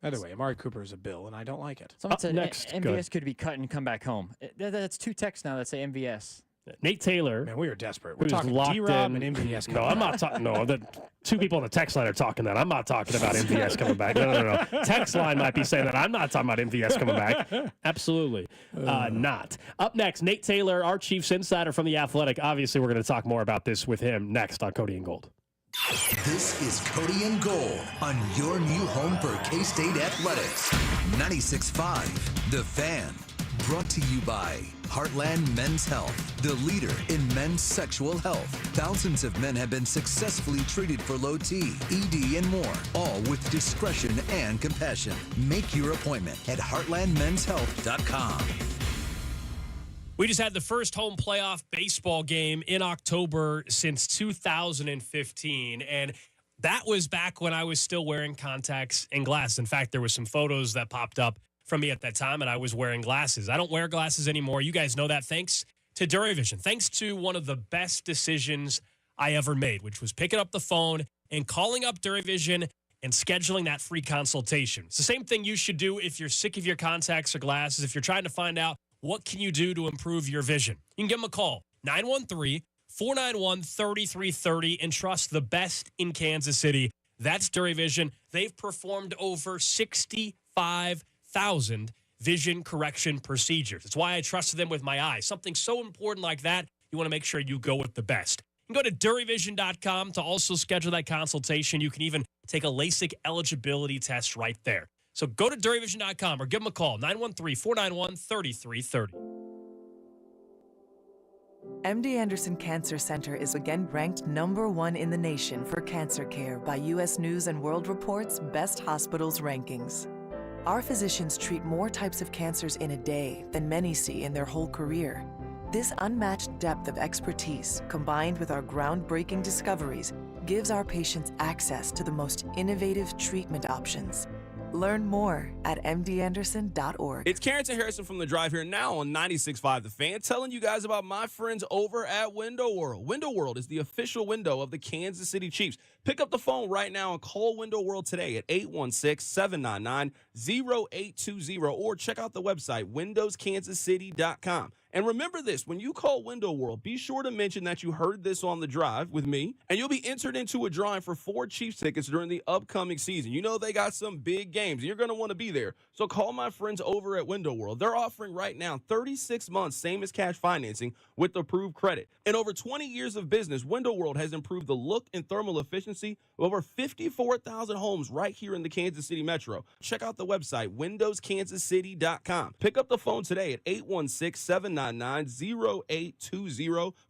By the way, Amari Cooper is a Bill, and I don't like it. Someone said MVS could be cut and come back home. That's 2 texts now that say MVS. Nate Taylor. Man, we are desperate. We're who's talking locked D-Rob in. and MVS. No, I'm not talking. No, the two people on the text line are talking that. I'm not talking about MVS coming back. No. Text line might be saying that. I'm not talking about MVS coming back. Absolutely not. Up next, Nate Taylor, our Chiefs insider from The Athletic. Obviously, we're going to talk more about this with him next on Cody and Gold. This is Cody and Gold on your new home for K-State Athletics. 96.5, The Fan. Brought to you by Heartland Men's Health, the leader in men's sexual health. Thousands of men have been successfully treated for low T, ED, and more, all with discretion and compassion. Make your appointment at heartlandmenshealth.com. We just had the first home playoff baseball game in October since 2015, and that was back when I was still wearing contacts and glasses. In fact, there were some photos that popped up from me at that time, and I was wearing glasses. I don't wear glasses anymore. You guys know that, thanks to DuraVision. Thanks to one of the best decisions I ever made, which was picking up the phone and calling up DuraVision and scheduling that free consultation. It's the same thing you should do if you're sick of your contacts or glasses, if you're trying to find out what can you do to improve your vision. You can give them a call, 913-491-3330, and trust the best in Kansas City. That's DuraVision. They've performed over 65,000 vision correction procedures. It's why I trusted them with my eyes. Something so important like that, you want to make sure you go with the best. You can go to DuraVision.com to also schedule that consultation. You can even take a LASIK eligibility test right there. So go to DuraVision.com or give them a call, 913-491-3330. MD Anderson Cancer Center is again ranked #1 in the nation for cancer care by U.S. News & World Report's Best Hospitals rankings. Our physicians treat more types of cancers in a day than many see in their whole career. This unmatched depth of expertise, combined with our groundbreaking discoveries, gives our patients access to the most innovative treatment options. Learn more at mdanderson.org. It's Carrington Harrison from The Drive here now on 96.5 The Fan, telling you guys about my friends over at Window World. Window World is the official window of the Kansas City Chiefs. Pick up the phone right now and call Window World today at 816-799-0820 or check out the website, windowskansascity.com. And remember this, when you call Window World, be sure to mention that you heard this on The Drive with me, and you'll be entered into a drawing for 4 Chiefs tickets during the upcoming season. You know they got some big games, and you're going to want to be there. So call my friends over at Window World. They're offering right now 36 months, same as cash financing with approved credit. In over 20 years of business, Window World has improved the look and thermal efficiency of over 54,000 homes right here in the Kansas City metro. Check out the website, windowskansascity.com. Pick up the phone today at 816-799-0820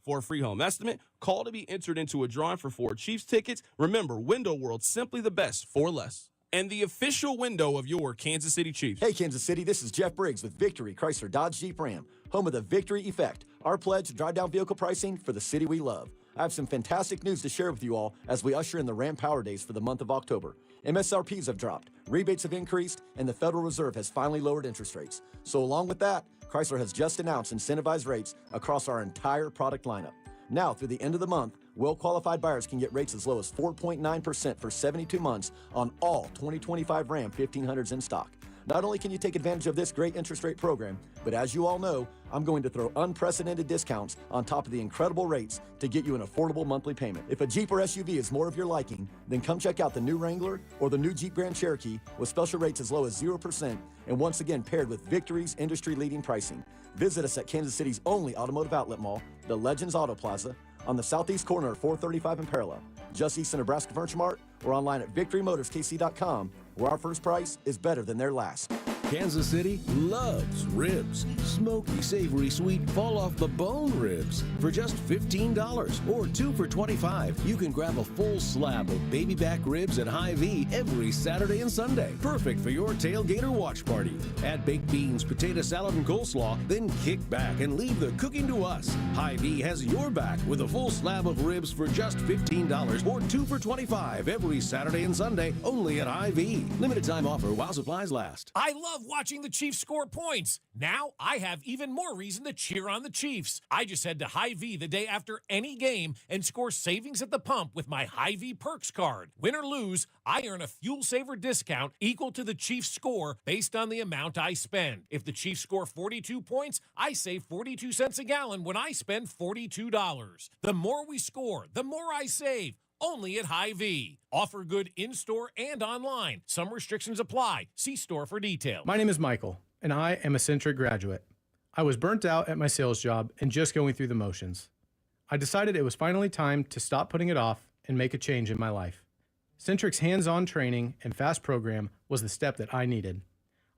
for a free home estimate. Call to be entered into a drawing for 4 Chiefs tickets. Remember, Window World, simply the best for less. And the official window of your Kansas City Chiefs. Hey, Kansas City, this is Jeff Briggs with Victory Chrysler Dodge Jeep Ram, home of the Victory Effect, our pledge to drive down vehicle pricing for the city we love. I have some fantastic news to share with you all as we usher in the Ram Power Days for the month of October. MSRPs have dropped, rebates have increased, and the Federal Reserve has finally lowered interest rates. So along with that, Chrysler has just announced incentivized rates across our entire product lineup. Now, through the end of the month, well-qualified buyers can get rates as low as 4.9% for 72 months on all 2025 Ram 1500s in stock. Not only can you take advantage of this great interest rate program, but as you all know, I'm going to throw unprecedented discounts on top of the incredible rates to get you an affordable monthly payment. If a Jeep or SUV is more of your liking, then come check out the new Wrangler or the new Jeep Grand Cherokee with special rates as low as 0% and once again paired with Victory's industry-leading pricing. Visit us at Kansas City's only automotive outlet mall, the Legends Auto Plaza, on the southeast corner of 435 and Parallel, just east of Nebraska Furniture Mart, or online at victorymotorskc.com, where our first price is better than their last. Kansas City loves ribs. Smoky, savory, sweet, fall-off-the-bone ribs for just $15 or 2 for $25. You can grab a full slab of baby back ribs at Hy-Vee every Saturday and Sunday. Perfect for your tailgate or watch party. Add baked beans, potato salad, and coleslaw, then kick back and leave the cooking to us. Hy-Vee has your back with a full slab of ribs for just $15 or 2 for $25 every Saturday and Sunday, only at Hy-Vee. Limited time offer while supplies last. I love watching the Chiefs score points. Now I have even more reason to cheer on the Chiefs. I just head to Hy-Vee the day after any game and score savings at the pump with my Hy-Vee Perks card. Win or lose, I earn a fuel saver discount equal to the Chiefs score based on the amount I spend. If the Chiefs score 42 points, I save 42 cents a gallon when I spend $42. The more we score, the more I save. Only at Hy-Vee. Offer good in-store and online. Some restrictions apply. See store for details. My name is Michael, and I am a Centric graduate. I was burnt out at my sales job and just going through the motions. I decided it was finally time to stop putting it off and make a change in my life. Centric's hands-on training and fast program was the step that I needed.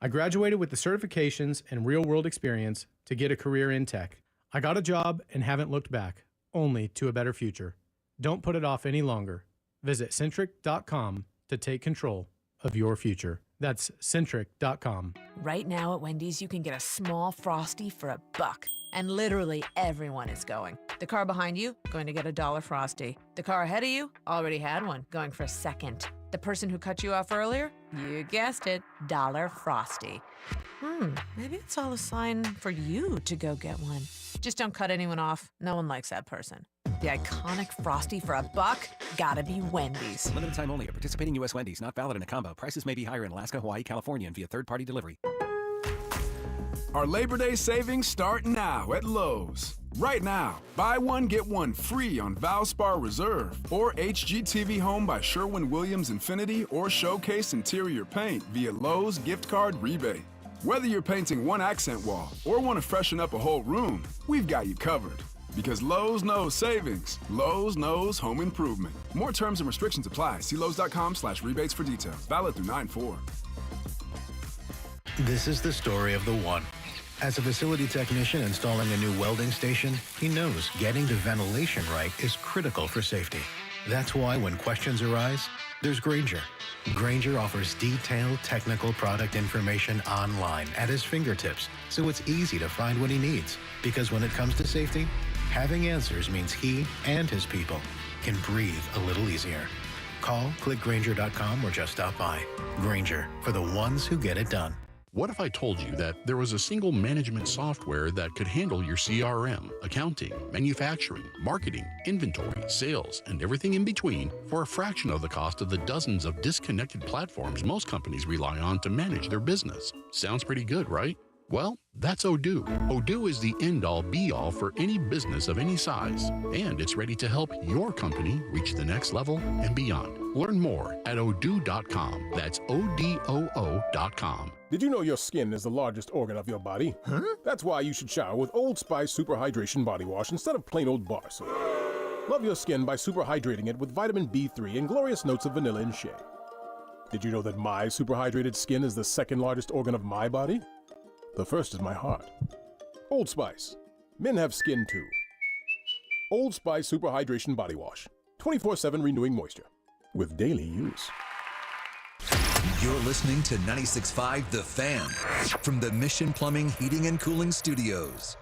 I graduated with the certifications and real-world experience to get a career in tech. I got a job and haven't looked back, only to a better future. Don't put it off any longer. Visit Centric.com to take control of your future. That's Centric.com. Right now at Wendy's, you can get a small Frosty for $1. And literally everyone is going. The car behind you, going to get a $1 Frosty. The car ahead of you, already had one, going for a second. The person who cut you off earlier, you guessed it, $1 Frosty. Maybe it's all a sign for you to go get one. Just don't cut anyone off. No one likes that person. The iconic Frosty for $1, gotta be Wendy's. Limited time only at participating U.S. Wendy's. Not valid in a combo. Prices may be higher in Alaska, Hawaii, California, and via third-party delivery. Our Labor Day savings start now at Lowe's. Right now, buy one, get one free on Valspar Reserve or HGTV Home by Sherwin-Williams Infinity or Showcase Interior Paint via Lowe's gift card rebate. Whether you're painting one accent wall or want to freshen up a whole room, we've got you covered. Because Lowe's knows savings. Lowe's knows home improvement. More terms and restrictions apply. See Lowe's.com/rebates for details. Valid through 9/4. This is the story of the one. As a facility technician installing a new welding station, he knows getting the ventilation right is critical for safety. That's why when questions arise, there's Grainger. Grainger offers detailed technical product information online at his fingertips, so it's easy to find what he needs. Because when it comes to safety, having answers means he and his people can breathe a little easier. Call, click Grainger.com, or just stop by. Grainger, for the ones who get it done. What if I told you that there was a single management software that could handle your CRM, accounting, manufacturing, marketing, inventory, sales, and everything in between for a fraction of the cost of the dozens of disconnected platforms most companies rely on to manage their business? Sounds pretty good, right? Well, that's Odoo. Odoo is the end-all be-all for any business of any size, and it's ready to help your company reach the next level and beyond. Learn more at odoo.com. That's ODOO.com. Did you know your skin is the largest organ of your body? Huh? That's why you should shower with Old Spice Super Hydration Body Wash instead of plain old bar soap. Love your skin by super hydrating it with vitamin B3 and glorious notes of vanilla and shea. Did you know that my super hydrated skin is the second largest organ of my body? The first is my heart. Old Spice. Men have skin too. Old Spice Super Hydration Body Wash. 24/7 renewing moisture. With daily use. You're listening to 96.5 The Fan from the Mission Plumbing, Heating, and Cooling Studios.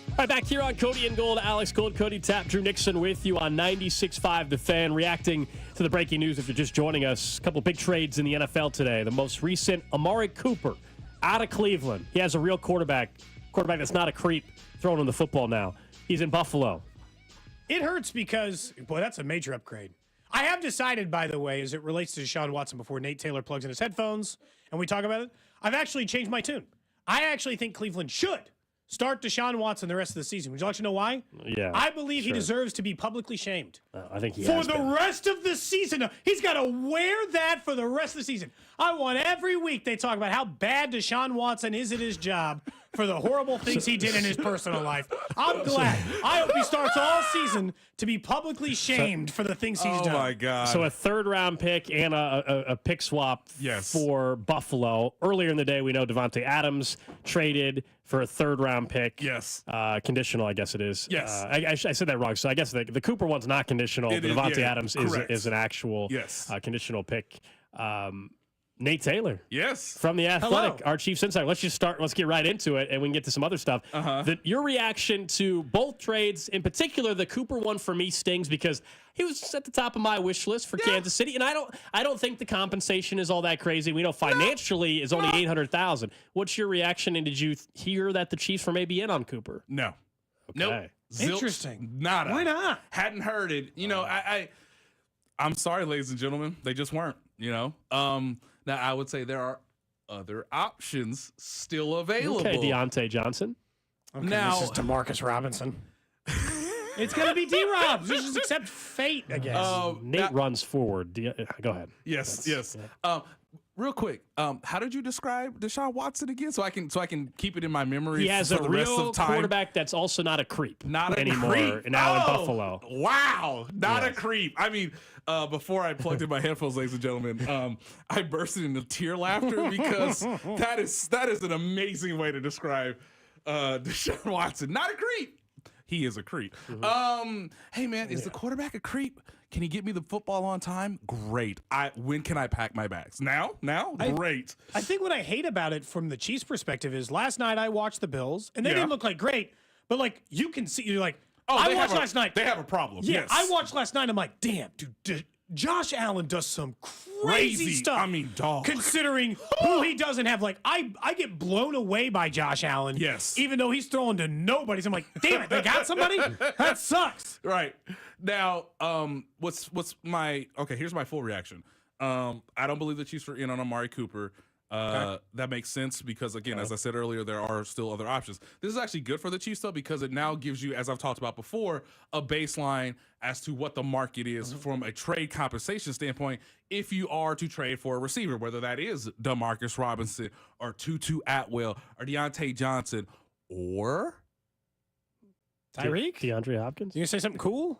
All right, back here on Cody and Gold. Alex Gold, Cody Tapp, Drew Nixon with you on 96.5 The Fan, reacting to the breaking news if you're just joining us. A couple big trades in the NFL today. The most recent, Amari Cooper out of Cleveland. He has a real quarterback that's not a creep throwing him the football now. He's in Buffalo. It hurts because, boy, that's a major upgrade. I have decided, by the way, as it relates to Deshaun Watson before Nate Taylor plugs in his headphones and we talk about it, I've actually changed my tune. I actually think Cleveland should start Deshaun Watson the rest of the season. Would you like to know why? Yeah. I believe he deserves to be publicly shamed. I think he for has the been. rest of the season. He's got to wear that for the rest of the season. I want every week they talk about how bad Deshaun Watson is at his job for the horrible things he did in his personal life. I'm glad. I hope he starts all season to be publicly shamed for the things he's done. Oh, my God. So a third-round pick and a pick swap for Buffalo. Earlier in the day, we know Devontae Adams traded for a third-round pick. Yes. Conditional, I guess it is. Yes. I said that wrong. So I guess the Cooper one's not conditional. It The is, Devontae yeah, Adams correct. is an actual Yes. conditional pick. Nate Taylor. Yes. From The Athletic, Hello. our Chiefs insider. Let's get right into it, and we can get to some other stuff. Your reaction to both trades, in particular, the Cooper one for me stings because he was at the top of my wish list for Kansas City, and I don't think the compensation is all that crazy. We know financially is only $800,000. What's your reaction, and did you hear that the Chiefs were maybe in on Cooper? No. Okay. Nope. Zilch, Interesting. Nada. Why not? Hadn't heard it. You know, I'm sorry, ladies and gentlemen. They just weren't, you know. Now, I would say there are other options still available. Okay, Deontay Johnson. Okay, now, this is DeMarcus Robinson. It's going to be D-Rob. Just accept fate, I guess. Nate runs forward. Go ahead. Yes. Real quick, how did you describe Deshaun Watson again? So I can keep it in my memory. He has for a the rest real of time. quarterback that's also not a creep. Not anymore. creep. Now in Buffalo. Wow, not a creep. I mean, before I plugged in my headphones, ladies and gentlemen, I bursted into tear laughter because that is an amazing way to describe Deshaun Watson. Not a creep. He is a creep. Hey man, is the quarterback a creep? Can he get me the football on time? Great. When can I pack my bags? Now? Great. I think what I hate about it from the Chiefs' perspective is last night I watched the Bills, and they didn't look like great, but like you can see, you're like, I watched last night. They have a problem. Yeah, Yes. I watched last night. I'm like, damn, dude, Josh Allen does some crazy stuff. I mean, dog. Considering who he doesn't have. Like, I get blown away by Josh Allen. Yes. Even though he's throwing to nobody. So I'm like, damn it, they got somebody? That sucks. Right. Now, what's my here's my full reaction. I don't believe the Chiefs are in on Amari Cooper. That makes sense because, again, as I said earlier, there are still other options. This is actually good for the Chiefs, though, because it now gives you, as I've talked about before, a baseline as to what the market is from a trade compensation standpoint if you are to trade for a receiver, whether that is DeMarcus Robinson or Tutu Atwell or Deontay Johnson or Tyreek? DeAndre Hopkins? You gonna say something cool?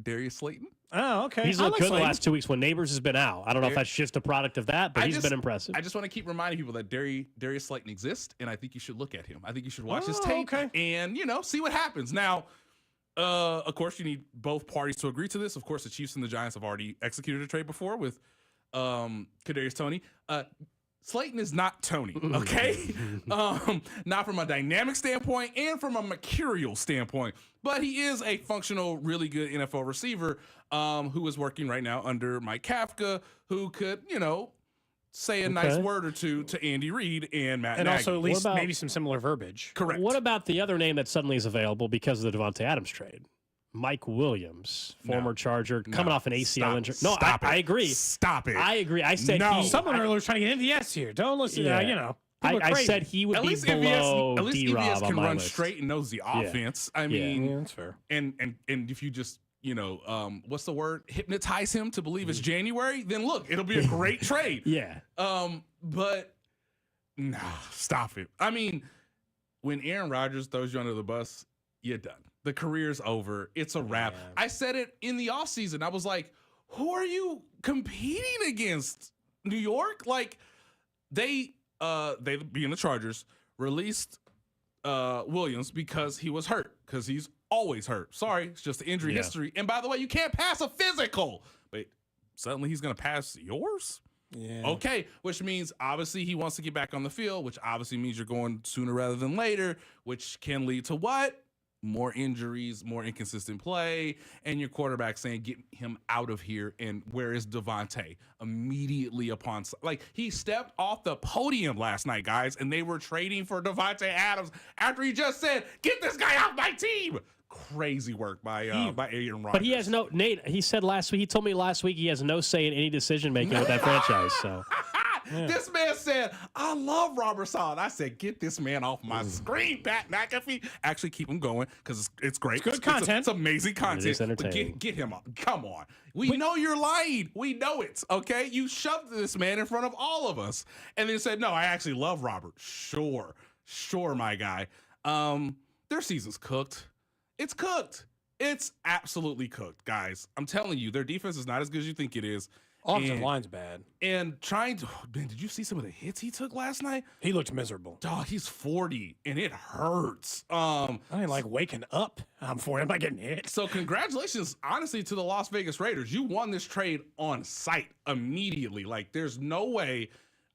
Darius Slayton? Oh, okay. He's looked good the last 2 weeks when Neighbors has been out. I don't know if that's just a product of that, but he's been impressive. I just want to keep reminding people that Darius Slayton exists, and I think you should look at him. I think you should watch his tape and, see what happens. Now, of course, you need both parties to agree to this. Of course, the Chiefs and the Giants have already executed a trade before with Kadarius Toney. Slayton is not Tony, okay? Not from a dynamic standpoint and from a mercurial standpoint, but he is a functional, really good NFL receiver who is working right now under Mike Kafka, who could, say a nice word or two to Andy Reid and Matt And Nagy. also at least maybe some similar verbiage. Correct. What about the other name that suddenly is available because of the Devontae Adams trade? Mike Williams, former Charger, coming off an ACL injury. No, I agree. Stop it. I agree. I said someone earlier was trying to get MVS here. Don't listen to that, I said he would be below at least D-Rob EVS on can my run list. straight and knows the offense. I mean, that's fair. And if you just what's the word? Hypnotize him to believe it's January. Then look, it'll be a great trade. Yeah. But nah, stop it. I mean, when Aaron Rodgers throws you under the bus, you're done. The career's over. It's a wrap. I said it in the offseason. I was like, who are you competing against? New York? Like, they being the Chargers, released Williams because he was hurt, because he's always hurt. Sorry, it's just the injury history. And by the way, you can't pass a physical. But suddenly he's going to pass yours? Yeah. Okay, which means obviously he wants to get back on the field, which obviously means you're going sooner rather than later, which can lead to what? More injuries, more inconsistent play, and your quarterback saying, get him out of here. And where is Devontae? Immediately upon, he stepped off the podium last night, guys, and they were trading for Devontae Adams after he just said, get this guy off my team. Crazy work by Aaron Rodgers. But he has Nate, he said he told me last week he has no say in any decision making with that franchise. So This man said, I love Robert Saleh. I said, get this man off my screen, Pat McAfee. Actually, keep him going because it's great. It's good content. It's amazing content. It is entertaining. But get him on. Come on. We know you're lying. We know it, okay? You shoved this man in front of all of us and then said, no, I actually love Robert. Sure, my guy. Their season's cooked. It's cooked. It's absolutely cooked, guys. I'm telling you, their defense is not as good as you think it is. Offensive line's bad. And man, did you see some of the hits he took last night? He looked miserable. Dog, he's 40, and it hurts. I ain't like waking up. I'm 40. I'm not getting hit. So congratulations, honestly, to the Las Vegas Raiders. You won this trade on site immediately. Like, there's no way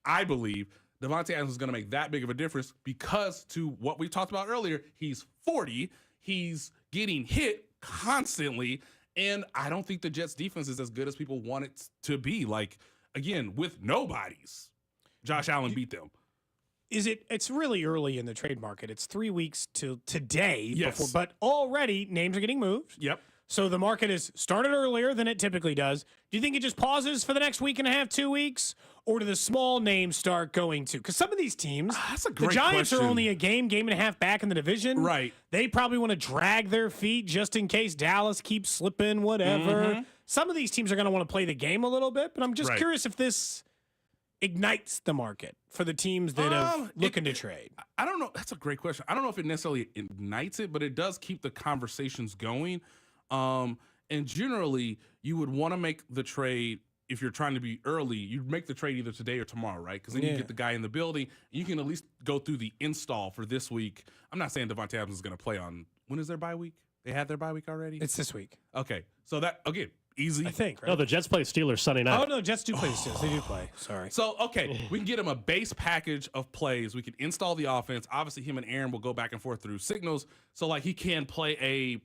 I believe Davante Adams is going to make that big of a difference because, to what we talked about earlier, he's 40. He's getting hit constantly. And I don't think the Jets defense is as good as people want it to be. Like, again, with nobodies, Josh Allen beat them. It's really early in the trade market. It's 3 weeks till today. Yes. But already names are getting moved. Yep. So the market has started earlier than it typically does. Do you think it just pauses for the next week and a half, 2 weeks? Or do the small names start going to? Because some of these teams, that's a the great Giants question. are only a game and a half back in the division. Right. They probably want to drag their feet just in case Dallas keeps slipping, whatever. Mm-hmm. Some of these teams are going to want to play the game a little bit, but I'm just Right. curious if this ignites the market for the teams that are looking to trade. I don't know. That's a great question. I don't know if it necessarily ignites it, but it does keep the conversations going. And generally, you would want to make the trade if you're trying to be early. You'd make the trade either today or tomorrow, right? Because then you get the guy in the building. You can at least go through the install for this week. I'm not saying Davante Adams is going to play on – when is their bye week? They had their bye week already? It's this week. Okay. So that, again, easy. I think, right? No, the Jets play Steelers Sunday night. Oh, no, Jets do play the Steelers. They do play. Sorry. So, okay, we can get him a base package of plays. We can install the offense. Obviously, him and Aaron will go back and forth through signals. So, like, he can play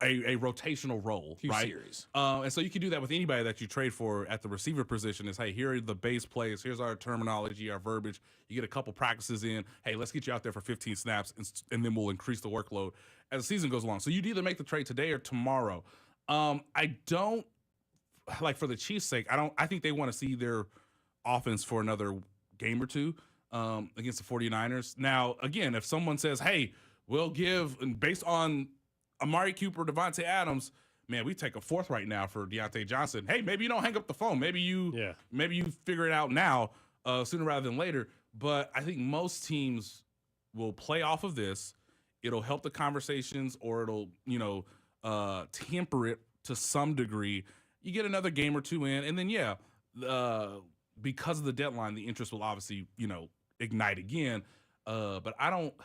a rotational role, right? Series. And so you can do that with anybody that you trade for at the receiver position is, hey, here are the base plays. Here's our terminology, our verbiage. You get a couple practices in. Hey, let's get you out there for 15 snaps, and then we'll increase the workload as the season goes along. So you'd either make the trade today or tomorrow. I don't, like, for the Chiefs' sake, I think they want to see their offense for another game or two against the 49ers. Now, again, if someone says, hey, we'll give, and based on Amari Cooper, Davante Adams, man, we take a fourth right now for Deontay Johnson. Hey, maybe you don't hang up the phone. Maybe you figure it out now, sooner rather than later. But I think most teams will play off of this. It'll help the conversations, or it'll, temper it to some degree. You get another game or two in, and then because of the deadline, the interest will obviously, ignite again. But I don't,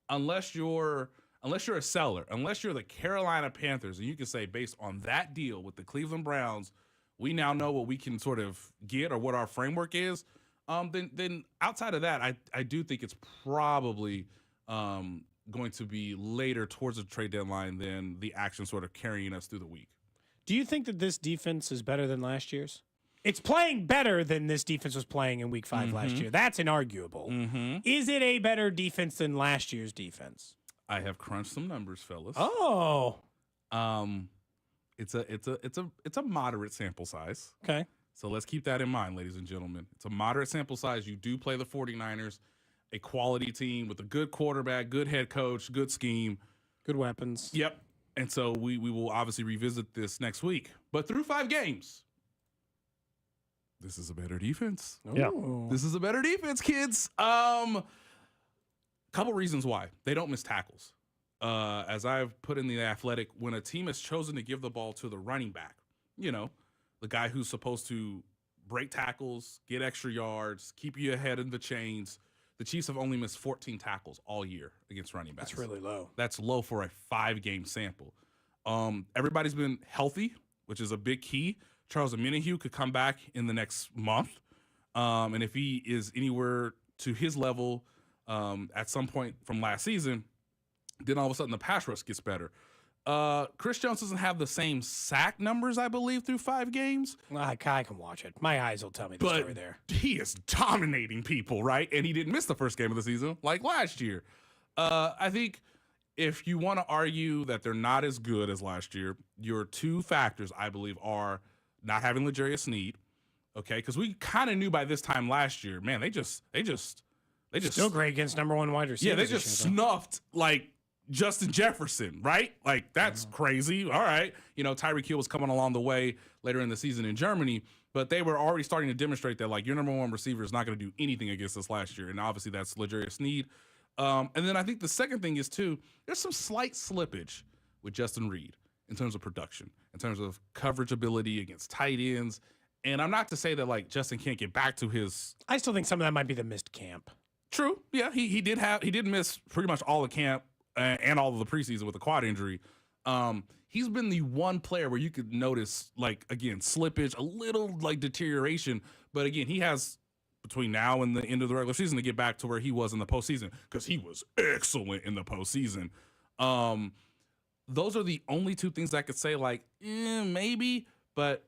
unless you're a seller, unless you're the Carolina Panthers, and you can say, based on that deal with the Cleveland Browns, we now know what we can sort of get or what our framework is, then outside of that, I do think it's probably going to be later towards the trade deadline than the action sort of carrying us through the week. Do you think that this defense is better than last year's? It's playing better than this defense was playing in Week 5 last year. That's inarguable. Is it a better defense than last year's defense? I have crunched some numbers, fellas. Oh, it's a moderate sample size. Okay. So let's keep that in mind, ladies and gentlemen. It's a moderate sample size. You do play the 49ers, a quality team with a good quarterback, good head coach, good scheme, good weapons. Yep. And so we will obviously revisit this next week. But through 5 games, this is a better defense. Yeah. This is a better defense, kids. Couple reasons why. They don't miss tackles. As I've put in The Athletic, when a team has chosen to give the ball to the running back, the guy who's supposed to break tackles, get extra yards, keep you ahead in the chains, the Chiefs have only missed 14 tackles all year against running backs. That's really low. That's low for a 5-game sample. Everybody's been healthy, which is a big key. Charles Omenihu could come back in the next month. And if he is anywhere to his level at some point from last season, then all of a sudden the pass rush gets better. Chris Jones doesn't have the same sack numbers, I believe, through 5 games. I can watch it. My eyes will tell me the story there. He is dominating people, right? And he didn't miss the first game of the season like last year. I think if you want to argue that they're not as good as last year, your 2 factors, I believe, are not having L'Jarius Sneed, okay? Because we kind of knew by this time last year, man, they just still great against number 1 wide receiver. Yeah, they just snuffed like Justin Jefferson, right? Like, that's crazy. All right. Tyreek Hill was coming along the way later in the season in Germany, but they were already starting to demonstrate that, like, your number 1 receiver is not going to do anything against us last year. And obviously that's L'Jarius Sneed. And then I think the second thing is, too, there's some slight slippage with Justin Reed in terms of production, in terms of coverage ability against tight ends. And I'm not to say that, like, Justin can't get back to his. I still think some of that might be the missed camp. True. Yeah, he did miss pretty much all the camp and all of the preseason with a quad injury. He's been the one player where you could notice, like, again, slippage, a little, like, deterioration. But again, he has between now and the end of the regular season to get back to where he was in the postseason, because he was excellent in the postseason. Those are the only two things I could say, like, maybe, but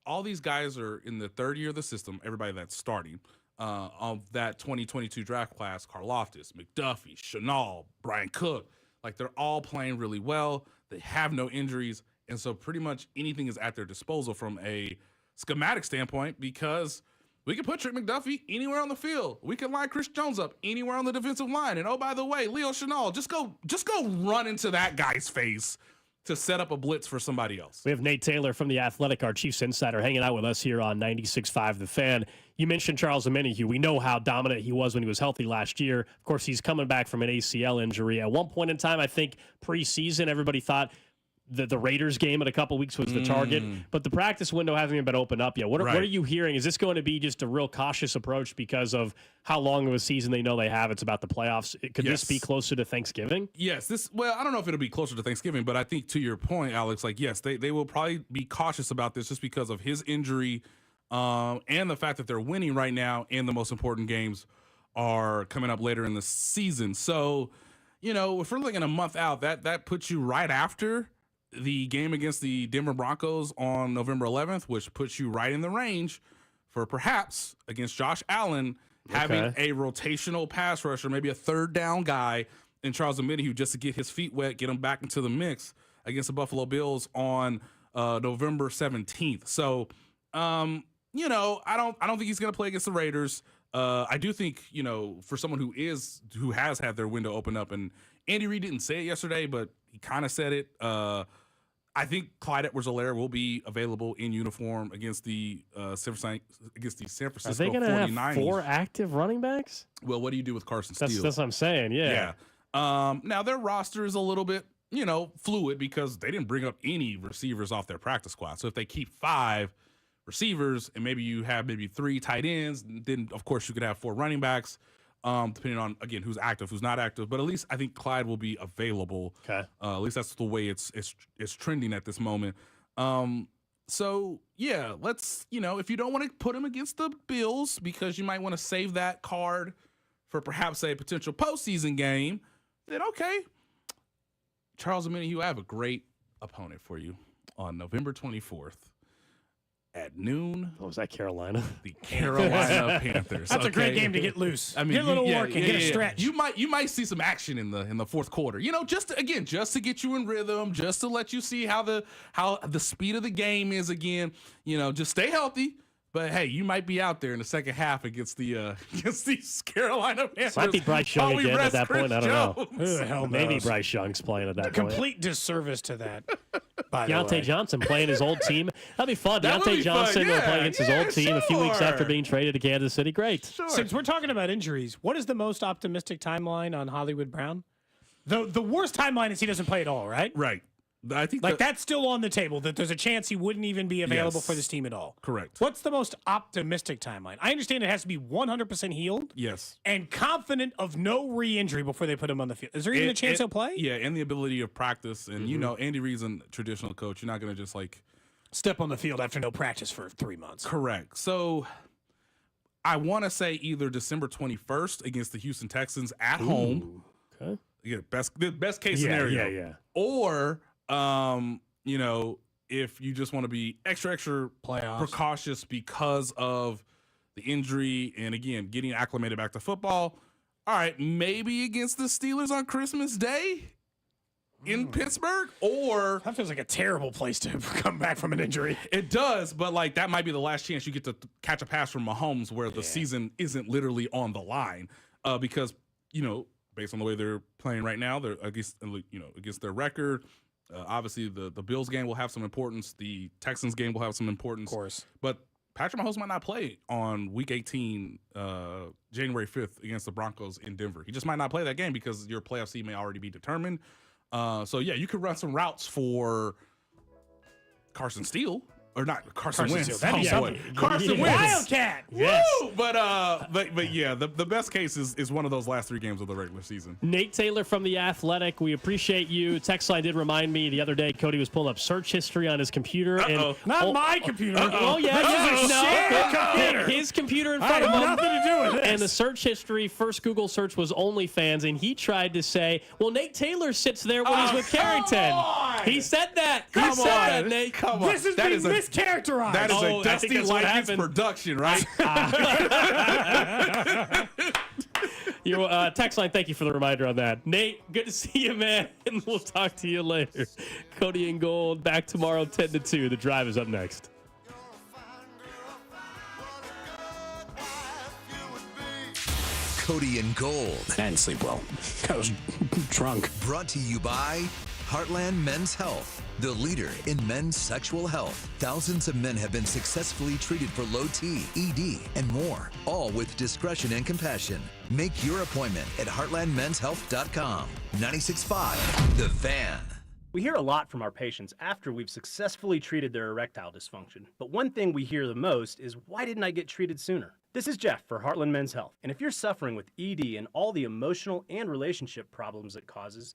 all these guys are in the third year of the system, everybody that's starting, of that 2022 draft class: Karlaftis, McDuffie, Chenal, Brian Cook. Like, they're all playing really well. They have no injuries. And so pretty much anything is at their disposal from a schematic standpoint, because we can put Trent McDuffie anywhere on the field. We can line Chris Jones up anywhere on the defensive line. And, oh, by the way, Leo Chenal, just go run into that guy's face to set up a blitz for somebody else. We have Nate Taylor from The Athletic, our Chiefs insider, hanging out with us here on 96.5 The Fan. You mentioned Charles Omenihu. We know how dominant he was when he was healthy last year. Of course, he's coming back from an ACL injury. At one point in time, I think preseason, everybody thought the Raiders game in a couple weeks was the target, but the practice window hasn't even been opened up yet. What are you hearing? Is this going to be just a real cautious approach because of how long of a season they know they have? It's about the playoffs. Could this be closer to Thanksgiving? Yes. Well, I don't know if it'll be closer to Thanksgiving, but I think to your point, Alex, like, yes, they will probably be cautious about this just because of his injury and the fact that they're winning right now, and the most important games are coming up later in the season. So, if we're looking a month out, that puts you right after the game against the Denver Broncos on November 11th, which puts you right in the range for perhaps against Josh Allen having a rotational pass rusher, maybe a third down guy in Charles Omenihu, just to get his feet wet, get him back into the mix against the Buffalo Bills on November 17th. So, I don't think he's going to play against the Raiders. I do think, for someone who has had their window open up, and Andy Reid didn't say it yesterday, but he kind of said it. I think Clyde Edwards-Helaire will be available in uniform against the San Francisco 49ers. Are they going to have 4 active running backs? Well, what do you do with Carson Steele? That's what I'm saying, yeah. Now, their roster is a little bit, fluid, because they didn't bring up any receivers off their practice squad. So if they keep 5 receivers and maybe you have 3 tight ends, then, of course, you could have 4 running backs. Depending on, again, who's active, who's not active. But at least I think Clyde will be available. Okay. At least that's the way it's trending at this moment. So, yeah, let's, if you don't want to put him against the Bills because you might want to save that card for perhaps a potential postseason game, then okay. Charles Omenihu, I have a great opponent for you on November 24th. At noon. What was that, Carolina? The Carolina Panthers. That's a great game to get loose. I mean, get a little work and get a stretch. You might see some action in the fourth quarter. Just to get you in rhythm, just to let you see how the speed of the game is again. Just stay healthy. But hey, you might be out there in the second half against these Carolina Panthers. Might be Bryce Young again at that point. I don't know. Who the hell Maybe knows? Bryce Young's playing at that point. Complete disservice to that. By the way. Deontay Johnson playing his old team. That'd be fun. Deontay Johnson will play against his old team a few weeks after being traded to Kansas City. Great. Since we're talking about injuries, what is the most optimistic timeline on Hollywood Brown? The worst timeline is he doesn't play at all, right? Right. I think that's still on the table, that there's a chance he wouldn't even be available for this team at all. Correct. What's the most optimistic timeline? I understand it has to be 100% healed. Yes. And confident of no re-injury before they put him on the field. Is there even a chance he'll play? Yeah, and the ability of practice. And, Andy Reid's a traditional coach. You're not going to just step on the field after no practice for 3 months. Correct. So I want to say either December 21st against the Houston Texans at home. Okay. Yeah, best case scenario. Yeah. Or if you just want to be extra precautious because of the injury and, again, getting acclimated back to football, all right, maybe against the Steelers on Christmas Day in Pittsburgh, or... That feels like a terrible place to come back from an injury. It does, but, that might be the last chance you get to catch a pass from Mahomes where the season isn't literally on the line because, based on the way they're playing right now, they're against their record. Obviously, the Bills game will have some importance. The Texans game will have some importance. Of course. But Patrick Mahomes might not play on Week 18, January 5th, against the Broncos in Denver. He just might not play that game because your playoff seed may already be determined. You could run some routes for Carson Steele or not Carson Wentz. That'd be Oh, boy. something. Carson Wentz. Wildcat. Yes. Woo! But yeah, the best case is one of those last 3 games of the regular season. Nate Taylor from The Athletic, we appreciate you. Text line did remind me the other day Cody was pulling up search history on his computer. And Not my computer. Oh, yeah. This is a shared computer. His computer in front I of have him. nothing to do with this. And the search history, first Google search was OnlyFans, and he tried to say, well, Nate Taylor sits there when he's with Carrington. He said that. He said that, Nate. Come on. This is being mischaracterized. That is Oh, a I think Dusty that's what Likens happened. production, right? Your text line, thank you for the reminder on that. Nate, good to see you, man. And we'll talk to you later. Cody and Gold back tomorrow 10 to 2. The Drive is up next. Cody and Gold. I didn't sleep well. I was drunk. Brought to you by Heartland Men's Health, the leader in men's sexual health. Thousands of men have been successfully treated for low T, ED, and more, all with discretion and compassion. Make your appointment at heartlandmenshealth.com. 96.5, The Fan. We hear a lot from our patients after we've successfully treated their erectile dysfunction. But one thing we hear the most is, why didn't I get treated sooner? This is Jeff for Heartland Men's Health. And if you're suffering with ED and all the emotional and relationship problems it causes,